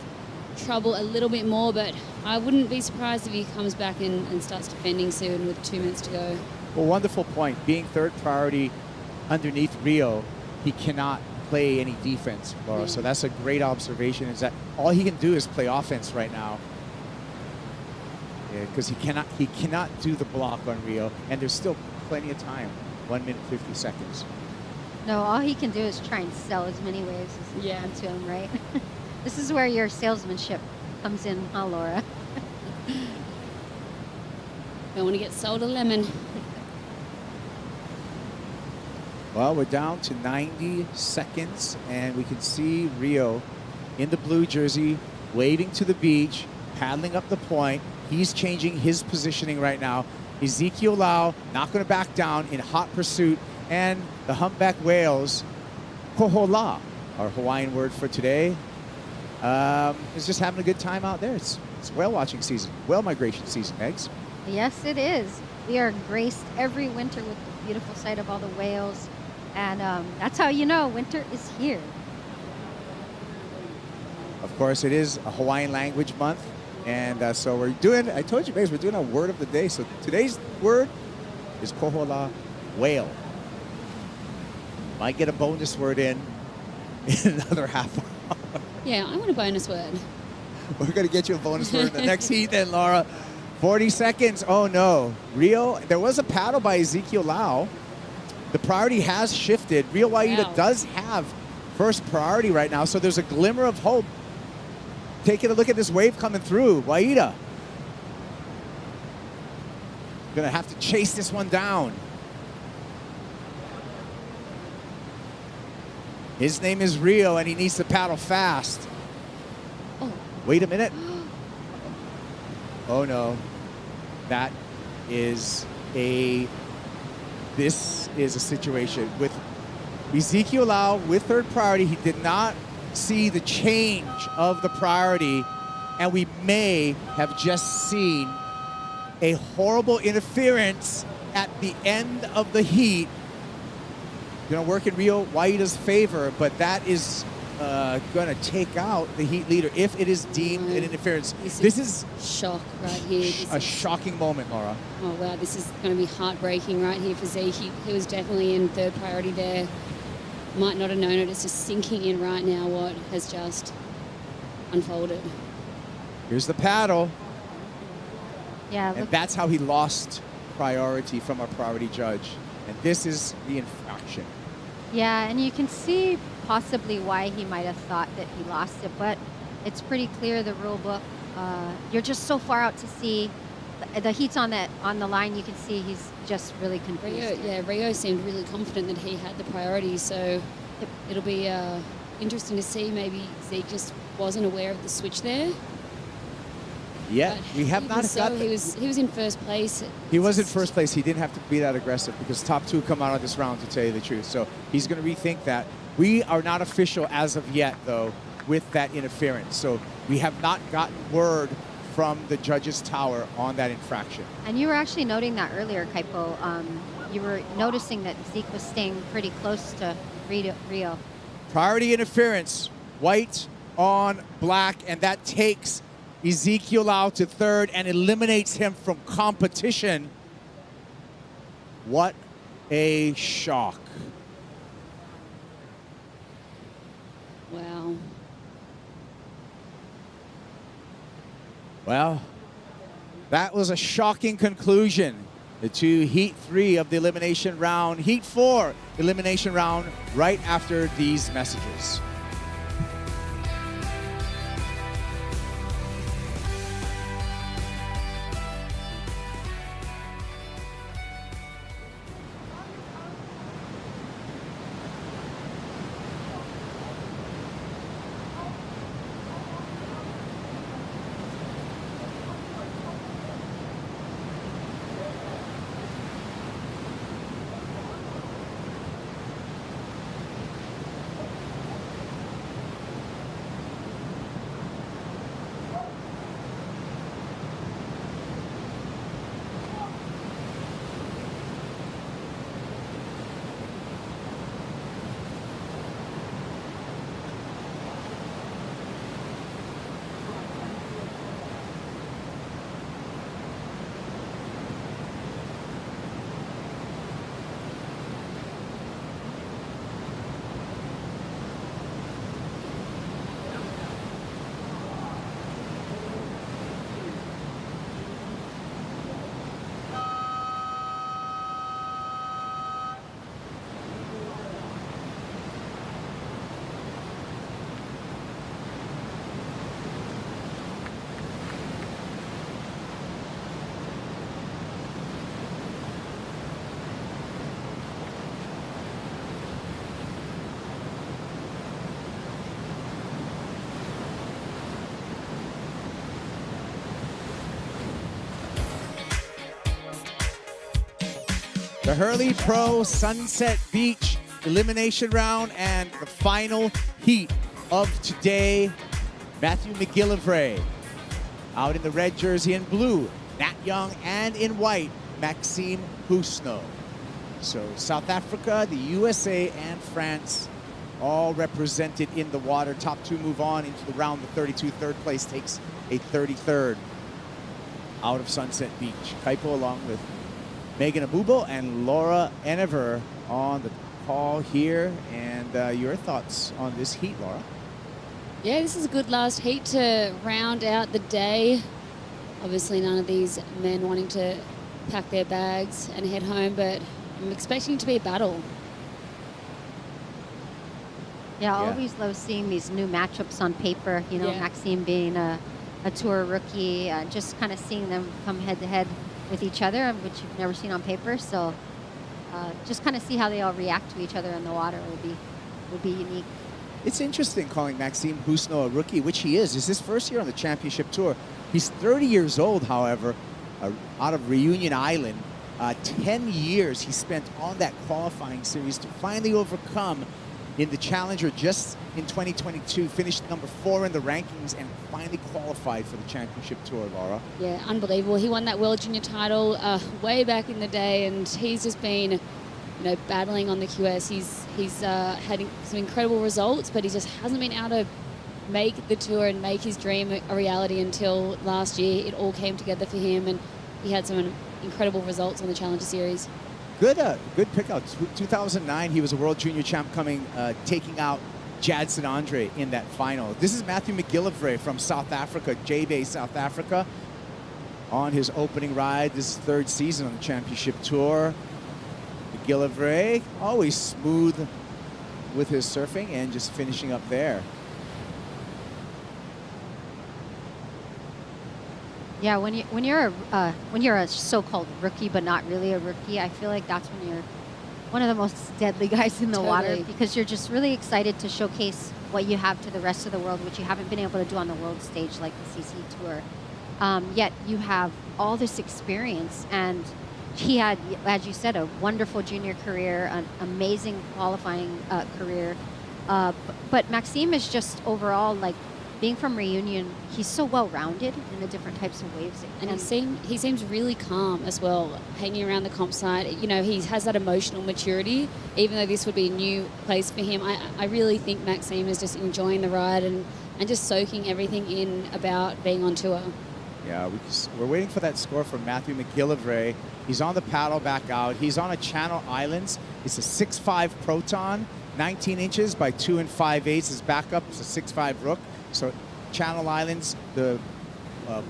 N: trouble a little bit more? But I wouldn't be surprised if he comes back and starts defending soon with 2 minutes to go.
X: Well, wonderful point. Being third priority underneath Rio, he cannot play any defense, Laura. So that's a great observation, is that all he can do is play offense right now. Because he cannot do the block on Rio, and there's still plenty of time, 1 minute 50 seconds.
Y: No, all he can do is try and sell as many waves as he can to him, right? This is where your salesmanship comes in, huh, Laura?
N: Don't want to get sold a lemon.
X: Well, we're down to 90 seconds, and we can see Rio in the blue jersey, waving to the beach, paddling up the point. He's changing his positioning right now. Ezekiel Lau not going to back down in hot pursuit, and the humpback whales, kohola, our Hawaiian word for today, is just having a good time out there. It's whale watching season, whale migration season, Megs.
Y: Yes, it is. We are graced every winter with the beautiful sight of all the whales. And that's how you know winter is here.
X: Of course, it is a Hawaiian language month. And so we're doing, I told you guys, we're doing a word of the day. So today's word is kohola, whale. Might get a bonus word in another half hour.
N: Yeah, I want a bonus word.
X: We're going to get you a bonus word in the next heat then, Laura. 40 seconds. Oh, no. Rio, there was a paddle by Ezekiel Lau. The priority has shifted. Rio Waida does have first priority right now, so there's a glimmer of hope. Taking a look at this wave coming through. Waida gonna have to chase this one down. His name is Rio, and he needs to paddle fast.
N: Oh.
X: Wait a minute. Oh no. That is this is a situation with Ezekiel Lau with third priority. He did not see the change of the priority, and we may have just seen a horrible interference at the end of the heat. Going to work in Rio Waida's favor, but that is going to take out the heat leader if it is deemed an interference. This is
N: shock right here.
X: A shocking moment, Laura.
N: Oh wow, this is going to be heartbreaking right here for Zeke. He was definitely in third priority there. Might not have known it. It's just sinking in right now what has just unfolded.
X: Here's the paddle.
Y: Yeah.
X: And that's how he lost priority from our priority judge. And this is the infraction.
Y: Yeah, and you can see possibly why he might have thought that he lost it, but it's pretty clear, the rule book. You're just so far out to sea. The heat's on the line. You can see he's just really confused.
N: Rio seemed really confident that he had the priority, so it'll be interesting to see. Maybe Zeke just wasn't aware of the switch there.
X: Yeah, we have not got.
N: He was in first place.
X: He was in first place. He didn't have to be that aggressive because top two come out of this round, to tell you the truth. So he's going to rethink that. We are not official as of yet, though, with that interference. So we have not gotten word from the judges' tower on that infraction.
Y: And you were actually noting that earlier, Kaipo. You were noticing that Zeke was staying pretty close to Rio.
X: Priority interference, white on black, and that takes Ezekiel out to third and eliminates him from competition. What a shock.
N: Wow.
X: Well, that was a shocking conclusion to Heat 3 of the elimination round. Heat 4 elimination round right after these messages. The Hurley Pro Sunset Beach elimination round and the final heat of today. Matthew McGillivray out in the red jersey and blue. Nat Young, and in white, Maxime Husno. So South Africa, the USA, and France all represented in the water. Top two move on into the round of 32. Third place takes a 33rd out of Sunset Beach. Kaipo along with Megan Abubo and Laura Enever on the call here. And your thoughts on this heat, Laura?
N: Yeah, this is a good last heat to round out the day. Obviously, none of these men wanting to pack their bags and head home, but I'm expecting it to be a battle.
Y: Yeah, I always love seeing these new matchups on paper. You know, Maxime being a tour rookie, just kind of seeing them come head-to-head with each other, which you've never seen on paper. So just kind of see how they all react to each other in the water would be unique.
X: It's interesting calling Maxime Husno a rookie, which he is. It's his first year on the championship tour. He's 30 years old, however, out of Reunion Island. 10 years he spent on that qualifying series to finally overcome in the Challenger just in 2022, finished number 4 in the rankings and finally qualified for the championship tour, Laura.
N: Yeah, unbelievable. He won that World Junior title way back in the day, and he's just been, battling on the QS. He's had some incredible results, but he just hasn't been able to make the tour and make his dream a reality until last year. It all came together for him, and he had some incredible results on the Challenger Series.
X: Good pickout. 2009, he was a World Junior champ taking out Jadson Andre in that final. This is Matthew McGillivray from South Africa, J-Bay, South Africa, on his opening ride. This is third season on the championship tour. McGillivray, always smooth with his surfing and just finishing up there.
Y: Yeah, when you're a so-called rookie, but not really a rookie, I feel like that's when you're one of the most deadly guys in the water, because you're just really excited to showcase what you have to the rest of the world, which you haven't been able to do on the world stage like the CC Tour. Yet you have all this experience, and he had, as you said, a wonderful junior career, an amazing qualifying career. But Maxime is just overall, like, being from Reunion, he's so well-rounded in the different types of waves.
N: And he seems really calm as well, hanging around the comp site. He has that emotional maturity, even though this would be a new place for him. I really think Maxime is just enjoying the ride and just soaking everything in about being on tour.
X: Yeah, we're waiting for that score from Matthew McGillivray. He's on the paddle back out. He's on a Channel Islands. It's a 6'5" Proton, 19 inches by 2 5/8. His backup is a 6'5" Rook. So Channel Islands, the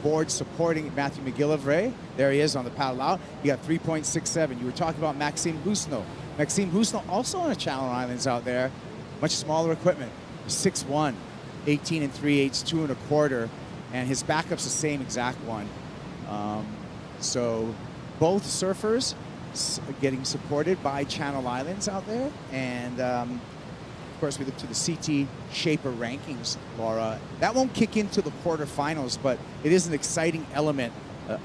X: board supporting Matthew McGillivray. There he is on the paddle out. He got 3.67. You were talking about Maxime Husno. Maxime Husno also on the Channel Islands out there. Much smaller equipment. 6'1", 18 3/8, 2 1/4. And his backup's the same exact one. So both surfers getting supported by Channel Islands out there. And of course, we look to the CT Shaper rankings, Laura. That won't kick into the quarterfinals, but it is an exciting element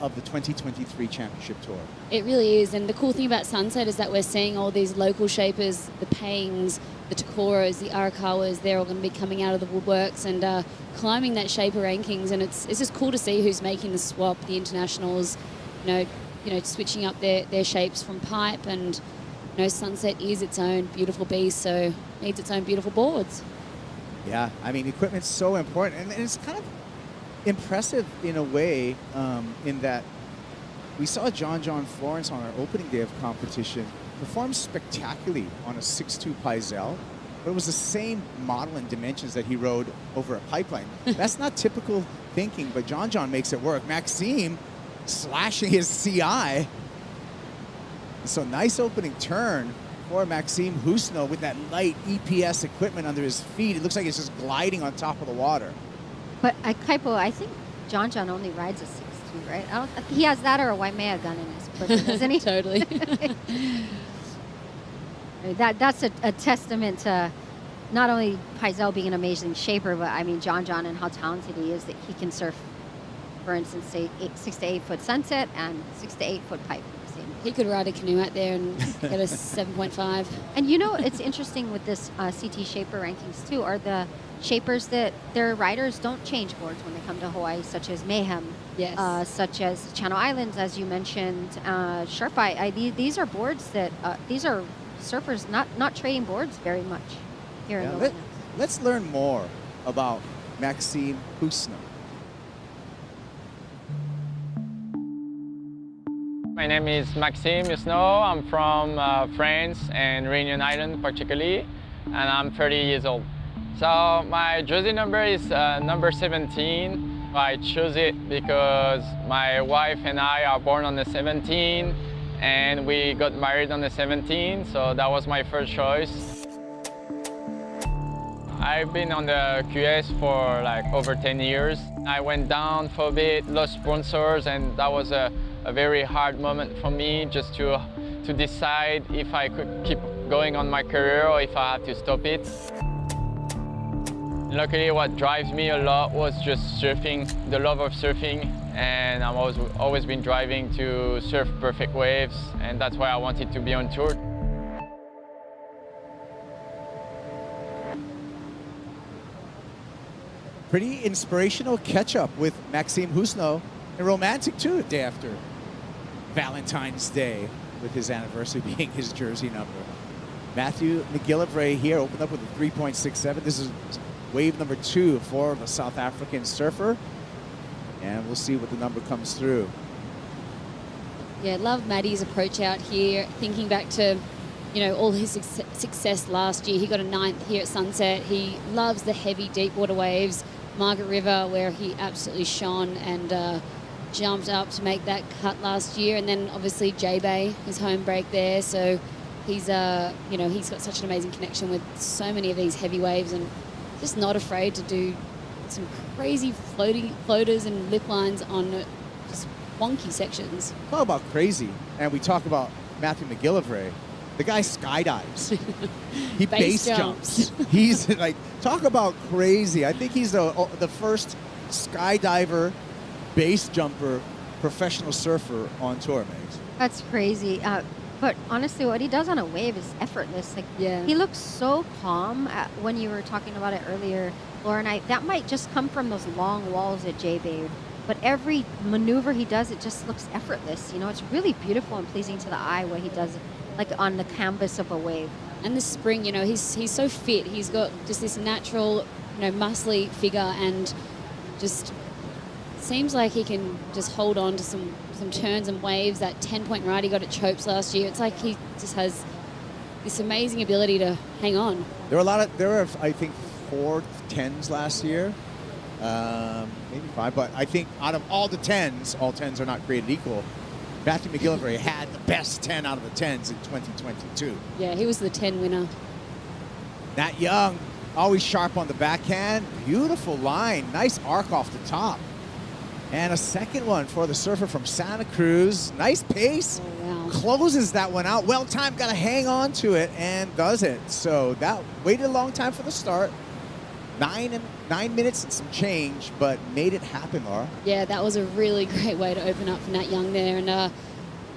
X: of the 2023 Championship Tour.
N: It really is, and the cool thing about Sunset is that we're seeing all these local shapers, the Paings, the Takoras, the Arakawas, they're all going to be coming out of the woodworks and climbing that shaper rankings, and it's just cool to see who's making the swap, the internationals, switching up their shapes from pipe, and Sunset is its own beautiful beast, so needs its own beautiful boards.
X: Yeah, I mean, equipment's so important, and it's kind of impressive in a way in that we saw John Florence on our opening day of competition perform spectacularly on a 6'2" Paizel, but it was the same model and dimensions that he rode over a pipeline. That's not typical thinking, but John makes it work. Maxime slashing his CI. So nice opening turn for Maxime Husno with that light EPS equipment under his feet. It looks like it's just gliding on top of the water.
Y: But Kaipo, I think John only rides a 6'2", right? He has that or a Waimea gun in his person, doesn't he?
N: Totally.
Y: That's a testament to not only Paizel being an amazing shaper, but I mean John and how talented he is that he can surf for instance, say 6 to 8 foot sunset and 6 to 8 foot pipe.
N: He could ride a canoe out there and get a 7.5.
Y: And you know, it's interesting with this CT Shaper rankings too, are the shapers that their riders don't change boards when they come to Hawaii, such as Mayhem,
N: yes,
Y: such as Channel Islands, as you mentioned, Sharp Eye. These are boards that, these are surfers not trading boards very much here in the
X: Let's learn more about Maxime Husno.
C: My name is Maxime Husno. I'm from France and Réunion Island particularly, and I'm 30 years old. So my jersey number is number 17. I chose it because my wife and I are born on the 17, and we got married on the 17, so that was my first choice. I've been on the QS for like over 10 years. I went down for a bit, lost sponsors, and that was a very hard moment for me just to decide if I could keep going on my career or if I had to stop it. Luckily, what drives me a lot was just surfing, the love of surfing, and I've always been driving to surf perfect waves, and that's why I wanted to be on tour.
X: Pretty inspirational catch-up with Maxime Husno, and romantic too, the day after Valentine's Day, with his anniversary being his jersey number. Matthew McGillivray here opened up with a 3.67. This is wave number 2 for the South African surfer, and we'll see what the number comes through.
N: Yeah, love Maddie's approach out here, thinking back to, you know, all his success last year. He got a 9th here at Sunset. He loves the heavy deep water waves. Margaret River, where he absolutely shone and jumped up to make that cut last year, and then obviously J-Bay, his home break there. So he's you know, he's got such an amazing connection with so many of these heavy waves, and just not afraid to do some crazy floaters and lip lines on just wonky sections.
X: Talk about crazy, and we talk about Matthew McGillivray. The guy skydives. He base jumps. He's like, talk about crazy. I think he's the first skydiver, base jumper, professional surfer on tour, Megs.
Y: That's crazy. But honestly, what he does on a wave is effortless. Like, he looks so calm. When you were talking about it earlier, Laura and I, that might just come from those long walls at J-Bay. But every maneuver he does, it just looks effortless. You know, it's really beautiful and pleasing to the eye what he does, like on the canvas of a wave.
N: And the spring, you know, he's so fit. He's got just this natural, you know, muscly figure, and just seems like he can just hold on to some turns and waves. That 10-point ride he got at Chopes last year, it's like he just has this amazing ability to hang on.
X: There were I think 4 10s last year, maybe 5, but I think out of all the 10s, all 10s are not created equal. Matthew McGillivray had the best 10 out of the 10s in 2022.
N: Yeah, he was the 10 winner.
X: Nat Young, always sharp on the backhand. Beautiful line. Nice arc off the top. And a second one for the surfer from Santa Cruz. Nice pace.
N: Oh, wow.
X: Closes that one out. Well timed. Got to hang on to it and does it. So that waited a long time for the start. 9 minutes and some change, but made it happen, Laura.
N: Yeah, that was a really great way to open up for Nat Young there. And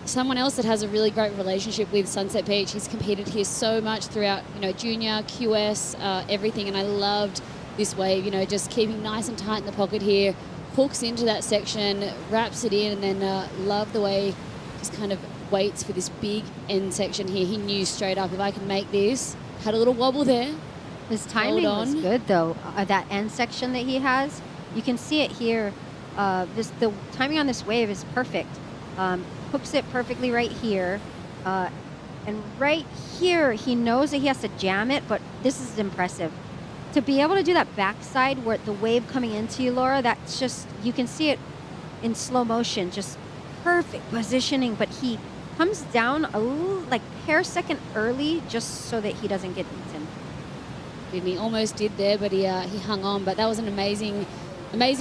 N: someone else that has a really great relationship with Sunset Beach. He's competed here so much throughout, you know, junior, QS, everything. And I loved this wave, you know, just keeping nice and tight in the pocket here. Hooks into that section, wraps it in, and then love the way just kind of waits for this big end section here. He knew straight up, if I can make this. Had a little wobble there.
Y: His timing was good, though. That end section that he has, you can see it here. The timing on this wave is perfect. Hooks it perfectly right here. And right here, he knows that he has to jam it, but this is impressive. To be able to do that backside where the wave coming into you, Laura, that's just, you can see it in slow motion, just perfect positioning, but he comes down a little, like hair second early just so that he doesn't get eaten.
N: He almost did there, but he hung on. But that was an amazing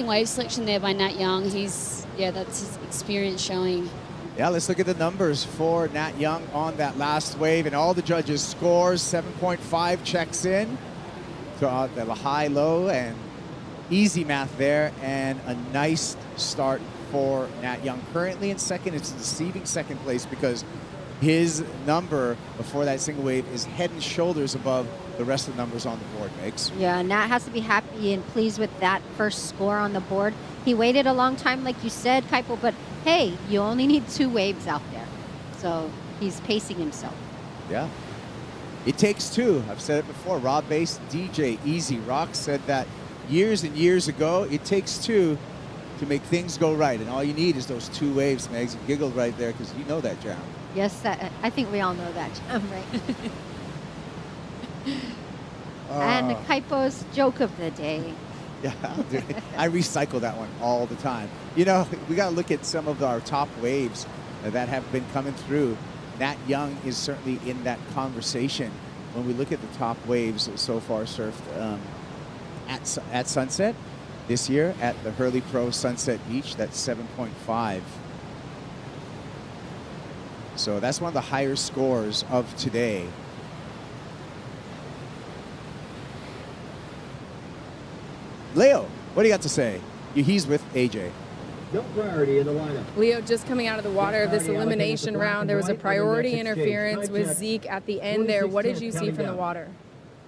N: wave selection there by Nat Young. That's his experience showing.
X: Yeah, let's look at the numbers for Nat Young on that last wave, and all the judges' scores. 7.5 checks in to the high, low, and easy math there, and a nice start for Nat Young. Currently in second, it's deceiving second place because his number before that single wave is head and shoulders above the rest of the numbers on the board, Megs.
Y: Yeah, Nat has to be happy and pleased with that first score on the board. He waited a long time, like you said, Kaipo, but hey, you only need 2 waves out there. So he's pacing himself.
X: Yeah. It takes 2. I've said it before. Rob Bass, DJ, Easy Rock said that years and years ago. It takes 2 to make things go right. And all you need is those 2 waves, Megs. You giggled right there because you know that jam.
Y: Yes, I think we all know that, right? And Kaipo's joke of the day.
X: Yeah, I recycle that one all the time. You know, we got to look at some of our top waves that have been coming through. Nat Young is certainly in that conversation. When we look at the top waves so far surfed at Sunset this year at the Hurley Pro Sunset Beach, that's 7.5. So that's one of the higher scores of today. Leo, what do you got to say? He's with AJ.
B: No priority in the lineup.
I: Leo, just coming out of the water of this elimination round, there was a priority interference with Zeke at the end there. What did you see from the water?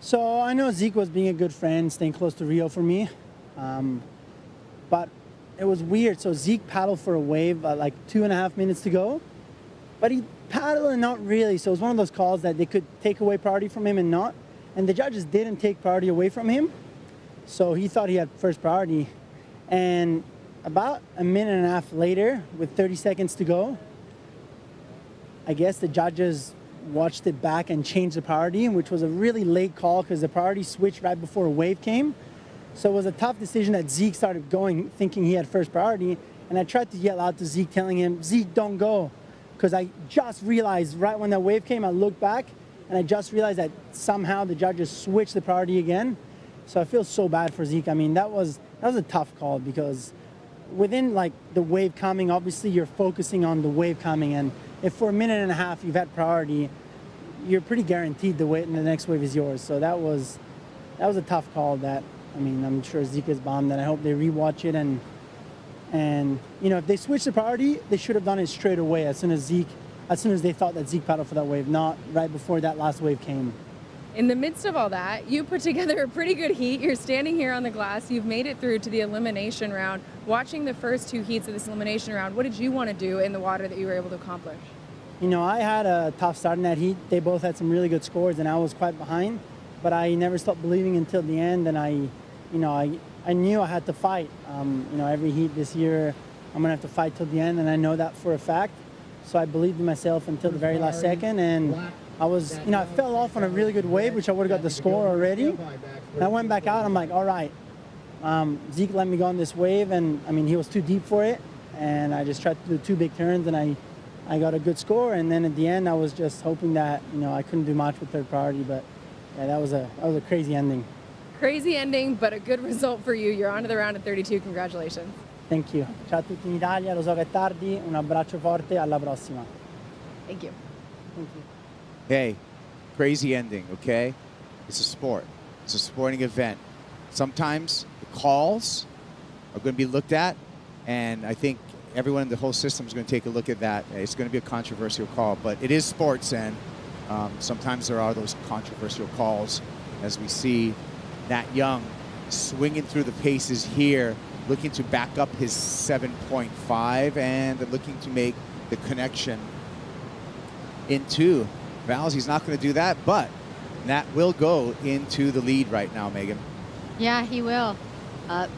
Q: So I know Zeke was being a good friend, staying close to Rio for me. But it was weird. So Zeke paddled for a wave like 2.5 minutes to go. But he paddled and not really. So it was one of those calls that they could take away priority from him and not. And the judges didn't take priority away from him. So he thought he had first priority. And about 1.5 minutes later, with 30 seconds to go, I guess the judges watched it back and changed the priority, which was a really late call because the priority switched right before a wave came. So it was a tough decision that Zeke started going, thinking he had first priority. And I tried to yell out to Zeke, telling him, Zeke, don't go. Because I just realized right when that wave came, I looked back and I just realized that somehow the judges switched the priority again. So I feel so bad for Zeke. I mean, that was a tough call because within like the wave coming, obviously you're focusing on the wave coming. And if for 1.5 minutes you've had priority, you're pretty guaranteed the next wave is yours. So that was a tough call that, I mean, I'm sure Zeke is bummed, and I hope they rewatch it and you know, if they switch the priority, they should have done it straight away as soon as they thought that Zeke paddled for that wave, not right before that last wave came.
I: In the midst of all that, you put together a pretty good heat. You're standing here on the glass. You've made it through to the elimination round. Watching the first 2 heats of this elimination round, what did you want to do in the water that you were able to accomplish?
Q: You know, I had a tough start in that heat. They both had some really good scores, and I was quite behind. But I never stopped believing until the end, and I knew I had to fight. You know, every heat this year, I'm gonna have to fight till the end, and I know that for a fact. So I believed in myself until the very last second, and I was, you know, I fell off on a really good wave, which I would have got the score already. And I went back out. I'm like, all right, Zeke let me go on this wave, and I mean, he was too deep for it, and I just tried to do 2 big turns, and I got a good score. And then at the end, I was just hoping that, you know, I couldn't do much with third priority, but yeah, that was a crazy ending.
I: Crazy ending, but a good result for you. You're on to the round of 32. Congratulations.
Q: Thank you. Ciao a tutti in Italia, lo so che è tardi, un abbraccio forte, alla prossima.
I: Thank you.
Q: Thank you.
X: Hey, crazy ending, okay? It's a sport. It's a sporting event. Sometimes the calls are going to be looked at, and I think everyone in the whole system is going to take a look at that. It's going to be a controversial call, but it is sports, and sometimes there are those controversial calls as we see Nat Young swinging through the paces here, looking to back up his 7.5 and looking to make the connection into Vals. He's not going to do that, but Nat will go into the lead right now, Megan.
Y: Yeah, he will.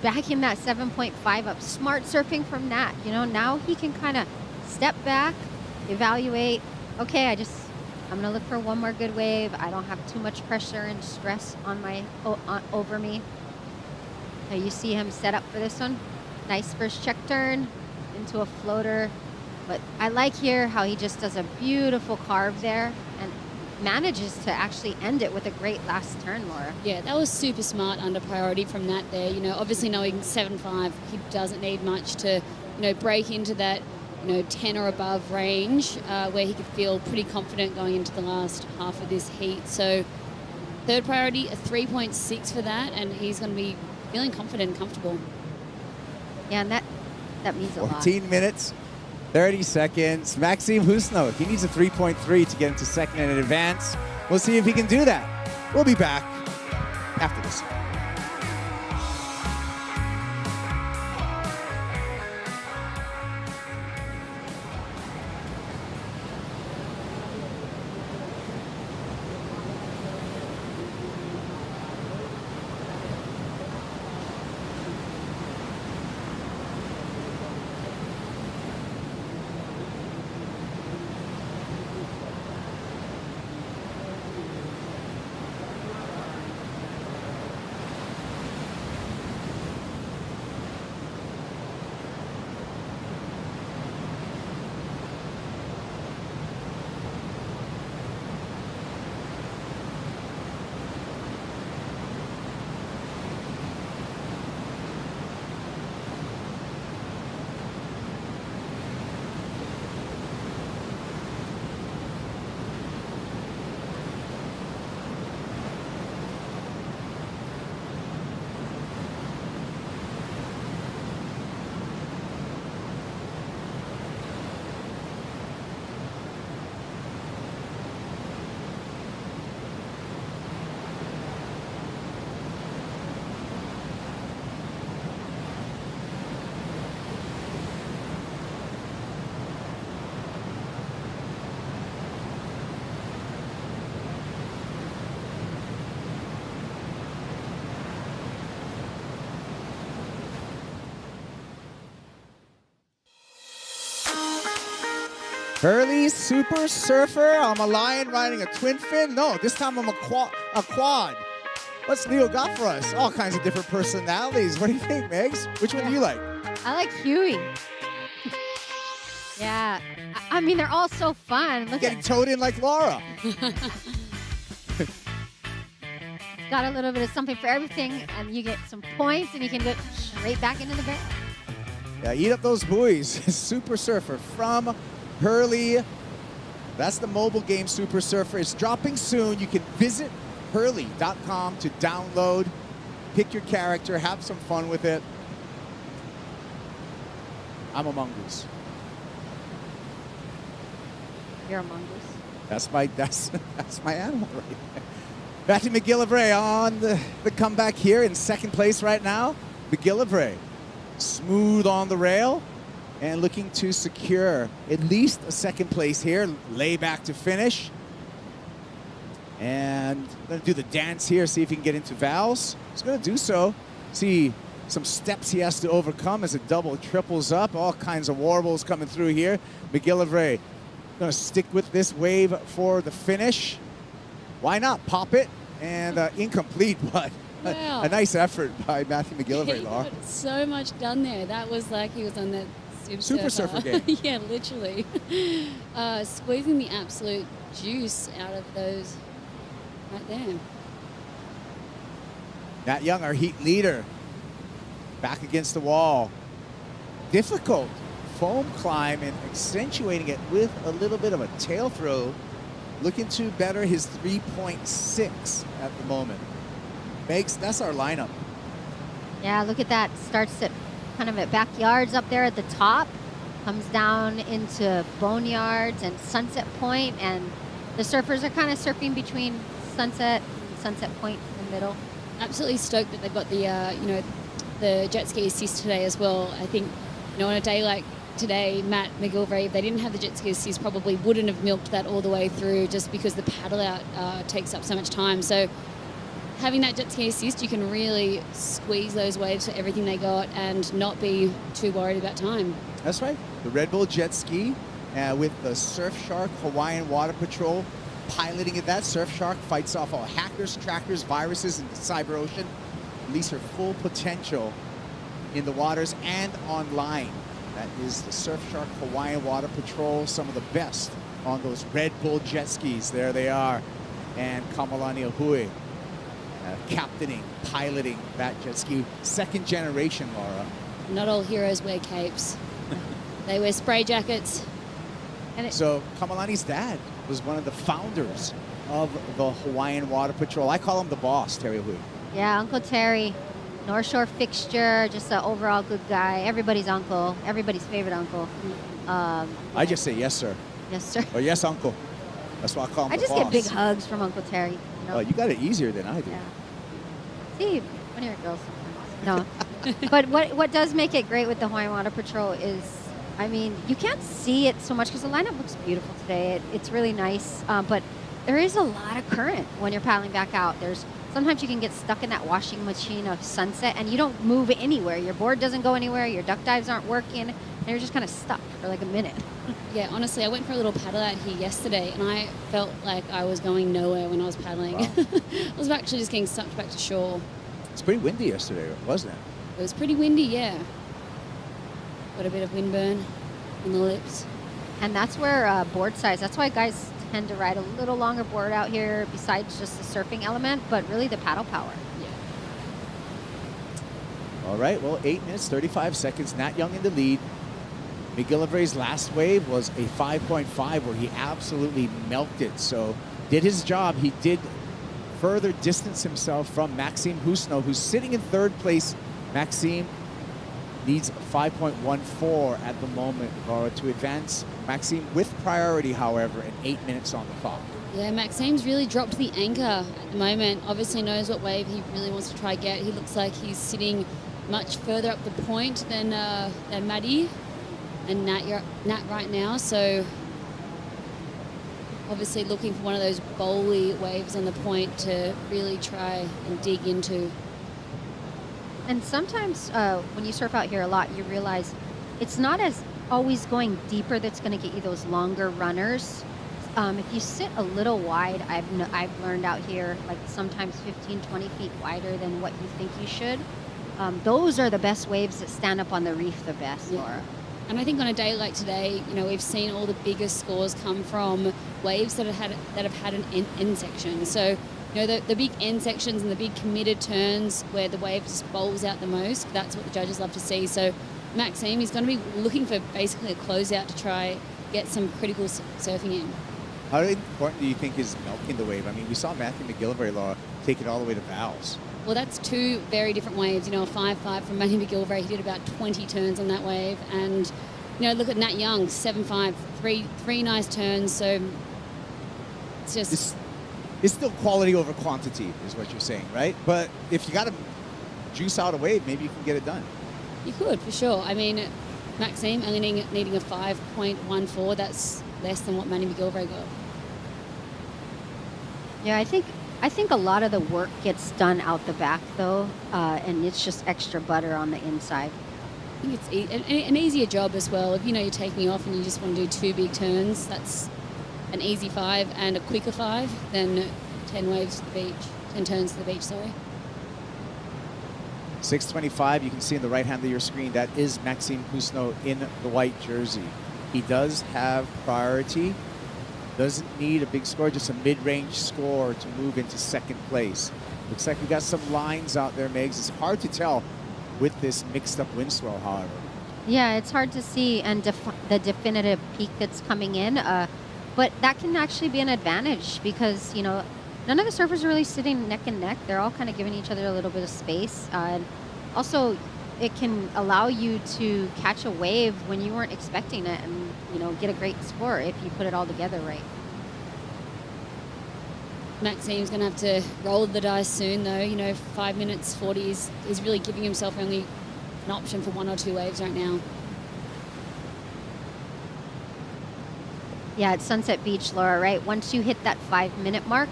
Y: Backing that 7.5 up. Smart surfing from Nat. You know, now he can kind of step back, evaluate. Okay, I'm going to look for one more good wave. I don't have too much pressure and stress over me. Now you see him set up for this one. Nice first check turn into a floater. But I like here how he just does a beautiful carve there and manages to actually end it with a great last turn, Laura.
N: Yeah, that was super smart under priority from Nat there. You know, obviously knowing 7.5, he doesn't need much to, you know, break into that, you know, 10 or above range where he could feel pretty confident going into the last half of this heat. So third priority, a 3.6 for that, and he's going to be feeling confident and comfortable.
Y: Yeah, and That means a lot.
X: 14 minutes, 30 seconds. Maxime Husno, he needs a 3.3 to get into second and advance. We'll see if he can do that. We'll be back after this. Hurley, Super Surfer. I'm a lion riding a twin fin. No, this time I'm a quad. What's Leo got for us? All kinds of different personalities. What do you think, Megs? Which one do you like?
Y: I like Huey. Yeah. I mean, they're all so fun. Look
X: Getting towed in like Laura.
Y: Got a little bit of something for everything, and you get some points, and you can go straight back into the barrel.
X: Yeah, eat up those buoys. Super Surfer from Hurley. That's the mobile game Super Surfer. It's dropping soon. You can visit hurley.com to download, pick your character, have some fun with it. I'm a mongoose.
Y: You're a mongoose.
X: That's my animal right there. Matthew McGillivray on the comeback here in second place right now. McGillivray, smooth on the rail and looking to secure at least a second place here. Lay back to finish. And going to do the dance here, see if he can get into Val's. He's going to do so. See some steps he has to overcome as it double triples up. All kinds of warbles coming through here. McGillivray going to stick with this wave for the finish. Why not? Pop it. And incomplete, but
N: Wow.
X: a nice effort by Matthew McGillivray,
N: He
X: Laura.
N: got so much done there. That was like he was on that
X: Super Surfer game.
N: Yeah, literally. Squeezing the absolute juice out of those right there.
X: Nat Young, our heat leader, back against the wall. Difficult foam climb and accentuating it with a little bit of a tail throw. Looking to better his 3.6 at the moment. Megs, that's our lineup.
Y: Yeah, look at that. Starts at kind of at backyards up there at the top, comes down into boneyards and Sunset Point, and the surfers are kind of surfing between Sunset and Sunset Point in the middle.
N: Absolutely stoked that they've got the the jet ski assist today as well. I think on a day like today, Matt McGillivray, if they didn't have the jet ski assist, probably wouldn't have milked that all the way through just because the paddle out takes up so much time. So having that jet ski assist, you can really squeeze those waves for everything they got and not be too worried about time.
X: That's right. The Red Bull jet ski with the Surfshark Hawaiian Water Patrol piloting it. That Surfshark fights off all hackers, trackers, viruses in the cyber ocean. Release her full potential in the waters and online. That is the Surfshark Hawaiian Water Patrol, some of the best on those Red Bull jet skis. There they are. And Kamalani Ahui captaining, piloting that jet ski. Second generation, Laura.
N: Not all heroes wear capes. They wear spray jackets.
X: So Kamalani's dad was one of the founders of the Hawaiian Water Patrol. I call him the boss, Terry Hui.
Y: Yeah, Uncle Terry. North Shore fixture, just an overall good guy. Everybody's uncle, everybody's favorite uncle.
X: I just say yes, sir.
Y: Yes, sir.
X: Or yes, uncle. That's why I call him
Y: I
X: the
Y: just
X: boss.
Y: get big hugs from Uncle Terry. You know?
X: Oh, you got it easier than I do.
Y: Yeah. See, one of your girls sometimes. No. But what does make it great with the Hawaiian Water Patrol is, I mean, you can't see it so much because the lineup looks beautiful today. It's really nice, but there is a lot of current when you're paddling back out. Sometimes you can get stuck in that washing machine of sunset and you don't move anywhere. Your board doesn't go anywhere, your duck dives aren't working, and you're just kind of stuck for like a minute.
N: Yeah, honestly, I went for a little paddle out here yesterday and I felt like I was going nowhere when I was paddling.
X: Wow.
N: I was actually just getting sucked back to shore.
X: It's pretty windy yesterday, wasn't it?
N: It was pretty windy, yeah. Got a bit of windburn on the lips.
Y: And that's where board size, that's why guys tend to ride a little longer board out here besides just the surfing element, but really the paddle power.
N: Yeah.
X: All right, well, 8 minutes, 35 seconds. Nat Young in the lead. McGillivray's last wave was a 5.5 where he absolutely melted. So did his job. He did further distance himself from Maxime Husno, who's sitting in third place. Maxime needs 5.14 at the moment to advance. Maxime with priority, however, and 8 minutes on the clock.
N: Yeah, Maxime's really dropped the anchor at the moment. Obviously knows what wave he really wants to try get. He looks like he's sitting much further up the point than Maddie and Nat right now. So obviously looking for one of those bowly waves on the point to really try and dig into.
Y: And sometimes when you surf out here a lot, you realize it's not as always going deeper that's going to get you those longer runners. If you sit a little wide, I've learned out here, like sometimes 15, 20 feet wider than what you think you should. Those are the best waves that stand up on the reef the best, Laura.
N: And I think on a day like today, you know, we've seen all the biggest scores come from waves that have had an end section. So, you know, the big end sections and the big committed turns where the wave just bowls out the most, that's what the judges love to see. So Maxime, he's going to be looking for basically a closeout to try get some critical surfing in.
X: How important do you think is milking the wave? I mean, we saw Matthew McGillivray, Laura, take it all the way to Val's.
N: Well, that's two very different waves. You know, a 5.5 from Matthew McGillivray. He did about 20 turns on that wave. And, you know, look at Nat Young, 7.5, three nice turns. So it's just...
X: It's still quality over quantity is what you're saying, right? But if you got to juice out a wave, maybe you can get it done.
N: You could, for sure. I mean, Maxime only needing a 5.14, that's less than what Matthew McGillivray got.
Y: Yeah, I think a lot of the work gets done out the back, though, and it's just extra butter on the inside.
N: I think it's an easier job as well. If, you know, you're taking off and you just want to do 2 big turns, that's an easy 5 and a quicker 5 than 10 waves to the beach, 10 turns to the beach, sorry.
X: 6:25, you can see in the right hand of your screen, that is Maxime Husno in the white jersey. He does have priority, doesn't need a big score, just a mid-range score to move into second place. Looks like we got some lines out there, Megs. It's hard to tell with this mixed up wind swell, however.
Y: Yeah, it's hard to see and the definitive peak that's coming in, but that can actually be an advantage because, you know, none of the surfers are really sitting neck and neck. They're all kind of giving each other a little bit of space. And also, it can allow you to catch a wave when you weren't expecting it and, you know, get a great score if you put it all together right.
N: Maxime's going to have to roll the dice soon, though. You know, 5 minutes 40 is really giving himself only an option for 1 or 2 waves right now.
Y: Yeah, at Sunset Beach, Laura, right? Once you hit that 5-minute mark,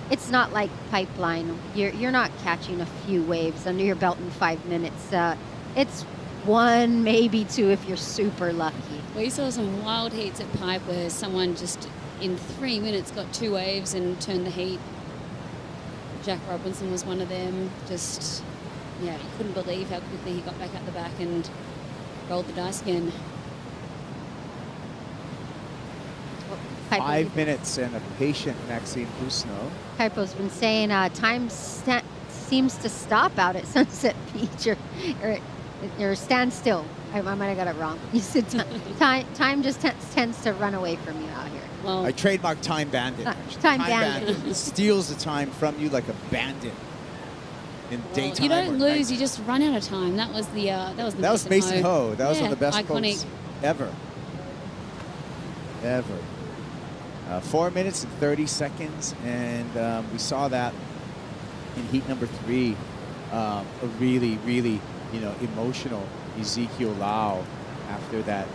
Y: it's not like pipeline. You're not catching a few waves under your belt in 5 minutes. It's 1, maybe 2 if you're super lucky.
N: We saw some wild heats at Pipe where someone just in 3 minutes got 2 waves and turned the heat. Jack Robinson was one of them. Just, yeah, you couldn't believe how quickly he got back at the back and rolled the dice again.
X: 5 minutes and a patient Maxime Husno.
Y: Kaipo's been saying time seems to stop out at Sunset Beach or stand still. I might have got it wrong. You said time just tends to run away from you out here.
N: Well,
X: I trademarked Time Bandit.
Y: Time Bandit.
X: Steals the time from you like a bandit. in daytime.
N: You don't
X: or
N: lose,
X: night.
N: you just run out of time. That was the
X: That was Mason Ho. That was one of the best
N: iconic.
X: quotes ever. Ever. 4 minutes and 30 seconds, and we saw that in heat number 3. A really, really, emotional Ezekiel Lau after that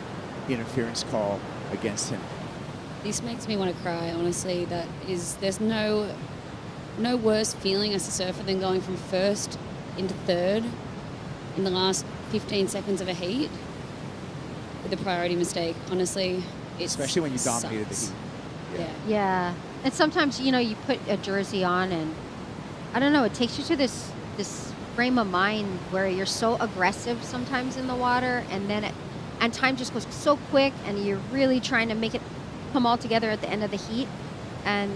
X: interference call against him.
N: This makes me want to cry, honestly. There's no worse feeling as a surfer than going from first into third in the last 15 seconds of a heat with a priority mistake. Honestly,
X: especially when you dominated the heat.
Y: Yeah. And sometimes, you put a jersey on and, I don't know, it takes you to this frame of mind where you're so aggressive sometimes in the water, and then and time just goes so quick, and you're really trying to make it come all together at the end of the heat, and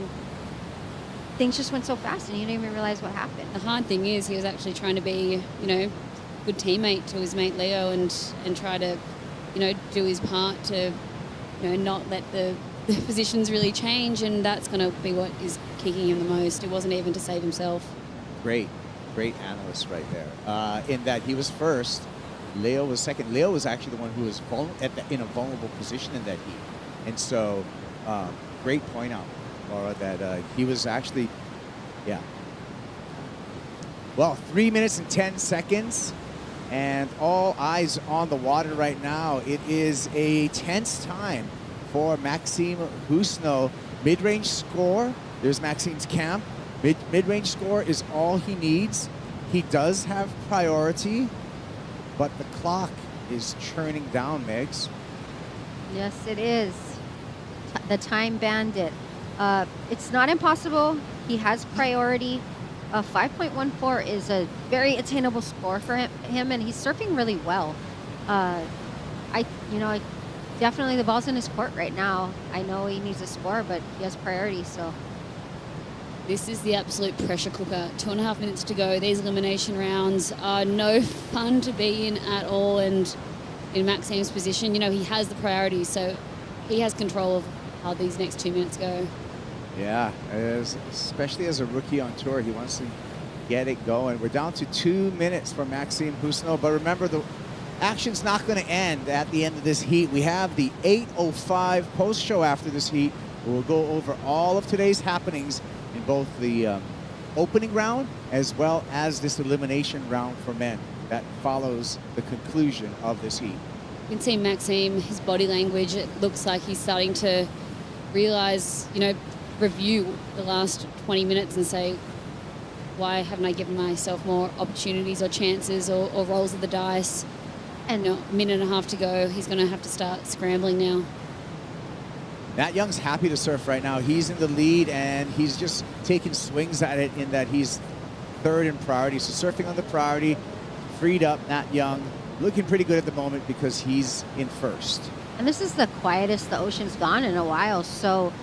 Y: things just went so fast and you didn't even realize what happened.
N: The hard thing is he was actually trying to be, good teammate to his mate Leo and try to, do his part to, not let the positions really change, and that's going to be what is kicking him the most. It wasn't even to save himself.
X: Great analyst right there. In that he was first, Leo was second. Leo was actually the one who was in a vulnerable position in that heat. And so, great point out, Laura, that he was actually, Well, 3 minutes and 10 seconds, and all eyes on the water right now. It is a tense time for Maxime Husno. Mid-range score, there's Maxime's camp. Mid-range score is all he needs. He does have priority, but the clock is churning down, Megs.
Y: Yes, it is. The time bandit. It's not impossible. He has priority. 5.14 is a very attainable score for him, and he's surfing really well. Definitely the ball's in his court right now. I know he needs a score, but he has priority, so.
N: This is the absolute pressure cooker. 2.5 minutes to go. These elimination rounds are no fun to be in at all, and in Maxime's position, he has the priority, so he has control of how these next 2 minutes go.
X: Yeah, especially as a rookie on tour, he wants to get it going. We're down to 2 minutes for Maxime Husno, but remember, the action's not going to end at the end of this heat. We have the 8:05 post-show after this heat. We'll go over all of today's happenings in both the opening round as well as this elimination round for men. That follows the conclusion of this heat.
N: You can see Maxime, his body language, it looks like he's starting to realize, review the last 20 minutes and say, why haven't I given myself more opportunities or chances or rolls of the dice? And a minute and a half to go, he's going to have to start scrambling now.
X: Matt Young's happy to surf right now. He's in the lead, and he's just taking swings at it in that he's third in priority. So surfing on the priority, freed up Matt Young, looking pretty good at the moment because he's in first.
Y: And this is the quietest the ocean's gone in a while, so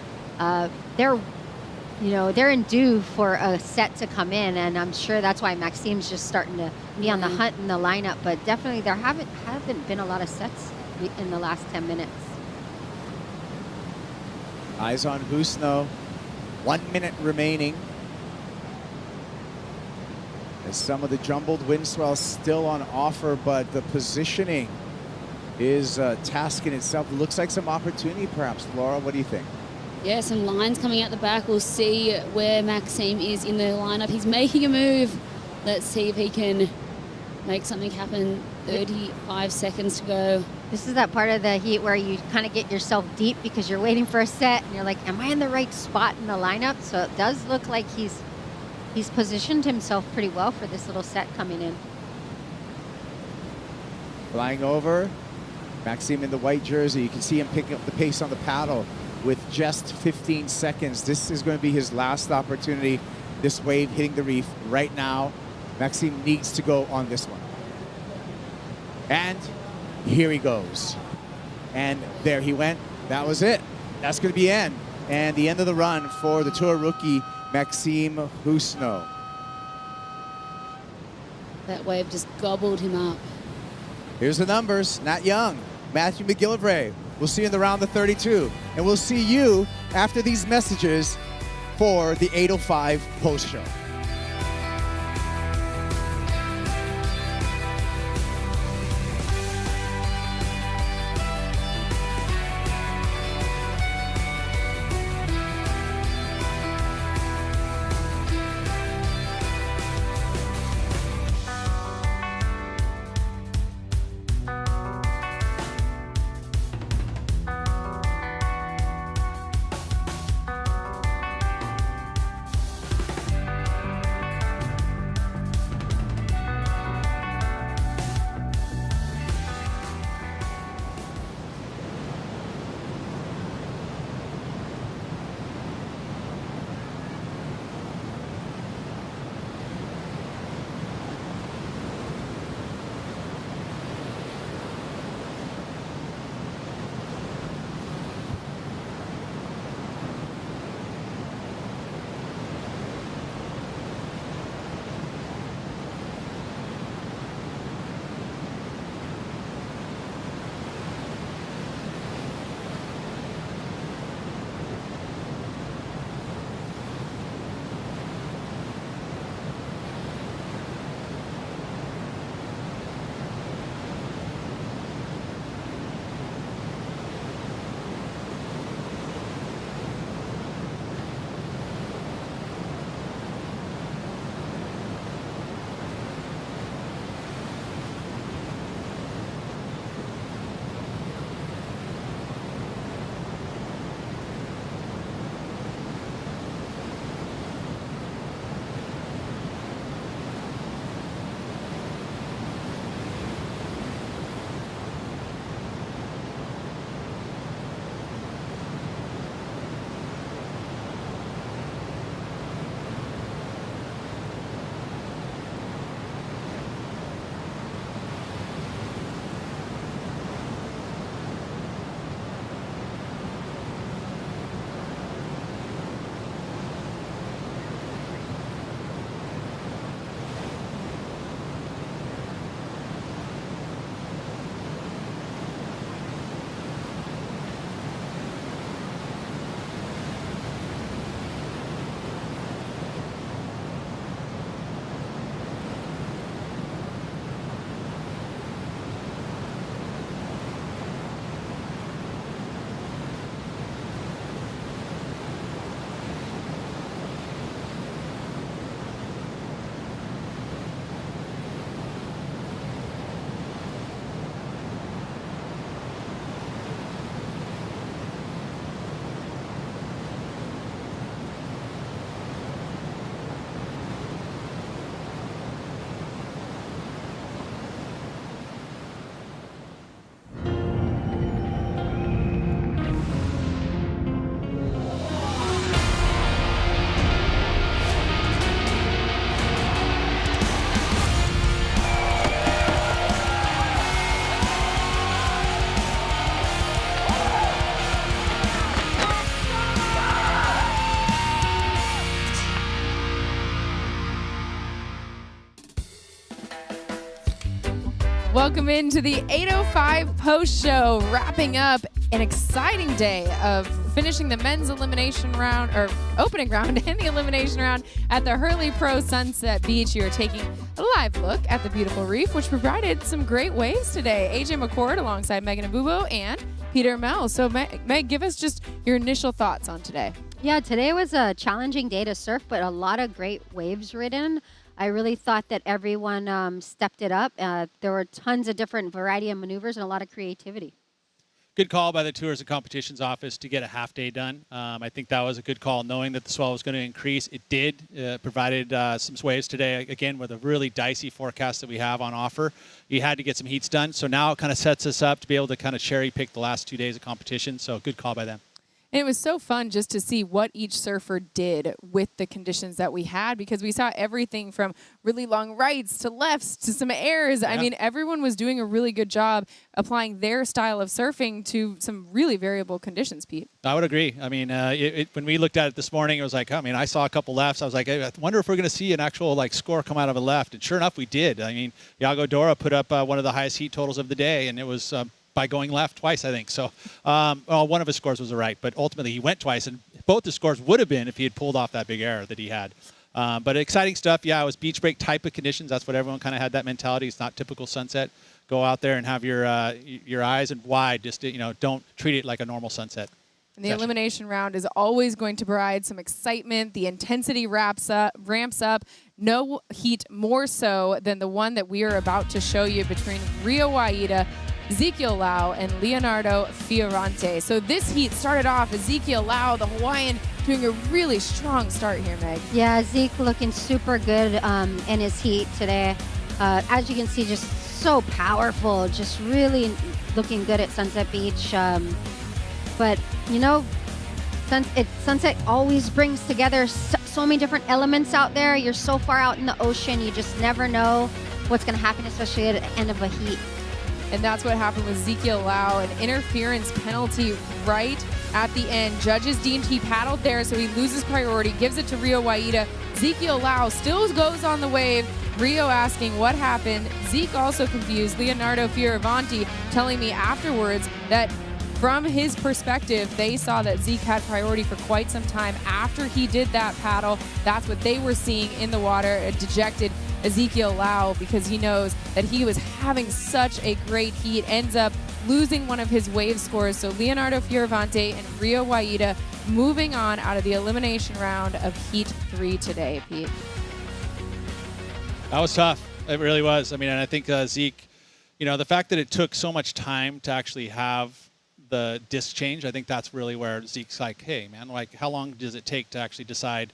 Y: they're in due for a set to come in, and I'm sure that's why Maxime's just starting to be on the hunt in the lineup. But definitely there haven't been a lot of sets in the last 10 minutes.
X: Eyes on Husno. 1 minute remaining. As some of the jumbled wind swell still on offer, but the positioning is a task in itself. It looks like some opportunity, perhaps. Laura, what do you think?
N: Yeah, some lines coming out the back. We'll see where Maxime is in the lineup. He's making a move. Let's see if he can make something happen. 35 seconds to go.
Y: This is that part of the heat where you kind of get yourself deep because you're waiting for a set and you're like, am I in the right spot in the lineup? So it does look like he's positioned himself pretty well for this little set coming in.
X: Flying over, Maxime in the white jersey. You can see him picking up the pace on the paddle with just 15 seconds. This is going to be his last opportunity. This wave hitting the reef right now. Maxime needs to go on this one. And here he goes. And there he went. That was it. That's going to be end. And the end of the run for the tour rookie, Maxime Husno.
N: That wave just gobbled him up.
X: Here's the numbers. Nat Young, Matthew McGillivray. We'll see you in the round of 32. And we'll see you after these messages for the 8:05 post show.
I: Welcome into the 8:05 post show, wrapping up an exciting day of finishing the men's elimination round, or opening round and the elimination round at the Hurley Pro Sunset Beach. You are taking a live look at the beautiful reef, which provided some great waves today. AJ McCord alongside Megan Abubo and Peter Mel. So Meg, give us just your initial thoughts on today.
Y: Yeah, today was a challenging day to surf, but a lot of great waves ridden. I really thought that everyone stepped it up. There were tons of different variety of maneuvers and a lot of creativity.
H: Good call by the Tours and Competitions Office to get a half day done. I think that was a good call, knowing that the swell was going to increase. It did. Provided some waves today, again, with a really dicey forecast that we have on offer. You had to get some heats done. So now it kind of sets us up to be able to kind of cherry pick the last 2 days of competition. So good call by them.
I: And it was so fun just to see what each surfer did with the conditions that we had, because we saw everything from really long rights to lefts to some airs. Yeah. I mean, everyone was doing a really good job applying their style of surfing to some really variable conditions, Pete. I
H: would agree. I mean, when we looked at it this morning, it was like, I mean, I saw a couple lefts. I was like, I wonder if we're going to see an actual score come out of a left. And sure enough, we did. I mean, Iago Dora put up one of the highest heat totals of the day, and it was by going left twice, I think. So one of his scores was a right, but ultimately he went twice, and both the scores would have been if he had pulled off that big error that he had. But exciting stuff. Yeah, it was beach break type of conditions. That's what everyone kind of had that mentality. It's not typical sunset. Go out there and have your eyes and wide. Just, don't treat it like a normal sunset.
I: And the elimination round is always going to provide some excitement. The intensity ramps up. No heat more so than the one that we are about to show you between Rio Waida, Ezekiel Lau, and Leonardo Fiorante. So this heat started off Ezekiel Lau, the Hawaiian, doing a really strong start here, Meg.
Y: Yeah, Zeke looking super good in his heat today. As you can see, just so powerful, just really looking good at Sunset Beach. But, Sunset always brings together so many different elements out there. You're so far out in the ocean, you just never know what's going to happen, especially at the end of a heat.
I: And that's what happened with Ezekiel Lau, an interference penalty right at the end. Judges deemed he paddled there, so he loses priority, gives it to Rio Waida. Ezekiel Lau still goes on the wave. Rio asking what happened. Zeke also confused. Leonardo Fioravanti telling me afterwards that from his perspective, they saw that Zeke had priority for quite some time after he did that paddle. That's what they were seeing in the water, a dejected Ezekiel Lau, because he knows that he was having such a great heat, ends up losing one of his wave scores. So Leonardo Fioravanti and Rio Waida moving on out of the elimination round of Heat 3 today, Pete.
H: That was tough. It really was. I mean, and I think Zeke, the fact that it took so much time to actually have the disc change, I think that's really where Zeke's like, hey, man, how long does it take to actually decide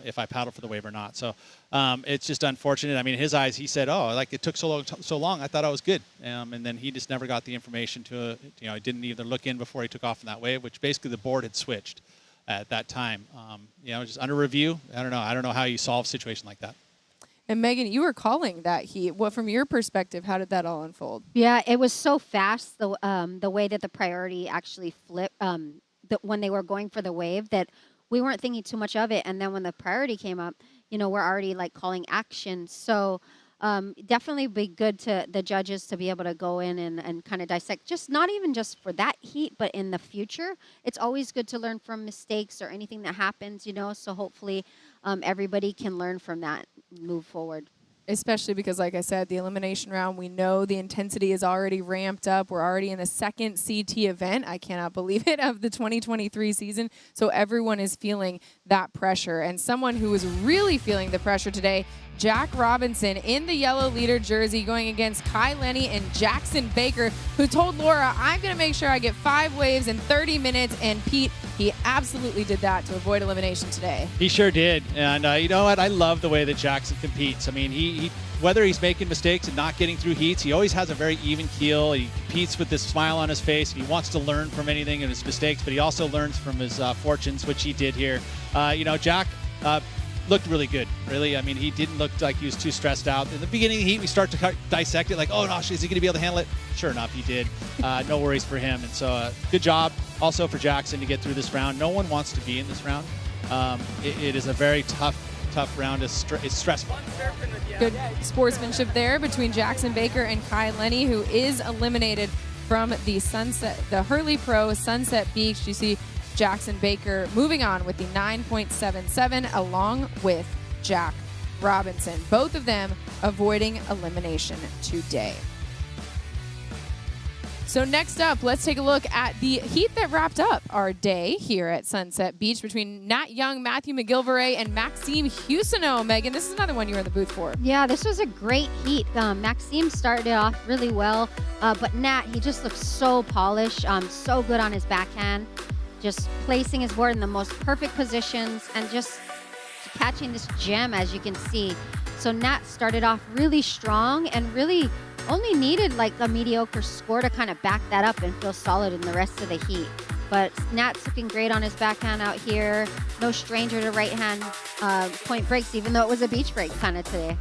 H: if I paddle for the wave or not? So it's just unfortunate. I mean, in his eyes, he said, it took so long. I thought I was good. And then he just never got the information to, he didn't even look in before he took off in that wave, which basically the board had switched at that time. Just under review. I don't know how you solve a situation like that.
I: And Megan, you were calling that heat. What, from your perspective, how did that all unfold?
Y: Yeah, it was so fast, the way that the priority actually flipped, when they were going for the wave, that we weren't thinking too much of it. And then when the priority came up, we're already calling action. So definitely be good to the judges to be able to go in and kind of dissect, just not even just for that heat, but in the future. It's always good to learn from mistakes or anything that happens, so hopefully everybody can learn from that, move forward.
I: Especially because, like I said, the elimination round, we know the intensity is already ramped up. We're already in the second CT event, I cannot believe it, of the 2023 season. So everyone is feeling that pressure. And someone who was really feeling the pressure today, Jack Robinson in the yellow leader jersey, going against Kai Lenny and Jackson Baker, who told Laura, I'm going to make sure I get 5 waves in 30 minutes. And Pete, he absolutely did that to avoid elimination today.
H: He sure did. And you know what? I love the way that Jackson competes. I mean, he whether he's making mistakes and not getting through heats, he always has a very even keel. He competes with this smile on his face. He wants to learn from anything and his mistakes, but he also learns from his fortunes, which he did here. Jack looked really good, really. I mean, he didn't look like he was too stressed out. In the beginning of the heat, we start to dissect it, like, oh, gosh, is he going to be able to handle it? Sure enough, he did. No worries for him. And so good job also for Jackson to get through this round. No one wants to be in this round. It is a very tough tough round is stressful.
I: Good sportsmanship there between Jackson Baker and Kai Lenny, who is eliminated from the Hurley Pro Sunset Beach. You see Jackson Baker moving on with the 9.77 along with Jack Robinson. Both of them avoiding elimination today. So next up, let's take a look at the heat that wrapped up our day here at Sunset Beach between Nat Young, Matthew McGillivray, and Maxime Huguenot. Megan, this is another one you were in the booth for.
Y: Yeah, this was a great heat. Maxime started off really well, but Nat, he just looks so polished, so good on his backhand, just placing his board in the most perfect positions and just catching this gem, as you can see. So Nat started off really strong and really only needed like a mediocre score to kind of back that up and feel solid in the rest of the heat. But Nat's looking great on his backhand out here. No stranger to right hand point breaks, even though it was a beach break kind of today.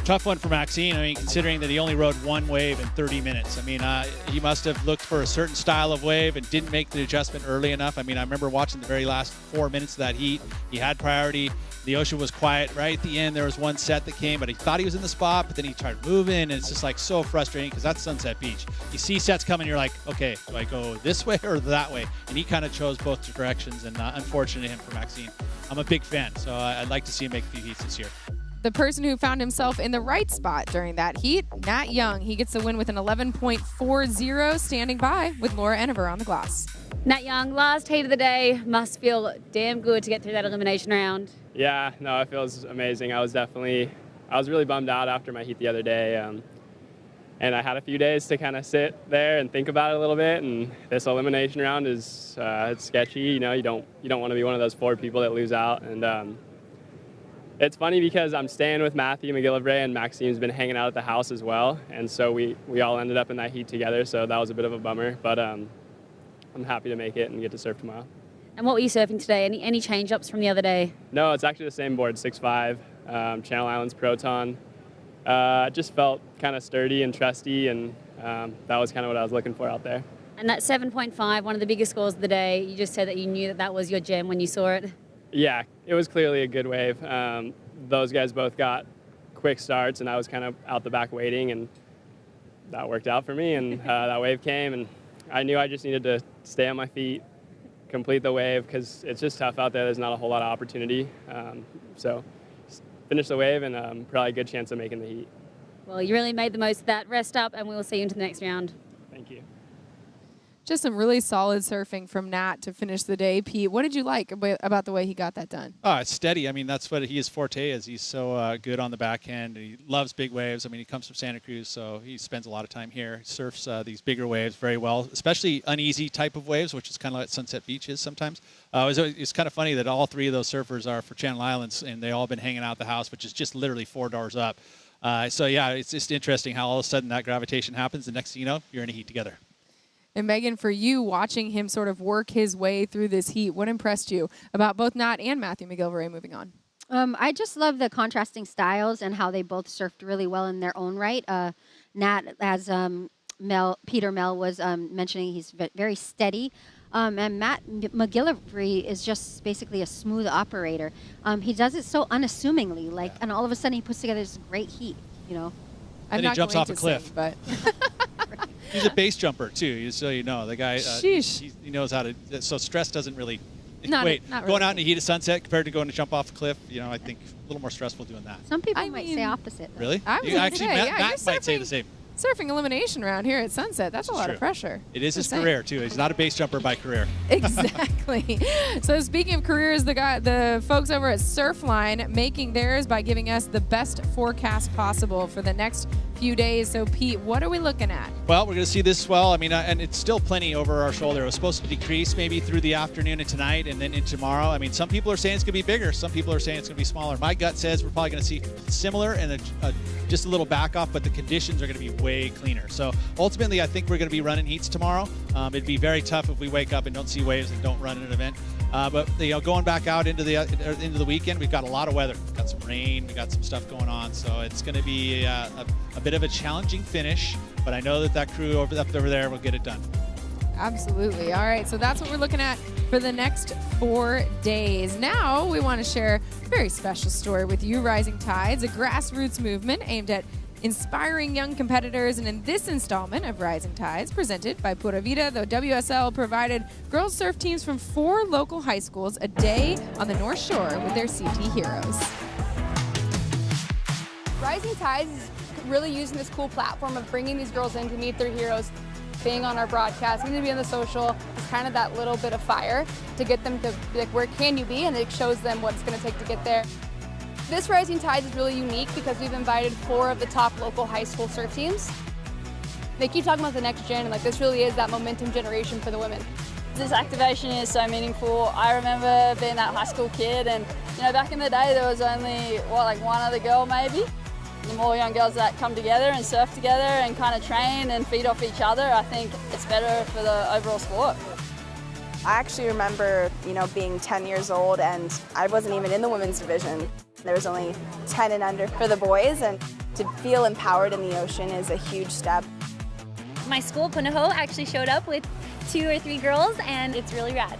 H: Tough one for Maxime. I mean, considering that he only rode one wave in 30 minutes. I mean, he must have looked for a certain style of wave and didn't make the adjustment early enough. I mean, I remember watching the very last 4 minutes of that heat. He had priority. The ocean was quiet. Right at the end, there was one set that came, but he thought he was in the spot, but then he tried moving, and it's just like so frustrating because that's Sunset Beach. You see sets coming, you're like, okay, do I go this way or that way? And he kind of chose both directions, and unfortunate him for Maxime. I'm a big fan, so I'd like to see him make a few heats this year.
I: The person who found himself in the right spot during that heat, Nat Young. He gets the win with an 11.40, standing by with Laura Enever on the glass.
A: Nat Young, last heat of the day, must feel damn good to get through that elimination round.
D: Yeah, no, it feels amazing. I was really bummed out after my heat the other day. And I had a few days to kind of sit there and think about it a little bit. And this elimination round is it's sketchy. You know, you don't want to be one of those 4 people that lose out. And it's funny because I'm staying with Matthew McGillivray, and Maxime's been hanging out at the house as well. And so we all ended up in that heat together. So that was a bit of a bummer. But I'm happy to make it and get to surf tomorrow.
A: And what were you surfing today? Any change-ups from the other day?
D: No, it's actually the same board, 6.5, Channel Islands Proton. Just felt kind of sturdy and trusty, and that was kind of what I was looking for out there.
A: And that 7.5, one of the biggest scores of the day, you just said that you knew that was your gem when you saw it.
D: Yeah, it was clearly a good wave. Those guys both got quick starts, and I was kind of out the back waiting, and that worked out for me, and that wave came, and I knew I just needed to stay on my feet, complete the wave, because it's just tough out there. There's not a whole lot of opportunity. So finish the wave, and probably a good chance of making the heat.
A: Well, you really made the most of that. Rest up, and we will see you into the next round.
D: Thank you.
I: Just some really solid surfing from Nat to finish the day. Pete, what did you like about the way he got that done?
H: Oh, it's steady. I mean, that's what his forte is. He's so good on the backhand. He loves big waves. I mean, he comes from Santa Cruz, so he spends a lot of time here. He surfs these bigger waves very well, especially uneasy type of waves, which is kind of like Sunset Beach is sometimes. It's kind of funny that all 3 of those surfers are for Channel Islands, and they all been hanging out at the house, which is just literally 4 doors up. So, yeah, it's just interesting how all of a sudden that gravitation happens. The next thing you know, you're in a heat together.
I: And Megan, for you, watching him sort of work his way through this heat, what impressed you about both Nat and Matthew McGillivray moving on?
Y: I just love the contrasting styles and how they both surfed really well in their own right. Nat, as Peter Mel was mentioning, he's very steady. And Matt McGillivray is just basically a smooth operator. He does it so unassumingly, and all of a sudden he puts together this great heat, you know.
H: And he jumps off a cliff.
I: Sing, but
H: he's a base jumper too, just so you know. The guy, he knows how to. So stress doesn't really equate.
I: Not
H: going
I: really.
H: out in the heat of sunset compared to going to jump off a cliff, you know, I think a little more stressful doing that.
Y: Some people might say opposite.
H: Really?
I: I was
H: Actually,
I: say,
H: Matt might say the same.
I: Surfing elimination round here at Sunset, that's a lot of pressure.
H: It is his career too. He's not a base jumper by career.
I: Exactly. So speaking of careers, the folks over at Surfline making theirs by giving us the best forecast possible for the next few days. So Pete, what are we looking at?
H: Well, we're going to see this swell. I mean, and it's still plenty over our shoulder. It was supposed to decrease maybe through the afternoon and tonight and then into tomorrow. I mean, some people are saying it's going to be bigger. Some people are saying it's going to be smaller. My gut says we're probably going to see similar and just a little back off, but the conditions are going to be way cleaner. So ultimately, I think we're going to be running heats tomorrow. It'd be very tough if we wake up and don't see waves and don't run an event. But going back out into the weekend, we've got a lot of weather. We've got some rain. We got some stuff going on. So it's going to be a bit of a challenging finish. But I know that crew up over there will get it done.
I: Absolutely. All right. So that's what we're looking at for for the next 4 days. Now we want to share a very special story with you. Rising Tides, a grassroots movement aimed at inspiring young competitors. And in this installment of Rising Tides, presented by Pura Vida, the WSL provided girls surf teams from 4 local high schools a day on the North Shore with their CT heroes.
E: Rising Tides is really using this cool platform of bringing these girls in to meet their heroes, being on our broadcast, going to be on the social. It's kind of that little bit of fire to get them to be like, where can you be? And it shows them what it's going to take to get there. This Rising Tides is really unique because we've invited 4 of the top local high school surf teams. They keep talking about the next gen, and like this really is that momentum generation for the women.
K: This activation is so meaningful. I remember being that high school kid, and back in the day there was only like one other girl maybe. The more young girls that come together and surf together and kind of train and feed off each other, I think it's better for the overall sport.
R: I actually remember, being 10 years old, and I wasn't even in the women's division. There was only 10 and under for the boys, and to feel empowered in the ocean is a huge step.
M: My school, Punahou, actually showed up with 2 or 3 girls, and it's really rad.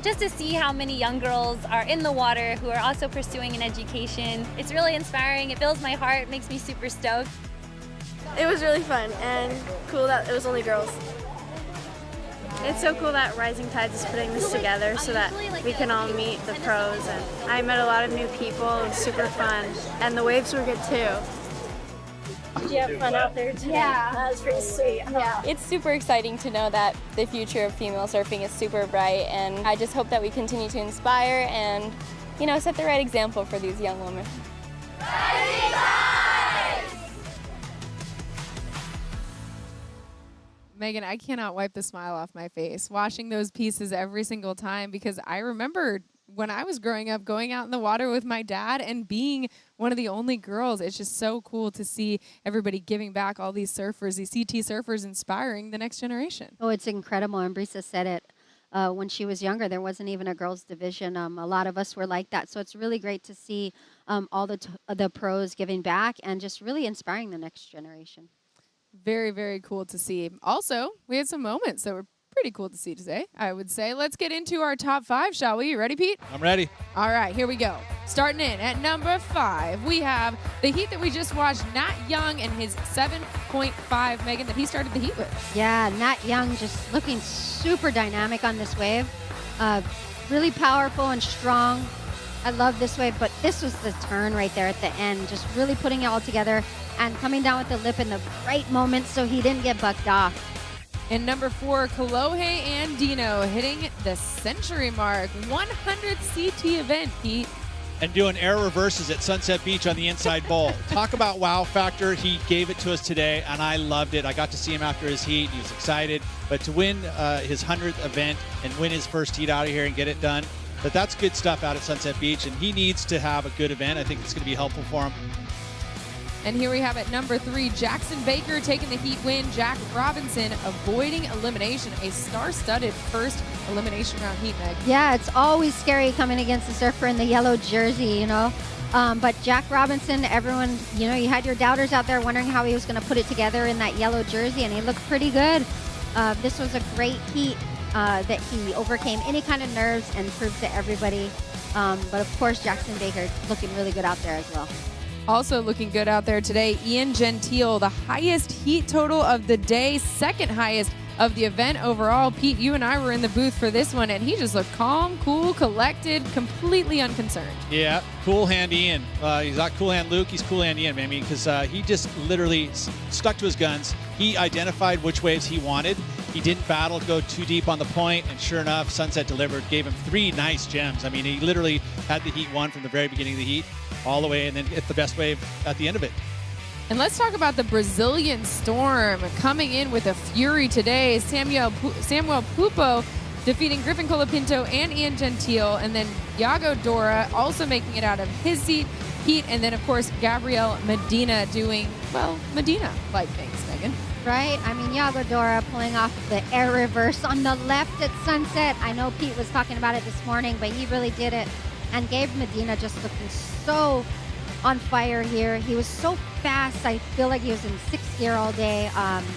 M: Just to see how many young girls are in the water who are also pursuing an education. It's really inspiring. It fills my heart, makes me super stoked.
U: It was really fun and cool that it was only girls. It's so cool that Rising Tides is putting this together so that we can all meet the pros. And I met a lot of new people. It was super fun. And the waves were good too. Did you have fun out there today?
M: Yeah.
U: That was pretty sweet.
M: Yeah. It's super exciting to know that the future of female surfing is super bright, and I just hope that we continue to inspire and, set the right example for these young women.
I: Megan, I cannot wipe the smile off my face watching those pieces every single time, because I remember when I was growing up going out in the water with my dad and being one of the only girls. It's just so cool to see everybody giving back, all these surfers, these CT surfers, inspiring the next generation.
Y: Oh, it's incredible. And Brisa said it when she was younger. There wasn't even a girls division. A lot of us were like that. So it's really great to see all the pros giving back and just really inspiring the next generation.
I: Very, very cool to see. Also, we had some moments that were pretty cool to see today, I would say. Let's get into our top 5, shall we? You ready, Pete?
H: I'm ready.
I: All right, here we go. Starting in at number 5, we have the heat that we just watched, Nat Young and his 7.5, Megan, that he started the heat with.
Y: Yeah, Nat Young just looking super dynamic on this wave. Really powerful and strong. I love this wave, but this was the turn right there at the end, just really putting it all together and coming down with the lip in the right moment so he didn't get bucked off.
I: And number 4, Kolohe Andino hitting the century mark. 100 CT event, Pete.
H: And doing air reverses at Sunset Beach on the inside bowl. Talk about wow factor. He gave it to us today, and I loved it. I got to see him after his heat. He was excited. But to win his 100th event and win his first heat out of here and get it done, that's good stuff out at Sunset Beach, and he needs to have a good event. I think it's going to be helpful for him.
I: And here we have at number 3, Jackson Baker taking the heat win. Jack Robinson avoiding elimination. A star-studded first elimination round heat, Meg.
Y: Yeah, it's always scary coming against a surfer in the yellow jersey, But Jack Robinson, everyone, you had your doubters out there wondering how he was going to put it together in that yellow jersey, and he looked pretty good. This was a great heat that he overcame any kind of nerves and proved to everybody. But of course, Jackson Baker looking really good out there as well.
I: Also looking good out there today, Ian Gentile, the highest heat total of the day, second highest of the event overall. Pete, you and I were in the booth for this one, and he just looked calm, cool, collected, completely unconcerned.
H: Yeah, cool hand Ian. He's not cool hand Luke, he's cool hand Ian, maybe, because he just literally stuck to his guns. He identified which waves he wanted. He didn't battle to go too deep on the point, and sure enough, Sunset delivered, gave him 3 nice gems. I mean, he literally had the heat won from the very beginning of the heat all the way, and then hit the best wave at the end of it.
I: And let's talk about the Brazilian Storm coming in with a fury today. Samuel Pupo defeating Griffin Colapinto and Ian Gentile, and then Iago Dora also making it out of his heat, and then, of course, Gabriel Medina doing, Medina-like things, Megan.
Y: Right? I mean, Iago Dora pulling off the air reverse on the left at Sunset. I know Pete was talking about it this morning, but he really did it. And Gabe Medina just looking so on fire here. He was so fast. I feel like he was in sixth gear all day.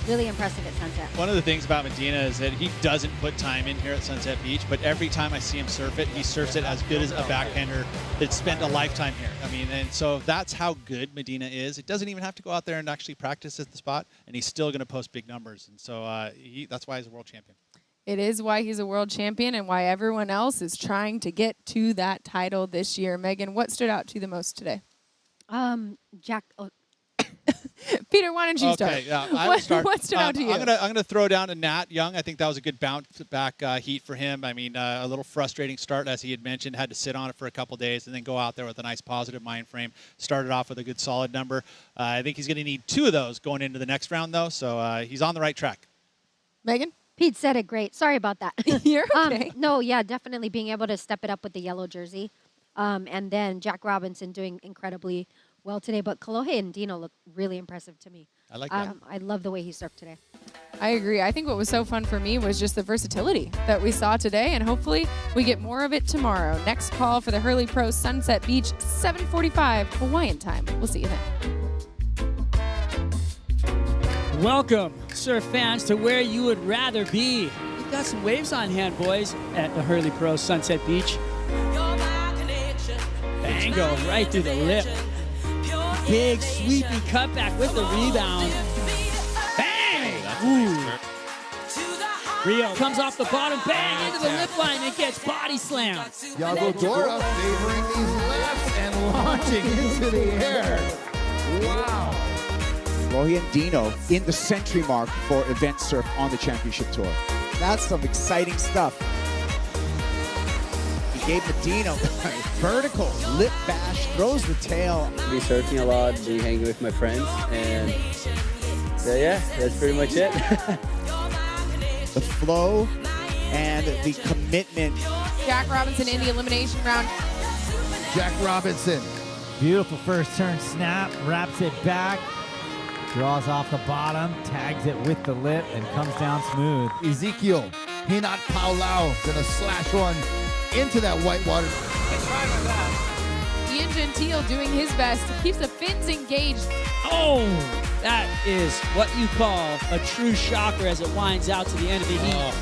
Y: Really impressive at Sunset.
H: One of the things about Medina is that he doesn't put time in here at Sunset Beach, but every time I see him surf it, he surfs it as good as a backhander that spent a lifetime here. I mean, and so that's how good Medina is. It doesn't even have to go out there and actually practice at the spot, and he's still going to post big numbers. And so that's why he's a world champion.
I: It is why he's a world champion and why everyone else is trying to get to that title this year. Megan, what stood out to you the most today?
Y: Jack.
I: Peter, why don't you start?
H: Okay, yeah, I will start.
I: What stood out to you?
H: I'm gonna throw down to Nat Young. I think that was a good bounce back heat for him. I mean, a little frustrating start, as he had mentioned, had to sit on it for a couple days and then go out there with a nice positive mind frame. Started off with a good solid number. I think he's going to need 2 of those going into the next round, though, so he's on the right track.
I: Megan?
Y: Pete said it great. Sorry about that.
I: You're okay.
Y: No, yeah, definitely being able to step it up with the yellow jersey. And then Jack Robinson doing incredibly well today. But Kolohe and Dino look really impressive to me.
H: I like that.
Y: I love the way he surfed today.
I: I agree. I think what was so fun for me was just the versatility that we saw today, and hopefully we get more of it tomorrow. Next call for the Hurley Pro Sunset Beach, 7:45 Hawaiian time. We'll see you then.
F: Welcome, surf fans, to where you would rather be. We've got some waves on hand, boys, at the Hurley Pro Sunset Beach. Bango right through the lip. Big sweeping cutback with the rebound. Bang! Ooh. Rio comes off the bottom, bang into the lip line and gets body slammed.
B: Yago Dora favoring these lefts and launching into the air. Wow.
X: Rohi and Dino in the century mark for event surf on the championship tour. That's some exciting stuff. He gave Medina vertical lip bash, throws the tail.
O: Be surfing a lot, be hanging with my friends, and yeah, that's pretty much it.
X: The flow and the commitment.
I: Jack Robinson in the elimination round.
B: Jack Robinson.
P: Beautiful first turn snap, wraps it back, draws off the bottom, tags it with the lip, and comes down smooth.
B: Ezekiel Hinat Paulau gonna slash one into that white water.
I: Ian Gentile doing his best, keeps the fins engaged.
F: Oh, that is what you call a true shocker as it winds out to the end of the heat.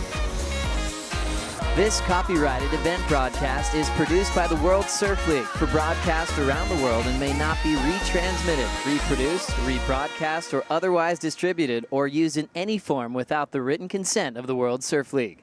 V: This copyrighted event broadcast is produced by the World Surf League for broadcast around the world and may not be retransmitted, reproduced, rebroadcast, or otherwise distributed or used in any form without the written consent of the World Surf League.